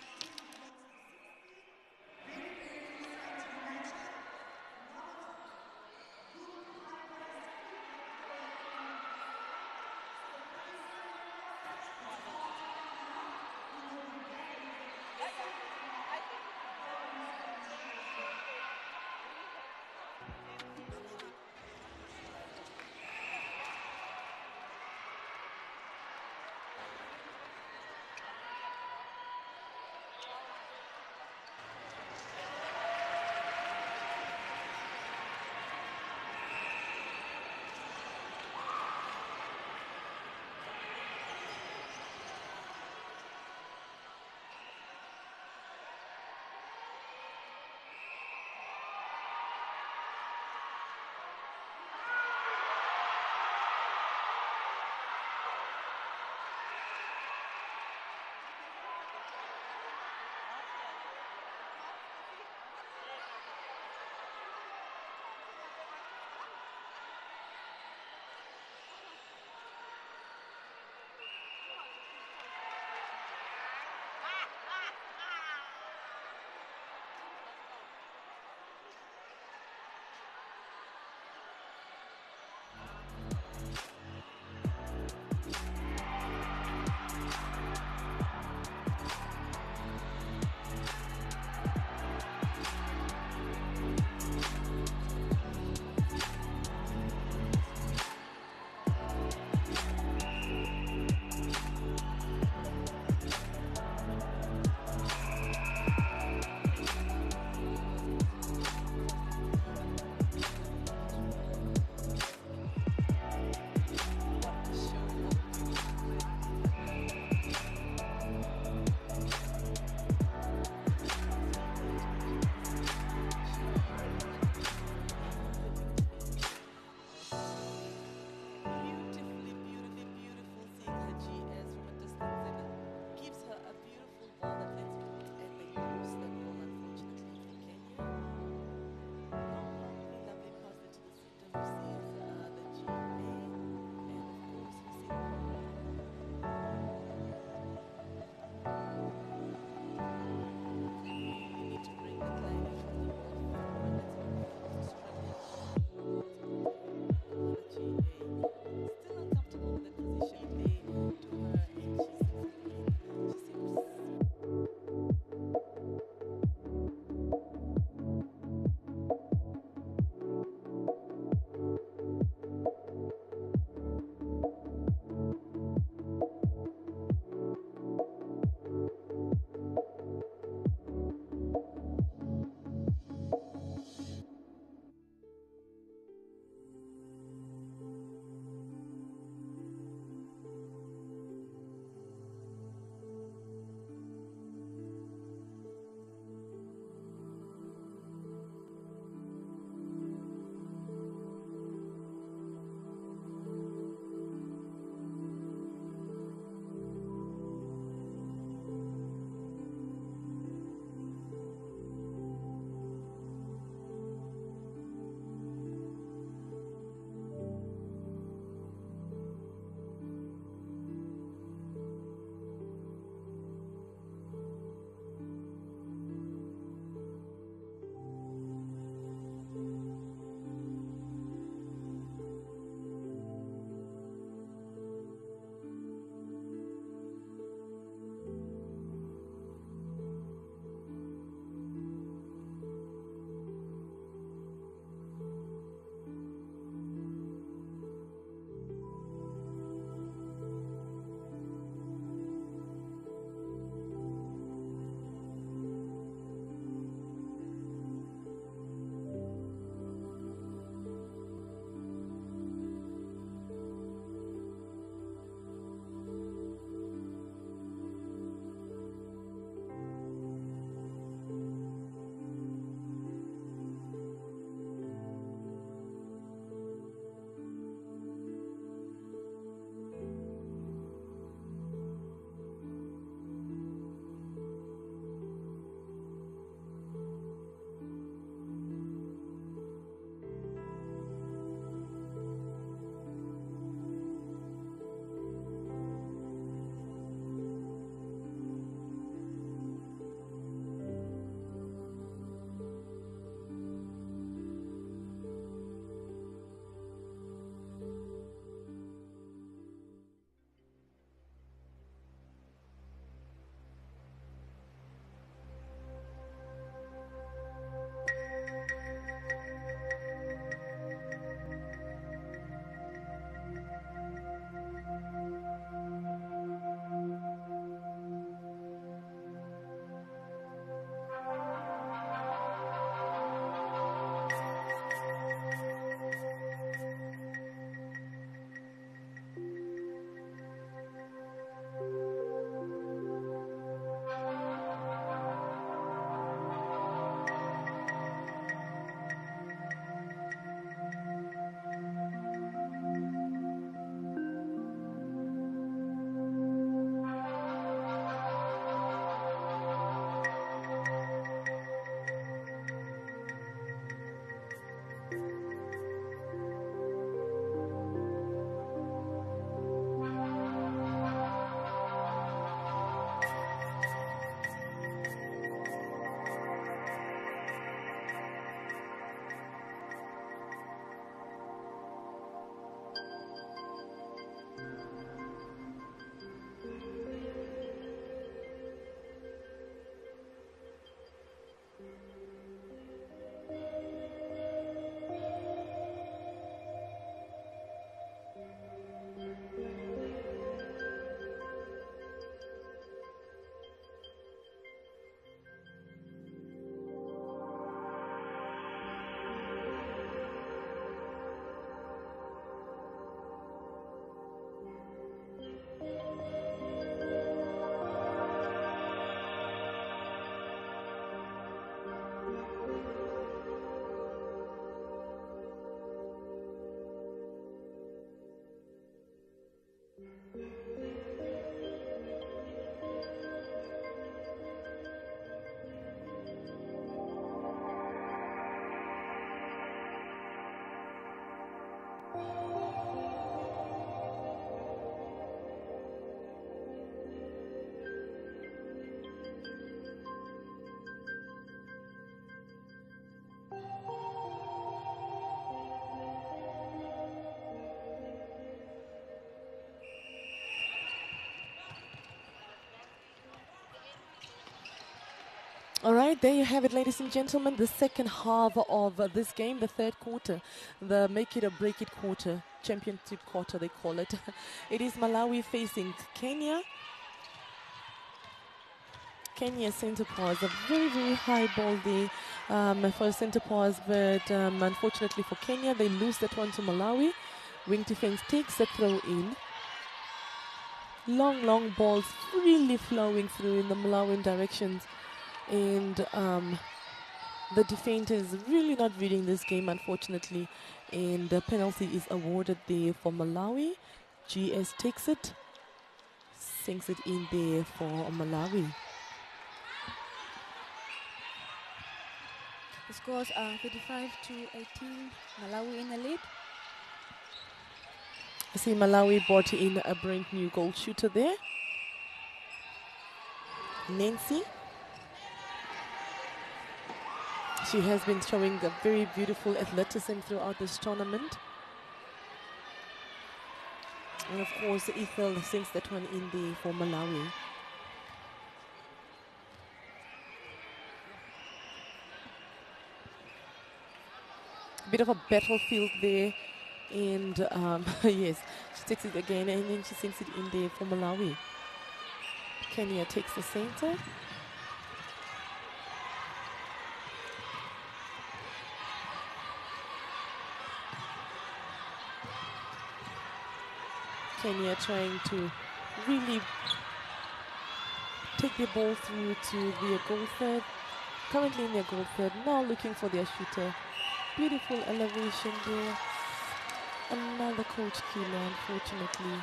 All right, there you have it, ladies and gentlemen. The second half of this game, the third quarter, the make it or break it quarter, championship quarter they call it. It is Malawi facing Kenya. Kenya center pause, a very, very high ball there for a center pause, but unfortunately for Kenya, they lose that one to Malawi. Wing defense takes the throw in. Long, long balls freely flowing through in the Malawian directions. And the defender is really not reading this game, unfortunately. And the penalty is awarded there for Malawi. GS takes it, sinks it in there for Malawi. The scores are 35-18. Malawi in the lead. I see Malawi brought in a brand new goal shooter there. Nancy. She has been showing a very beautiful athleticism throughout this tournament. And of course, Ethel sinks that one in there for Malawi. Bit of a battlefield there. And yes, she takes it again and then she sinks it in there for Malawi. Kenya takes the center. Kenya trying to really take the ball through to their goal third. Currently in their goal third, now looking for their shooter. Beautiful elevation there. Another coach killer, unfortunately.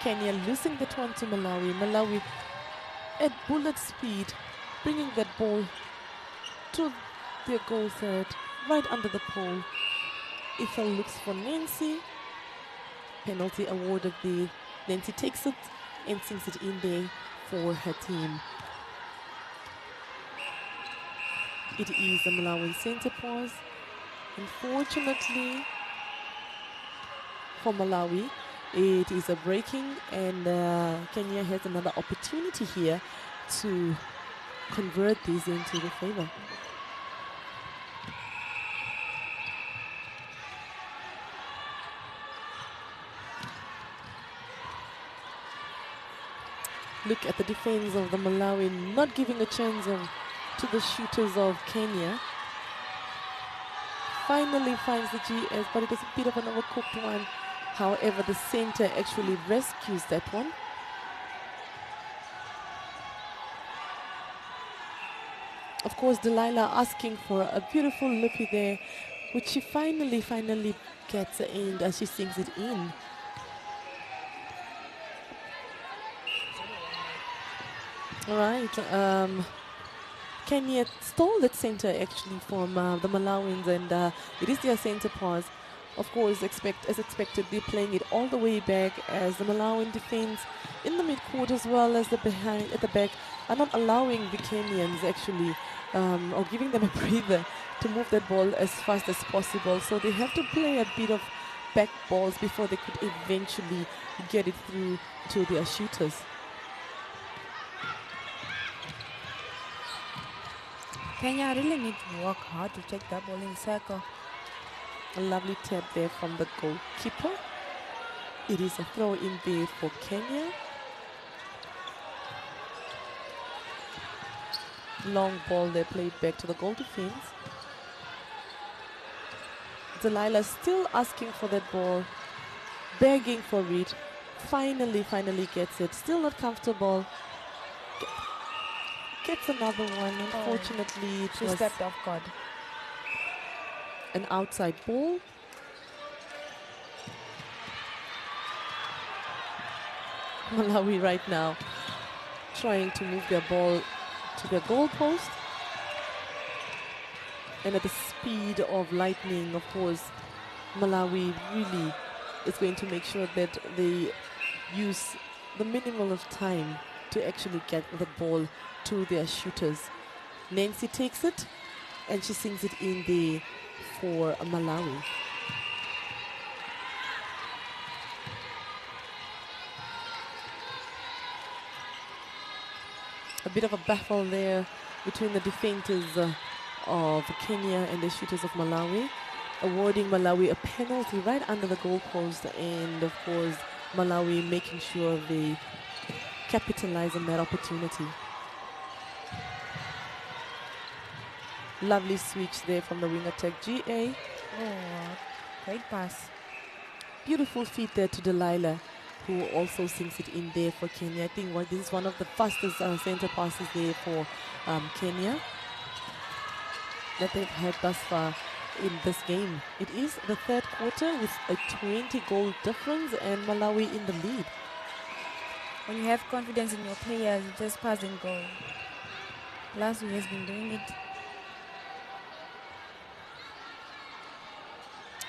Kenya losing that one to Malawi. Malawi at bullet speed, bringing that ball to their goal third, right under the pole. Ethel looks for Nancy. Penalty awarded there. Nancy takes it and sinks it in there for her team. It is a Malawian center pause. Unfortunately for Malawi, it is a breaking, and Kenya has another opportunity here to convert these into the favor. Look at the defense of the Malawi, not giving a chance to the shooters of Kenya. Finally finds the GS, but it is a bit of an overcooked one. However, the center actually rescues that one. Of course, Delilah asking for a beautiful looky there, which she finally gets in as she sinks it in. All right. Kenya stole that center actually from the Malawians, and it is their center pause. Of course, as expected, they're playing it all the way back as the Malawian defense in the midcourt as well as the behind at the back are not allowing the Kenyans actually or giving them a breather to move that ball as fast as possible. So they have to play a bit of back balls before they could eventually get it through to their shooters. Kenya really need to work hard to take that ball in circle. A lovely tap there from the goalkeeper. It is a throw in there for Kenya. Long ball there played back to the goal defense. Delilah still asking for that ball, begging for it. Finally gets it. Still not comfortable. Gets another one. Unfortunately, she stepped off guard. An outside ball. Malawi right now trying to move their ball to their goal post. And at the speed of lightning, of course, Malawi really is going to make sure that they use the minimum of time to actually get the ball to their shooters. Nancy takes it and she sinks it in there for Malawi. bit of a battle there between the defenders of Kenya and the shooters of Malawi, awarding Malawi a penalty right under the goalpost, and of course Malawi making sure they capitalize on that opportunity. Lovely switch there from the wing attack GA. Oh, great pass. Beautiful feet there to Delilah, who also sinks it in there for Kenya. I think this is one of the fastest center passes there for Kenya that they've had thus far in this game. It is the third quarter with a 20-goal difference and Malawi in the lead. When you have confidence in your players, you just pass and go. Last week has been doing it.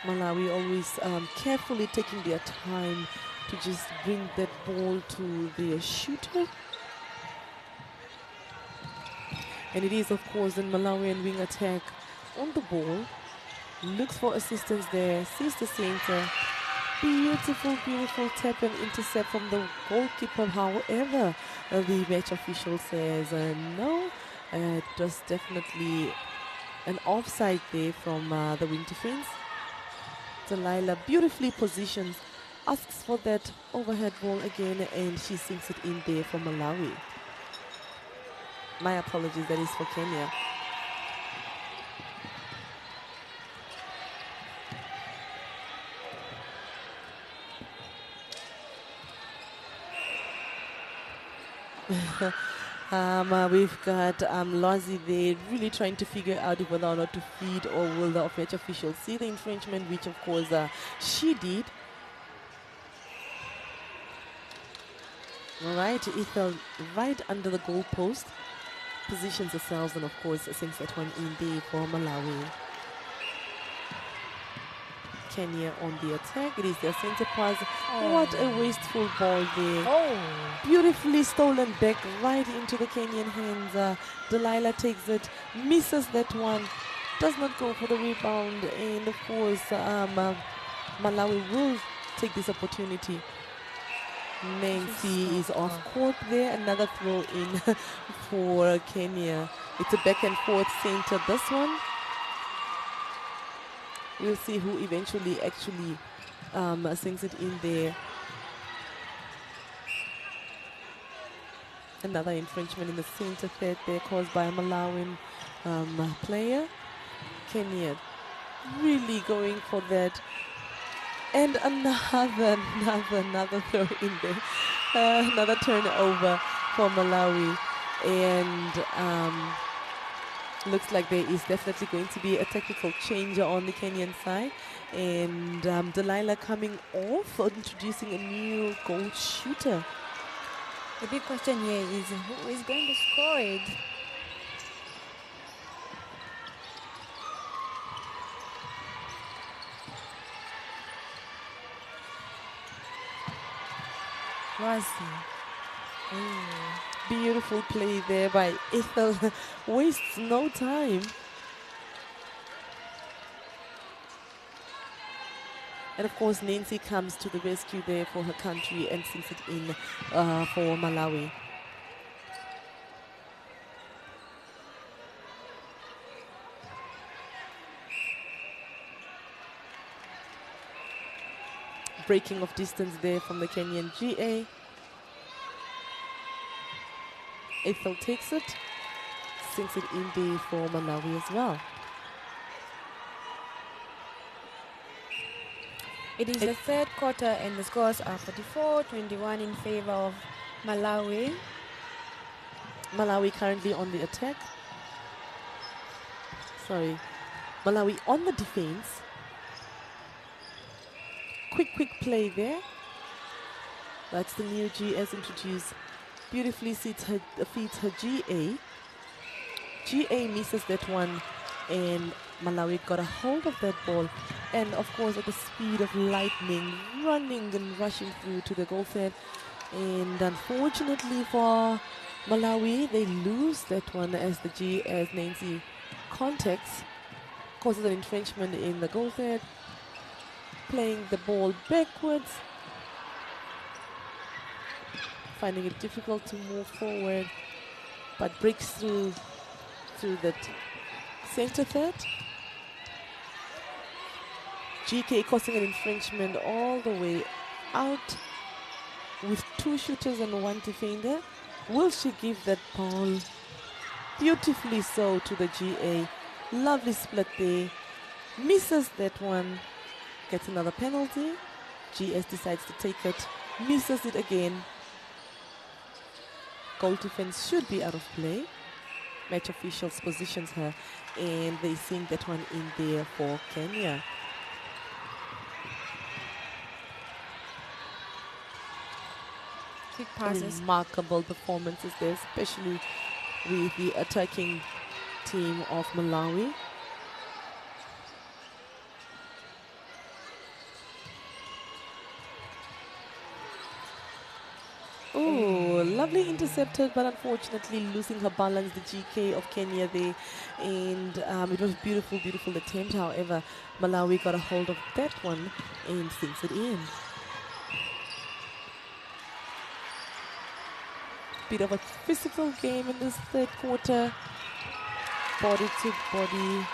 Malawi always carefully taking their time to just bring that ball to their shooter. And it is, of course, the Malawian wing attack on the ball. Looks for assistance there, sees the center. Beautiful, beautiful tap and intercept from the goalkeeper. However, the match official says no. It was definitely an offside there from the wing defense. Delilah beautifully positions, asks for that overhead ball again, and she sinks it in there for Malawi. My apologies, that is for Kenya. We've got Lozi there really trying to figure out whether or not to feed, or will the match official see the infringement, which of course she did. All right, Ethel right under the goalpost, positions herself and of course sinks that one in there for Malawi. Kenya on the attack. It is their center pass. Oh. What a wasteful ball there. Oh. Beautifully stolen back right into the Kenyan hands. Delilah takes it, misses that one, does not go for the rebound, and of course Malawi will take this opportunity. Nancy is off court there. Another throw in for Kenya. It's a back and forth center, this one. We'll see who eventually actually sinks it in there. Another infringement in the center third there caused by a Malawian player. Kenya really going for that. And another throw in there. Another turnover for Malawi. And looks like there is definitely going to be a technical change on the Kenyan side. And Delilah coming off, introducing a new goal shooter. The big question here is who is going to score it? Beautiful play there by Ethel. Wastes no time. And of course Nancy comes to the rescue there for her country and sinks it in for Malawi. Breaking of distance there from the Kenyan GA. Ethel takes it, sinks it in there for Malawi as well. It is the third quarter and the scores are 44-21 in favor of Malawi. Malawi currently on the attack. Sorry. Malawi on the defense. Quick play there. That's the new GS introduced. Beautifully feeds her GA. GA misses that one, and Malawi got a hold of that ball. And of course, at the speed of lightning, running and rushing through to the goal set. And unfortunately for Malawi, they lose that one as the GS Nancy contacts, causes an infringement in the goal set. Playing the ball backwards, finding it difficult to move forward. but breaks through the center third. GK causing an infringement all the way out with 2 shooters and 1 defender. Will she give that ball beautifully so to the GA? Lovely split there. Misses that one. Gets another penalty. GS decides to take it. Misses it again. Goal defense should be out of play. Match officials positions her and they sing that one in there for Kenya. Quick passes. Remarkable performances there, especially with the attacking team of Malawi. Oh, lovely intercepted, but unfortunately losing her balance, the GK of Kenya there. And it was beautiful, beautiful attempt. However, Malawi got a hold of that one and sinks it in. Bit of a physical game in this third quarter. Body to body.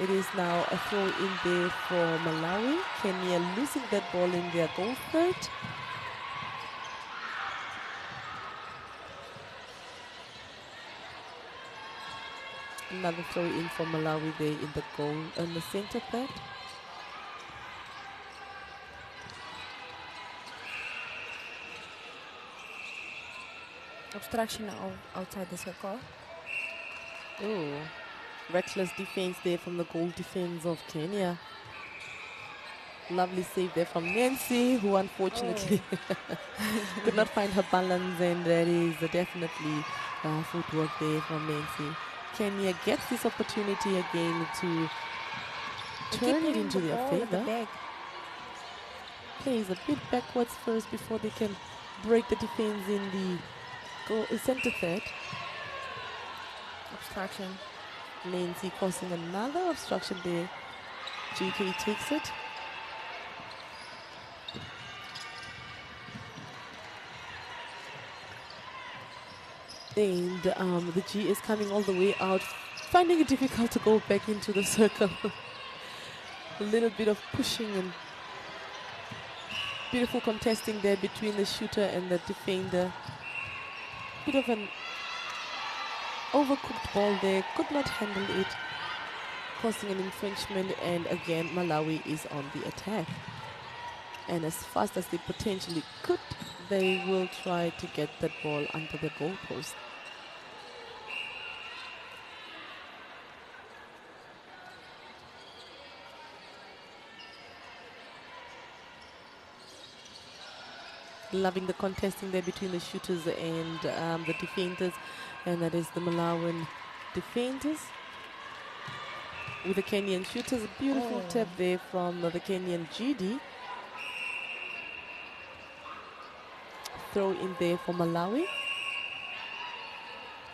It is now a throw in there for Malawi. Kenya losing that ball in their goal third. Another throw in for Malawi there in the goal in the center third. Obstruction outside the circle. Oh, reckless defense there from the goal defense of Kenya. Lovely save there from Nancy, who unfortunately could not find her balance, and that is definitely footwork there from Nancy. Kenya gets this opportunity again to turn it into their favor. Plays a bit backwards first before they can break the defense in the center third. Obstruction. Nancy causing another obstruction there. GK takes it. And the G is coming all the way out, finding it difficult to go back into the circle. A little bit of pushing and beautiful contesting there between the shooter and the defender. Bit of an overcooked ball there, could not handle it, causing an infringement, and again Malawi is on the attack. And as fast as they potentially could, they will try to get that ball under the goalpost. Loving the contesting there between the shooters and the defenders, and that is the Malawian defenders. With the Kenyan shooters, a beautiful tap there from the Kenyan GD. Throw in there for Malawi.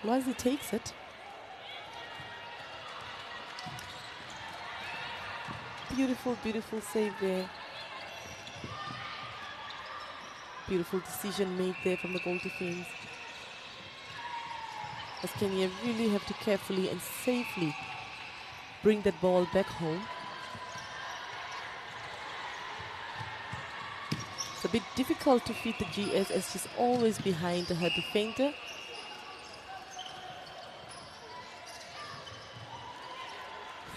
Loizy takes it. Beautiful, beautiful save there. Beautiful decision made there from the goal defense. As Kenya really have to carefully and safely bring that ball back home. It's a bit difficult to feed the GS as she's always behind her defender.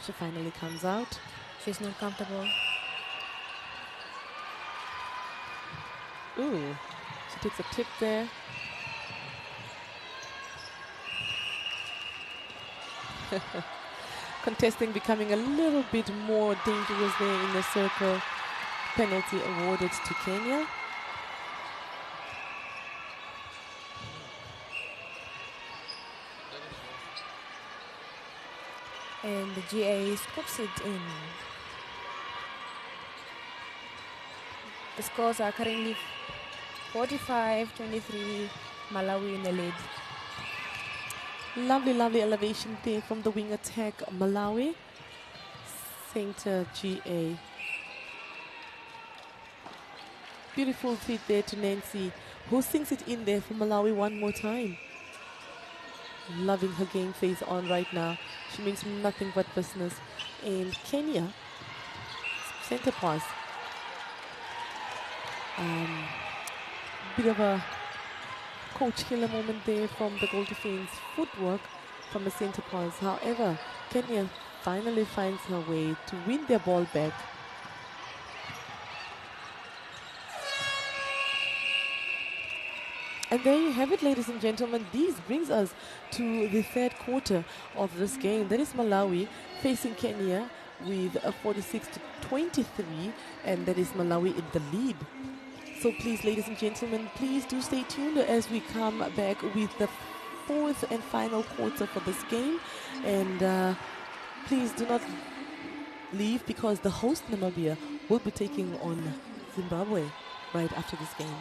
She finally comes out. She's not comfortable. Ooh, she takes a tip there. Contesting becoming a little bit more dangerous there in the circle. Penalty awarded to Kenya. And the GA scoops it in. The scores are currently 45-23, Malawi in the lead. Lovely, lovely elevation there from the wing attack, Malawi. Center GA. Beautiful feed there to Nancy, who sinks it in there for Malawi one more time. loving her game face on right now. She means nothing but business. And Kenya, center pass. Bit of a coach killer moment there from the goal defense. Footwork from the center pass. However, Kenya finally finds her way to win their ball back. And there you have it, ladies and gentlemen. This brings us to the third quarter of this game. That is Malawi facing Kenya with a 46-23, and that is Malawi in the lead. So please, ladies and gentlemen, please do stay tuned as we come back with the fourth and final quarter for this game. And please do not leave, because the host Namibia will be taking on Zimbabwe right after this game.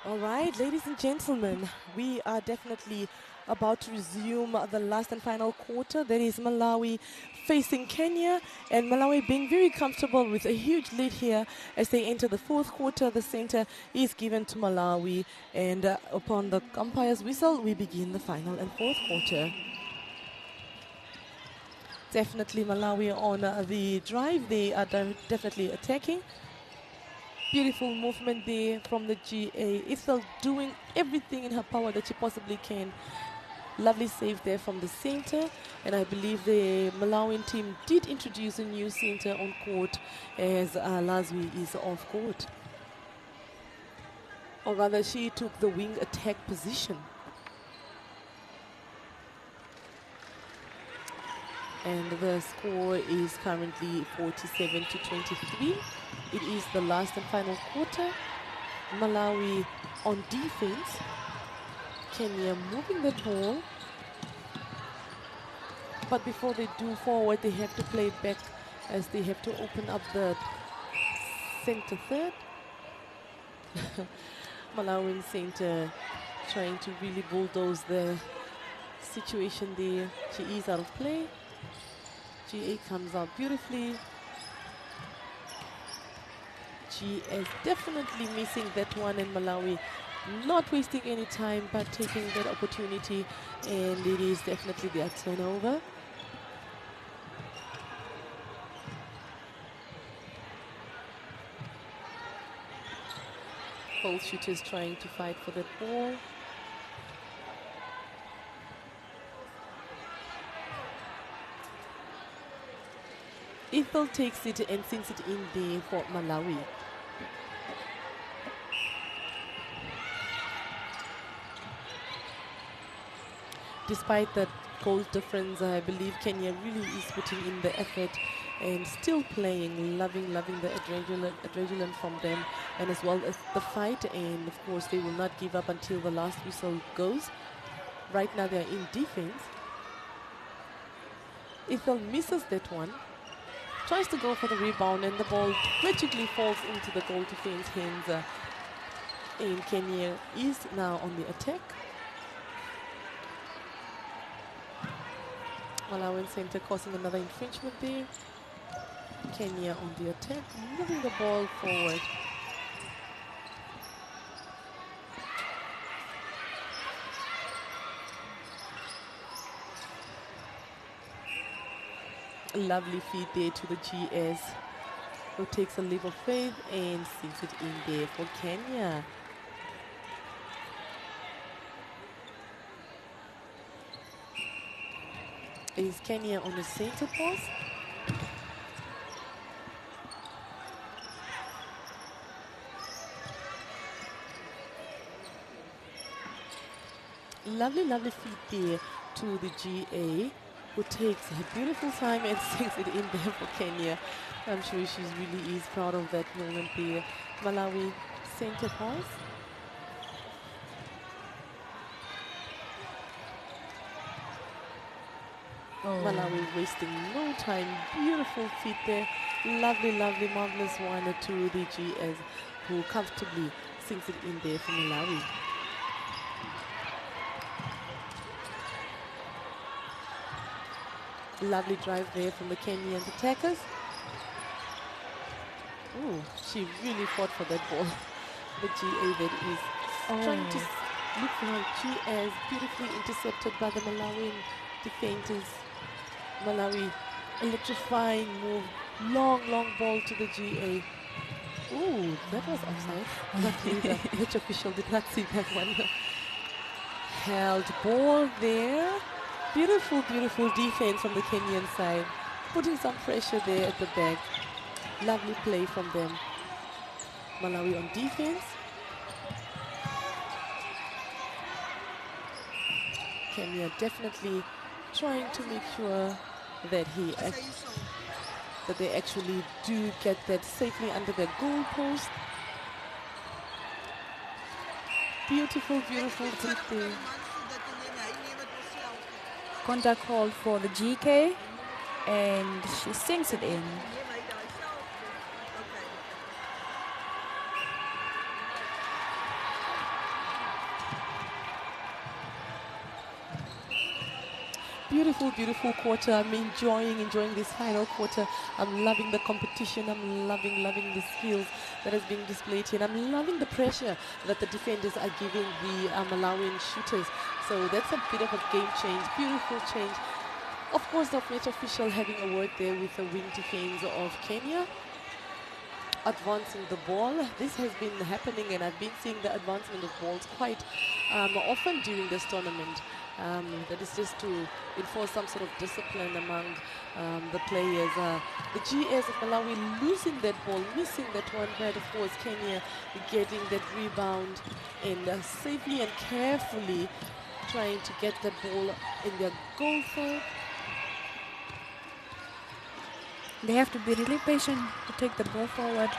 All right, ladies and gentlemen, we are definitely about to resume the last and final quarter. That is Malawi facing Kenya, and Malawi being very comfortable with a huge lead here as they enter the fourth quarter. The center is given to Malawi, and upon the umpire's whistle, we begin the final and fourth quarter. Definitely Malawi on the drive. They are definitely attacking. Beautiful movement there from the GA. Ithel doing everything in her power that she possibly can. Lovely save there from the center. And I believe the Malawian team did introduce a new center on court as Lazwi is off court. Or rather, she took the wing attack position. And the score is currently 47 to 23. It is the last and final quarter. Malawi on defense. Kenya moving the ball. But before they do forward, they have to play it back as they have to open up the center third. Malawian center trying to really bulldoze the situation there. She is out of play. GA comes out beautifully. GS definitely missing that one, and Malawi not wasting any time but taking that opportunity, and it is definitely their turnover. Both shooters trying to fight for that ball. Ethel takes it and sinks it in there for Malawi. Despite that goal difference, I believe Kenya really is putting in the effort and still playing, loving the adrenaline from them, and as well as the fight. And of course, they will not give up until the last whistle goes. Right now, they're in defense. Ethel misses that one. Tries to go for the rebound, and the ball magically falls into the goal defense hands. And Kenya is now on the attack. Malawian center causing another infringement there. Kenya on the attack, moving the ball forward. Lovely feed there to the GS, who takes a leap of faith and sinks it in there for Kenya. Is Kenya on the center post? Lovely feed there to the GA, who takes a beautiful time and sinks it in there for Kenya. I'm sure she's really is proud of that moment there. Malawi center pass. Malawi wasting no time. Beautiful feet there. Lovely, marvelous one to the GS, who comfortably sinks it in there for Malawi. Lovely drive there from the Kenyan attackers. Oh, she really fought for that ball. The GA that is trying to look for her GS, beautifully intercepted by the Malawian defenders. Malawi electrifying move, long ball to the GA. Ooh, that was offside. Luckily the match official did not see that one. Held ball there. Beautiful defense from the Kenyan side, putting some pressure there at the back. Lovely play from them. Malawi on defense. Kenya definitely trying to make sure that they actually do get that safely under their goal post. Beautiful tip there. Contact called for the GK, and she sinks it in. Beautiful quarter. I'm enjoying this final quarter. I'm loving the competition. I'm loving the skills that is being displayed here. And I'm loving the pressure that the defenders are giving the Malawian shooters. So that's a bit of a game change. Beautiful change. Of course, the match official having a word there with the wing defense of Kenya. Advancing the ball. This has been happening, and I've been seeing the advancement of balls quite often during this tournament. That is just to enforce some sort of discipline among the players. The GS of Malawi losing that ball, missing that one, but of course Kenya getting that rebound and safely and carefully trying to get the ball in their goal third. They have to be really patient to take the ball forward.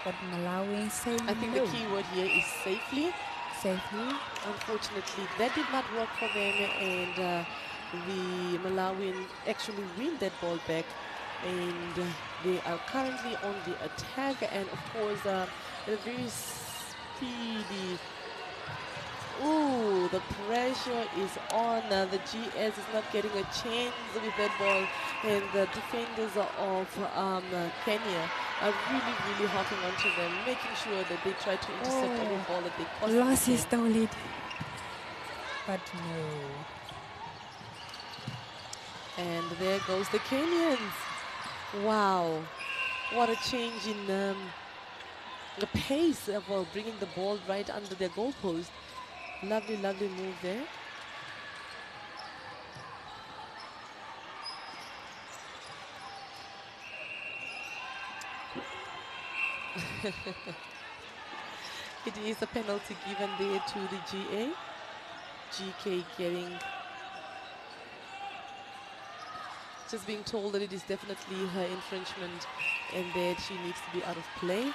But Malawi say I think no. the key word here is safely. Safely. Unfortunately, that did not work for them, and the Malawian actually win that ball back, and they are currently on the attack, and of course, a very speedy. Ooh, the pressure is on. The GS is not getting a chance with that ball, and the defenders of Kenya are really, really hopping onto them, making sure that they try to intercept every ball that they possibly Lost can. his lead. But no. And there goes the Kenyans. Wow, what a change in the pace of bringing the ball right under their goalpost. Lovely, lovely move there. It is a penalty given there to the GA. GK getting, just being told that it is definitely her infringement and that she needs to be out of play.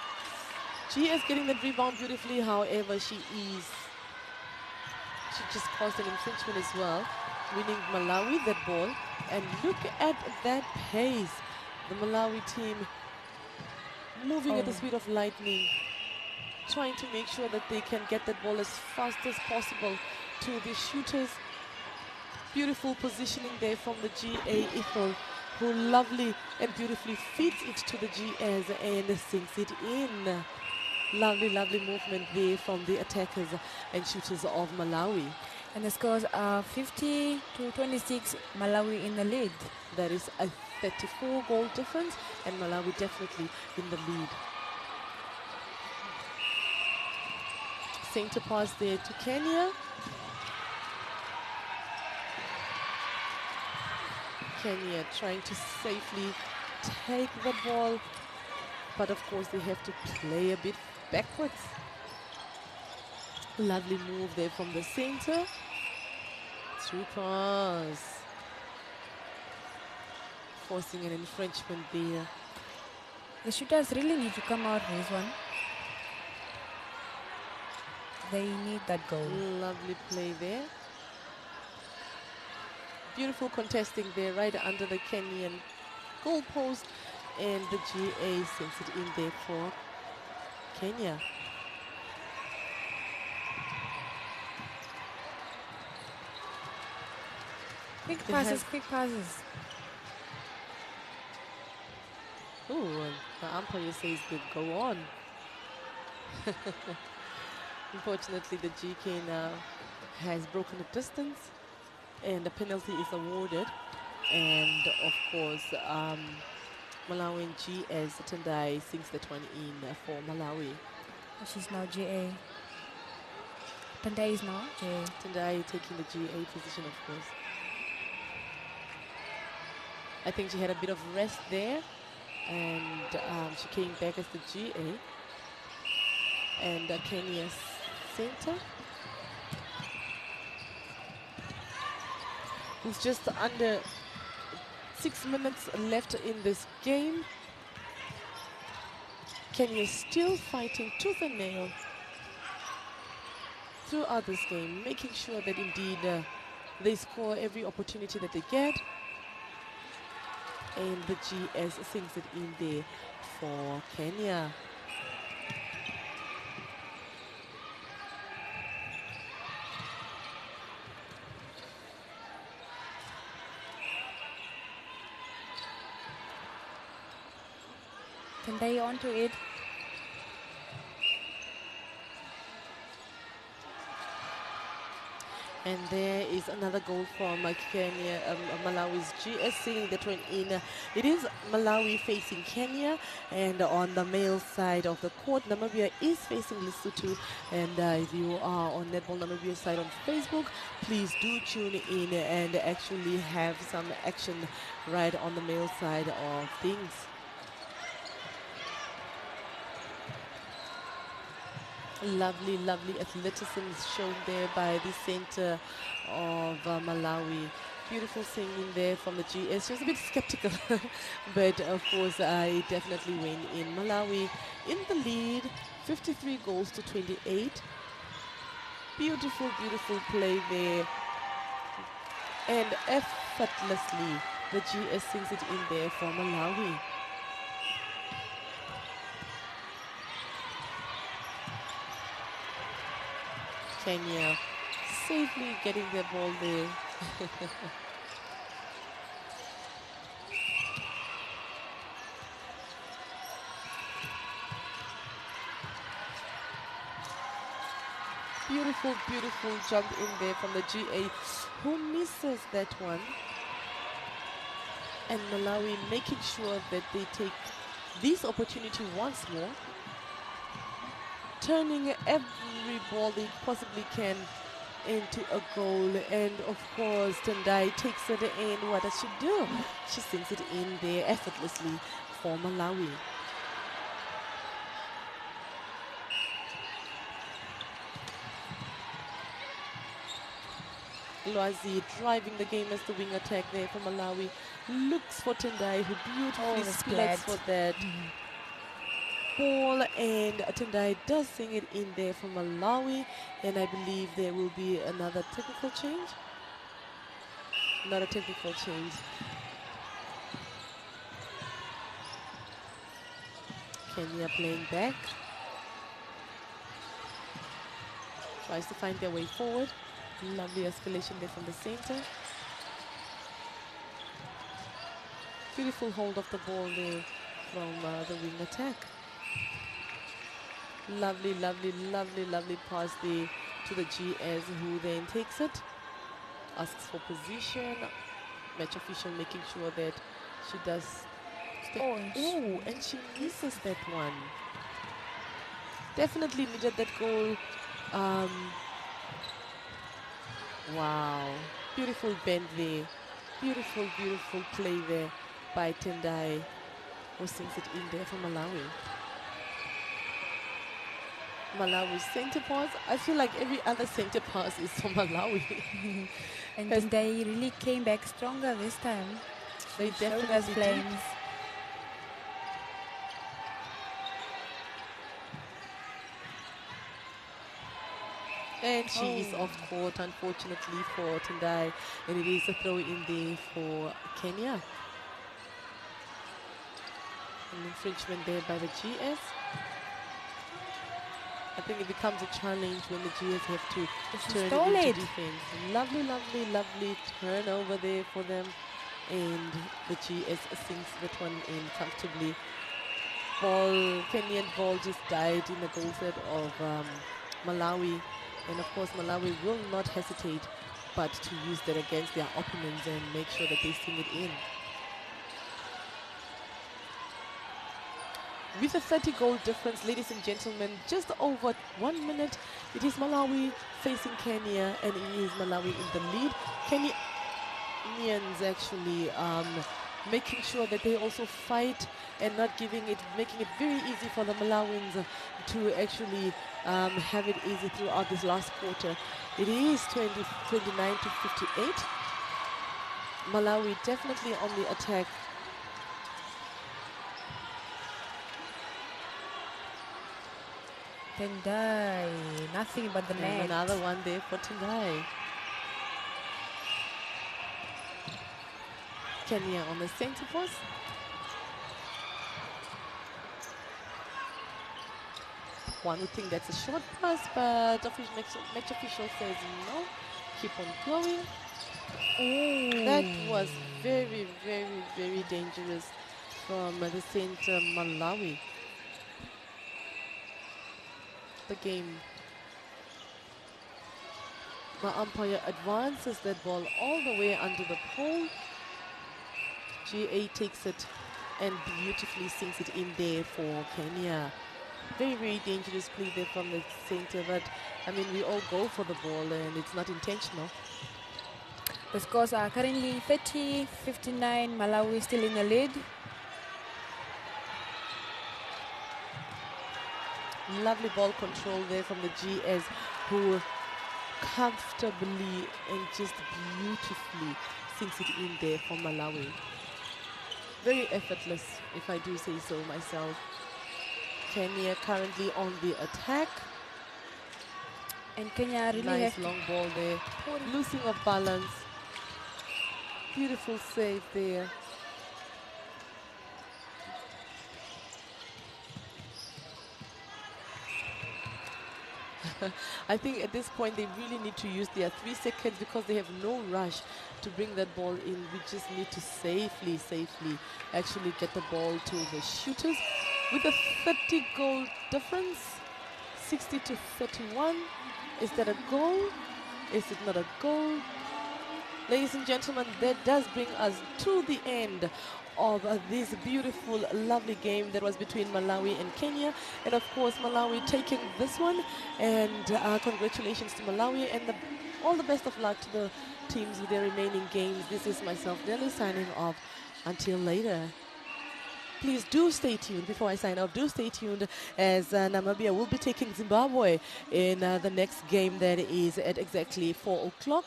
GS getting that rebound beautifully, however, she just caused an infringement as well, winning Malawi that ball. And look at that pace. The Malawi team moving at the speed of lightning, trying to make sure that they can get that ball as fast as possible to the shooters. Beautiful positioning there from the GA Ethel, who lovely and beautifully feeds it to the GS and sinks it in. Lovely, lovely movement there from the attackers and shooters of Malawi. And the scores are 50-26, Malawi in the lead. That is a 34 goal difference, and Malawi definitely in the lead. Center pass there to Kenya. Kenya trying to safely take the ball, but of course they have to play a bit backwards. Lovely move there from the center. Through pass. Forcing an infringement there. The shooters really need to come out with this one. They need that goal. Lovely play there. Beautiful contesting there right under the Kenyan goal post, and the GA sends it in there for Kenya. Quick passes, quick passes. Oh, the umpire says they go on. Unfortunately, the GK now has broken the distance, and the penalty is awarded. And of course, Malawian GS Tendai sinks that one in for Malawi. She's now GA. Tendai is now GA. Tendai taking the GA position, of course. I think she had a bit of rest there, and she came back as the GA. And Kenya's center, who's just under 6 minutes left in this game. Kenya still fighting tooth and nail throughout this game, making sure that indeed they score every opportunity that they get. And the GS sinks it in there for Kenya. Tendai onto it. And there is another goal from Kenya, Malawi's GS seeing that one in. It is Malawi facing Kenya, and on the male side of the court, Namibia is facing Lesotho. And if you are on Netball Namibia side on Facebook, please do tune in and actually have some action right on the male side of things. Lovely, lovely athleticism shown there by the center of Malawi, Beautiful singing there from the GS. She was a bit skeptical, but of course I definitely win in. Malawi in the lead, 53 goals to 28. Beautiful, beautiful play there. And effortlessly, the GS sings it in there for Malawi. Kenya safely getting their ball there. Beautiful, beautiful jump in there from the GA, who misses that one. And Malawi making sure that they take this opportunity once more, turning every ball they possibly can into a goal. And of course, Tendai takes it in. What does she do? She sings it in there effortlessly for Malawi. Lwazi driving the game as the wing attack there for Malawi. Looks for Tendai, who beautifully splits for that ball. And Tendai does sing it in there for Malawi. And I believe there will be another technical change. Not a technical change. Kenya playing back. Tries to find their way forward. Lovely escalation there from the center. Beautiful hold of the ball there from the wing attack. Lovely, lovely, lovely, lovely pass there to the GS, who then takes it, asks for position. Match official making sure that she does. Oh, and she misses that one. Definitely needed that goal. Wow, beautiful bend there. Beautiful, beautiful play there by Tendai, who sings it in there for Malawi. Malawi's center pass. I feel like every other center pass is for Malawi. And Tendai really came back stronger this time. They Showed us definitely did. flames. And she is off court, unfortunately, for Tendai. And it is a throw in there for Kenya. An infringement there by the GS. I think it becomes a challenge when the GS have to turn it into defense. Lovely, lovely, lovely turnover there for them. And the GS sinks that one in comfortably. Kenyan ball just died in the goal set of Malawi. And of course, Malawi will not hesitate but to use that against their opponents and make sure that they sing it in. With a 30-goal difference, ladies and gentlemen, just over 1 minute, it is Malawi facing Kenya, and it is Malawi in the lead. Kenyans actually making sure that they also fight and not giving it, making it very easy for the Malawians to actually have it easy throughout this last quarter. It is 29 to 58. Malawi definitely on the attack. Tendai, nothing but the And net. another one there for Tendai. Kenya on the center post. One would think that's a short pass, but match official says no. Keep on going. Oh, that was very, very, very dangerous from the center Malawi. The game. The umpire advances that ball all the way under the pole. GA takes it and beautifully sinks it in there for Kenya. Very, very dangerous play there from the center, but I mean, we all go for the ball and it's not intentional. The scores are currently 30-59. Malawi still in the lead. Lovely ball control there from the GS, who comfortably and just beautifully sinks it in there for Malawi. Very effortless, if I do say so myself. Kenya currently on the attack. And Kenya really nice have long ball there. Losing of balance. Beautiful save there. I think at this point they really need to use their 3 seconds because they have no rush to bring that ball in. We just need to safely actually get the ball to the shooters with a 30 goal difference. 60 to 31. Is that a goal? Is it not a goal? Ladies and gentlemen, that does bring us to the end of this beautiful, lovely game that was between Malawi and Kenya. And of course, Malawi taking this one. And congratulations to Malawi and all the best of luck to the teams with their remaining games. This is myself, Nelly, signing off. Until later. Please do stay tuned. Before I sign off, do stay tuned as Namibia will be taking Zimbabwe in the next game that is at exactly 4 o'clock.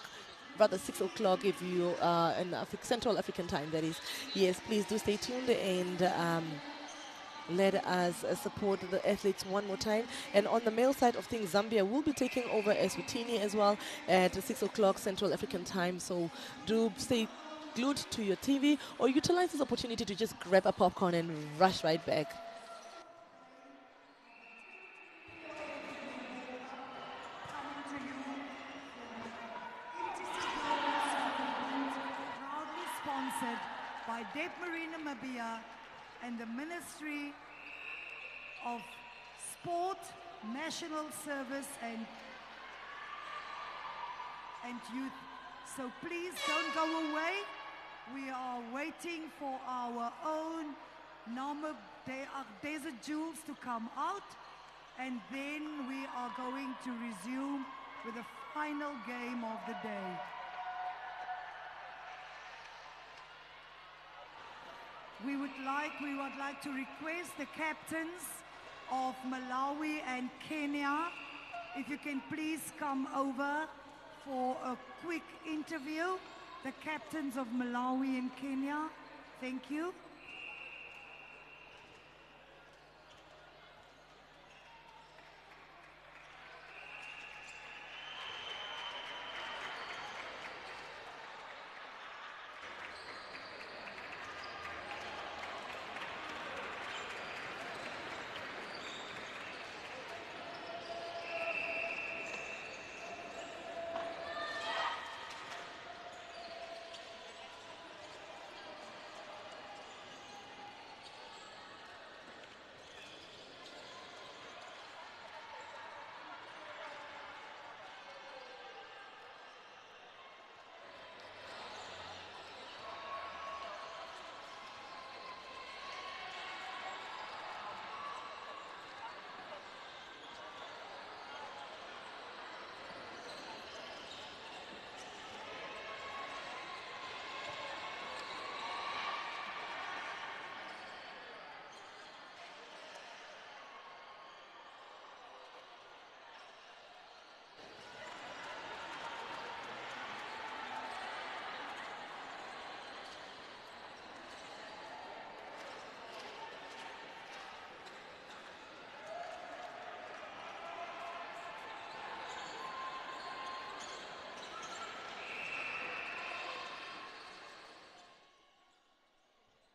Rather 6 o'clock if you are in Central African time, that is. Yes, please do stay tuned and let us support the athletes one more time. And on the male side of things, Zambia will be taking over Eswatini as well at 6 o'clock Central African time. So do stay glued to your TV or utilize this opportunity to just grab a popcorn and rush right back. Proudly sponsored by Dep Marine Namibia and the Ministry of Sport, National Service and Youth. So please don't go away. We are waiting for our own Namib Desert Jewels to come out, and then we are going to resume with the final game of the day. We would like to request the captains of Malawi and Kenya, if you can please come over for a quick interview. The captains of Malawi and Kenya, thank you.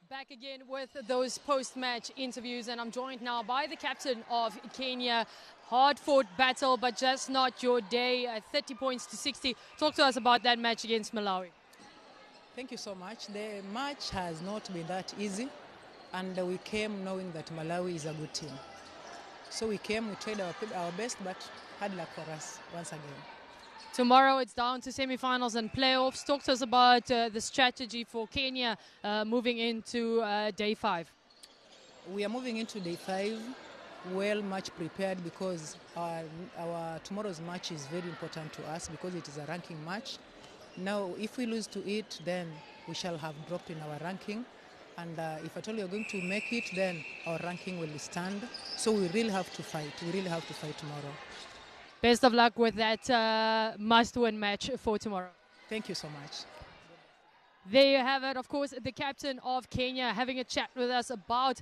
Back again with those post-match interviews, and I'm joined now by the captain of Kenya. Hard-fought battle, but just not your day. 30 points to 60. Talk to us about that match against Malawi. Thank you so much. The match has not been that easy, and we came knowing that Malawi is a good team. So we came, we tried our best, but hard luck for us once again. Tomorrow it's down to semi-finals and playoffs. Talk to us about the strategy for Kenya moving into day 5. We are moving into day 5 well, much prepared, because our tomorrow's match is very important to us because it is a ranking match. Now, if we lose to it, then we shall have dropped in our ranking. And if at all we are going to make it, then our ranking will stand. So we really have to fight. We really have to fight tomorrow. Best of luck with that must-win match for tomorrow. Thank you so much. There you have it. Of course, the captain of Kenya having a chat with us about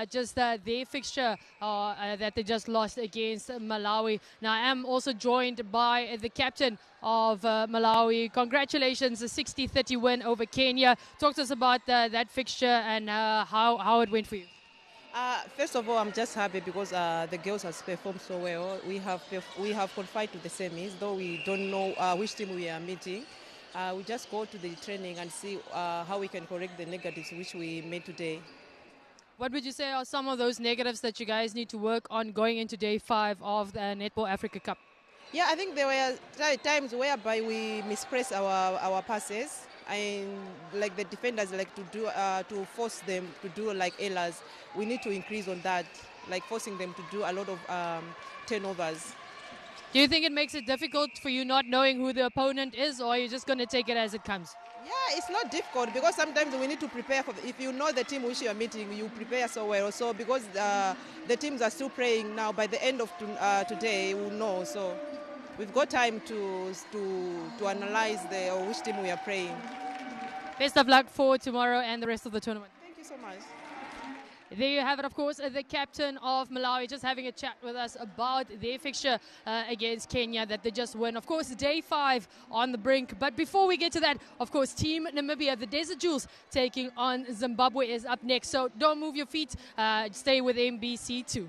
just their fixture that they just lost against Malawi. Now, I am also joined by the captain of Malawi. Congratulations, a 60-30 win over Kenya. Talk to us about that fixture and how it went for you. First of all, I'm just happy because the girls have performed so well. We have qualified to the semis, though we don't know which team we are meeting. We just go to the training and see how we can correct the negatives which we made today. What would you say are some of those negatives that you guys need to work on going into day 5 of the Netball Africa Cup? Yeah, I think there were times whereby we mispress our passes, and like the defenders like to do to force them to do like errors. We need to increase on that, like forcing them to do a lot of turnovers. Do you think it makes it difficult for you not knowing who the opponent is, or are you just going to take it as it comes? Yeah, it's not difficult because sometimes we need to prepare for. If you know the team which you are meeting, you prepare so well. So because the teams are still playing now, by the end of today, we'll know. So we've got time to analyze which team we are playing. Best of luck for tomorrow and the rest of the tournament. Thank you so much. There you have it, of course, the captain of Malawi just having a chat with us about their fixture against Kenya that they just won. Of course, day 5 on the brink. But before we get to that, of course, Team Namibia, the Desert Jewels, taking on Zimbabwe is up next. So don't move your feet. Stay with MBC2.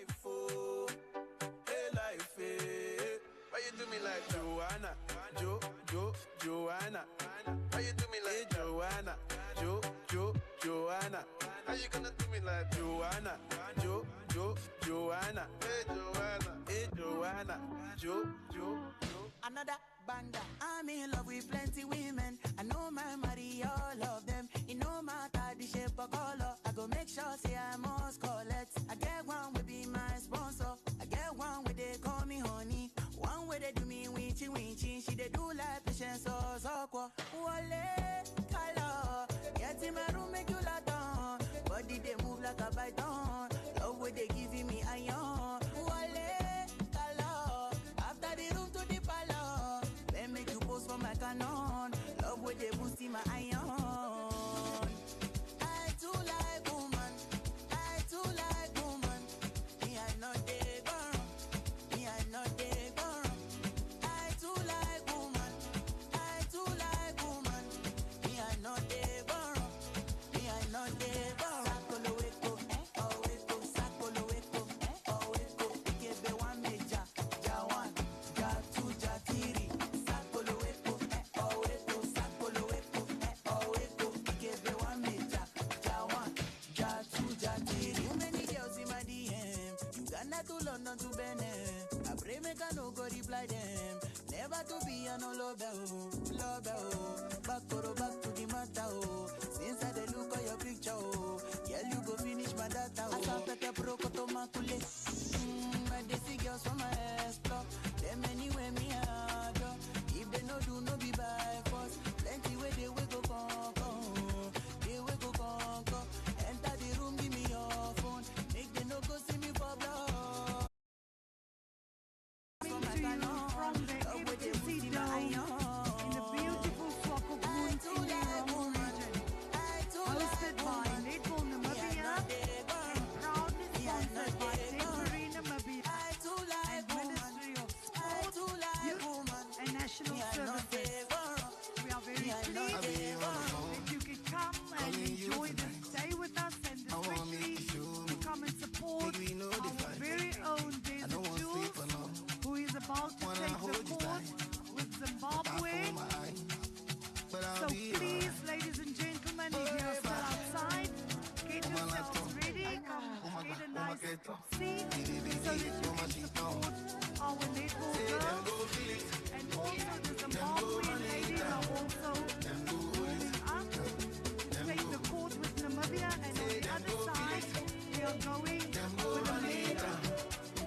life, oh, hey life, eh. Why you do me like Joanna, Joanna? Why you do me like Joanna, Joanna? How you gonna do me like Joanna, Joanna? Hey Joanna, Jo. Another banda. I'm in love with plenty women. I know my marry all of them. It no matter the shape or color. I go make sure say I must collect. I get one will be my sponsor. I get one where they call me honey. One where they do me winchy. She they do like patience or so. Wale, color. Get in my room, make you lot on. Body they move like a python. Love where they giving me iron. Wale, color. After the room to the palace. Then make you pose for my canon. Love where they boosting my iron. I too like woman. I too like woman. Me I know they burn. Me I know they burn. I too like woman. I too like woman. Me I know they burn. Me I know they burn. Sakolo weko, oh weko, sakolo weko, oh weko. Ikebe one meja, ja one, ja two, ja three. Sakolo weko, oh weko, sakolo weko, oh weko. Ikebe one meja, ja one, ja two, ja three. Too many girls in my DM. Uganda to London to Benin. I pray make I no go reply them. Never to be a no love oh. Back to the matter oh. Since I dey look at your picture oh. Yeah, you go finish my data oh. I saw Pepe Pro Kotomakule. I dey see girls from my ass block. Them anywhere me I go. If they no do no be by force. Plenty way they will go come. They will go come. Enter the room, give me your phone. Make they no go see me for blood. From the embassy down in the beautiful Swakopmund in the Romo region. Hosted by Netball Namibia and proudly sponsored by Temporary Namibia and Ministry of Sport, Youth and National Services. We are very pleased that you can come and enjoy this day with us and especially to come and support our very own Desert Jules, who is about to take the court with Zimbabwe. So please, ladies and gentlemen, if you are still outside, get yourselves ready, come get a nice seat so that you can support our netball girls. And also the Zimbabwean ladies are also warming up to take the court with Namibia. And on the other side, we are going with the men.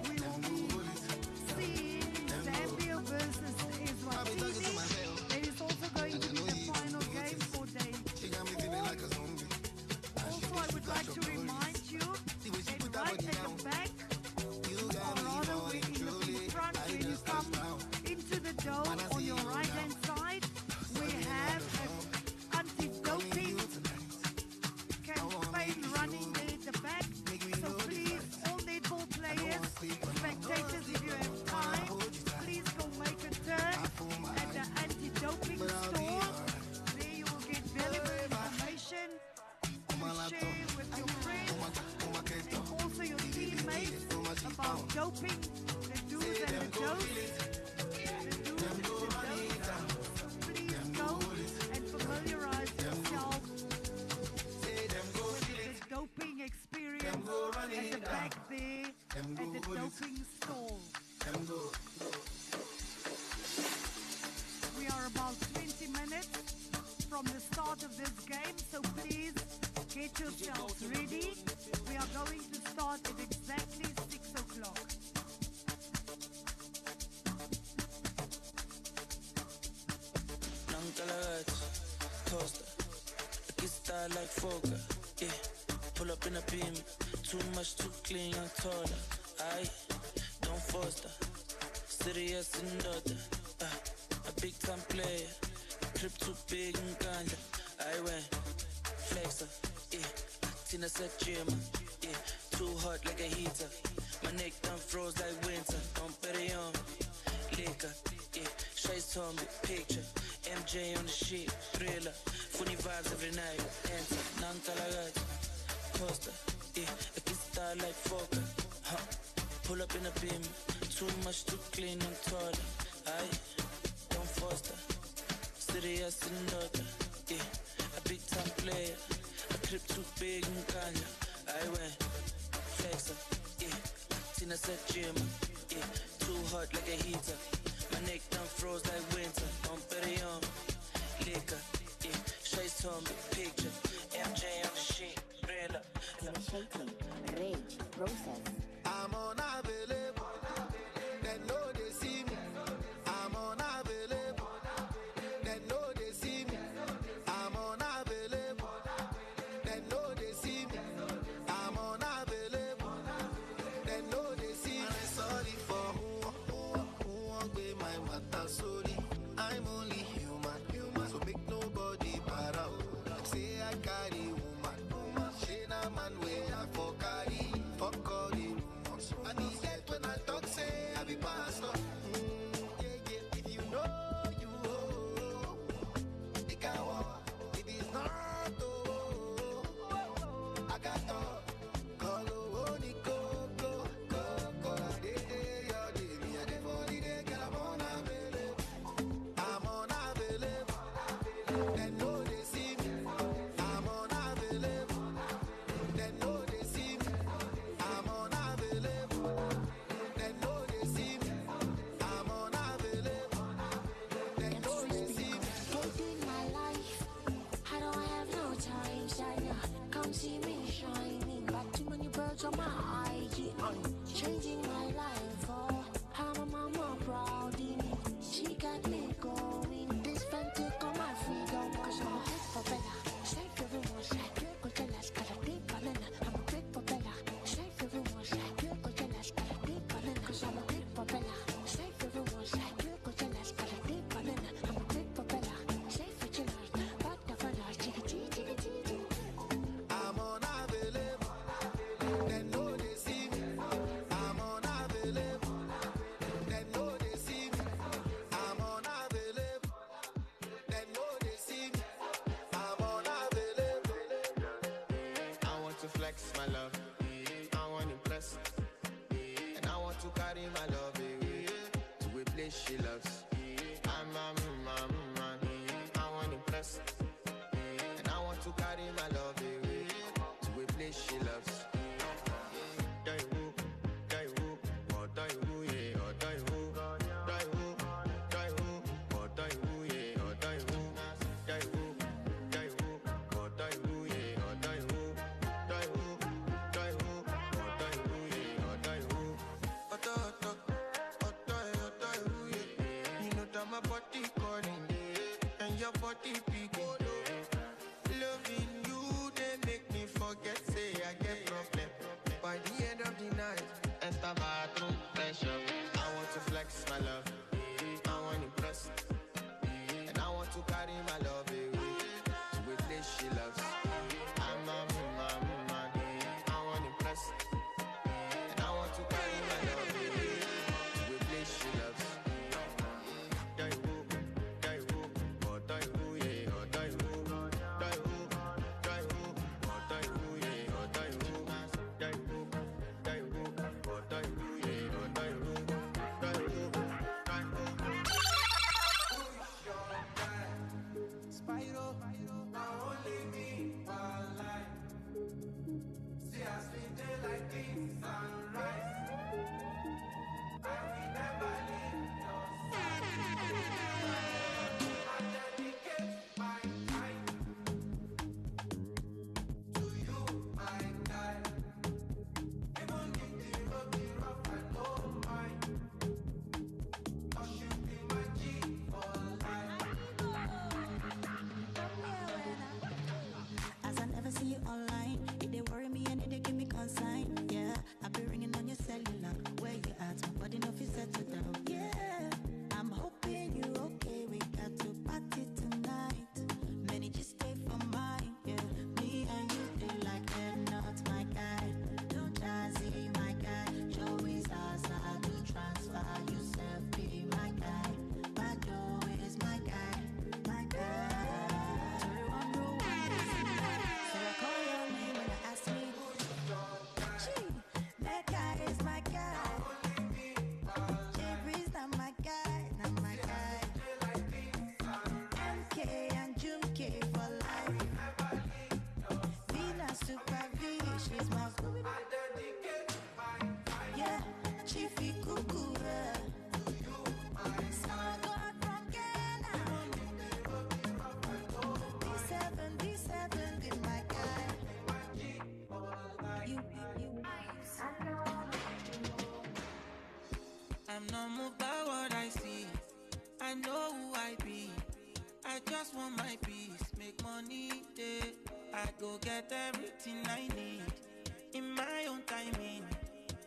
We will be seeing Zambia versus Eswatini. It is also going to be the final game for day 4. Also, I would like to remind you that right at the back, or rather we're in the front, when you come into the dome on your right hand side, we have an anti-doping campaign running there at the back. So please, all netball players, spectators, if you have time, please go make a turn at the anti-doping store. There you will get valuable information to share with your friends and also your teammates about doping, the do's and the don'ts. So please go and familiarize yourself with the doping experience at the back there at the doping stall. We are about 20 minutes from the start of this game, so please get yourselves ready. We are going to start at exactly 6 o'clock. Nankalat, Costa, I get style like Foka, yeah. Pull up in a beam, too much, too clean, I'm taller. Aye, don't foster, serious and daughter. A big time player, trip too big and ganja. I went flexer, yeah. Tina said gym, yeah. Too hot like a heater. My neck done froze like winter. Don't bet it on liquor, yeah. Shades zombie picture. MJ on the sheet, thriller. Funny vibes every night. Enter, Nankalagat, Costa, yeah. I get style like Foka, huh. Pull up in a beam, too much to clean and toilet. Aye, don't foster. Serious in order. Yeah, a big time player. A clip too big in Kanya. I went flexer. Yeah, Tina said gym. Yeah, too hot like a heater. My neck done froze like winter. Don't bet it on liquor. Yeah, Shay's told me picture. MJ on the sheet. Real up. Shaking, rage, process. I'm unavailable. They know they see me. I'm unavailable. They know they see me. I'm unavailable. They know they see me. I'm unavailable. They know they see me. I'm sorry for who won't be my matter. Sorry, I'm only human. So make nobody para. Say I carry woman. She na man way I for carry. Fuck all the rumors. I need that when I talk, say I be pastor. Yeah. If you know you owe, it can walk. If it's not, I got all. Call only go. I did your day, me I did for the day, girl, I'm unavailable. They know they see me. I'm unavailable. They know they see me. I'm unavailable. They know they see me. I'm unavailable. They know they see me. Taking my life, I don't have no time, Shania. Come see me shining, got too many birds on my IG. Changing my life, oh, I'm a mama proud in it. She got me going. This fan took on my freedom, cause I'm a big for Bella. Straight everyone's like, you're good, jealous, got a big banana. I'm a big for Bella. Straight everyone's like, you're good, jealous, got a big banana. Cause I'm a big for Bella. Straight everyone's like, you're good, jealous, got a big banana. I'm a big for Bella. Straight for jealous, but the fella, chickadee. I'm unavailable. They know they see me. I'm unavailable. They know they see me. I'm unavailable. They know they see me. I'm unavailable. I want to flex my love. I want to impress. And I want to carry my love away to a place she loves. I'm I want to impress. And I want to carry my love away to a place she loves. You know that my body calling, and your body picking. Loving you, they make me forget, say I get problem. By the end of the night, enter bathroom, fresh up. I want to flex my love, I want to impress. And I want to carry my love away to a place she loves. I'm I want to impress. And I want to carry my love away to a place she loves. is my I dedicate my yeah, Chiefy Cuckoo. To you, my son. D7, be my guy. You. I'm not moved by what I see. I know who I be. I just want my peace. Make money, yeah. I go get everything I need in my own timing.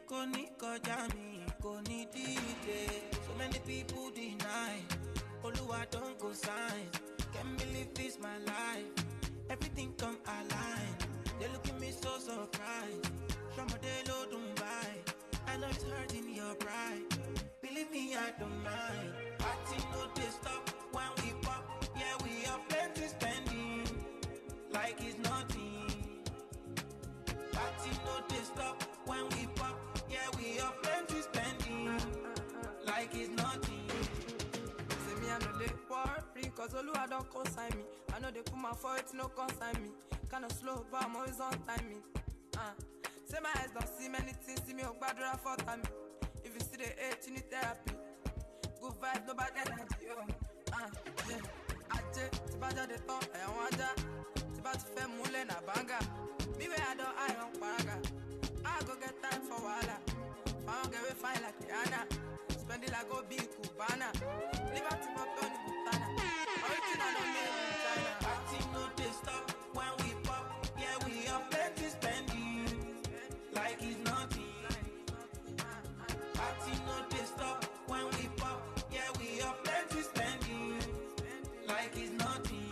Koni kojami, koni dide. So many people deny. Oluwa don't go sign. Can't believe this my life. Everything come align. They look at me so surprised. Shamadelo Dubai. I know it's hurting your pride. Believe me, I don't mind. Party no they stop when we pop. Yeah, we have plenty spending. Like it's nothing. Party no they stop when we pop. Yeah, we have plenty spending. Like it's nothing. Say me I know they war free, cause Oluwa don't consign me. I know they put my foot, no consign me. Kinda slow, but I'm always on timing. Say my eyes don't see many things, see me on bad for time. If you see the hate, you need therapy. Good vibe, no bad energy, yo. Yeah. Aje, tibaja de ton, I want that. Tibaja fe mule na banga. Me where I don't, I on paraga. I go get time for wala. I don't get fine like Rihanna. Spend it like Obi Cubana. Liberty for Tony Butana. Original don't make in China. Party no they stop when we pop. Yeah, we have plenty spending. Like it's nothing. Party no they stop when we pop. Yeah, we have plenty spending. Like it's nothing.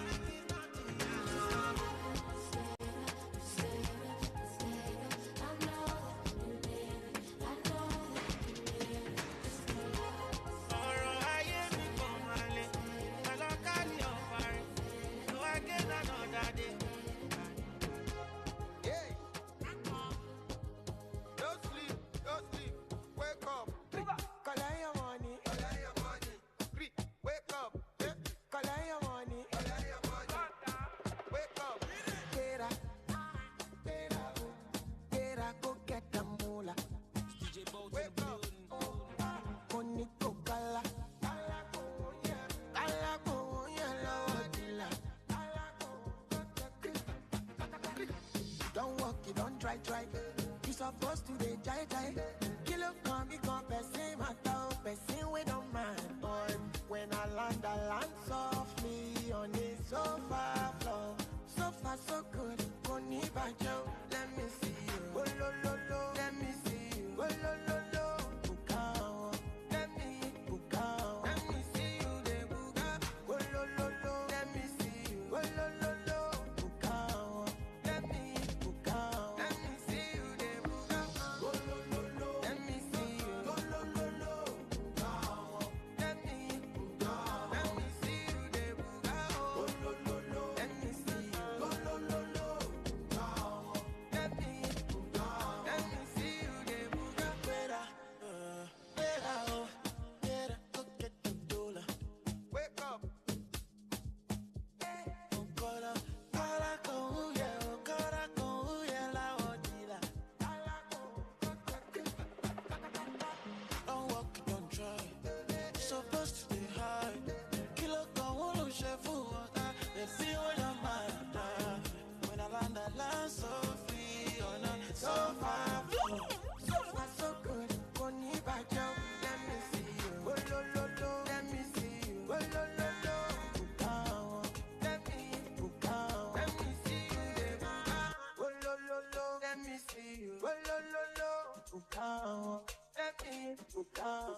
Try. You supposed to be jai. Kill up, come, become person, matter, person, we don't mind. Boy, when I land softly on the sofa floor. So far, so good. Koni bajo, let me see you. Oh, lo, let me see you. Oh, lo, bukao. Let me see you, de buga. Oh, lo, let me see you. Oh, lo, bukao. Let me bukao. Let me see you, de buga. Oh, lo, let me see you. Oh, lo, bukao. Let me bukao. Let me see you, de buga. Oh, lo, let me see you. Oh, lo, bukao. Let me bukao. Let me see you, de buga. Better, go get the dollar. Wake up. Don't walk, don't try. Supposed to be high. Kilo con chef water. They see when I'm mad. When I land so free on a sofa floor. So far, so good. Koni bajo, let me see you. Oh, lo, let me see you. Oh, lo, bukao. Let me bukao. Let me see you, de buka. Oh, lo, let me see you. Oh, lo, bukao. Let me bukao.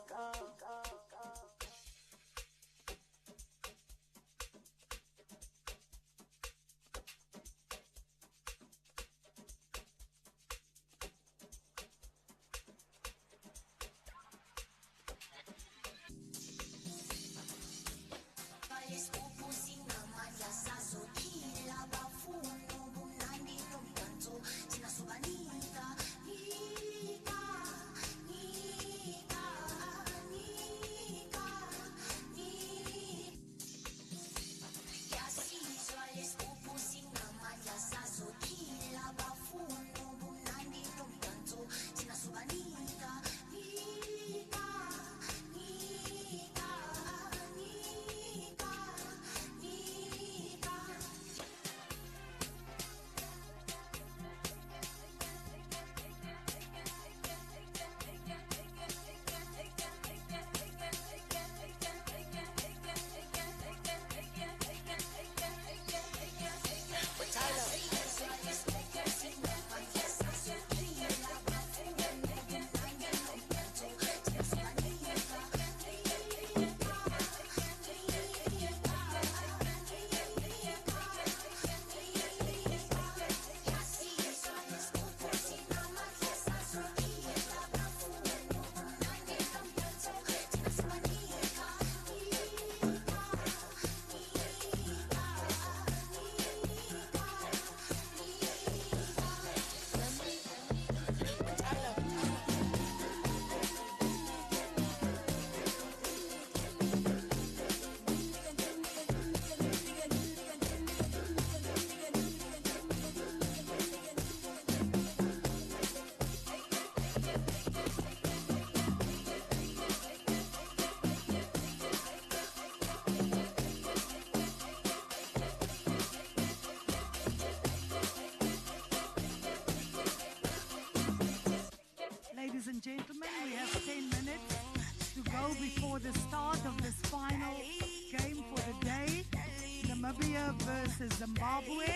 Zambia versus Zimbabwe.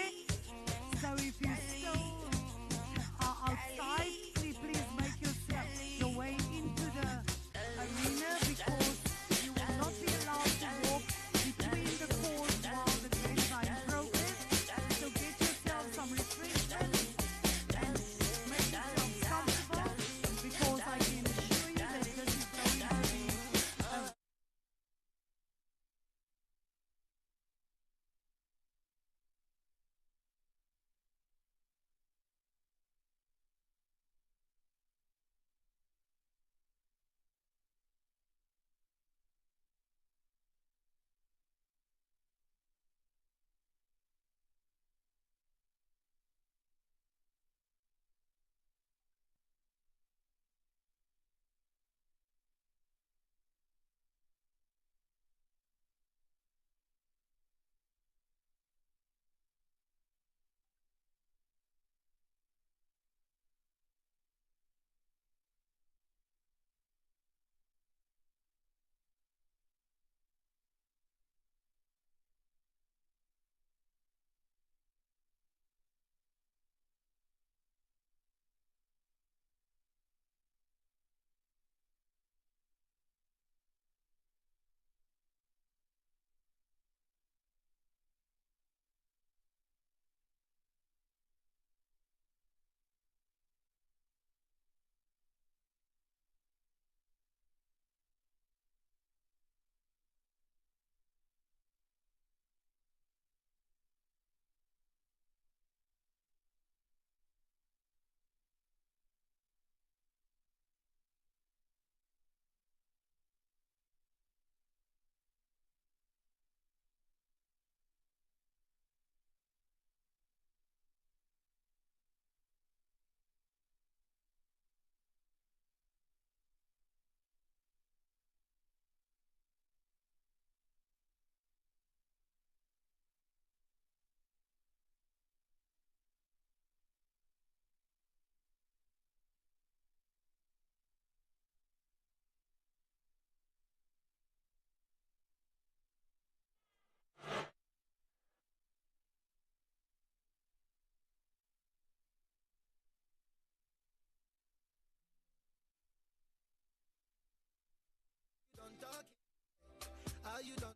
So if you still are outside, please make yourself your way into the arena because you will not be allowed to walk between the courts while the games are in progress. So get yourself some refreshments and make yourself comfortable because I can assure you that this is going to be a How you done?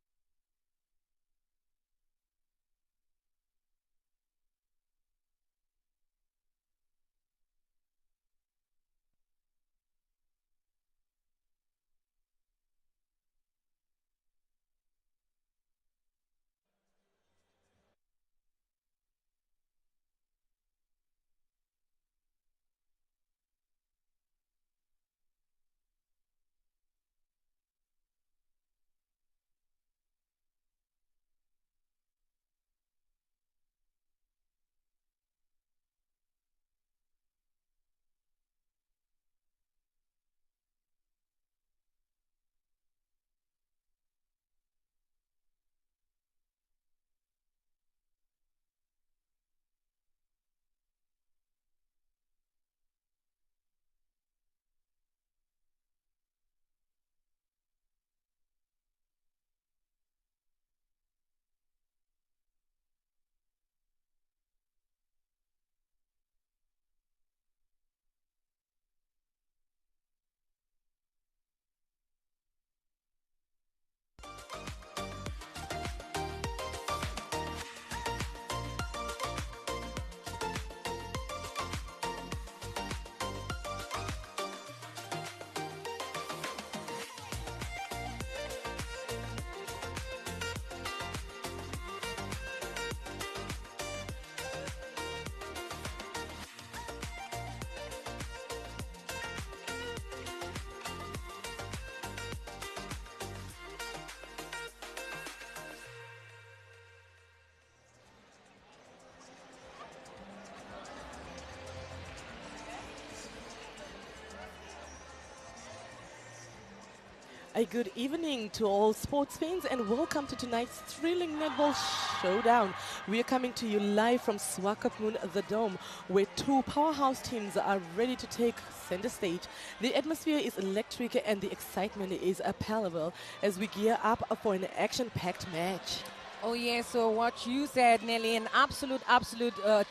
A good evening to all sports fans and welcome to tonight's thrilling netball showdown. We are coming to you live from Swakopmund, the Dome, where two powerhouse teams are ready to take center stage. The atmosphere is electric and the excitement is palpable as we gear up for an action-packed match. Oh yes, so what you said, Nelly, an absolute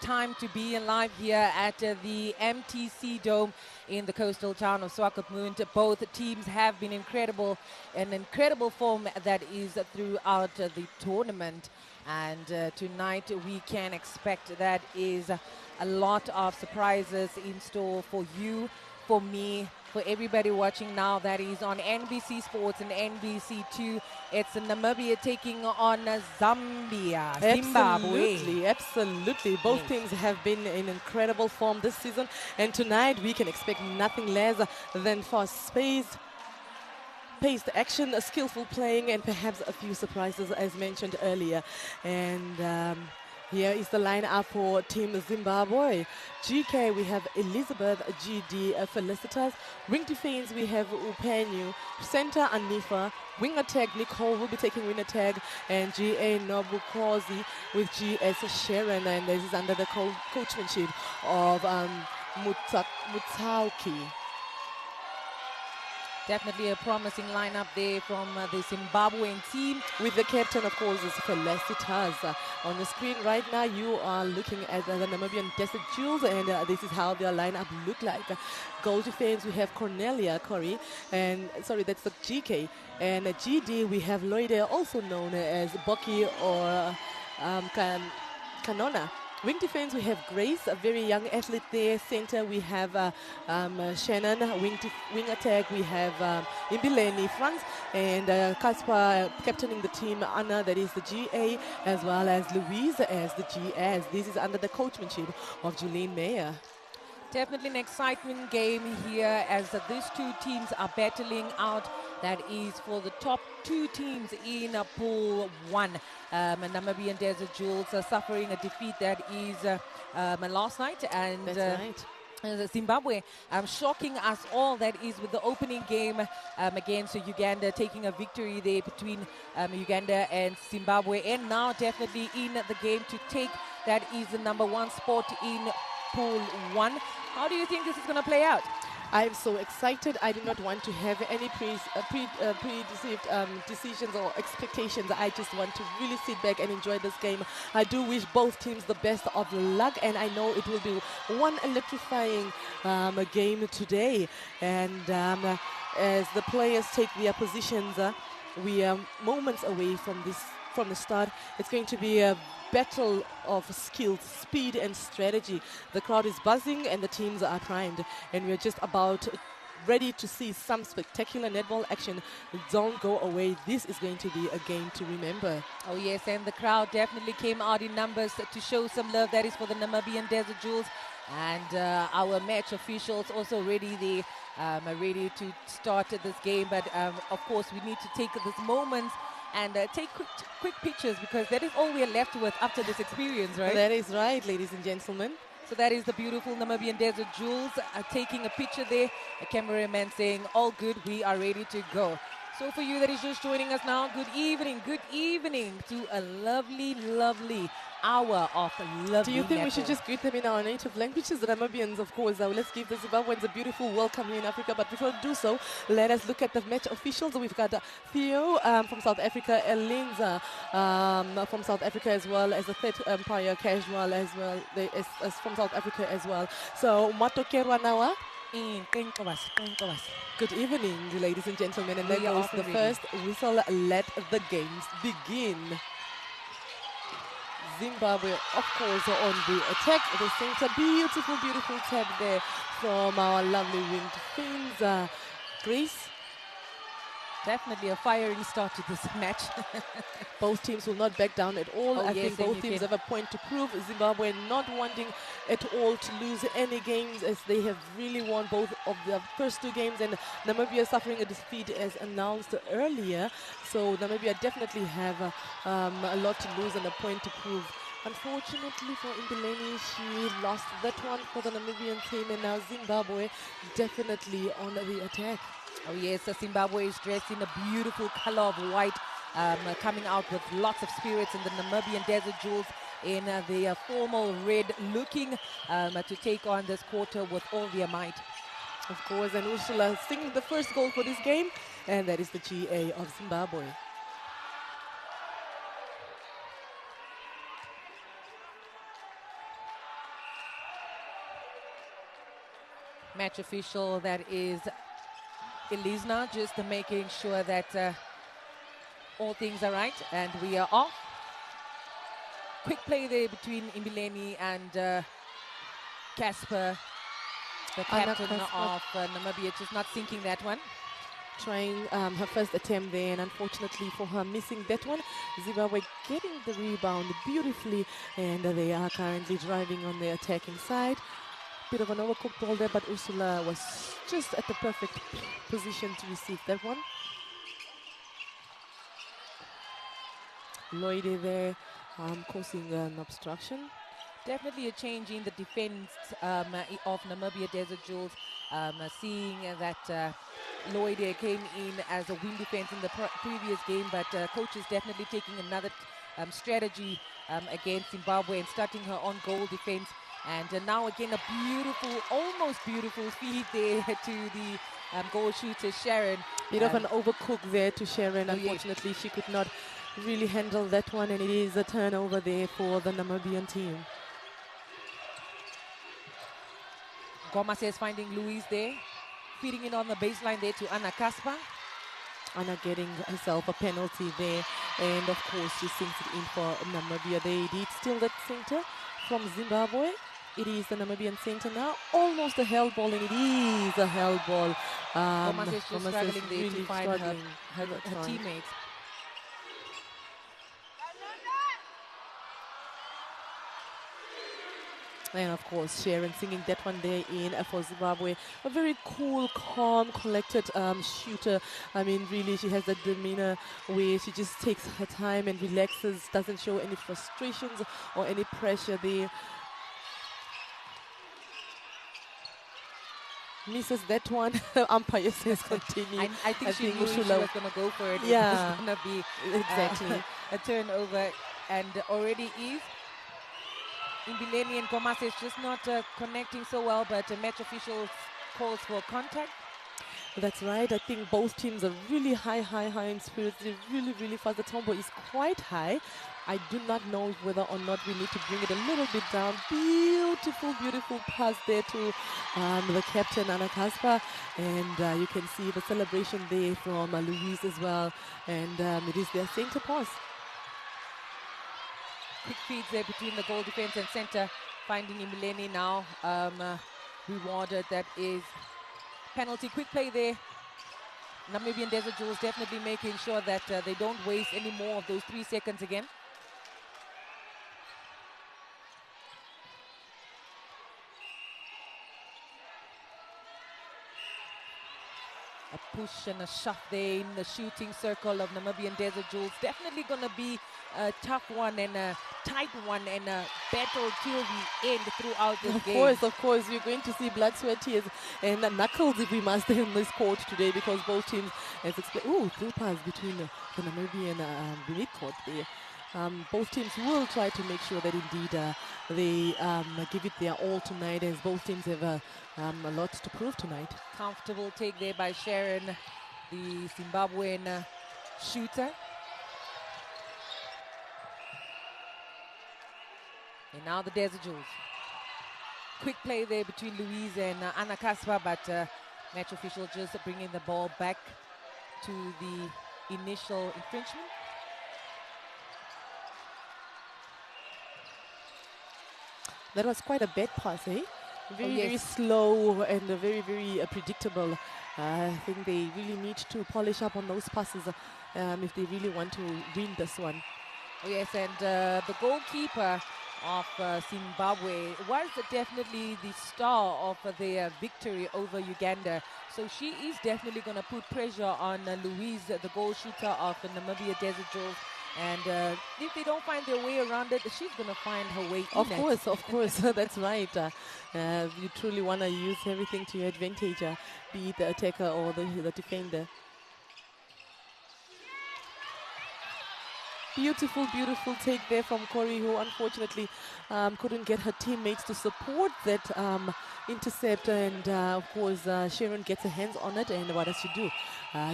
time to be alive here at the MTC Dome in the coastal town of Swakopmund. Both teams have been an incredible form that is throughout the tournament. And tonight we can expect that is a lot of surprises in store for you, for me, for everybody watching now. That is on NBC Sports and NBC2. It's Namibia taking on Zambia. Zimbabwe. Absolutely. Both teams have been in incredible form this season. And tonight we can expect nothing less than fast-paced action, skillful playing, and perhaps a few surprises, as mentioned earlier. And here is the lineup for Team Zimbabwe. GK, we have Elizabeth, GD, Felicitas. Wing defense, we have Upenyu. Center, Anifa. Wing attack, Nicole will be taking wing attack. And GA, Nobukozi with GS, Sharon. And this is under the coachmanship of Mutsauki. Definitely a promising lineup there from the Zimbabwean team. With the captain, of course, is Felicitas. On the screen right now, you are looking at the Namibian Desert Jewels, and this is how their lineup look like. Goal defense, we have Cornelia Corey, and sorry, that's the GK. And GD, we have Loide, also known as Boki or Kanona. Wing defense, we have Grace, a very young athlete there. Center, we have Shannon. Wing attack, we have Imbileni, France, and Kaspar captaining the team. Anna, that is the GA, as well as Louise as the GS. This is under the coachmanship of Julene Mayer. Definitely an excitement game here as these two teams are battling out. That is for the top two teams in Pool 1. Namibian Desert Jewels suffering a defeat that is last night. And that's right. Zimbabwe shocking us all. That is with the opening game against Uganda, taking a victory there between Uganda and Zimbabwe. And now definitely in the game to take that is the number 1 spot in Pool 1. How do you think this is going to play out? I'm so excited. I do not want to have any pre-deceived decisions or expectations. I just want to really sit back and enjoy this game. I do wish both teams the best of luck, and I know it will be one electrifying game today. And as the players take their positions, we are moments away from the start. It's going to be a battle of skills, speed and strategy. The crowd is buzzing and the teams are primed, and we're just about ready to see some spectacular netball action. Don't go away. This is going to be a game to remember. Oh yes, and the crowd definitely came out in numbers to show some love. That is for the Namibian Desert Jewels, and our match officials also ready ready to start this game. But of course we need to take this moment and take quick pictures, because that is all we are left with after this experience, right? That is right, ladies and gentlemen. So that is the beautiful Namibian Desert Jewels taking a picture there. A cameraman saying, all good, we are ready to go. So for you that is just joining us now, good evening to a lovely hour of lovely. Do you think netball. we should just greet them in our native languages? The Namibians, of course. Let's give the Zimbabweans a beautiful welcome here in Africa. But before we do so, let us look at the match officials. We've got Theo from South Africa, Elinza from South Africa, as well as the Third Empire Casual as well, as from South Africa as well. So Matokerwa Nawa. Good evening, ladies and gentlemen, and then goes the first whistle. Let the games begin. Zimbabwe, of course, on the attack. The center, beautiful tap there from our lovely winged fins. Grace. Definitely a fiery start to this match. Both teams will not back down at all. I think both teams have a point to prove. Zimbabwe not wanting at all to lose any games, as they have really won both of their first 2 games, and Namibia suffering a defeat as announced earlier. So Namibia definitely have a lot to lose and a point to prove. Unfortunately for Imbileni, she lost that one for the Namibian team, and now Zimbabwe definitely on the attack. Oh yes, Zimbabwe is dressed in a beautiful color of white, coming out with lots of spirits, in the Namibian Desert Jewels in their formal red, looking to take on this quarter with all their might. Of course, and Ursula singing the first goal for this game, and that is the GA of Zimbabwe. match official, that is Elizna, just making sure that all things are right, and we are off. Quick play there between Imbileni and Casper, the captain of Namibia, just not sinking that one. Trying her first attempt there, and unfortunately for her missing that one. Zimbabwe getting the rebound beautifully, and they are currently driving on the attacking side. Bit of an overcooked ball there, but Ursula was just at the perfect position to receive that one. Lloyd there causing an obstruction. Definitely a change in the defense of Namibia Desert Jewels, seeing that Lloyd came in as a wing defense in the previous game, but coach is definitely taking another strategy against Zimbabwe and starting her on goal defense. And now again a beautiful, almost beautiful feed there to the goal shooter Sharon. Bit of an overcook there to Sharon. Unfortunately, she could not really handle that one, and it is a turnover there for the Namibian team. Goma says finding Louise there, feeding it on the baseline there to Anna Kasper. Anna getting herself a penalty there, and of course she sinks it in for Namibia. They did steal that center from Zimbabwe. It is the Namibian center now, almost a hell ball, and it is a hell ball. Goma says she's struggling there really to find her teammates. And of course, Sharon singing that one there in for Zimbabwe. A very cool, calm, collected shooter. I mean, really, she has that demeanor where she just takes her time and relaxes, doesn't show any frustrations or any pressure there. Misses that one. Umpire says continue. I think she knew she was going to go for it. Yeah, it was going to be exactly a turnover, and already is. Imbileni and Goma is just not connecting so well, but match officials calls for contact. That's right. I think both teams are really high in spirits. They're really fast. The tempo is quite high. I do not know whether or not we need to bring it a little bit down. Beautiful pass there to the captain, Anna Kasper. And you can see the celebration there from Louise as well. And it is their center pass. Quick feeds there between the goal defense and center, finding Imbileni now rewarded. That is penalty. Quick play there. Namibian Desert Jewels definitely making sure that they don't waste any more of those 3 seconds again. A push and a shove there in the shooting circle of Namibian Desert Jewels. Definitely going to be a tough one and a tight one and a battle till the end throughout this game. Of course, you're going to see blood, sweat, tears, and knuckles if we must in this court today, because both teams, as explained, through pass between the Namibian beneath court there. Both teams will try to make sure that indeed they give it their all tonight, as both teams have a lot to prove tonight. Comfortable take there by Sharon, the Zimbabwean shooter. And now the Desert Jewels. Quick play there between Louise and Anna Kasper, but match official just bringing the ball back to the initial infringement. That was quite a bad pass, eh? Very slow and very predictable. I think they really need to polish up on those passes if they really want to win this one. Oh yes, and the goalkeeper of Zimbabwe was definitely the star of their victory over Uganda. So she is definitely going to put pressure on Louise, the goal shooter of the Namibia Desert Jewels. And if they don't find their way around it, she's going to find her way in. Of course, that's right. You truly want to use everything to your advantage, be it the attacker or the defender. Beautiful take there from Corey, who unfortunately couldn't get her teammates to support that intercept. And of course, Sharon gets her hands on it, and what does she do?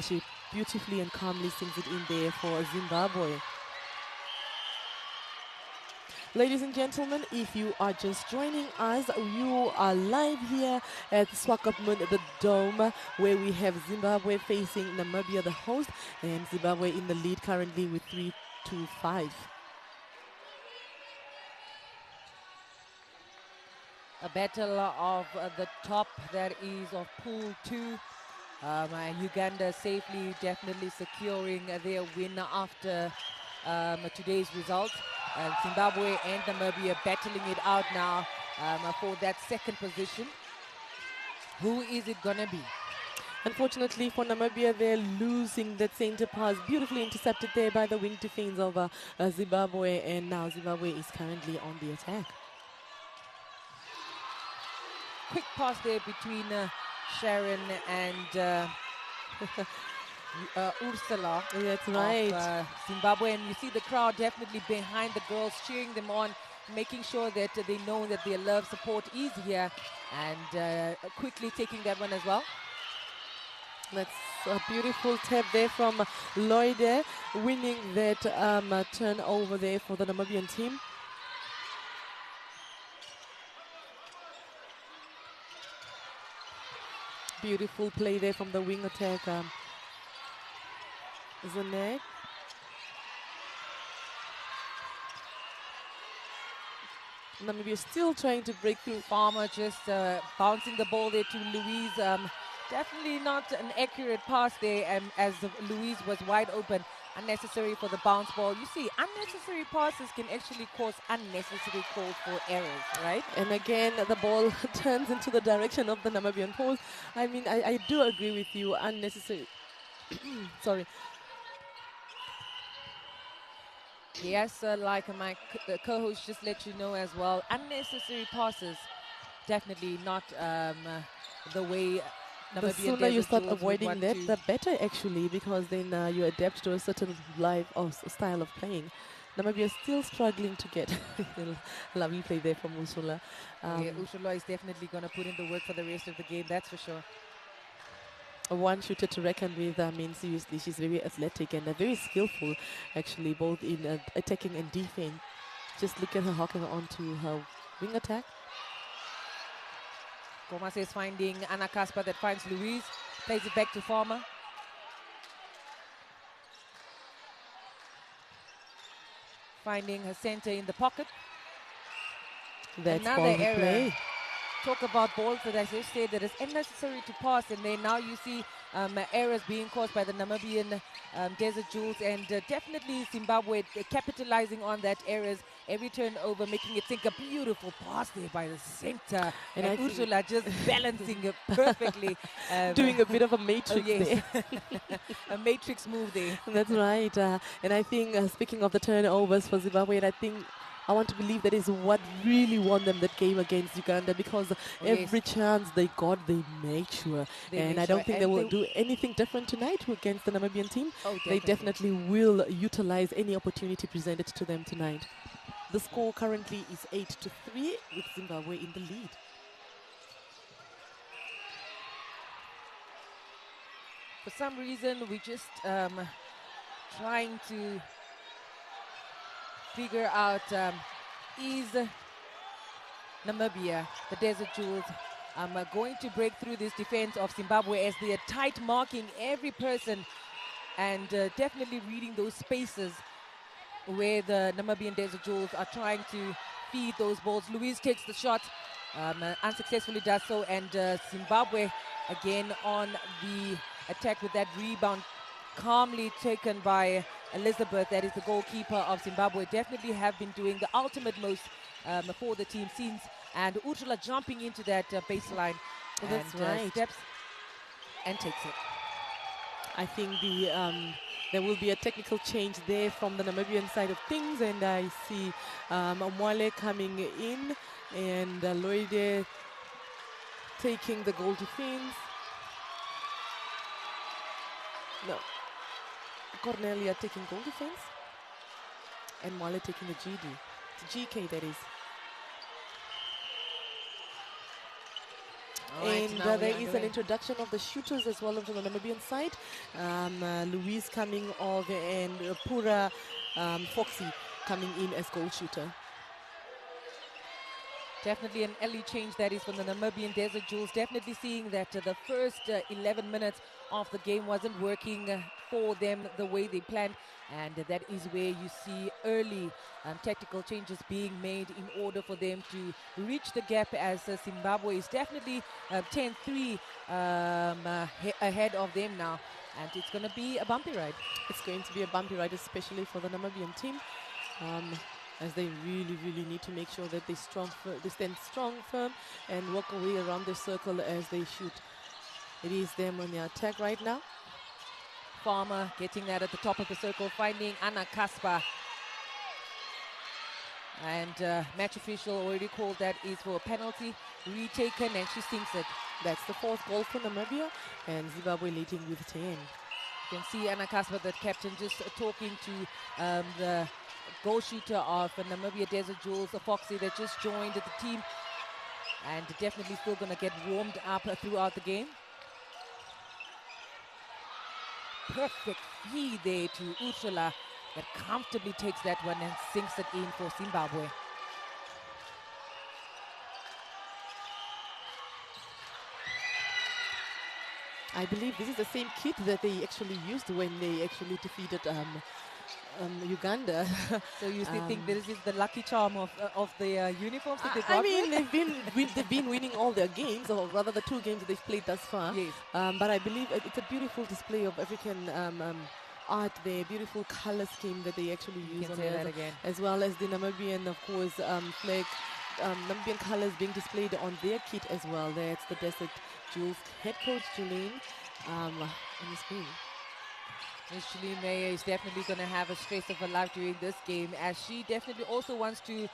She beautifully and calmly sings it in there for Zimbabwe. Ladies and gentlemen, if you are just joining us, you are live here at Swakopmund, the Dome, where we have Zimbabwe facing Namibia, the host, and Zimbabwe in the lead currently with 3-5. A battle of the top, that is of Pool 2. Uganda safely, definitely securing their win after today's result. Zimbabwe and Namibia battling it out now for that second position. Who is it going to be? Unfortunately for Namibia, they're losing that center pass. Beautifully intercepted there by the wing defense of Zimbabwe, and now Zimbabwe is currently on the attack. Quick pass there between Sharon and Ursula. That's right. Of, Zimbabwe, and you see the crowd definitely behind the girls, cheering them on, making sure that they know that their love, support is here, and quickly taking that one as well. That's a beautiful tap there from Lloyd, winning that turnover there for the Namibian team. Beautiful play there from the wing attack. Zanek. Namibia still trying to break through. Farmer just bouncing the ball there to Louise. Definitely not an accurate pass there, as Louise was wide open. Unnecessary for the bounce ball. You see, unnecessary passes can actually cause unnecessary calls for errors, right? And again, the ball turns into the direction of the Namibian post. I mean, I do agree with you. Unnecessary. Sorry. Yes, like my co-host just let you know as well, unnecessary passes, definitely not the way Namibian The sooner you start Jules avoiding that, the better actually, because then you adapt to a certain style of playing. Namibia is still struggling to get lovely play there from Ursula. Yeah, Ursula is definitely going to put in the work for the rest of the game, that's for sure. One shooter to reckon with. I mean, seriously, she's very athletic and very skillful, actually, both in attacking and defense. Just look at her hooking onto her wing attack. Gomez is finding Anna Kasper, that finds Louise, plays it back to Farmer. Finding her center in the pocket. That's another ball error. Play. Talk about balls that I just said that is unnecessary to pass, and then now you see errors being caused by the Namibian Desert Jewels, and definitely Zimbabwe capitalizing on that errors. Every turnover, making it think a beautiful pass there by the center, and Ursula just balancing it perfectly. Doing a bit of a matrix there. there. A matrix move there. That's right. And I think, speaking of the turnovers for Zimbabwe, and I want to believe that is what really won them that game against Uganda, because every chance they got, they made sure. And I don't think they will do anything different tonight against the Namibian team. Oh, they definitely will utilize any opportunity presented to them tonight. The score currently is 8-3 with Zimbabwe in the lead. For some reason, we just trying to figure out is Namibia, the Desert Jewels, going to break through this defense of Zimbabwe, as they are tight marking every person and definitely reading those spaces where the Namibian Desert Jewels are trying to feed those balls. Louise takes the shot, unsuccessfully does so, and Zimbabwe again on the attack with that rebound, calmly taken by Elizabeth, that is the goalkeeper of Zimbabwe. Definitely have been doing the ultimate most for the team since, and Ursula jumping into that baseline. That's and, right. Steps and takes it. I think there will be a technical change there from the Namibian side of things, and I see Mwale coming in, and Loide taking the goal defense. No. Cornelia taking goal defense, and Mwale taking the GD. It's GK, that is. Right, and there is an introduction of the shooters as well from the Namibian side. Louise coming off, and Pura Foxy coming in as goal shooter. Definitely an early change that is from the Namibian Desert Jewels. Definitely seeing that the first 11 minutes of the game wasn't working for them the way they planned. And that is where you see early tactical changes being made in order for them to reach the gap, as Zimbabwe is definitely 10-3 ahead of them now. And it's going to be a bumpy ride. It's going to be a bumpy ride, especially for the Namibian team. As they really need to make sure that they stand strong, firm, and walk away around the circle as they shoot. It is them on the attack right now. Farmer getting that at the top of the circle, finding Anna Kasper. And match official already called that is for a penalty, retaken, and she sinks it. That's the fourth goal for Namibia, and Zimbabwe leading with 10. You can see Anna Kasper, the captain, just talking to the goal shooter of Namibia Desert Jewels, Foxy, that just joined the team, and definitely still going to get warmed up throughout the game. Perfect feed there to Ursula, that comfortably takes that one and sinks it in for Zimbabwe. I believe this is the same kit that they actually used when they actually defeated Uganda. So you still think this is the lucky charm of the uniforms that they got? I mean, they've been winning all their games, or rather the 2 games that they've played thus far. Yes. But I believe it's a beautiful display of African art there, beautiful color scheme that they actually use on there, as well as the Namibian, of course, flag. Namibian colors being displayed on their kit as well. That's the Desert Jewels head coach Julene in this game. Miss Julie Meyer is definitely going to have a stress of her life during this game, as she definitely also wants to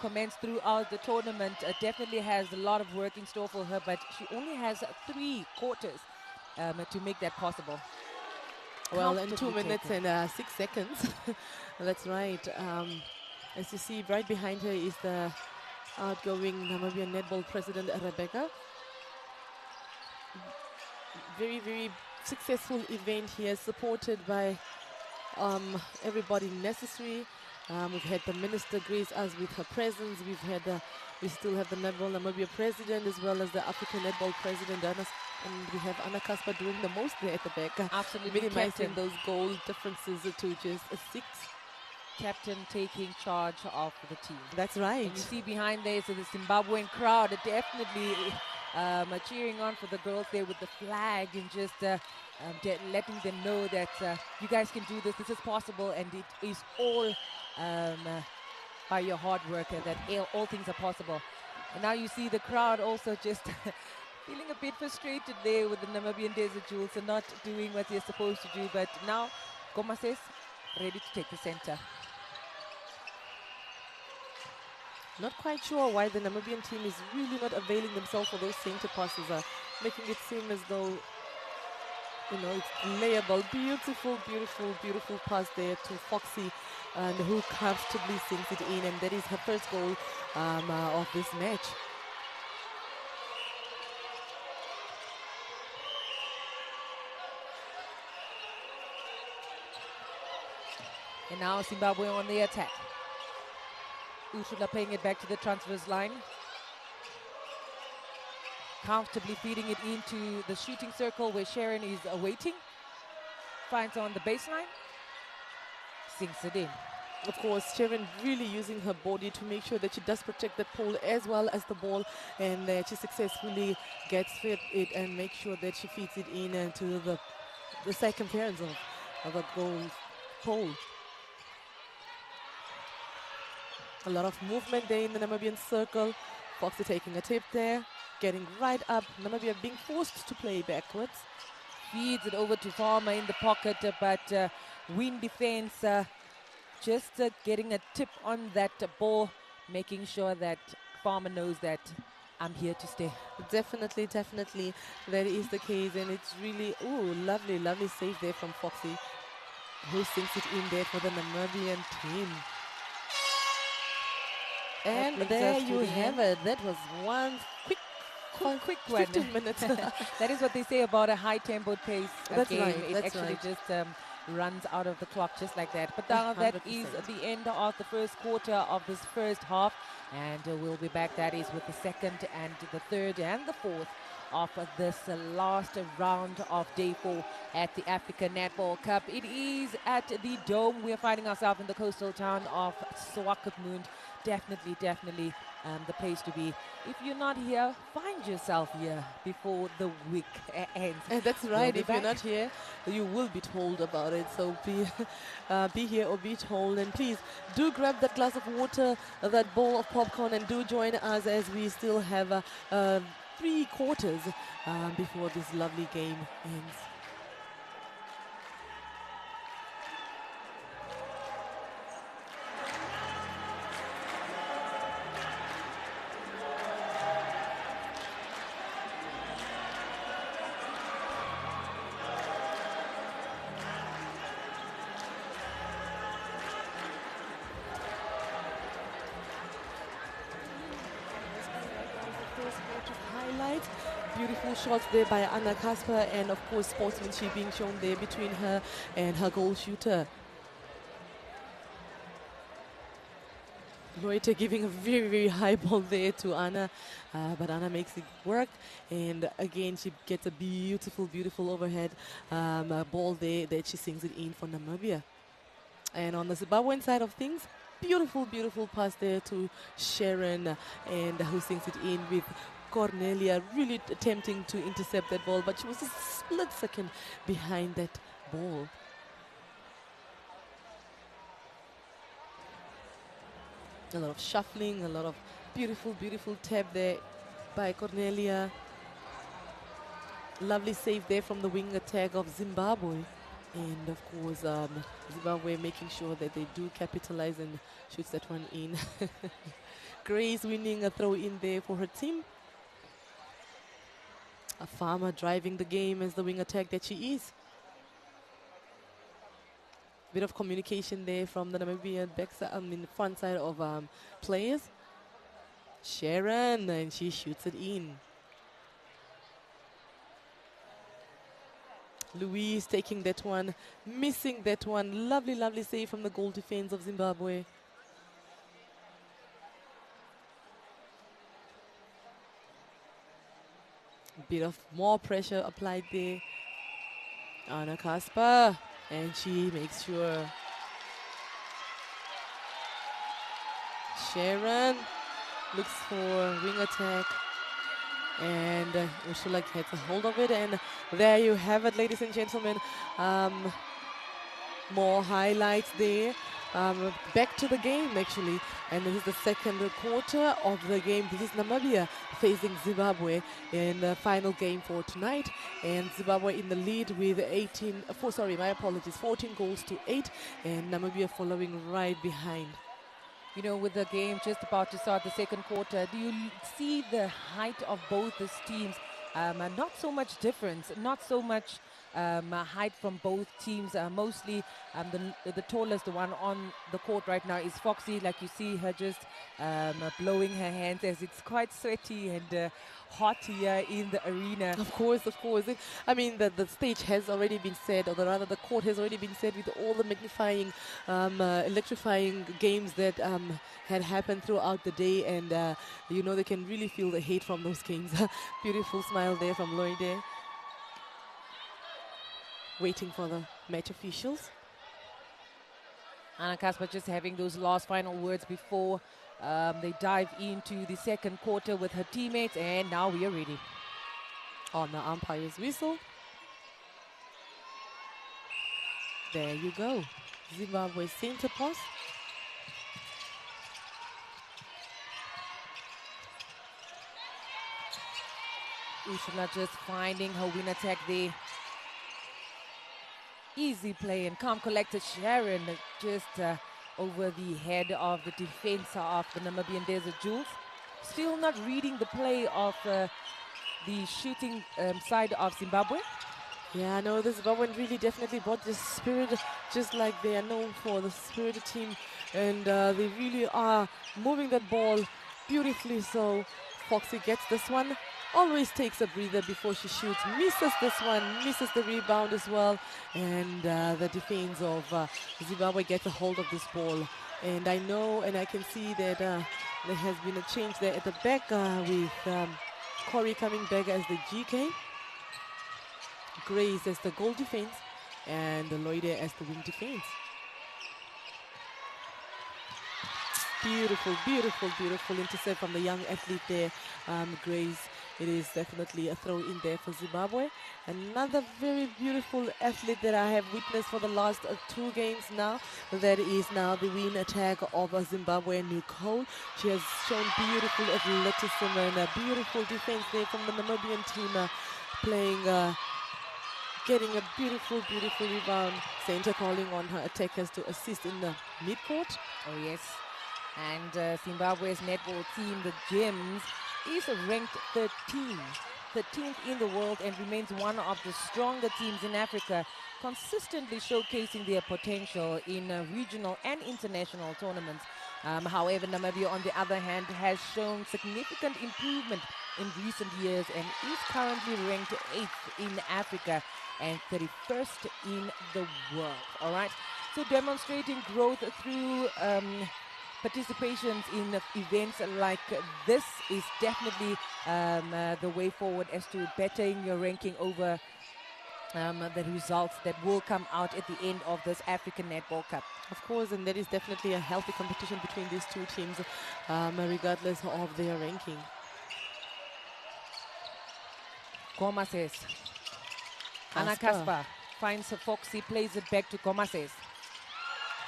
commence throughout the tournament. Definitely has a lot of work in store for her, but she only has 3 quarters to make that possible. Well, in 2 minutes and 6 seconds. That's right. As you see, right behind her is the outgoing Namibian Netball president, Rebecca. Very successful event here, supported by everybody necessary. We've had the minister grace us with her presence. We still have the Netball Namibia president, as well as the African Netball president, and we have Anna Kasper doing the most there at the back. Absolutely, minimizing those goal differences to just a 6. Captain taking charge of the team. That's right. And you see behind there, so the Zimbabwean crowd are definitely cheering on for the girls there with the flag, and just letting them know that you guys can do this. This is possible, and it is all by your hard work that all things are possible. And now you see the crowd also just feeling a bit frustrated there with the Namibian Desert Jewels and not doing what they're supposed to do. But now Goma says ready to take the center. Not quite sure why the Namibian team is really not availing themselves for those center passes, making it seem as though, you know, it's layable. Beautiful pass there to Foxy, and who comfortably sinks it in, and that is her first goal of this match. And now Zimbabwe on the attack. Ursula playing it back to the transfers line. Comfortably feeding it into the shooting circle where Sharon is awaiting. Finds on the baseline. Sinks it in. Of course, Sharon really using her body to make sure that she does protect the pole as well as the ball, and that she successfully gets fit it and make sure that she feeds it in into the circumference of the goal pole. A lot of movement there in the Namibian circle. Foxy taking a tip there, getting right up. Namibia being forced to play backwards. Feeds it over to Farmer in the pocket, but win defense just getting a tip on that ball, making sure that Farmer knows that I'm here to stay. Definitely, that is the case, and it's really, lovely save there from Foxy, who sinks it in there for the Namibian team. And there you have it. That was one quick one. 15 minutes. That is what they say about a high-tempo pace That's game. right. It That's actually right. just runs out of the clock just like that. But now that is 100%. the end of the first quarter of this first half, and we'll be back, that is, with the second and the third and the fourth of this last round of day 4 at the Africa Netball Cup. It is at the Dome. We're finding ourselves in the coastal town of Swakopmund. Definitely the place to be. If you're not here, find yourself here before the week ends. And that's We'll right. be If you're back. not here, you will be told about it. So be here or be told. And please do grab that glass of water, that bowl of popcorn, and do join us as we still have 3 quarters before this lovely game ends. Highlights, beautiful shots there by Anna Kasper, and of course sportsmanship being shown there between her and her goal shooter. Loite giving a very high ball there to Anna, but Anna makes it work, and again she gets a beautiful overhead ball there that she sings it in for Namibia. And on the Zimbabwean side of things, beautiful pass there to Sharon, and who sings it in with Cornelia, really attempting to intercept that ball, but she was a split second behind that ball. A lot of shuffling, a lot of beautiful tap there by Cornelia. Lovely save there from the wing attack of Zimbabwe. And of course, Zimbabwe making sure that they do capitalize and shoots that one in. Grace winning a throw in there for her team. A farmer driving the game as the wing attack that she is. Bit of communication there from the Namibian front side of players. Sharon, and she shoots it in. Louise taking that one, missing that one. Lovely save from the goal defense of Zimbabwe. A bit of more pressure applied there. Anna Kasper, and she makes sure. Sharon looks for wing attack, and Ursula gets a hold of it, and there you have it, ladies and gentlemen. More highlights there. Back to the game actually, and this is the second quarter of the game. This is Namibia facing Zimbabwe in the final game for tonight, and Zimbabwe in the lead with 14 goals to 8, and Namibia following right behind. You know, with the game just about to start the second quarter, do you see the height of both these teams? Not so much difference, not so much height from both teams. Mostly the tallest one on the court right now is Foxy. Like you see her just blowing her hands as it's quite sweaty and hot here in the arena. Of course. I mean, the stage has already been set, or rather the court has already been set with all the magnifying, electrifying games that had happened throughout the day, and you know, they can really feel the hate from those games. Beautiful smile there from Loide. Waiting for the match officials. Anna Kasper just having those last final words before they dive into the second quarter with her teammates, and now we are ready. On the umpire's whistle. There you go. Zimbabwe center post. Ursula just finding her win attack there. Easy play and calm collected. Sharon just over the head of the defense of the Namibian Desert Jewels. Still not reading the play of the shooting side of Zimbabwe. Yeah, no, the Zimbabwean really definitely brought the spirit, just like they are known for, the spirited team, and they really are moving that ball beautifully. So Foxy gets this one, always takes a breather before she shoots. Misses this one, misses the rebound as well. And the defense of Zimbabwe gets a hold of this ball. And I know and I can see that there has been a change there at the back with Corey coming back as the GK. Grace as the goal defense. And Loide as the wing defense. Beautiful, beautiful, beautiful intercept from the young athlete there, Grace. It is definitely a throw in there for Zimbabwe. Another very beautiful athlete that I have witnessed for the last 2 games now. That is now the wing attack of Zimbabwe, Nicole. She has shown beautiful athleticism and a beautiful defense there from the Namibian team, playing, getting a beautiful, beautiful rebound. Center calling on her attackers to assist in the midcourt. Oh yes. And Zimbabwe's netball team, the Gems, is ranked 13th in the world, and remains one of the stronger teams in Africa, consistently showcasing their potential in regional and international tournaments. However, Namibia, on the other hand, has shown significant improvement in recent years and is currently ranked 8th in Africa and 31st in the world. All right, so demonstrating growth through participations in events like this is definitely the way forward as to bettering your ranking over the results that will come out at the end of this African Netball Cup. Of course, and there is definitely a healthy competition between these two teams, regardless of their ranking. Goma says. Anna Kasper finds Foxy, plays it back to Goma says.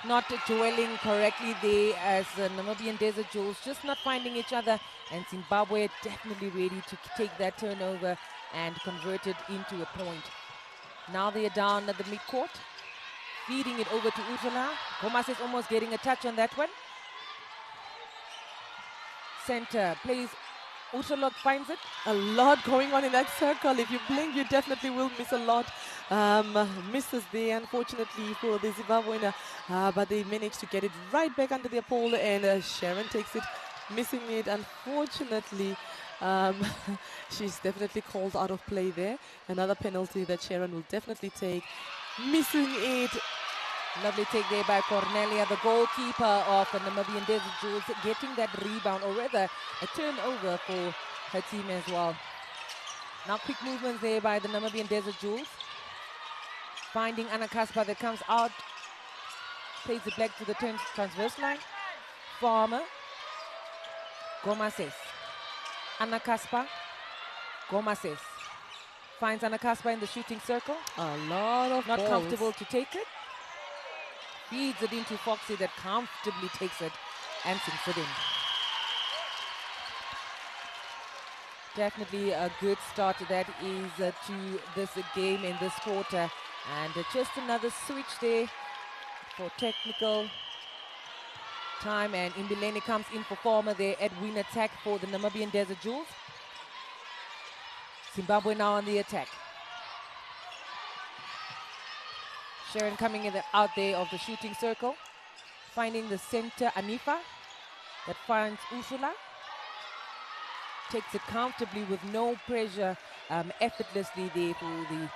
Not dwelling correctly there as the Namibian Desert Jewels just not finding each other, and Zimbabwe definitely ready to take that turnover and convert it into a point. Now they are down at the midcourt, feeding it over to Ursula. Gomas is almost getting a touch on that one. Center plays. Ursula finds it. A lot going on in that circle. If you blink, you definitely will miss a lot. Misses there, unfortunately, for the Zimbabwean, but they managed to get it right back under their pole, and Sharon takes it, missing it. Unfortunately, she's definitely called out of play there. Another penalty that Sharon will definitely take. Missing it. Lovely take there by Cornelia, the goalkeeper of the Namibian Desert Jewels, getting that rebound, or rather a turnover for her team as well. Now quick movements there by the Namibian Desert Jewels. Finding Anna Kasper that comes out, plays it back to the transverse line. Farmer, Gomases. Anna Kasper, Gomases. Finds Anna Kasper in the shooting circle. A lot of Not balls. comfortable to take it. Feeds it into Foxy that comfortably takes it and sinks it in. Definitely a good start that is to this game in this quarter. And just another switch there for technical time. And Imbilene comes in for Former there at wing attack for the Namibian Desert Jewels. Zimbabwe now on the attack. Sharon coming in out there of the shooting circle. Finding the center, Anifa, that finds Ursula. Takes it comfortably with no pressure, effortlessly there for the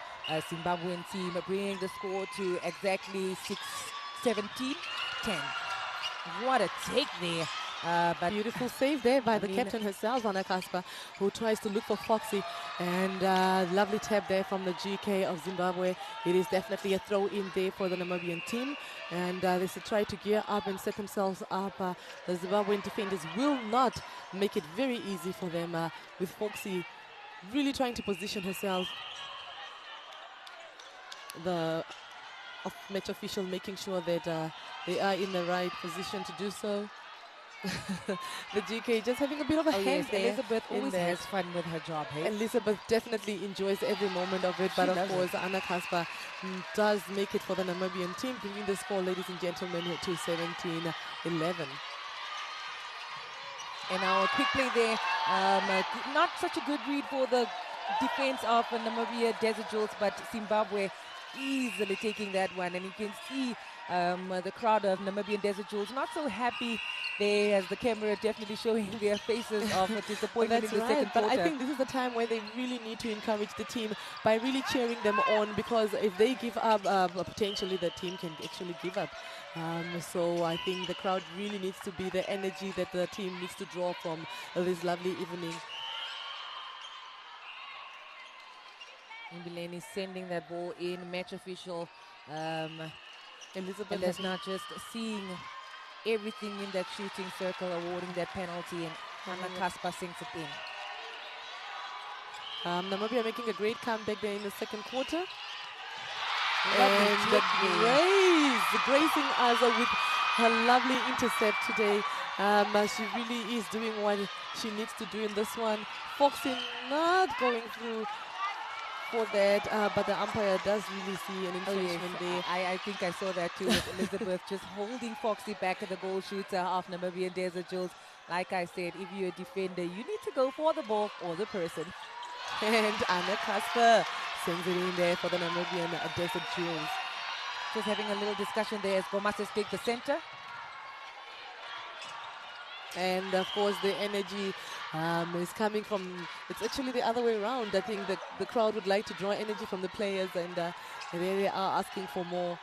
Zimbabwean team, bringing the score to exactly 17-10. What a take there. But beautiful save there by the captain herself, Anna Kasper, who tries to look for Foxy. And lovely tap there from the GK of Zimbabwe. It is definitely a throw in there for the Namibian team. And they should try to gear up and set themselves up. The Zimbabwean defenders will not make it very easy for them, with Foxy really trying to position herself. The match official making sure that they are in the right position to do so. The GK just having a bit of a hand there. Elizabeth always has fun with her job, hey? Elizabeth definitely enjoys every moment of it, but of course Anna Kasper does make it for the Namibian team, bringing the score, ladies and gentlemen, to 17-11. And now a quick play there. Not such a good read for the defense of Namibia Desert Jewels, but Zimbabwe easily taking that one. And you can see the crowd of Namibian Desert Jewels not so happy there as the camera definitely showing their faces of disappointment That's in the right, second but quarter. I think this is the time where they really need to encourage the team by really cheering them on, because if they give up, potentially the team can actually give up. So I think the crowd really needs to be the energy that the team needs to draw from this lovely evening. Mbileni sending that ball in. Match official Elizabeth is not just seeing everything in that shooting circle, awarding that penalty, and Anna Kaspa sinks it in. Namibia making a great comeback there in the second quarter. Lovely And technique. gracing us with her lovely intercept today. She really is doing what she needs to do in this one. Foxy not going through for that, but the umpire does really see an infringement there. I think I saw that too with Elizabeth just holding Foxy back at the goal shooter of Namibian Desert Jewels. Like I said, if you're a defender, you need to go for the ball or the person. And Anna Kasper sends it in there for the Namibian Desert Jewels. Just having a little discussion there as Gomases take the center. And of course the energy is coming from, it's actually the other way around. I think the crowd would like to draw energy from the players, and there they are asking for more.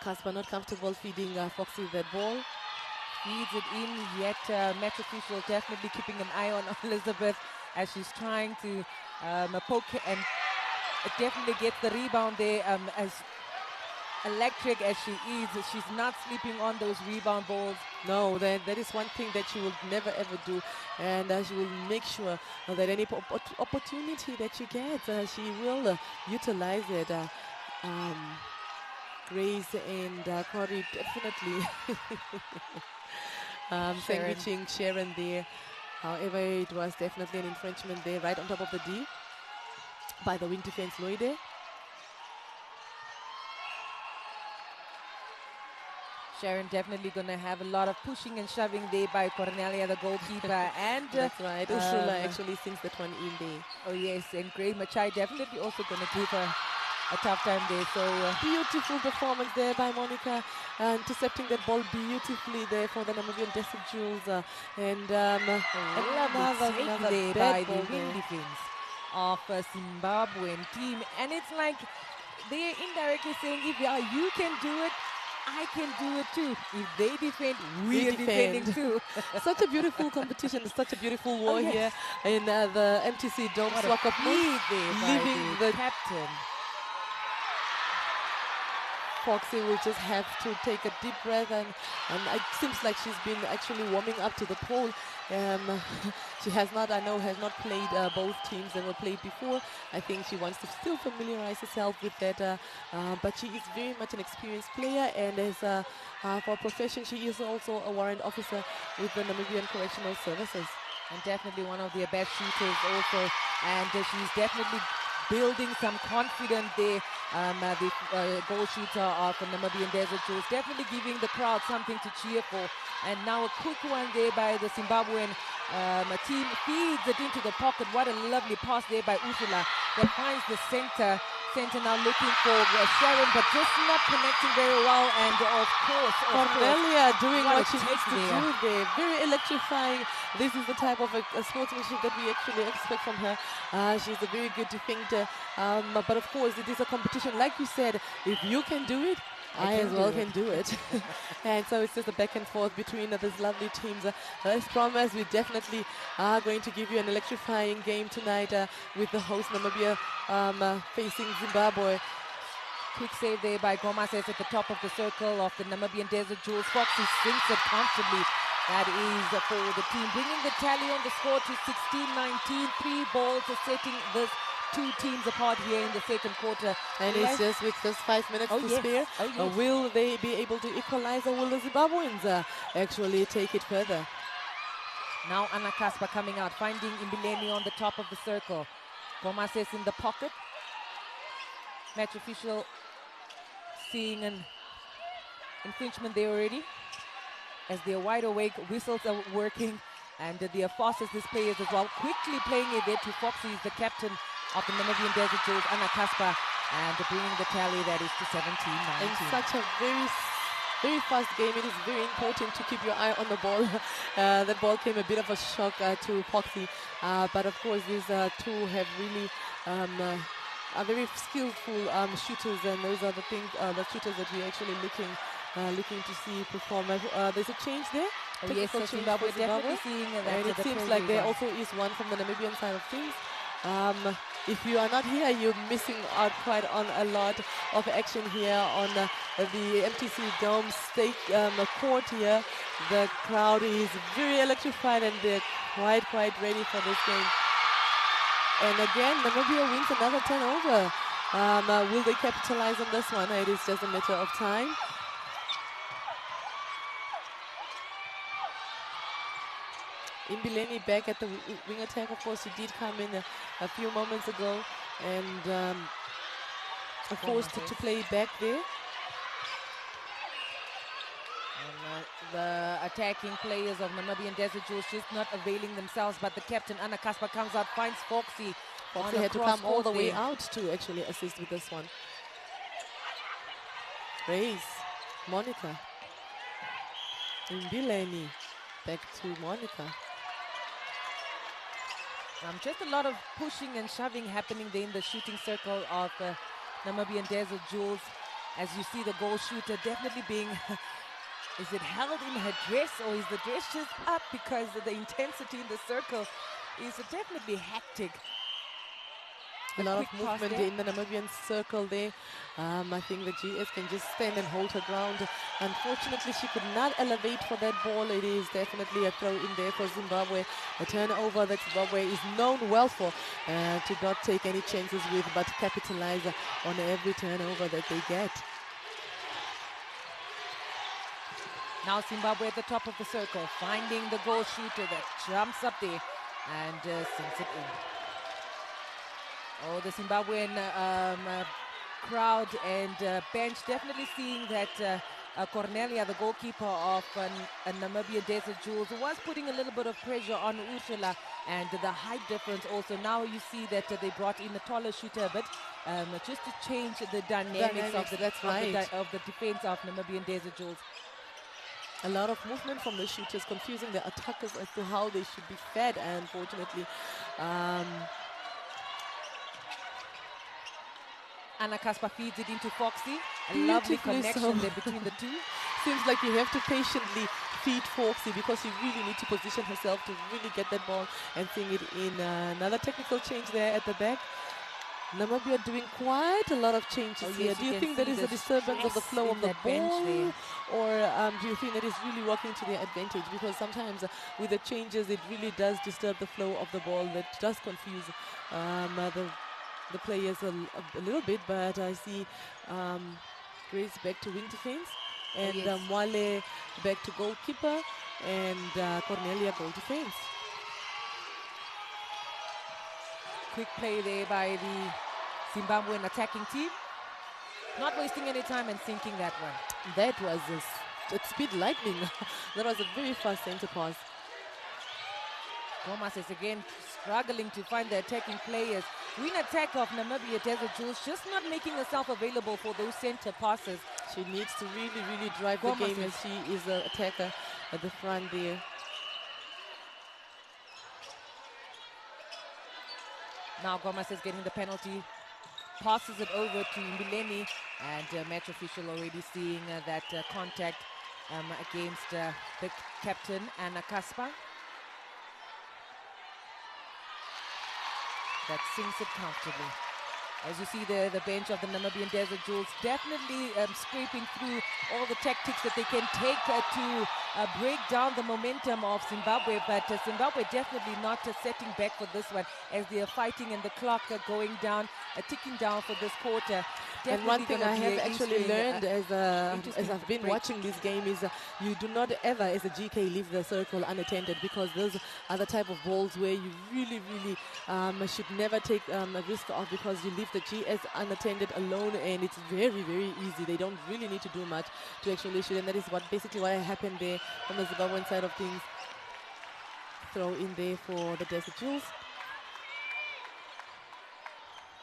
Kasper not comfortable feeding Foxy that ball. Feeds it in, yet match official definitely keeping an eye on Elizabeth as she's trying to poke, and definitely gets the rebound there. As electric as she is, she's not sleeping on those rebound balls. No, that is one thing that she will never ever do, and she will make sure that any opportunity that she gets, she will utilize it. Grace and Corey definitely sandwiching Sharon there. However, it was definitely an infringement there, right on top of the D by the wing defense Loide. Sharon definitely going to have a lot of pushing and shoving there by Cornelia, the goalkeeper. And that's right, Ursula actually sinks that one in there. Oh yes, and Gray Machai definitely also going to give her a tough time there. So beautiful performance there by Monica, intercepting that ball beautifully there for the Namibian Desert Jewels. And another there by bad the ball wing there. defense of a Zimbabwean team. And it's like they're indirectly saying, if you can do it, I can do it too. If they defend, we are defending too. Such a beautiful competition, such a beautiful war here in the MTC Dome. Swakopmund leaving the captain. Foxy will just have to take a deep breath, and it seems like she's been actually warming up to the pole. She has not played both teams that were played before. I think she wants to still familiarize herself with that, but she is very much an experienced player, and as for profession, she is also a warrant officer with the Namibian Correctional Services. And definitely one of their best shooters also, and she's definitely building some confidence there. The goal shooter of the Namibian Desert Jewels definitely giving the crowd something to cheer for. And now a quick one there by the Zimbabwean team, feeds it into the pocket. What a lovely pass there by Ursula that finds the center. Center now looking for Sharon, but just not connecting very well. And of course, Cornelia doing what she a needs to take do there. Very electrifying. This is the type of a sportsmanship that we actually expect from her. She's a very good defender. But of course, it is a competition. Like you said, if you can do it, I as well can do it. And so it's just a back and forth between these lovely teams. As promised, we definitely are going to give you an electrifying game tonight with the host Namibia facing Zimbabwe. Quick save there by Gomases at the top of the circle of the Namibian Desert Jewels. Foxy sinks it comfortably. That is for the team, bringing the tally on the score to 16-19. 3 balls are setting this two teams apart here in the second quarter. And it's just with just 5 minutes to spare. Will they be able to equalize, or will the Zimbabweans actually take it further? Now Anna Kaspa coming out, finding Imbileni on the top of the circle. Gomases in the pocket. Match official seeing an infringement there already. As they're wide awake, whistles are working, and they are fast as these players as well. Quickly playing it there to Foxy, is the captain of the Namibian Desert Jewels, Anna Kaspa, and bringing the tally that is to 17-19. And such a very very fast game. It is very important to keep your eye on the ball. That ball came a bit of a shock to Poxy, but of course these two have really are very skillful shooters, and those are the things, the shooters that we're actually looking to see perform. There's a change there. Oh yes, so Technical change Zimbabwe for Zimbabwe. definitely seeing that And it the seems pressure like is there on. also is one from the Namibian side of things. If you are not here, you're missing out quite on a lot of action here on the MTC Dome State court here. The crowd is very electrified and they're quite ready for this game. And again, Namibia wins another turnover. Will they capitalize on this one? It is just a matter of time. Imbileni back at the wing attack. Of course, he did come in a few moments ago and forced to play back there. And, the attacking players of Namibian Desert Jewels just not availing themselves, but the captain, Anna Kasper, comes out, finds Foxy. Foxy had to come all the way out to actually assist with this one. Race, Monica. Imbileni back to Monica. Just a lot of pushing and shoving happening there in the shooting circle of Namibian Desert Jewels. As you see the goal shooter definitely being, is it held in her dress or is the dress just up, because the intensity in the circle is definitely hectic. A lot of movement in the Namibian circle there. I think the GS can just stand and hold her ground. Unfortunately, she could not elevate for that ball. It is definitely a throw in there for Zimbabwe. A turnover that Zimbabwe is known well for, to not take any chances with, but capitalize on every turnover that they get. Now Zimbabwe at the top of the circle, finding the goal shooter that jumps up there and sends it in. Oh, the Zimbabwean crowd and bench definitely seeing that Cornelia, the goalkeeper of Namibia Desert Jewels, was putting a little bit of pressure on Ursula, and the height difference also. Now you see that they brought in a taller shooter a bit, just to change the dynamics of the defense of Namibian Desert Jewels. A lot of movement from the shooters, confusing the attackers as to how they should be fed, unfortunately. Anna Kasper feeds it into Foxy. A lovely connection there between the two. Seems like you have to patiently feed Foxy, because you really need to position herself to really get that ball and sing it in. Another technical change there at the back. Namibia doing quite a lot of changes here. Do you think that is a disturbance of the flow of the ball, or do you think that is really working to their advantage? Because sometimes with the changes, it really does disturb the flow of the ball. That does confuse the players a little bit. But I see Grace back to wing defense, and Mwale back to goalkeeper, and Cornelia goal defense. Quick play there by the Zimbabwean attacking team. Not wasting any time and sinking that one. That was at speed lightning. That was a very fast center pass. Gomas is again struggling to find the attacking players. Wing attack of Namibia Desert Jewels just not making herself available for those center passes. She needs to really drive the game, as she is an attacker at the front there. Now Gomas is getting the penalty, passes it over to Mbileni, and match official already seeing that contact against the captain, Anna Kasper. That sinks it comfortably. As you see the bench of the Namibian Desert Jewels definitely scraping through all the tactics that they can take to break down the momentum of Zimbabwe, but Zimbabwe definitely not setting back for this one, as they are fighting and the clock going down, ticking down for this quarter. And one thing I have actually learned as I've been watching this game is you do not ever, as a GK, leave the circle unattended, because those are the type of balls where you really should never take a risk of, because you leave the GS unattended alone, and it's very easy. They don't really need to do much to actually shoot, and that is basically what happened there on the Zimbabwean side of things. Throw in there for the Desert Jewels.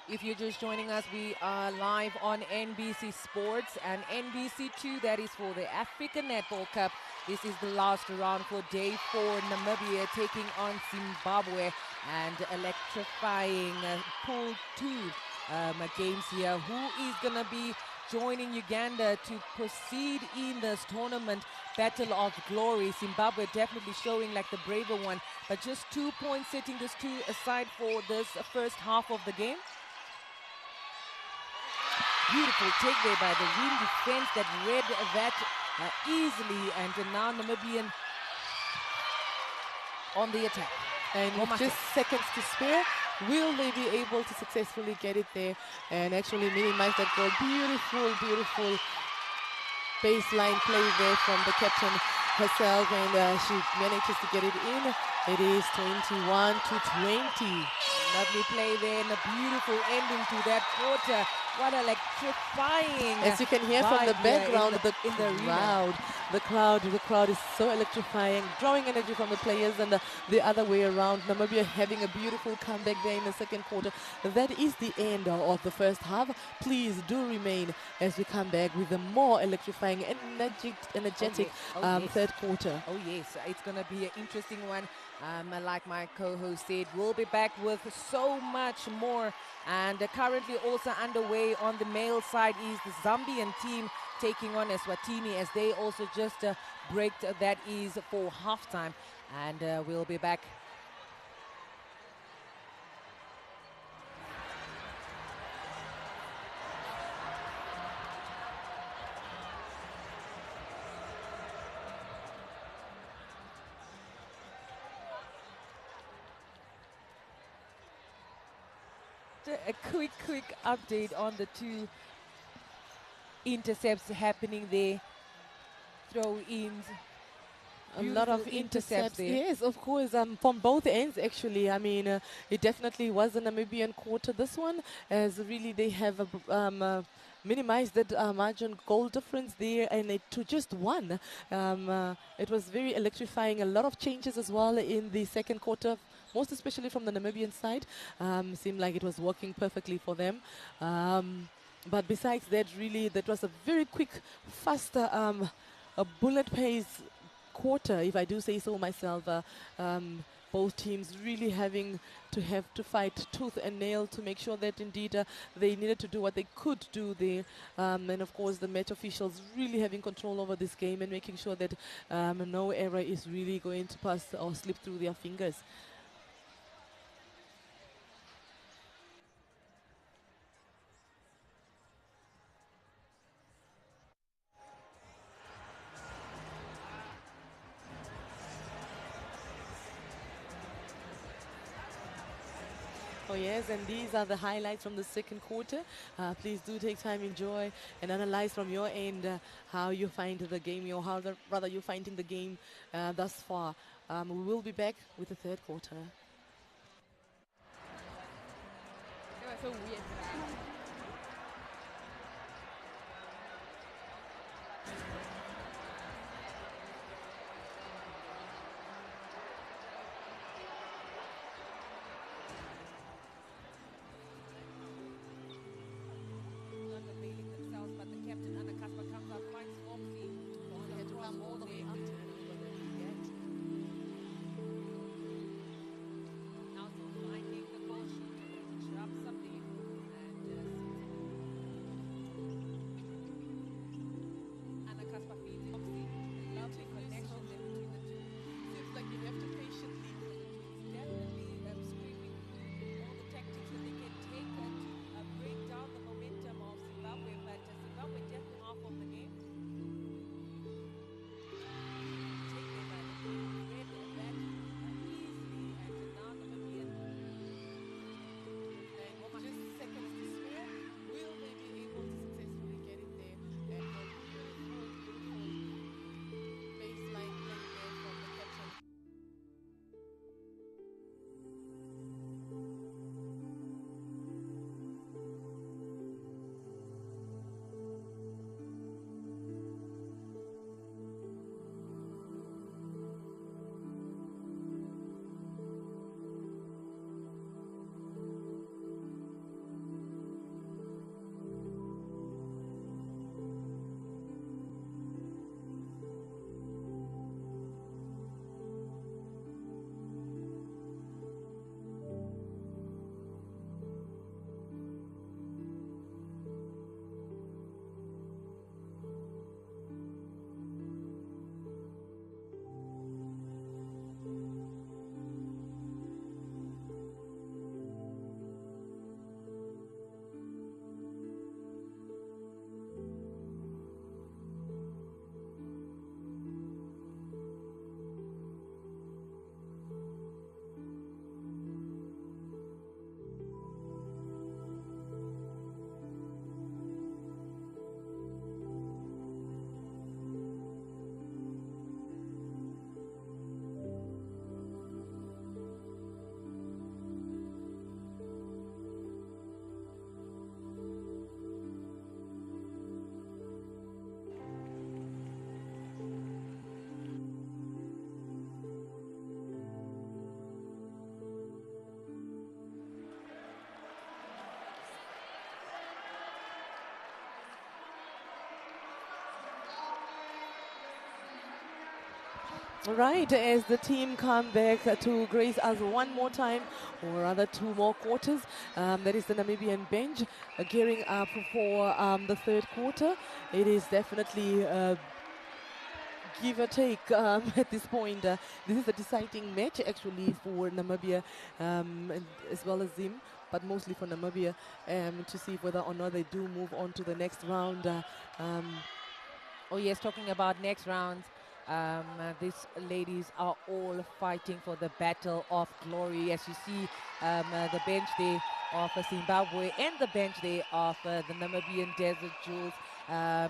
If you're just joining us, we are live on NBC Sports and NBC2, that is for the African Netball Cup. This is the last round for day 4. Namibia taking on Zimbabwe and electrifying pool 2 games here. Who is going to be joining Uganda to proceed in this tournament? Battle of Glory. Zimbabwe definitely showing like the braver one, but just 2 points setting this two aside for this first half of the game. Beautiful take there by the Wim defense that read that easily, and now Namibian on the attack. And with just seconds to spare, will they be able to successfully get it there and actually minimize that goal? Beautiful, beautiful baseline play there from the captain herself, and she manages to get it in. It is 21 to 20. Lovely play there and a beautiful ending to that quarter. What electrifying! As you can hear from the background, in the crowd is so electrifying, drawing energy from the players, and the other way around. Namibia having a beautiful comeback there in the second quarter. That is the end of the first half. Please do remain as we come back with a more electrifying, energetic third quarter. Oh yes, it's going to be an interesting one. Like my co-host said, we'll be back with so much more. And currently also underway on the male side is the Zambian team taking on Eswatini, as they also just breaked that is for halftime. And we'll be back. A quick update on the two intercepts happening there. Throw-ins. A lot of intercepts there. Yes, of course, from both ends actually. I mean, it definitely was a Namibian quarter, this one, as really they have minimized that margin goal difference there, and to just one. It was very electrifying. A lot of changes as well in the second quarter, most especially from the Namibian side. Seemed like it was working perfectly for them. But besides that, really, that was a very quick, faster, a bullet pace quarter, if I do say so myself. Both teams really having to fight tooth and nail to make sure that indeed they needed to do what they could do there. And of course the match officials really having control over this game and making sure that no error is really going to pass or slip through their fingers. Oh yes, and these are the highlights from the second quarter. Please do take time, enjoy, and analyze from your end how you find the game, or how rather you're finding the game thus far. We will be back with the third quarter. They were so weird. Right, as the team come back to grace us one more time, or rather 2 more quarters. That is the Namibian bench gearing up for the third quarter. It is definitely give or take at this point. This is a deciding match actually for Namibia and as well as Zim, but mostly for Namibia to see whether or not they do move on to the next round. Oh yes, talking about next round, these ladies are all fighting for the battle of glory. As you see, the bench there of Zimbabwe and the bench there of the Namibian Desert Jewels.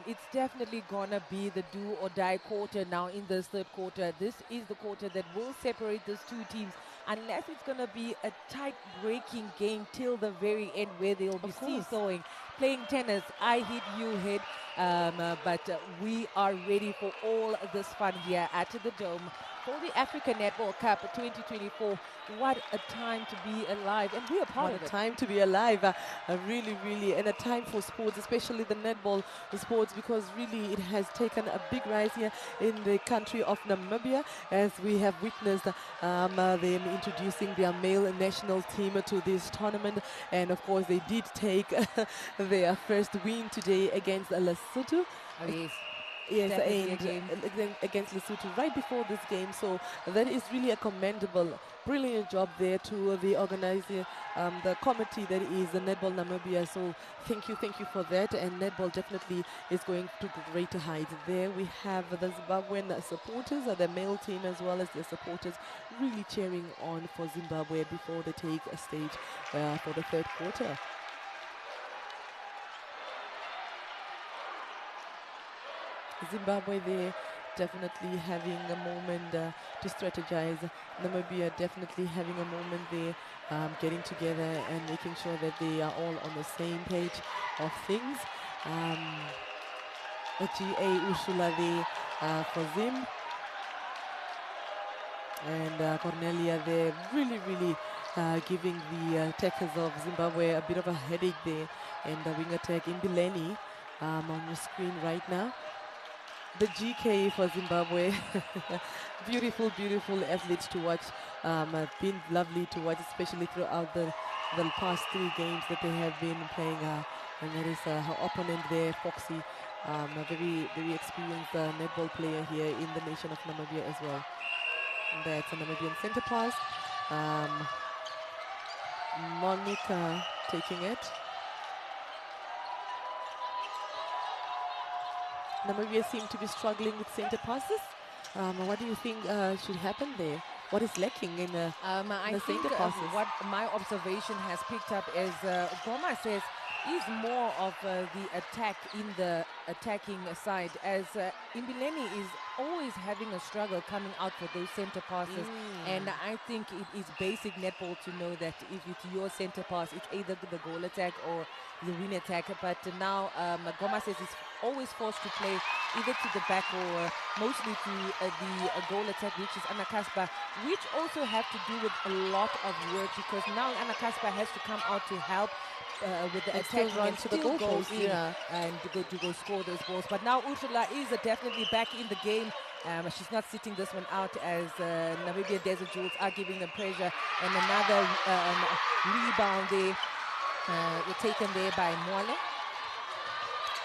It's definitely gonna be the do or die quarter now in this third quarter. This is the quarter that will separate those two teams, unless it's gonna be a tight breaking game till the very end where they'll be seesawing, playing tennis. I hit, you hit. But we are ready for all this fun here at the Dome for the Africa Netball Cup 2024. What a time to be alive, and we are part of it. What a time to be alive, really, really, and a time for sports, especially the netball sports, because really it has taken a big rise here in the country of Namibia, as we have witnessed them introducing their male national team to this tournament, and of course they did take their first win today against Lesotho. Oh yes. Yes, Definitely and against Lesotho right before this game. So that is really a commendable, brilliant job there to the organizer, the committee that is the Netball Namibia. So thank you for that. And Netball definitely is going to greater heights. There we have the Zimbabwean supporters, the male team as well as their supporters, really cheering on for Zimbabwe before they take a stage for the third quarter. Zimbabwe there definitely having a moment to strategize. Namibia definitely having a moment there, getting together and making sure that they are all on the same page of things. GA Ursula there for Zim. And Cornelia there really giving the attackers of Zimbabwe a bit of a headache there. And the wing attack Imbileni on your screen right now. The GK for Zimbabwe, beautiful athlete to watch. Been lovely to watch, especially throughout the past 3 games that they have been playing. And that is her opponent there, Foxy, a very experienced netball player here in the nation of Namibia as well. And that's a Namibian center pass. Monica taking it. Namibia seem to be struggling with center passes. What do you think should happen there? What is lacking in the center passes? What my observation has picked up is Goma says is more of the attack in the attacking side, as Imbileni is always having a struggle coming out for those center passes. And I think it is basic netball to know that if it's your center pass, it's either the goal attack or the win attack. But now Goma says is always forced to play either to the back or mostly to the goal attack, which is Anakaspa, which also have to do with a lot of work, because now Anakaspa has to come out to help with the attack run to the goal post, and to go score those balls. But now Ursula is definitely back in the game. She's not sitting this one out, as Namibian Desert Jewels are giving them pressure. And another rebound there, taken there by Mwale.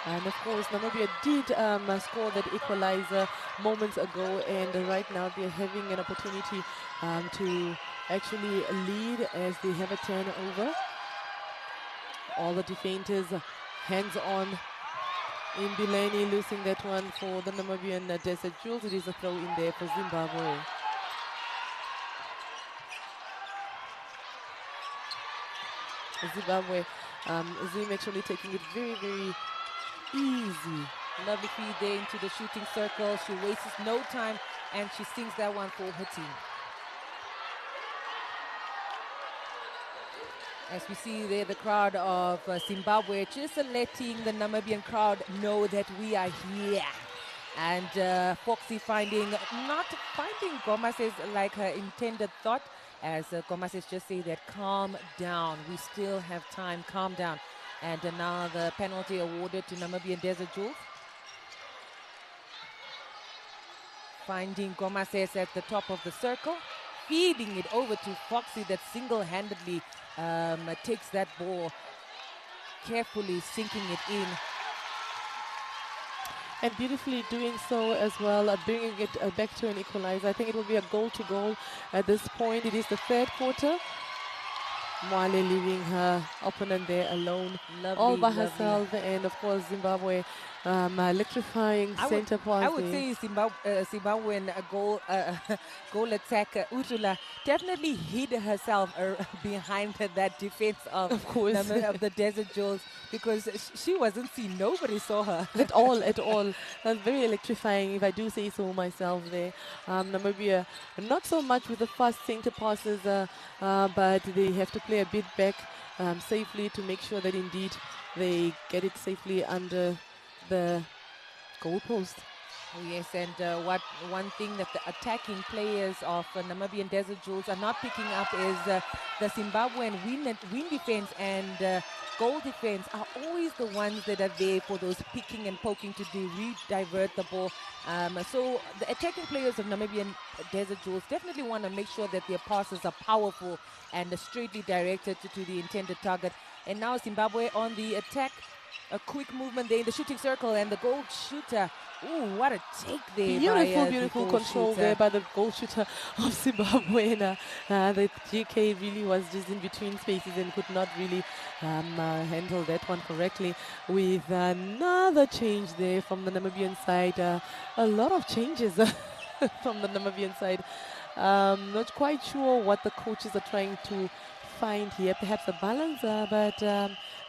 And of course, Namibia did score that equalizer moments ago, and right now they're having an opportunity to actually lead as they have a turnover. All the defenders hands on. Imbileni losing that one for the Namibian Desert Jewels. It is a throw in there for Zimbabwe. Zimbabwe, Zim actually taking it very easy. Lovely feed there into the shooting circle. She wastes no time and she sings that one for her team. As we see there, the crowd of Zimbabwe just letting the Namibian crowd know that we are here. And Foxy not finding Goma's like her intended thought, as Goma's just say that calm down, we still have time, calm down. And now the penalty awarded to Namibian Desert Jewels. Finding Gomases at the top of the circle, feeding it over to Foxy that single-handedly takes that ball, carefully sinking it in. And beautifully doing so as well, bringing it back to an equalizer. I think it will be a goal-to-goal at this point. It is the third quarter. Mwale leaving her opponent there alone, all by herself, and of course Zimbabwe electrifying center pass. I would say Zimbabwean goal attacker Utula definitely hid herself behind that defense of course, of the Desert Jewels, because she wasn't seen. Nobody saw her at all. That's very electrifying, if I do say so myself there. Namibia, not so much with the fast center passes, but they have to play a bit back safely to make sure that indeed they get it safely under the goalpost. Oh yes, and one thing that the attacking players of Namibian Desert Jewels are not picking up is the Zimbabwean wing defense and goal defense are always the ones that are there for those picking and poking to re-divert the ball. So the attacking players of Namibian Desert Jewels definitely want to make sure that their passes are powerful and straightly directed to the intended target. And now Zimbabwe on the attack. A quick movement there in the shooting circle, and the goal shooter. Ooh, what a take there! Beautiful control there by the goal shooter of Zimbabwe. The GK really was just in between spaces and could not really handle that one correctly. With another change there from the Namibian side, a lot of changes from the Namibian side. Not quite sure what the coaches are trying to find here, perhaps a balance, but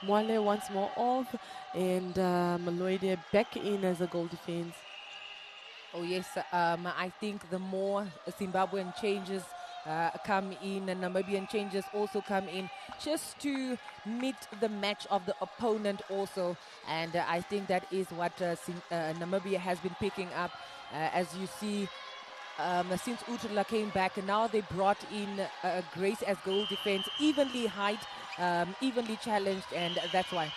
Mwale once more off, and Maloide back in as a goal defense. Oh yes, I think the more Zimbabwean changes come in, and Namibian changes also come in, just to meet the match of the opponent also, and I think that is what Namibia has been picking up, as you see. Since Utula came back, and now they brought in Grace as goal defense, evenly height, evenly challenged, and that's why.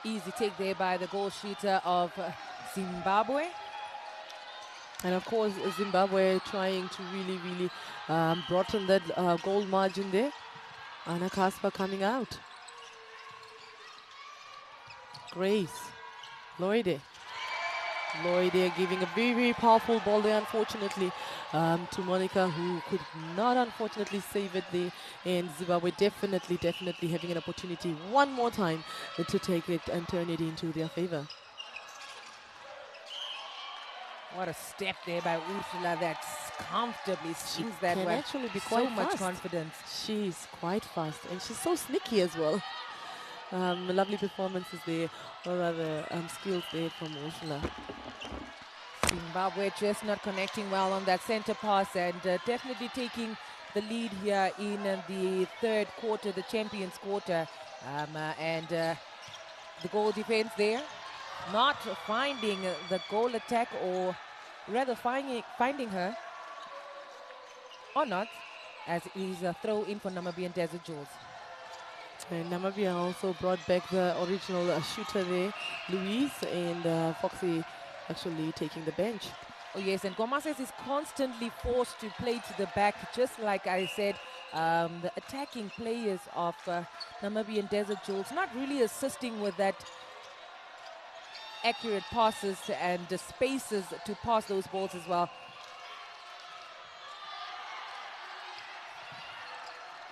Easy take there by the goal shooter of Zimbabwe. And of course, Zimbabwe trying to really broaden that goal margin there. Anna Kasper coming out. Grace, Lloyd giving a very powerful ball there, unfortunately, to Monica, who could not unfortunately save it there. And Zimbabwe definitely having an opportunity one more time to take it and turn it into their favor. What a step there by Ursula that comfortably swings that can one. Actually be so quite much fast. Confidence. She's quite fast, and she's so sneaky as well. Lovely performances there, or rather skills there from Ursula. Zimbabwe just not connecting well on that center pass, and definitely taking the lead here in the third quarter, the champions quarter. And the goal defense there, not finding the goal attack, or rather finding her, or not, as it is a throw in for Namibian Desert Jewels. And Namibia also brought back the original shooter there, Louise, and Foxy actually taking the bench. Oh yes, and Gomases is constantly forced to play to the back, just like I said. The attacking players of Namibian Desert Jewels not really assisting with that accurate passes and the spaces to pass those balls as well.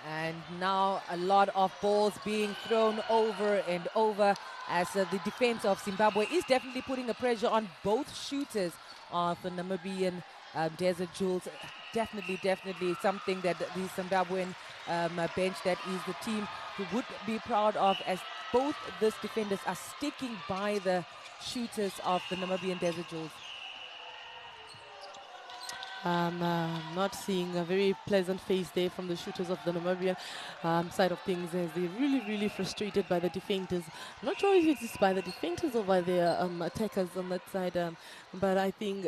And now a lot of balls being thrown over and over, as the defense of Zimbabwe is definitely putting a pressure on both shooters of the Namibian Desert Jewels. Definitely something that the Zimbabwean bench, that is the team who would be proud of, as both these defenders are sticking by the shooters of the Namibian Desert Jewels. Not seeing a very pleasant face there from the shooters of the Namibian side of things, as they're really frustrated by the defenders. I'm not sure if it is by the defenders or by their attackers on that side, but I think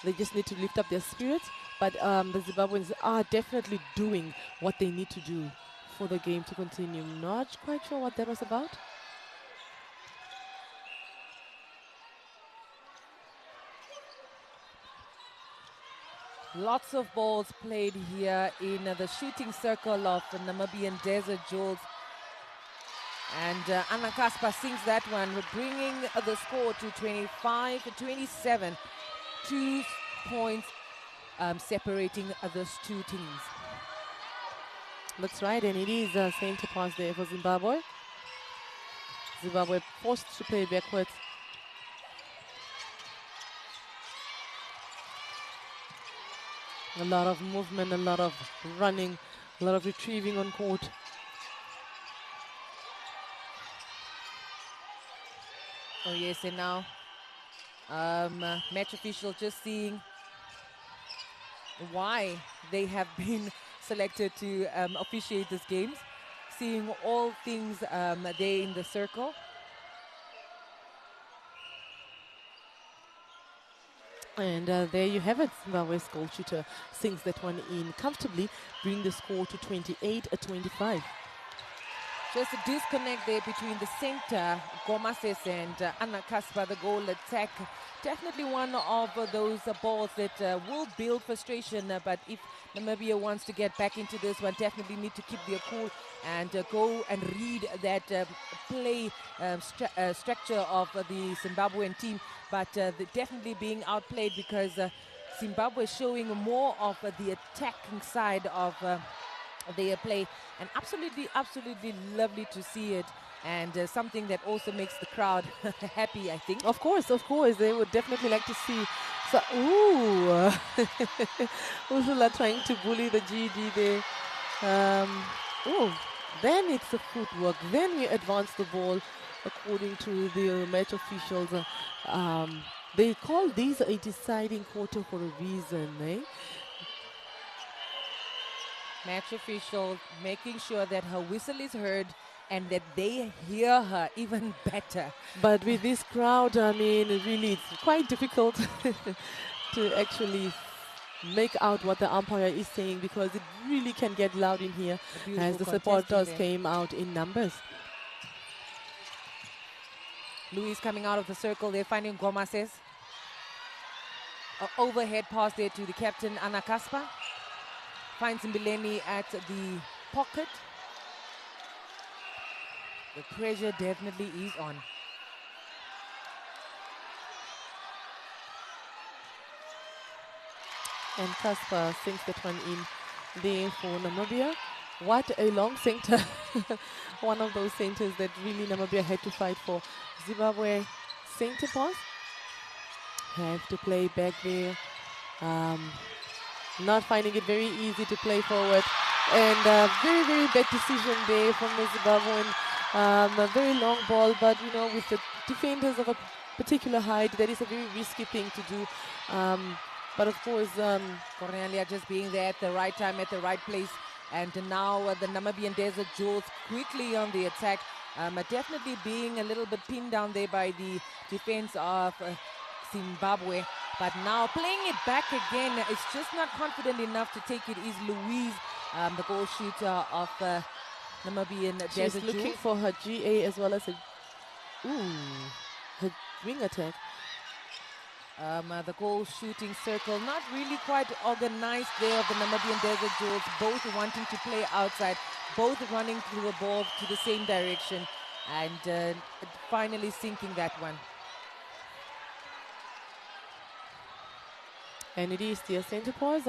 they just need to lift up their spirits. But the Zimbabweans are definitely doing what they need to do for the game to continue. Not quite sure what that was about. Lots of balls played here in the shooting circle of the Namibian Desert Jewels. And Anna Kasper sings that one, bringing the score to 25-27. 2 points separating those two teams. That's right, and it is a center pass there for Zimbabwe. Zimbabwe forced to play backwards. A lot of movement, a lot of running, a lot of retrieving on court. Oh yes, and now match official just seeing why they have been selected to officiate these games, seeing all things there in the circle. And there you have it. Zimbabwe's goal shooter sinks that one in comfortably, bring the score to 28-25. Just a disconnect there between the center, Gomases, and Anna Kasper, the goal attack. Definitely one of those balls that will build frustration, but if Namibia wants to get back into this one, definitely need to keep their cool and go and read that play structure of the Zimbabwean team. But they're definitely being outplayed because Zimbabwe is showing more of the attacking side of their play, and absolutely lovely to see it, and something that also makes the crowd happy, I think. Of course, they would definitely like to see. So, ooh, Ursula trying to bully the GD there. Oh, then it's the footwork. Then we advance the ball according to the match officials. They call these a deciding quarter for a reason, eh? Match official making sure that her whistle is heard and that they hear her even better. But with this crowd, I mean, really, it's quite difficult to actually make out what the umpire is saying, because it really can get loud in here as the supporters came out in numbers. Louise coming out of the circle, they're finding Gomases. An overhead pass there to the captain, Anna Kasper. Finds Mbileni at the pocket. The pressure definitely is on. And Kasper sinks that one in there for Namibia. What a long center. One of those centers that really Namibia had to fight for. Zimbabwe center pass. Have to play back there. Not finding it very easy to play forward. And very, very bad decision there from the Zimbabwean. A very long ball, but you know, with the defenders of a particular height, that is a very risky thing to do. But of course, Cornelia just being there at the right time, at the right place. And now the Namibian Desert Jewels quickly on the attack. Definitely being a little bit pinned down there by the defense of Zimbabwe. But now playing it back again, it's just not confident enough to take it, is Louise, the goal shooter of Namibian Desert she's looking Jewels. for her GA as well as her wing attack. The goal shooting circle not really quite organized there of the Namibian Desert Jewels, both wanting to play outside, both running through the ball to the same direction, and finally sinking that one. And it is the center pause.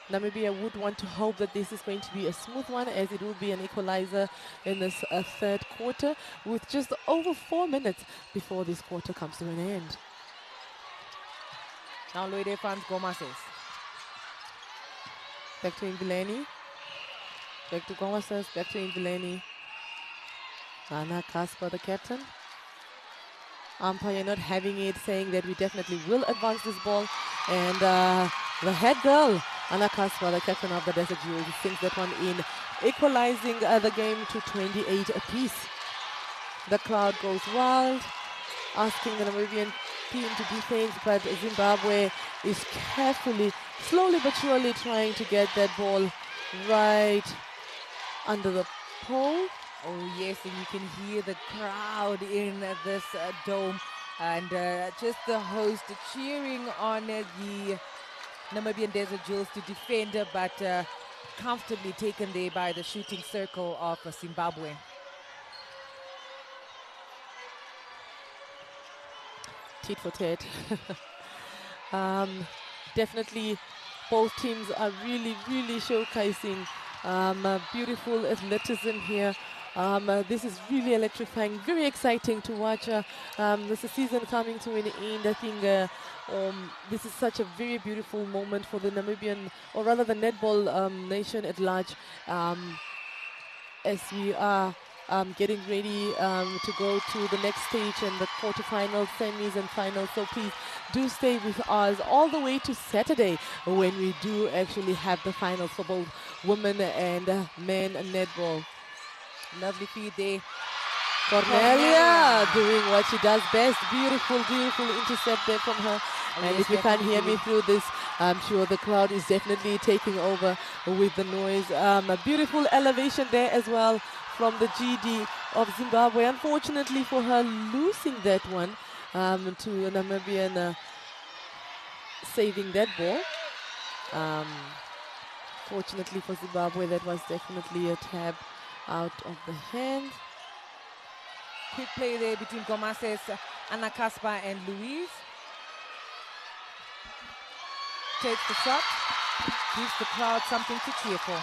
Namibia would want to hope that this is going to be a smooth one, as it will be an equalizer in this third quarter, with just over 4 minutes before this quarter comes to an end. Now Loide finds Gomases. Back to Mbileni. Back to Gomases. Back to Mbileni. Anna Kasper, the captain. Umpire not having it, saying that we definitely will advance this ball. And the head girl, Anna Kasper, the captain of the Desert Jewels, sinks that one in, equalizing the game to 28 apiece. The crowd goes wild, asking the Namibian team to defend, but Zimbabwe is carefully, slowly but surely trying to get that ball right under the pole. Oh yes, and you can hear the crowd in this dome, and just the host cheering on the Namibian Desert Jewels to defend, but comfortably taken there by the shooting circle of Zimbabwe. Tit for tat. Definitely both teams are really showcasing beautiful athleticism here. This is really electrifying, very exciting to watch. This season coming to an end. I think this is such a very beautiful moment for the Namibian, or rather the netball nation at large, as we are getting ready to go to the next stage and the quarterfinals, semis and finals. So please do stay with us all the way to Saturday when we do actually have the finals for both women and men netball. Lovely feed there. Cornelia doing what she does best. Beautiful intercept there from her. Oh, and yes, if you can't hear me definitely. through this, I'm sure the crowd is definitely taking over with the noise. A beautiful elevation there as well from the GD of Zimbabwe. Unfortunately for her, losing that one to a Namibian saving that ball. Fortunately for Zimbabwe, that was definitely a tab out of the hand. Quick play there between Gomases, Anna Kasper and Louise. Takes the shot, gives the crowd something to cheer for.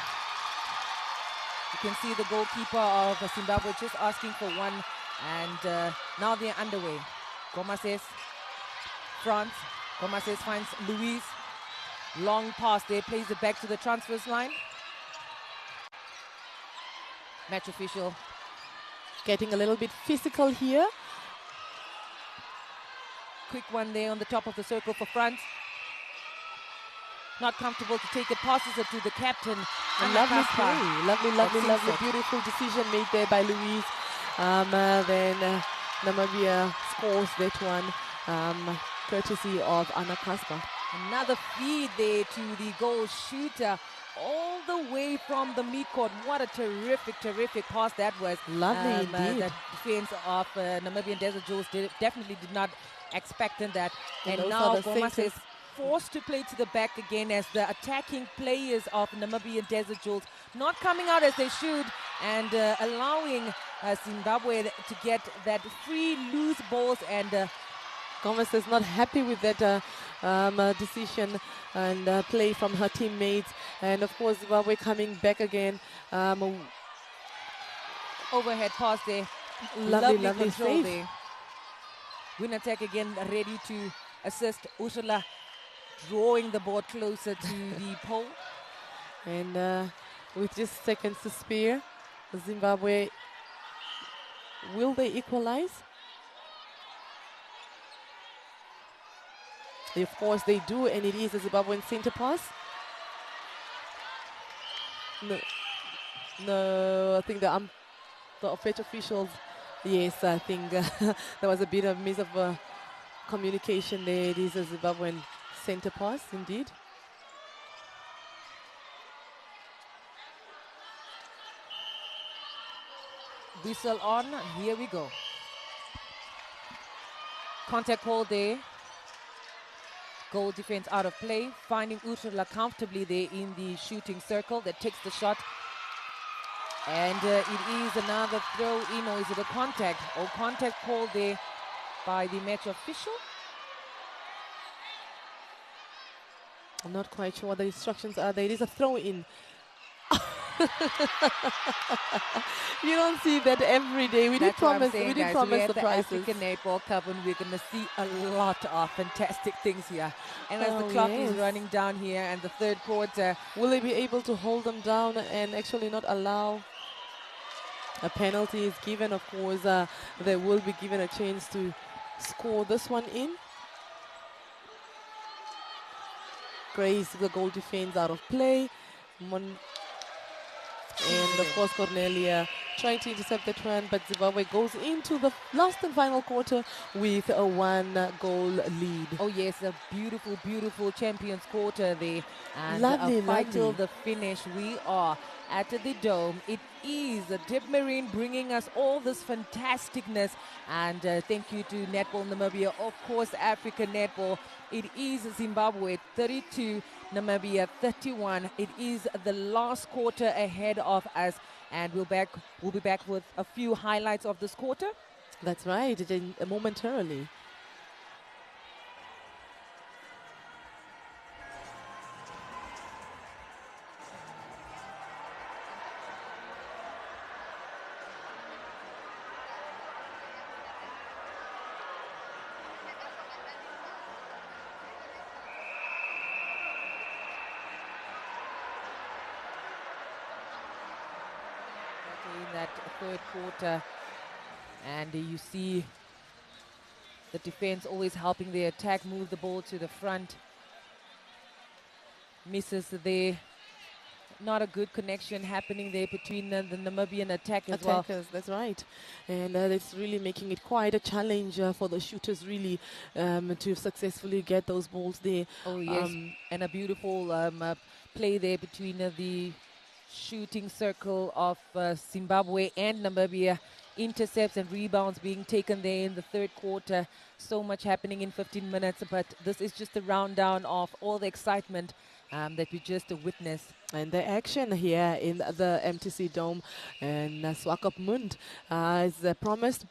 You can see the goalkeeper of Zimbabwe just asking for one, and now they're underway. Gomases, France. Gomases finds Louise. Long pass there, plays it back to the transfers line. Match official getting a little bit physical here. Quick one there on the top of the circle for France. Not comfortable to take it, passes it to the captain. Lovely play, lovely, beautiful decision made there by Louise. Then Namibia scores that one, courtesy of Anna Kasper. Another feed there to the goal shooter, all the way from the midcourt. What a terrific pass that was. Lovely indeed. The defense of Namibian Desert Jewels definitely did not expect that. And now Gomas is forced to play to the back again as the attacking players of Namibian Desert Jewels not coming out as they should, and allowing Zimbabwe to get that free loose balls, and Gomes is not happy with that decision and play from her teammates. And of course Zimbabwe coming back again. Overhead pass there. Lovely control save there. Win attack again, ready to assist. Ursula drawing the ball closer to the pole. And with just seconds to spare, Zimbabwe, will they equalize? Of course they do, and it is a Zimbabwean center pass. No, I think the offense officials, yes, I think there was a bit of miss of communication there. It is a Zimbabwean center pass, indeed. Whistle on, here we go. Contact hold there. Goal defense out of play, finding Ursula comfortably there in the shooting circle that takes the shot. And it is another throw in, or is it a contact? Oh, contact called there by the match official. I'm not quite sure what the instructions are there. It is a throw in. You don't see that every day. We did promise the prizes. African Netball Cup, and we're going to see a lot of fantastic things here. And as the clock is running down here and the third quarter, will they be able to hold them down and actually not allow a penalty is given? Of course, they will be given a chance to score this one in. Grace, the goal defense out of play. And of course Cornelia trying to intercept that one, but Zimbabwe goes into the last and final quarter with a 1-goal lead. Oh yes, a beautiful champions quarter there. And lovely, a fight till the finish. We are at the Dome. It is Dip Marine bringing us all this fantasticness. And thank you to Netball Namibia, of course, Africa Netball. It is Zimbabwe 32, Namibia 31. It is the last quarter ahead of us. And we'll be back with a few highlights of this quarter. That's right, momentarily. In that third quarter, and you see the defense always helping the attack move the ball to the front. Misses there. Not a good connection happening there between the Namibian attack as well. Attackers, that's right. And it's really making it quite a challenge for the shooters really to successfully get those balls there. Oh yes, and a beautiful play there between the shooting circle of Zimbabwe and Namibia. Intercepts and rebounds being taken there in the third quarter. So much happening in 15 minutes, but this is just a rundown of all the excitement that we just witnessed. And the action here in the MTC Dome and Swakopmund as promised.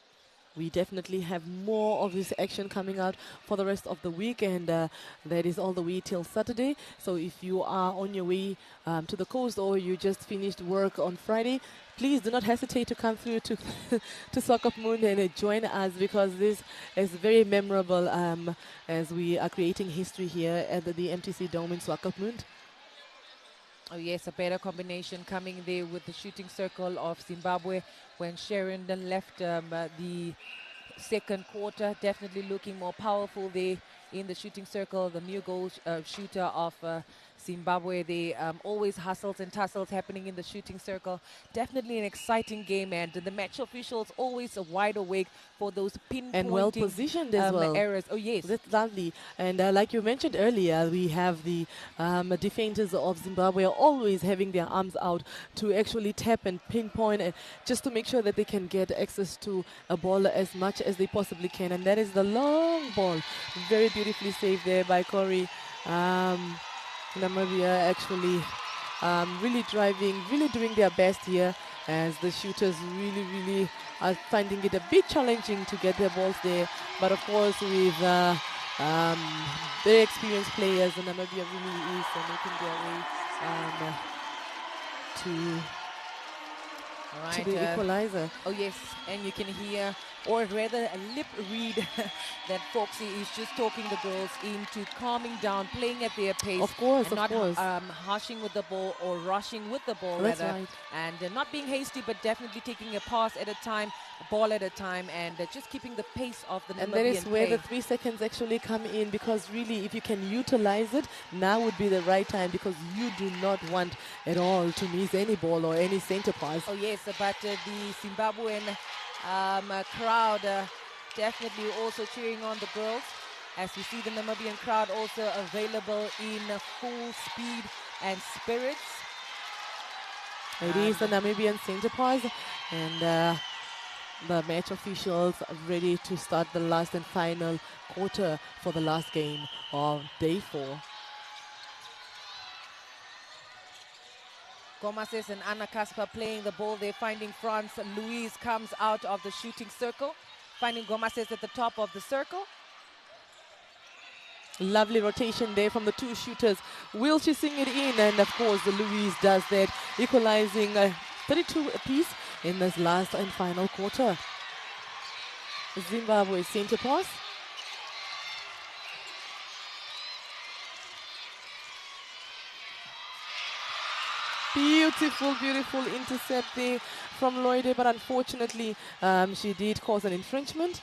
We definitely have more of this action coming out for the rest of the week, and that is all the way till Saturday. So if you are on your way to the coast or you just finished work on Friday, please do not hesitate to come through to to Swakopmund and join us, because this is very memorable as we are creating history here at the MTC Dome in Swakopmund. Oh yes, a better combination coming there with the shooting circle of Zimbabwe when Sharon left the second quarter. Definitely looking more powerful there in the shooting circle. The new goal shooter of Zimbabwe. They always hustles and tussles happening in the shooting circle. Definitely an exciting game, and the match officials always wide awake for those pinpointing and well positioned as well. Errors. Oh yes, that's lovely. And like you mentioned earlier, we have the defenders of Zimbabwe are always having their arms out to actually tap and pinpoint, and just to make sure that they can get access to a ball as much as they possibly can. And that is the long ball, very beautifully saved there by Corey. Namibia actually really driving, really doing their best here, as the shooters really are finding it a bit challenging to get their balls there. But of course, with very experienced players, Namibia really is making their way to the equalizer. Oh yes, and you can hear, or rather a lip read, that Foxy is just talking the girls into calming down, playing at their pace. Of course, and of not course. Harshing with the ball or rushing with the ball. That's rather. right. And not being hasty, but definitely taking a pass at a time, a ball at a time, and just keeping the pace of the Namibian And that is where play. the 3 seconds actually come in, because really, if you can utilize it, now would be the right time, because you do not want at all to miss any ball or any center pass. Oh yes, but the Zimbabwean crowd definitely also cheering on the girls, as you see the Namibian crowd also available in full speed and spirits. It is the Namibian center pass, and the match officials are ready to start the last and final quarter for the last game of day 4. Gomases and Anna Kasper playing the ball. They're finding France. Louise comes out of the shooting circle, finding Gomases at the top of the circle. Lovely rotation there from the two shooters. Will she sing it in? And of course, Louise does that, equalizing 32 apiece in this last and final quarter. Zimbabwe center pass. Beautiful, beautiful intercept there from Loide, but unfortunately she did cause an infringement.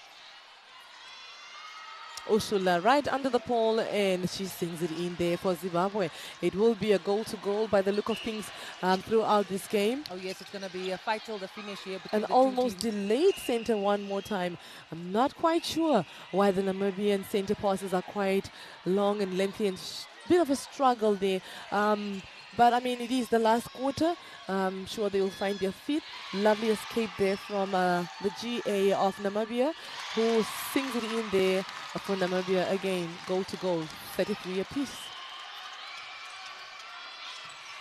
Ursula right under the pole, and she sings it in there for Zimbabwe. It will be a goal-to-goal by the look of things throughout this game. Oh yes, it's going to be a fight till the finish here. An almost delayed center one more time. I'm not quite sure why the Namibian center passes are quite long and lengthy, and bit of a struggle there. But I mean, it is the last quarter. I'm sure they will find their feet. Lovely escape there from the GA of Namibia, who sings it in there for Namibia again. Goal to goal, 33 apiece.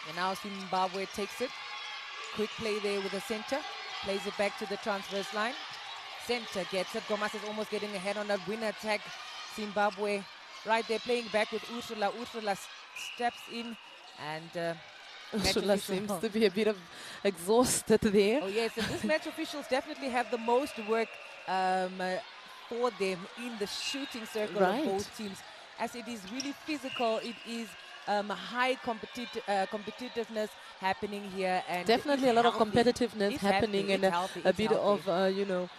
And now Zimbabwe takes it. Quick play there with the center. Plays it back to the transverse line. Center gets it. Gomas is almost getting ahead on that win attack. Zimbabwe right there playing back with Ursula. Ursula steps in and Ursula seems to be a bit of exhausted there. Oh yes, and this match officials definitely have the most work for them in the shooting circle of both teams, as it is really physical. It is high competitiveness happening here, and definitely a lot of competitiveness happening, and a bit of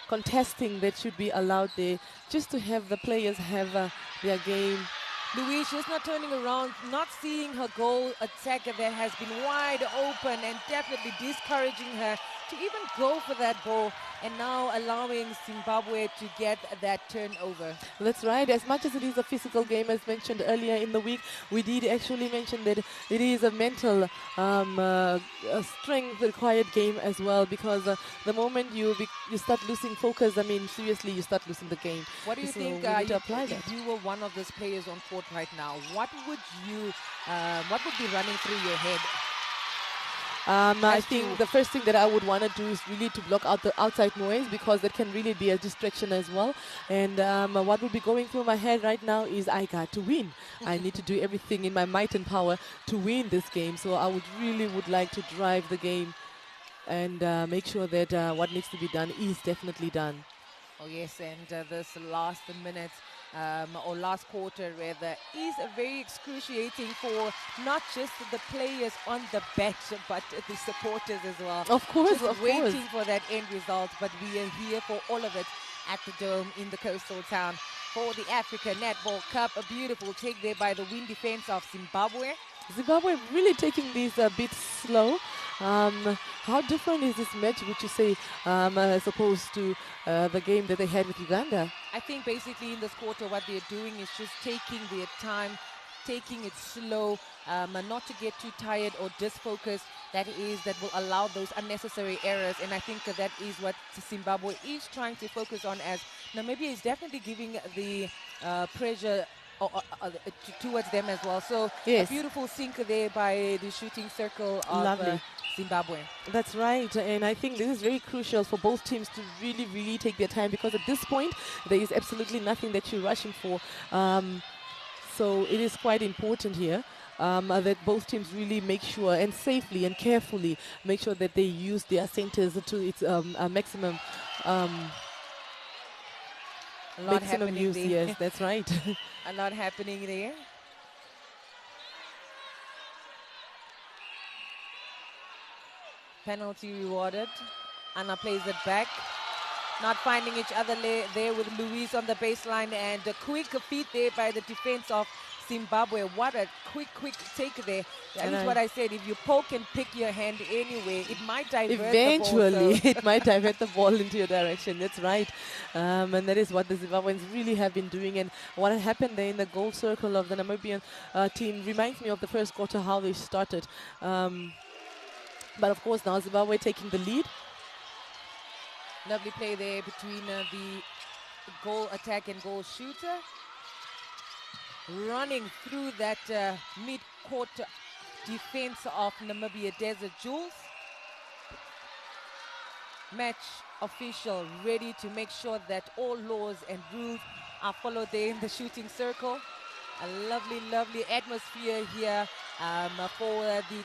contesting that should be allowed there, just to have the players have their game. Louise, she's not turning around, not seeing her goal attacker that has been wide open and definitely discouraging her to even go for that ball, and now allowing Zimbabwe to get that turnover. That's right. As much as it is a physical game, as mentioned earlier in the week, we did actually mention that it is a mental strength required game as well, because the moment you start losing focus, I mean, seriously, you start losing the game. What do you think if you were one of those players on court right now, what would be running through your head? I think the first thing that I would want to do is really to block out the outside noise, because that can really be a distraction as well. And what would be going through my head right now is I got to win. I need to do everything in my might and power to win this game. So I would like to drive the game and make sure that what needs to be done is definitely done. Oh yes, and this last minute or last quarter rather is very excruciating for not just the players on the bench but the supporters as well. Of course, just waiting for that end result, but we are here for all of it at the Dome in the coastal town for the Africa Netball Cup. A beautiful take there by the wing defense of Zimbabwe. Zimbabwe really taking this a bit slow. How different is this match, would you say, as opposed to the game that they had with Uganda? I think basically in this quarter what they're doing is just taking their time, taking it slow, not to get too tired or disfocused. That will allow those unnecessary errors, and I think that is what Zimbabwe is trying to focus on, as Namibia is definitely giving the pressure towards them as well. So yes, a beautiful sink there by the shooting circle of Zimbabwe. That's right, and I think this is very crucial for both teams to really take their time, because at this point there is absolutely nothing that you're rushing for. So it is quite important here that both teams really make sure, and safely and carefully make sure that they use their centers to its maximum use. There. Yes, that's right. A lot happening there. Penalty rewarded. Anna plays it back. Not finding each other there with Louise on the baseline, and a quick feed there by the defense of Zimbabwe. What a quick take there. That is what I said. If you poke and pick your hand anyway, it might divert eventually the ball. So. it might divert the ball into your direction. That's right. And that is what the Zimbabweans really have been doing. And what happened there in the goal circle of the Namibian team reminds me of the first quarter, how they started. But of course now Zimbabwe taking the lead. Lovely play there between the goal attack and goal shooter. Running through that mid-court defense of Namibia Desert Jewels. Match official ready to make sure that all laws and rules are followed there in the shooting circle. A lovely atmosphere here for the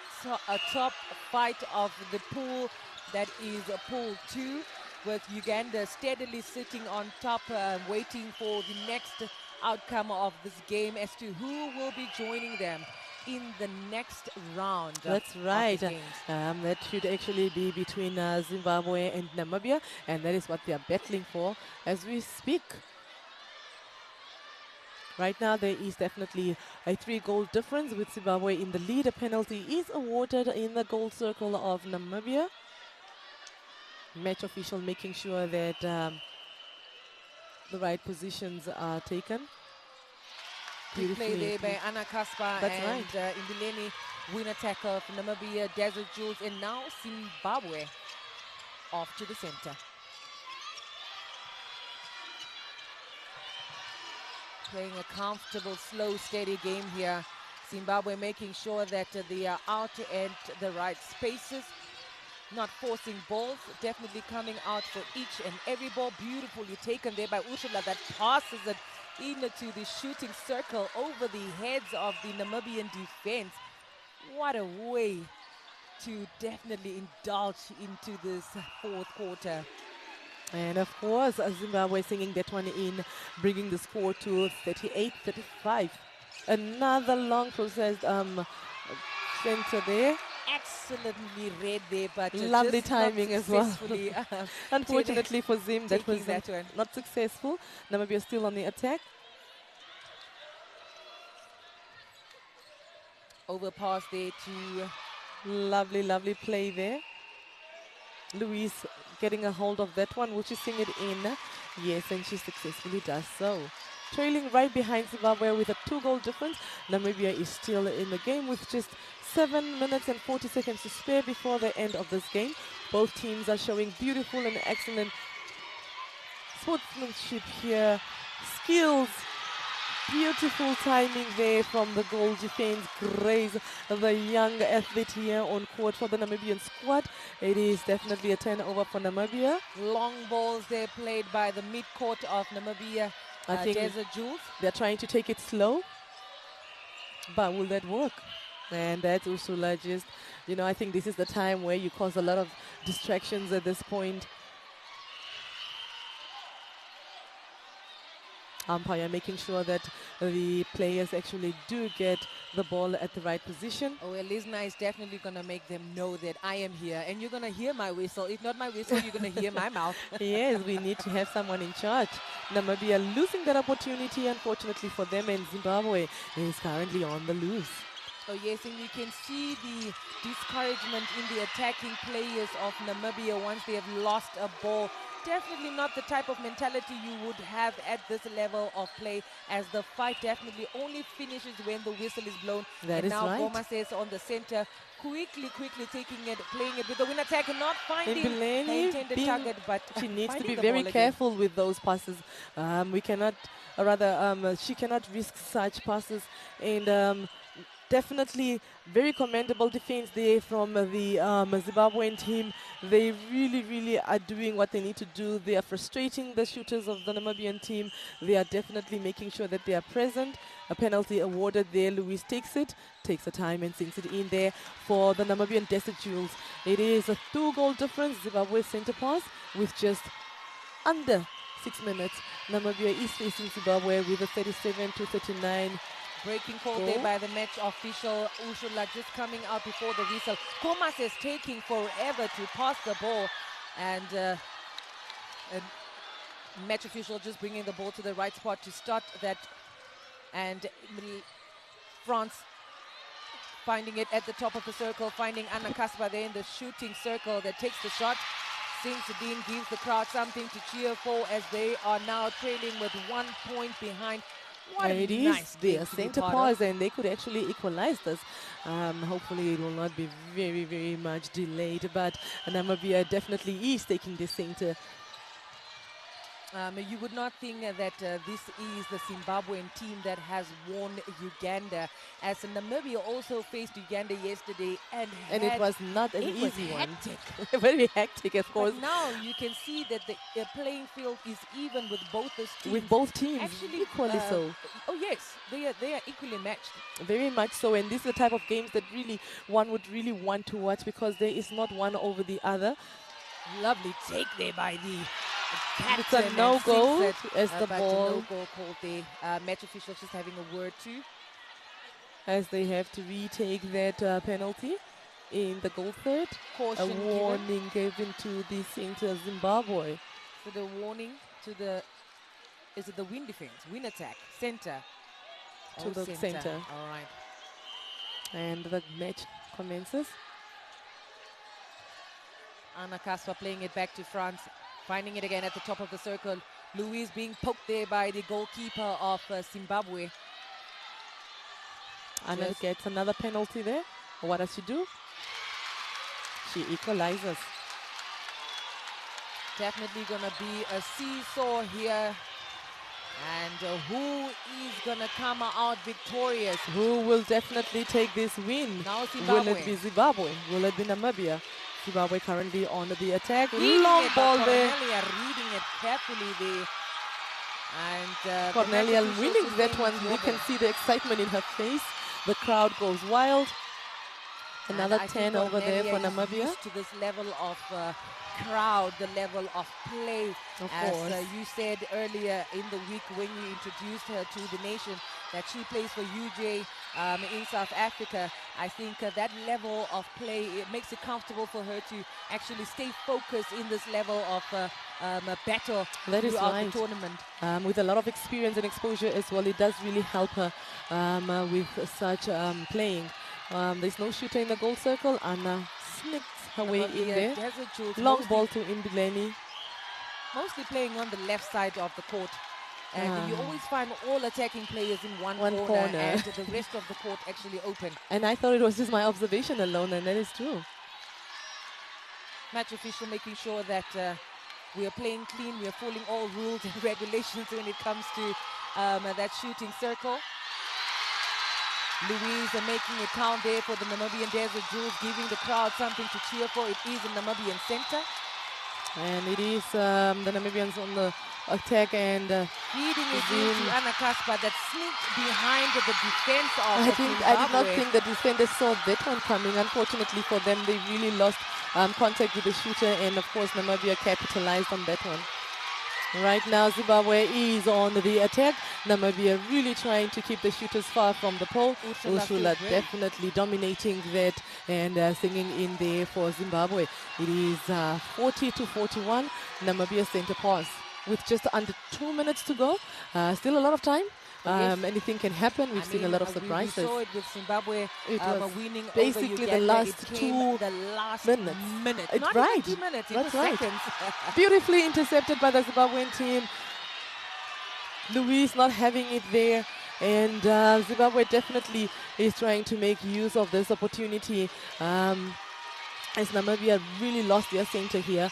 top fight of the pool, that is pool 2, with Uganda steadily sitting on top, waiting for the next outcome of this game as to who will be joining them in the next round. That's right. That should actually be between Zimbabwe and Namibia, and that is what they are battling for as we speak. Right now there is definitely a 3-goal difference with Zimbabwe in the lead. A penalty is awarded in the goal circle of Namibia. Match official making sure that the right positions are taken. Good play there by Anna Kaspa That's and right. Indileni, winner tackle for Namibia, Desert Jules, and now Zimbabwe off to the center. Playing a comfortable, slow, steady game here. Zimbabwe making sure that they are out at the right spaces, not forcing balls, definitely coming out for each and every ball. Beautifully taken there by Ursula that passes it into the shooting circle over the heads of the Namibian defense. What a way to definitely indulge into this fourth quarter. And of course, Zimbabwe singing that one in, bringing the score to 38-35. Another long processed center there. Excellently read there, but Lovely just timing not as well. successfully. Unfortunately for Zim, that was that one. not successful. Namibia still on the attack. Overpass there to... Lovely, lovely play there. Louise getting a hold of that one. Will she sing it in? Yes, and she successfully does so. Trailing right behind Zimbabwe with a 2-goal difference. Namibia is still in the game with just 7 minutes and 40 seconds to spare before the end of this game. Both teams are showing beautiful and excellent sportsmanship here. Skills. Beautiful timing there from the goal defense. Grace, the young athlete here on court for the Namibian squad. It is definitely a turnover for Namibia. Long balls there played by the mid-court of Namibia. I think Desert Jules. They're trying to take it slow. But will that work? And that's Ursula just, I think this is the time where you cause a lot of distractions at this point. Umpire making sure that the players actually do get the ball at the right position. Oh, well, Lisna is definitely going to make them know that I am here. And you're going to hear my whistle. If not my whistle, you're going to hear my mouth. Yes, we need to have someone in charge. Namibia losing that opportunity, unfortunately for them, and Zimbabwe is currently on the loose. Oh, yes, and you can see the discouragement in the attacking players of Namibia once they have lost a ball. Definitely not the type of mentality you would have at this level of play, as the fight definitely only finishes when the whistle is blown. That and is now right. Goma says on the center, quickly taking it, playing it with the win attack, and not finding the intended target, but she needs to be the very ball careful with those passes. We cannot, or rather, she cannot risk such passes, and definitely very commendable defense there from the Zimbabwean team. They really are doing what they need to do. They are frustrating the shooters of the Namibian team. They are definitely making sure that they are present. A penalty awarded there. Louise takes the time and sinks it in there for the Namibian Desert Jewels. It is a 2-goal difference. Zimbabwe center pass with just under 6 minutes. Namibia is facing Zimbabwe with a 37-39 breaking call there by the match official. Ursula just coming out before the whistle. Komas is taking forever to pass the ball, and match official just bringing the ball to the right spot to start that. And France finding it at the top of the circle, finding Anna Kaspa there in the shooting circle that takes the shot. Sings Dean, gives the crowd something to cheer for as they are now trailing with 1 point behind. What it a is nice their center pause, and they could actually equalize this. Hopefully it will not be very much delayed, but Namibia definitely is taking the center. You would not think that this is the Zimbabwean team that has won Uganda, as Namibia also faced Uganda yesterday, and it was not an easy one. Very hectic, of course. But now you can see that the playing field is even with both those teams. With both teams, actually equally so. Oh yes, they are equally matched. Very much so, and this is the type of games that really one would really want to watch, because there is not one over the other. Lovely take there by the it's a no-go as the ball. No-go called there. Match officials just having a word too, as they have to retake that penalty in the goal third. Caution a warning given to the center Zimbabwe. So the warning to the, is it the win defense, win attack, center? To the center. All right. And the match commences. Anna Kaspa playing it back to France. Finding it again at the top of the circle. Louise being poked there by the goalkeeper of Zimbabwe. Anna Yes. gets another penalty there. What does she do? She equalizes. Definitely going to be a seesaw here. And who is going to come out victorious? Who will definitely take this win? Now Will Zimbabwe. it be Zimbabwe? Will it be Namibia? Zimbabwe currently on the attack. Reading Long it, ball but there. Cornelia reading it carefully there. And Cornelia the match officials winning just that saying one. it's You your can ball. see the excitement in her face. The crowd goes wild. And Another I think 10 over there for Cornelia is Namibia. used to this level of crowd, the level of play. Of As course. you said earlier in the week when you introduced her to the nation, that she plays for UJ in South Africa. I think that level of play, it makes it comfortable for her to actually stay focused in this level of battle That is throughout right. the tournament. With a lot of experience and exposure as well, it does really help her with such playing. There's no shooter in the goal circle. Anna sneaks her way in Namibia there. Desert Jewels Long mostly- ball to Imbileni. Mostly playing on the left side of the court. And you always find all attacking players in one corner, and the rest of the court actually open. And I thought it was just my observation alone, and that is true. Match official making sure that we are playing clean, we are following all rules and regulations when it comes to that shooting circle. Louise making a count there for the Namibian Desert Jewels, giving the crowd something to cheer for. It is a Namibian center. And it is the Namibians on the attack, and Feeding it Zim- into Anna Kasper that sneaked behind the defense of I did not Zimbabwe. think the defenders saw that one coming. Unfortunately for them, they really lost contact with the shooter, and of course Namibia capitalized on that one. Right now Zimbabwe is on the attack. Namibia really trying to keep the shooters far from the pole. Ursula feels ready. definitely dominating that and singing in there for Zimbabwe. It is 40-41. Namibia center pass with just under 2 minutes to go. Still a lot of time. Yes. Anything can happen. We've seen a lot of We surprises. saw it with Zimbabwe It was winning basically over the Uganda. last It came 2 the last minutes. minute. It's Not right. even 2 minutes, it That's was right. seconds. Beautifully intercepted by the Zimbabwean team. Louise not having it there, and Zimbabwe definitely is trying to make use of this opportunity as Namibia really lost their center here.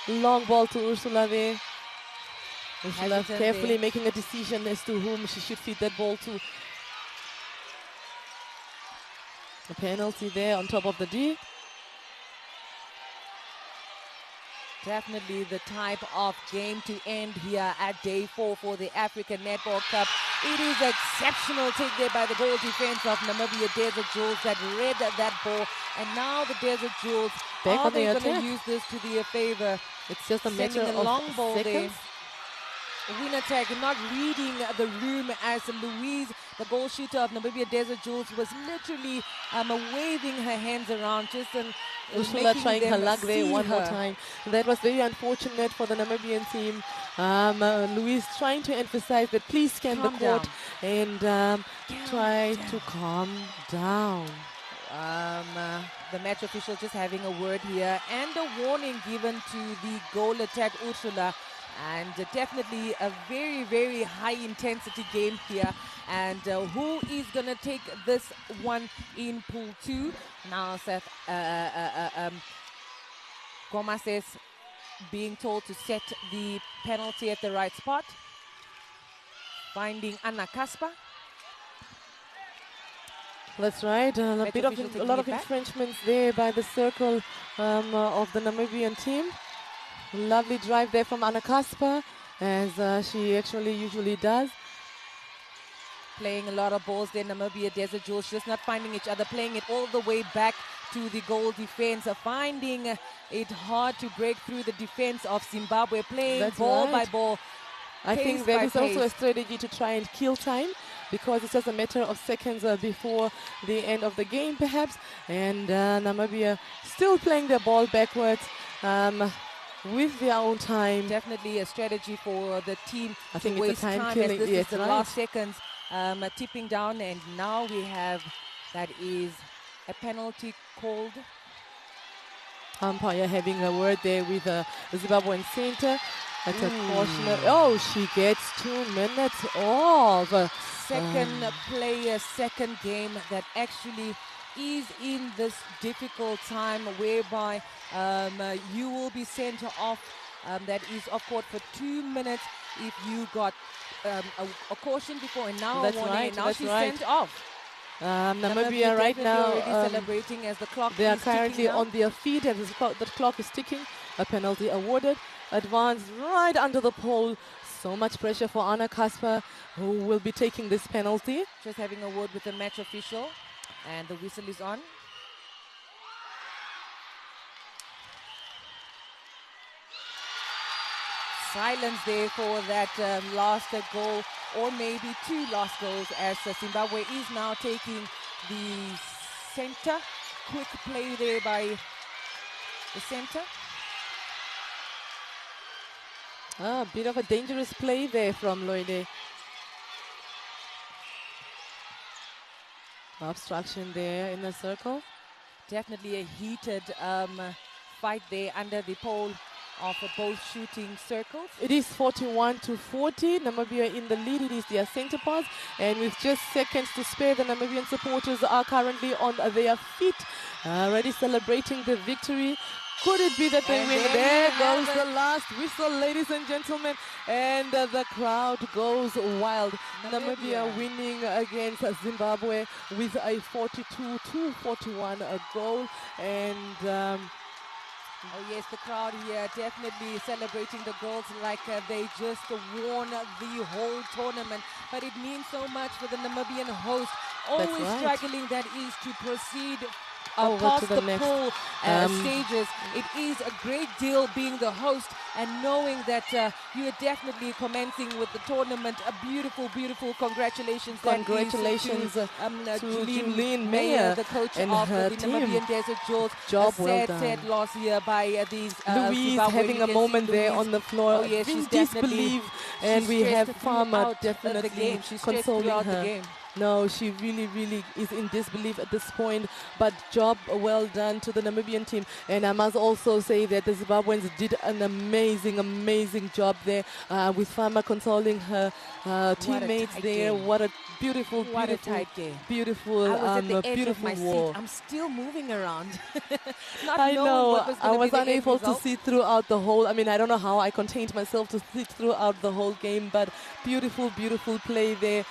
Long ball to Ursula there. Ursula Hesitant carefully there. making a decision as to whom she should feed that ball to. A penalty there on top of the D. Definitely the type of game to end here at day 4 for the African Netball Cup. It is exceptional take there by the goal defense of Namibia Desert Jewels that read that ball. And now the Desert Jewels, Back are on the they going attack. to use this to their favor? It's just a Sending matter a long of ball seconds. there. Win attack, not reading the room as Louise, the goal shooter of Namibia Desert Jewels, was literally waving her hands around, just Ursula making trying her them luck there see one more her. time. That was very unfortunate for the Namibian team. Louise trying to emphasize that please scan the Calm court down. and try to calm down. The match official just having a word here and a warning given to the goal attack Ursula. And definitely a very, very high intensity game here. And who is going to take this one in pool 2? Now Seth Goma says being told to set the penalty at the right spot. Finding Anna Kasper. That's right. A Match bit of official a taking lot it of back. infringements there by the circle of the Namibian team. Lovely drive there from Anna Kasper, as she actually usually does. Playing a lot of balls there, Namibia Desert Jewels just not finding each other, playing it all the way back to the goal defense, finding it hard to break through the defense of Zimbabwe, playing That's ball right. by ball. I pace think that by is also a pace. strategy to try and kill time, because it's just a matter of seconds before the end of the game, perhaps. And Namibia still playing their ball backwards with their own time. Definitely a strategy for the team I to think waste it's a time time killing. as this Yes, is the right. last seconds tipping down, and now we have that is a penalty called. Umpire having a word there with the Zimbabwean center. At a cautionary. Oh, she gets 2 minutes off. Second player, second game that actually is in this difficult time whereby you will be sent off. That is off court for 2 minutes if you got a caution before, and now That's a warning, right, and now that's she's right. sent off. Namibia right definitely now already celebrating as the clock they are is ticking currently now. on their feet as the clock is ticking. A penalty awarded. Advance right under the pole. So much pressure for Anna Kasper, who will be taking this penalty. Just having a word with the match official, and the whistle is on. Silence there for that last goal, or maybe 2 last goals, as Zimbabwe is now taking the center. Quick play there by the center. A bit of a dangerous play there from Loide. Obstruction there in the circle. Definitely a heated fight there under the pole of both shooting circles. It is 41-40. Namibia in the lead. It is their center pass. And with just seconds to spare, the Namibian supporters are currently on their feet, already celebrating the victory. Could it be that they And win? there There you goes have the it. last whistle, ladies and gentlemen. And the crowd goes wild. Namibia winning against Zimbabwe with a 42-41 goal. And oh yes, the crowd here definitely celebrating the girls like they just won the whole tournament. But it means so much for the Namibian host. Always right. struggling, that is, to proceed over past to the next pool stages. It is a great deal being the host and knowing that you are definitely commencing with the tournament. A beautiful, beautiful congratulations. Congratulations to Julene Meyer, Meyer the coach and of her the team. Namibian Desert Jewels. Job A well sad done. loss here by these Louise Zimbabwe. having You a can see moment there Louise. on the floor, Oh yes, in she's definitely disbelief, and we have stressed Farmer throughout the definitely game. She's stressed consoling throughout her. the game. No, she really, really is in disbelief at this point, but job well done to the Namibian team. And I must also say that the Zimbabweans did an amazing, amazing job there with Farmer consoling her teammates there. game. What a beautiful, What a beautiful, tight game. beautiful, I was at the edge beautiful of my war. seat. I'm still moving around. Not I knowing know, what was I going to was be the end unable to result. see throughout the whole, I mean, I don't know how I contained myself to sit throughout the whole game, but beautiful, beautiful play there.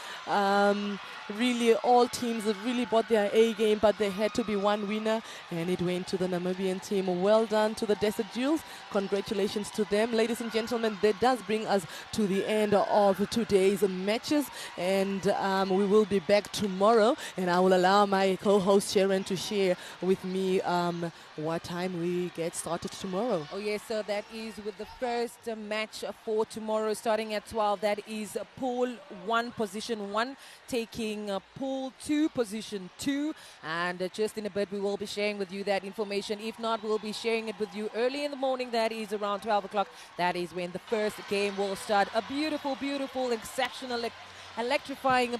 Really, all teams have really brought their A game, but there had to be one winner, and it went to the Namibian team. Well done to the Desert Jewels. Congratulations to them. Ladies and gentlemen, that does bring us to the end of today's matches, and we will be back tomorrow, and I will allow my co-host Sharon to share with me what time we get started tomorrow. Oh yes, so that is with the first match for tomorrow starting at 12. That is pool 1, position 1, taking pool 2, position 2. And just in a bit we will be sharing with you that information. If not, we'll be sharing it with you early in the morning. That is around 12 o'clock. That is when the first game will start. A beautiful, beautiful, exceptional, electrifying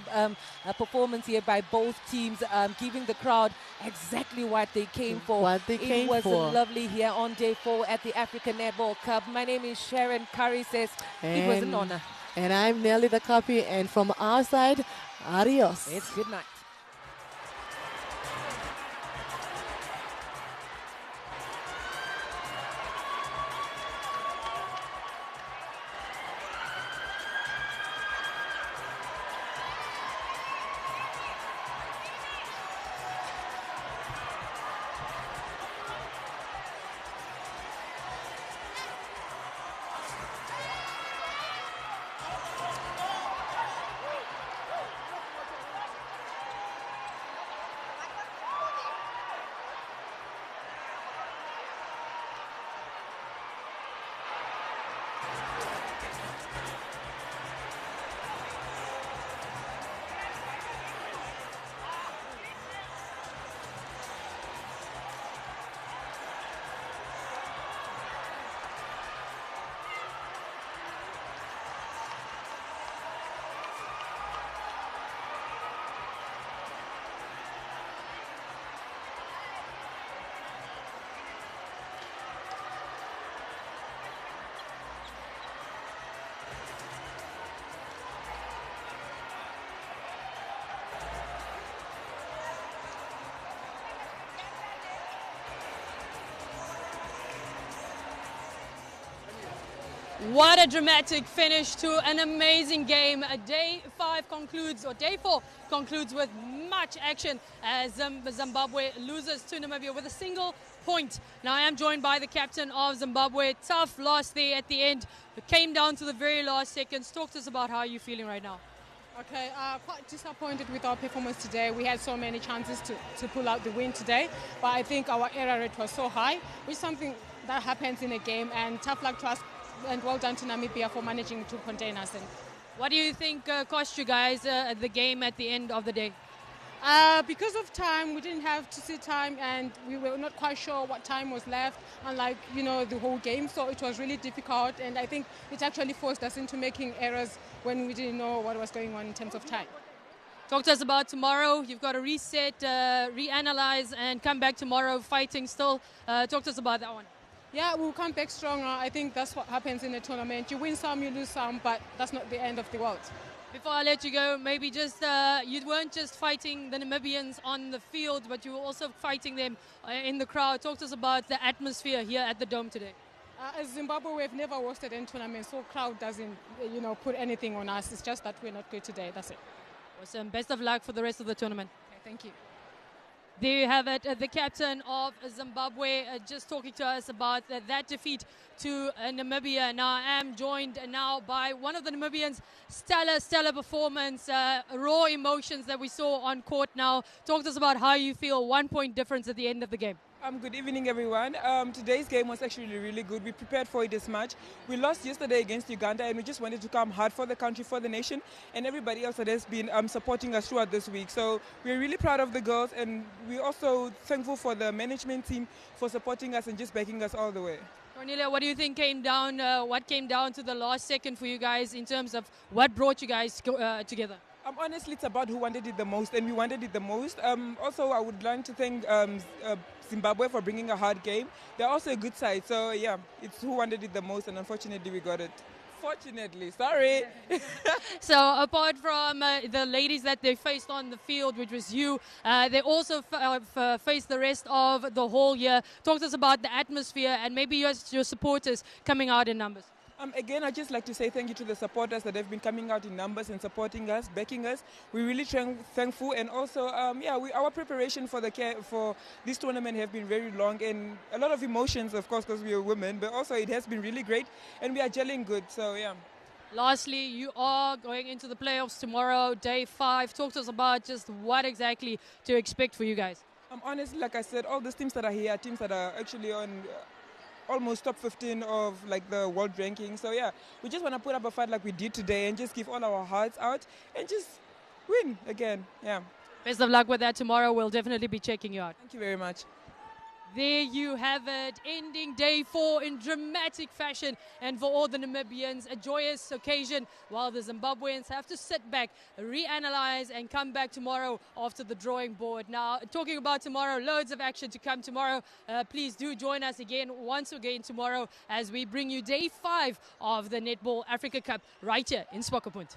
performance here by both teams, giving the crowd exactly what they came for. What they came for. It for. was lovely here on day 4 at the African Netball Cup. My name is Sharon Curry. Says it was an honor. And I'm Nelly the Copy, and from our side, adios. It's good night. What a dramatic finish to an amazing game. Day 4 concludes with much action as Zimbabwe loses to Namibia with a single point. Now I am joined by the captain of Zimbabwe. Tough loss there at the end. It came down to the very last seconds. Talk to us about how you're feeling right now. Okay, quite disappointed with our performance today. We had so many chances to pull out the win today, but I think our error rate was so high, which is something that happens in a game, and tough luck to us, and well done to Namibia for managing to contain us. And what do you think cost you guys the game at the end of the day? Because of time, we didn't have to see time, and we were not quite sure what time was left, unlike, you know, the whole game. So it was really difficult, and I think it actually forced us into making errors when we didn't know what was going on in terms of time. Talk to us about tomorrow. You've got to reset, reanalyze, and come back tomorrow fighting still. Talk to us about that one. Yeah, we'll come back stronger. I think that's what happens in a tournament. You win some, you lose some, but that's not the end of the world. Before I let you go, maybe just you weren't just fighting the Namibians on the field, but you were also fighting them in the crowd. Talk to us about the atmosphere here at the Dome today. As Zimbabwe, we've never hosted any tournament, so crowd doesn't, put anything on us. It's just that we're not good today. That's it. Awesome. Best of luck for the rest of the tournament. Okay, thank you. There you have it, the captain of Zimbabwe just talking to us about that defeat to Namibia. Now I am joined now by one of the Namibians. Stellar performance, raw emotions that we saw on court now. Talk to us about how you feel, 1 point difference at the end of the game. Good evening, everyone. Today's game was actually really good. We prepared for it this much. We lost yesterday against Uganda, and we just wanted to come hard for the country, for the nation, and everybody else that has been supporting us throughout this week. So we're really proud of the girls, and we're also thankful for the management team for supporting us and just backing us all the way. Cornelia, what do you think came down? What came down to the last second for you guys in terms of what brought you guys together? Honestly, it's about who wanted it the most, and we wanted it the most. Also, I would like to thank Zimbabwe for bringing a hard game. They're also a good side, so yeah, it's who wanted it the most, and unfortunately, we got it. Fortunately, sorry. So apart from the ladies that they faced on the field, which was you, they also faced the rest of the whole year. Talk to us about the atmosphere and maybe your supporters coming out in numbers. Again, I'd just like to say thank you to the supporters that have been coming out in numbers and supporting us, backing us. We're really thankful, and also, our preparation for this tournament have been very long and a lot of emotions, of course, because we are women, but also it has been really great, and we are gelling good, so yeah. Lastly, you are going into the playoffs tomorrow, day 5. Talk to us about just what exactly to expect for you guys. Honestly, like I said, all these teams that are here are teams that are actually on almost top 15 of like the world ranking. So yeah, we just want to put up a fight like we did today and just give all our hearts out and just win again. Yeah. Best of luck with that tomorrow. We'll definitely be checking you out. Thank you very much. There you have it, ending day 4 in dramatic fashion, and for all the Namibians, a joyous occasion, while the Zimbabweans have to sit back, reanalyze, and come back tomorrow after the drawing board. Now, talking about tomorrow, loads of action to come tomorrow. Please do join us once again tomorrow as we bring you day 5 of the Netball Africa Cup right here in Swakopmund.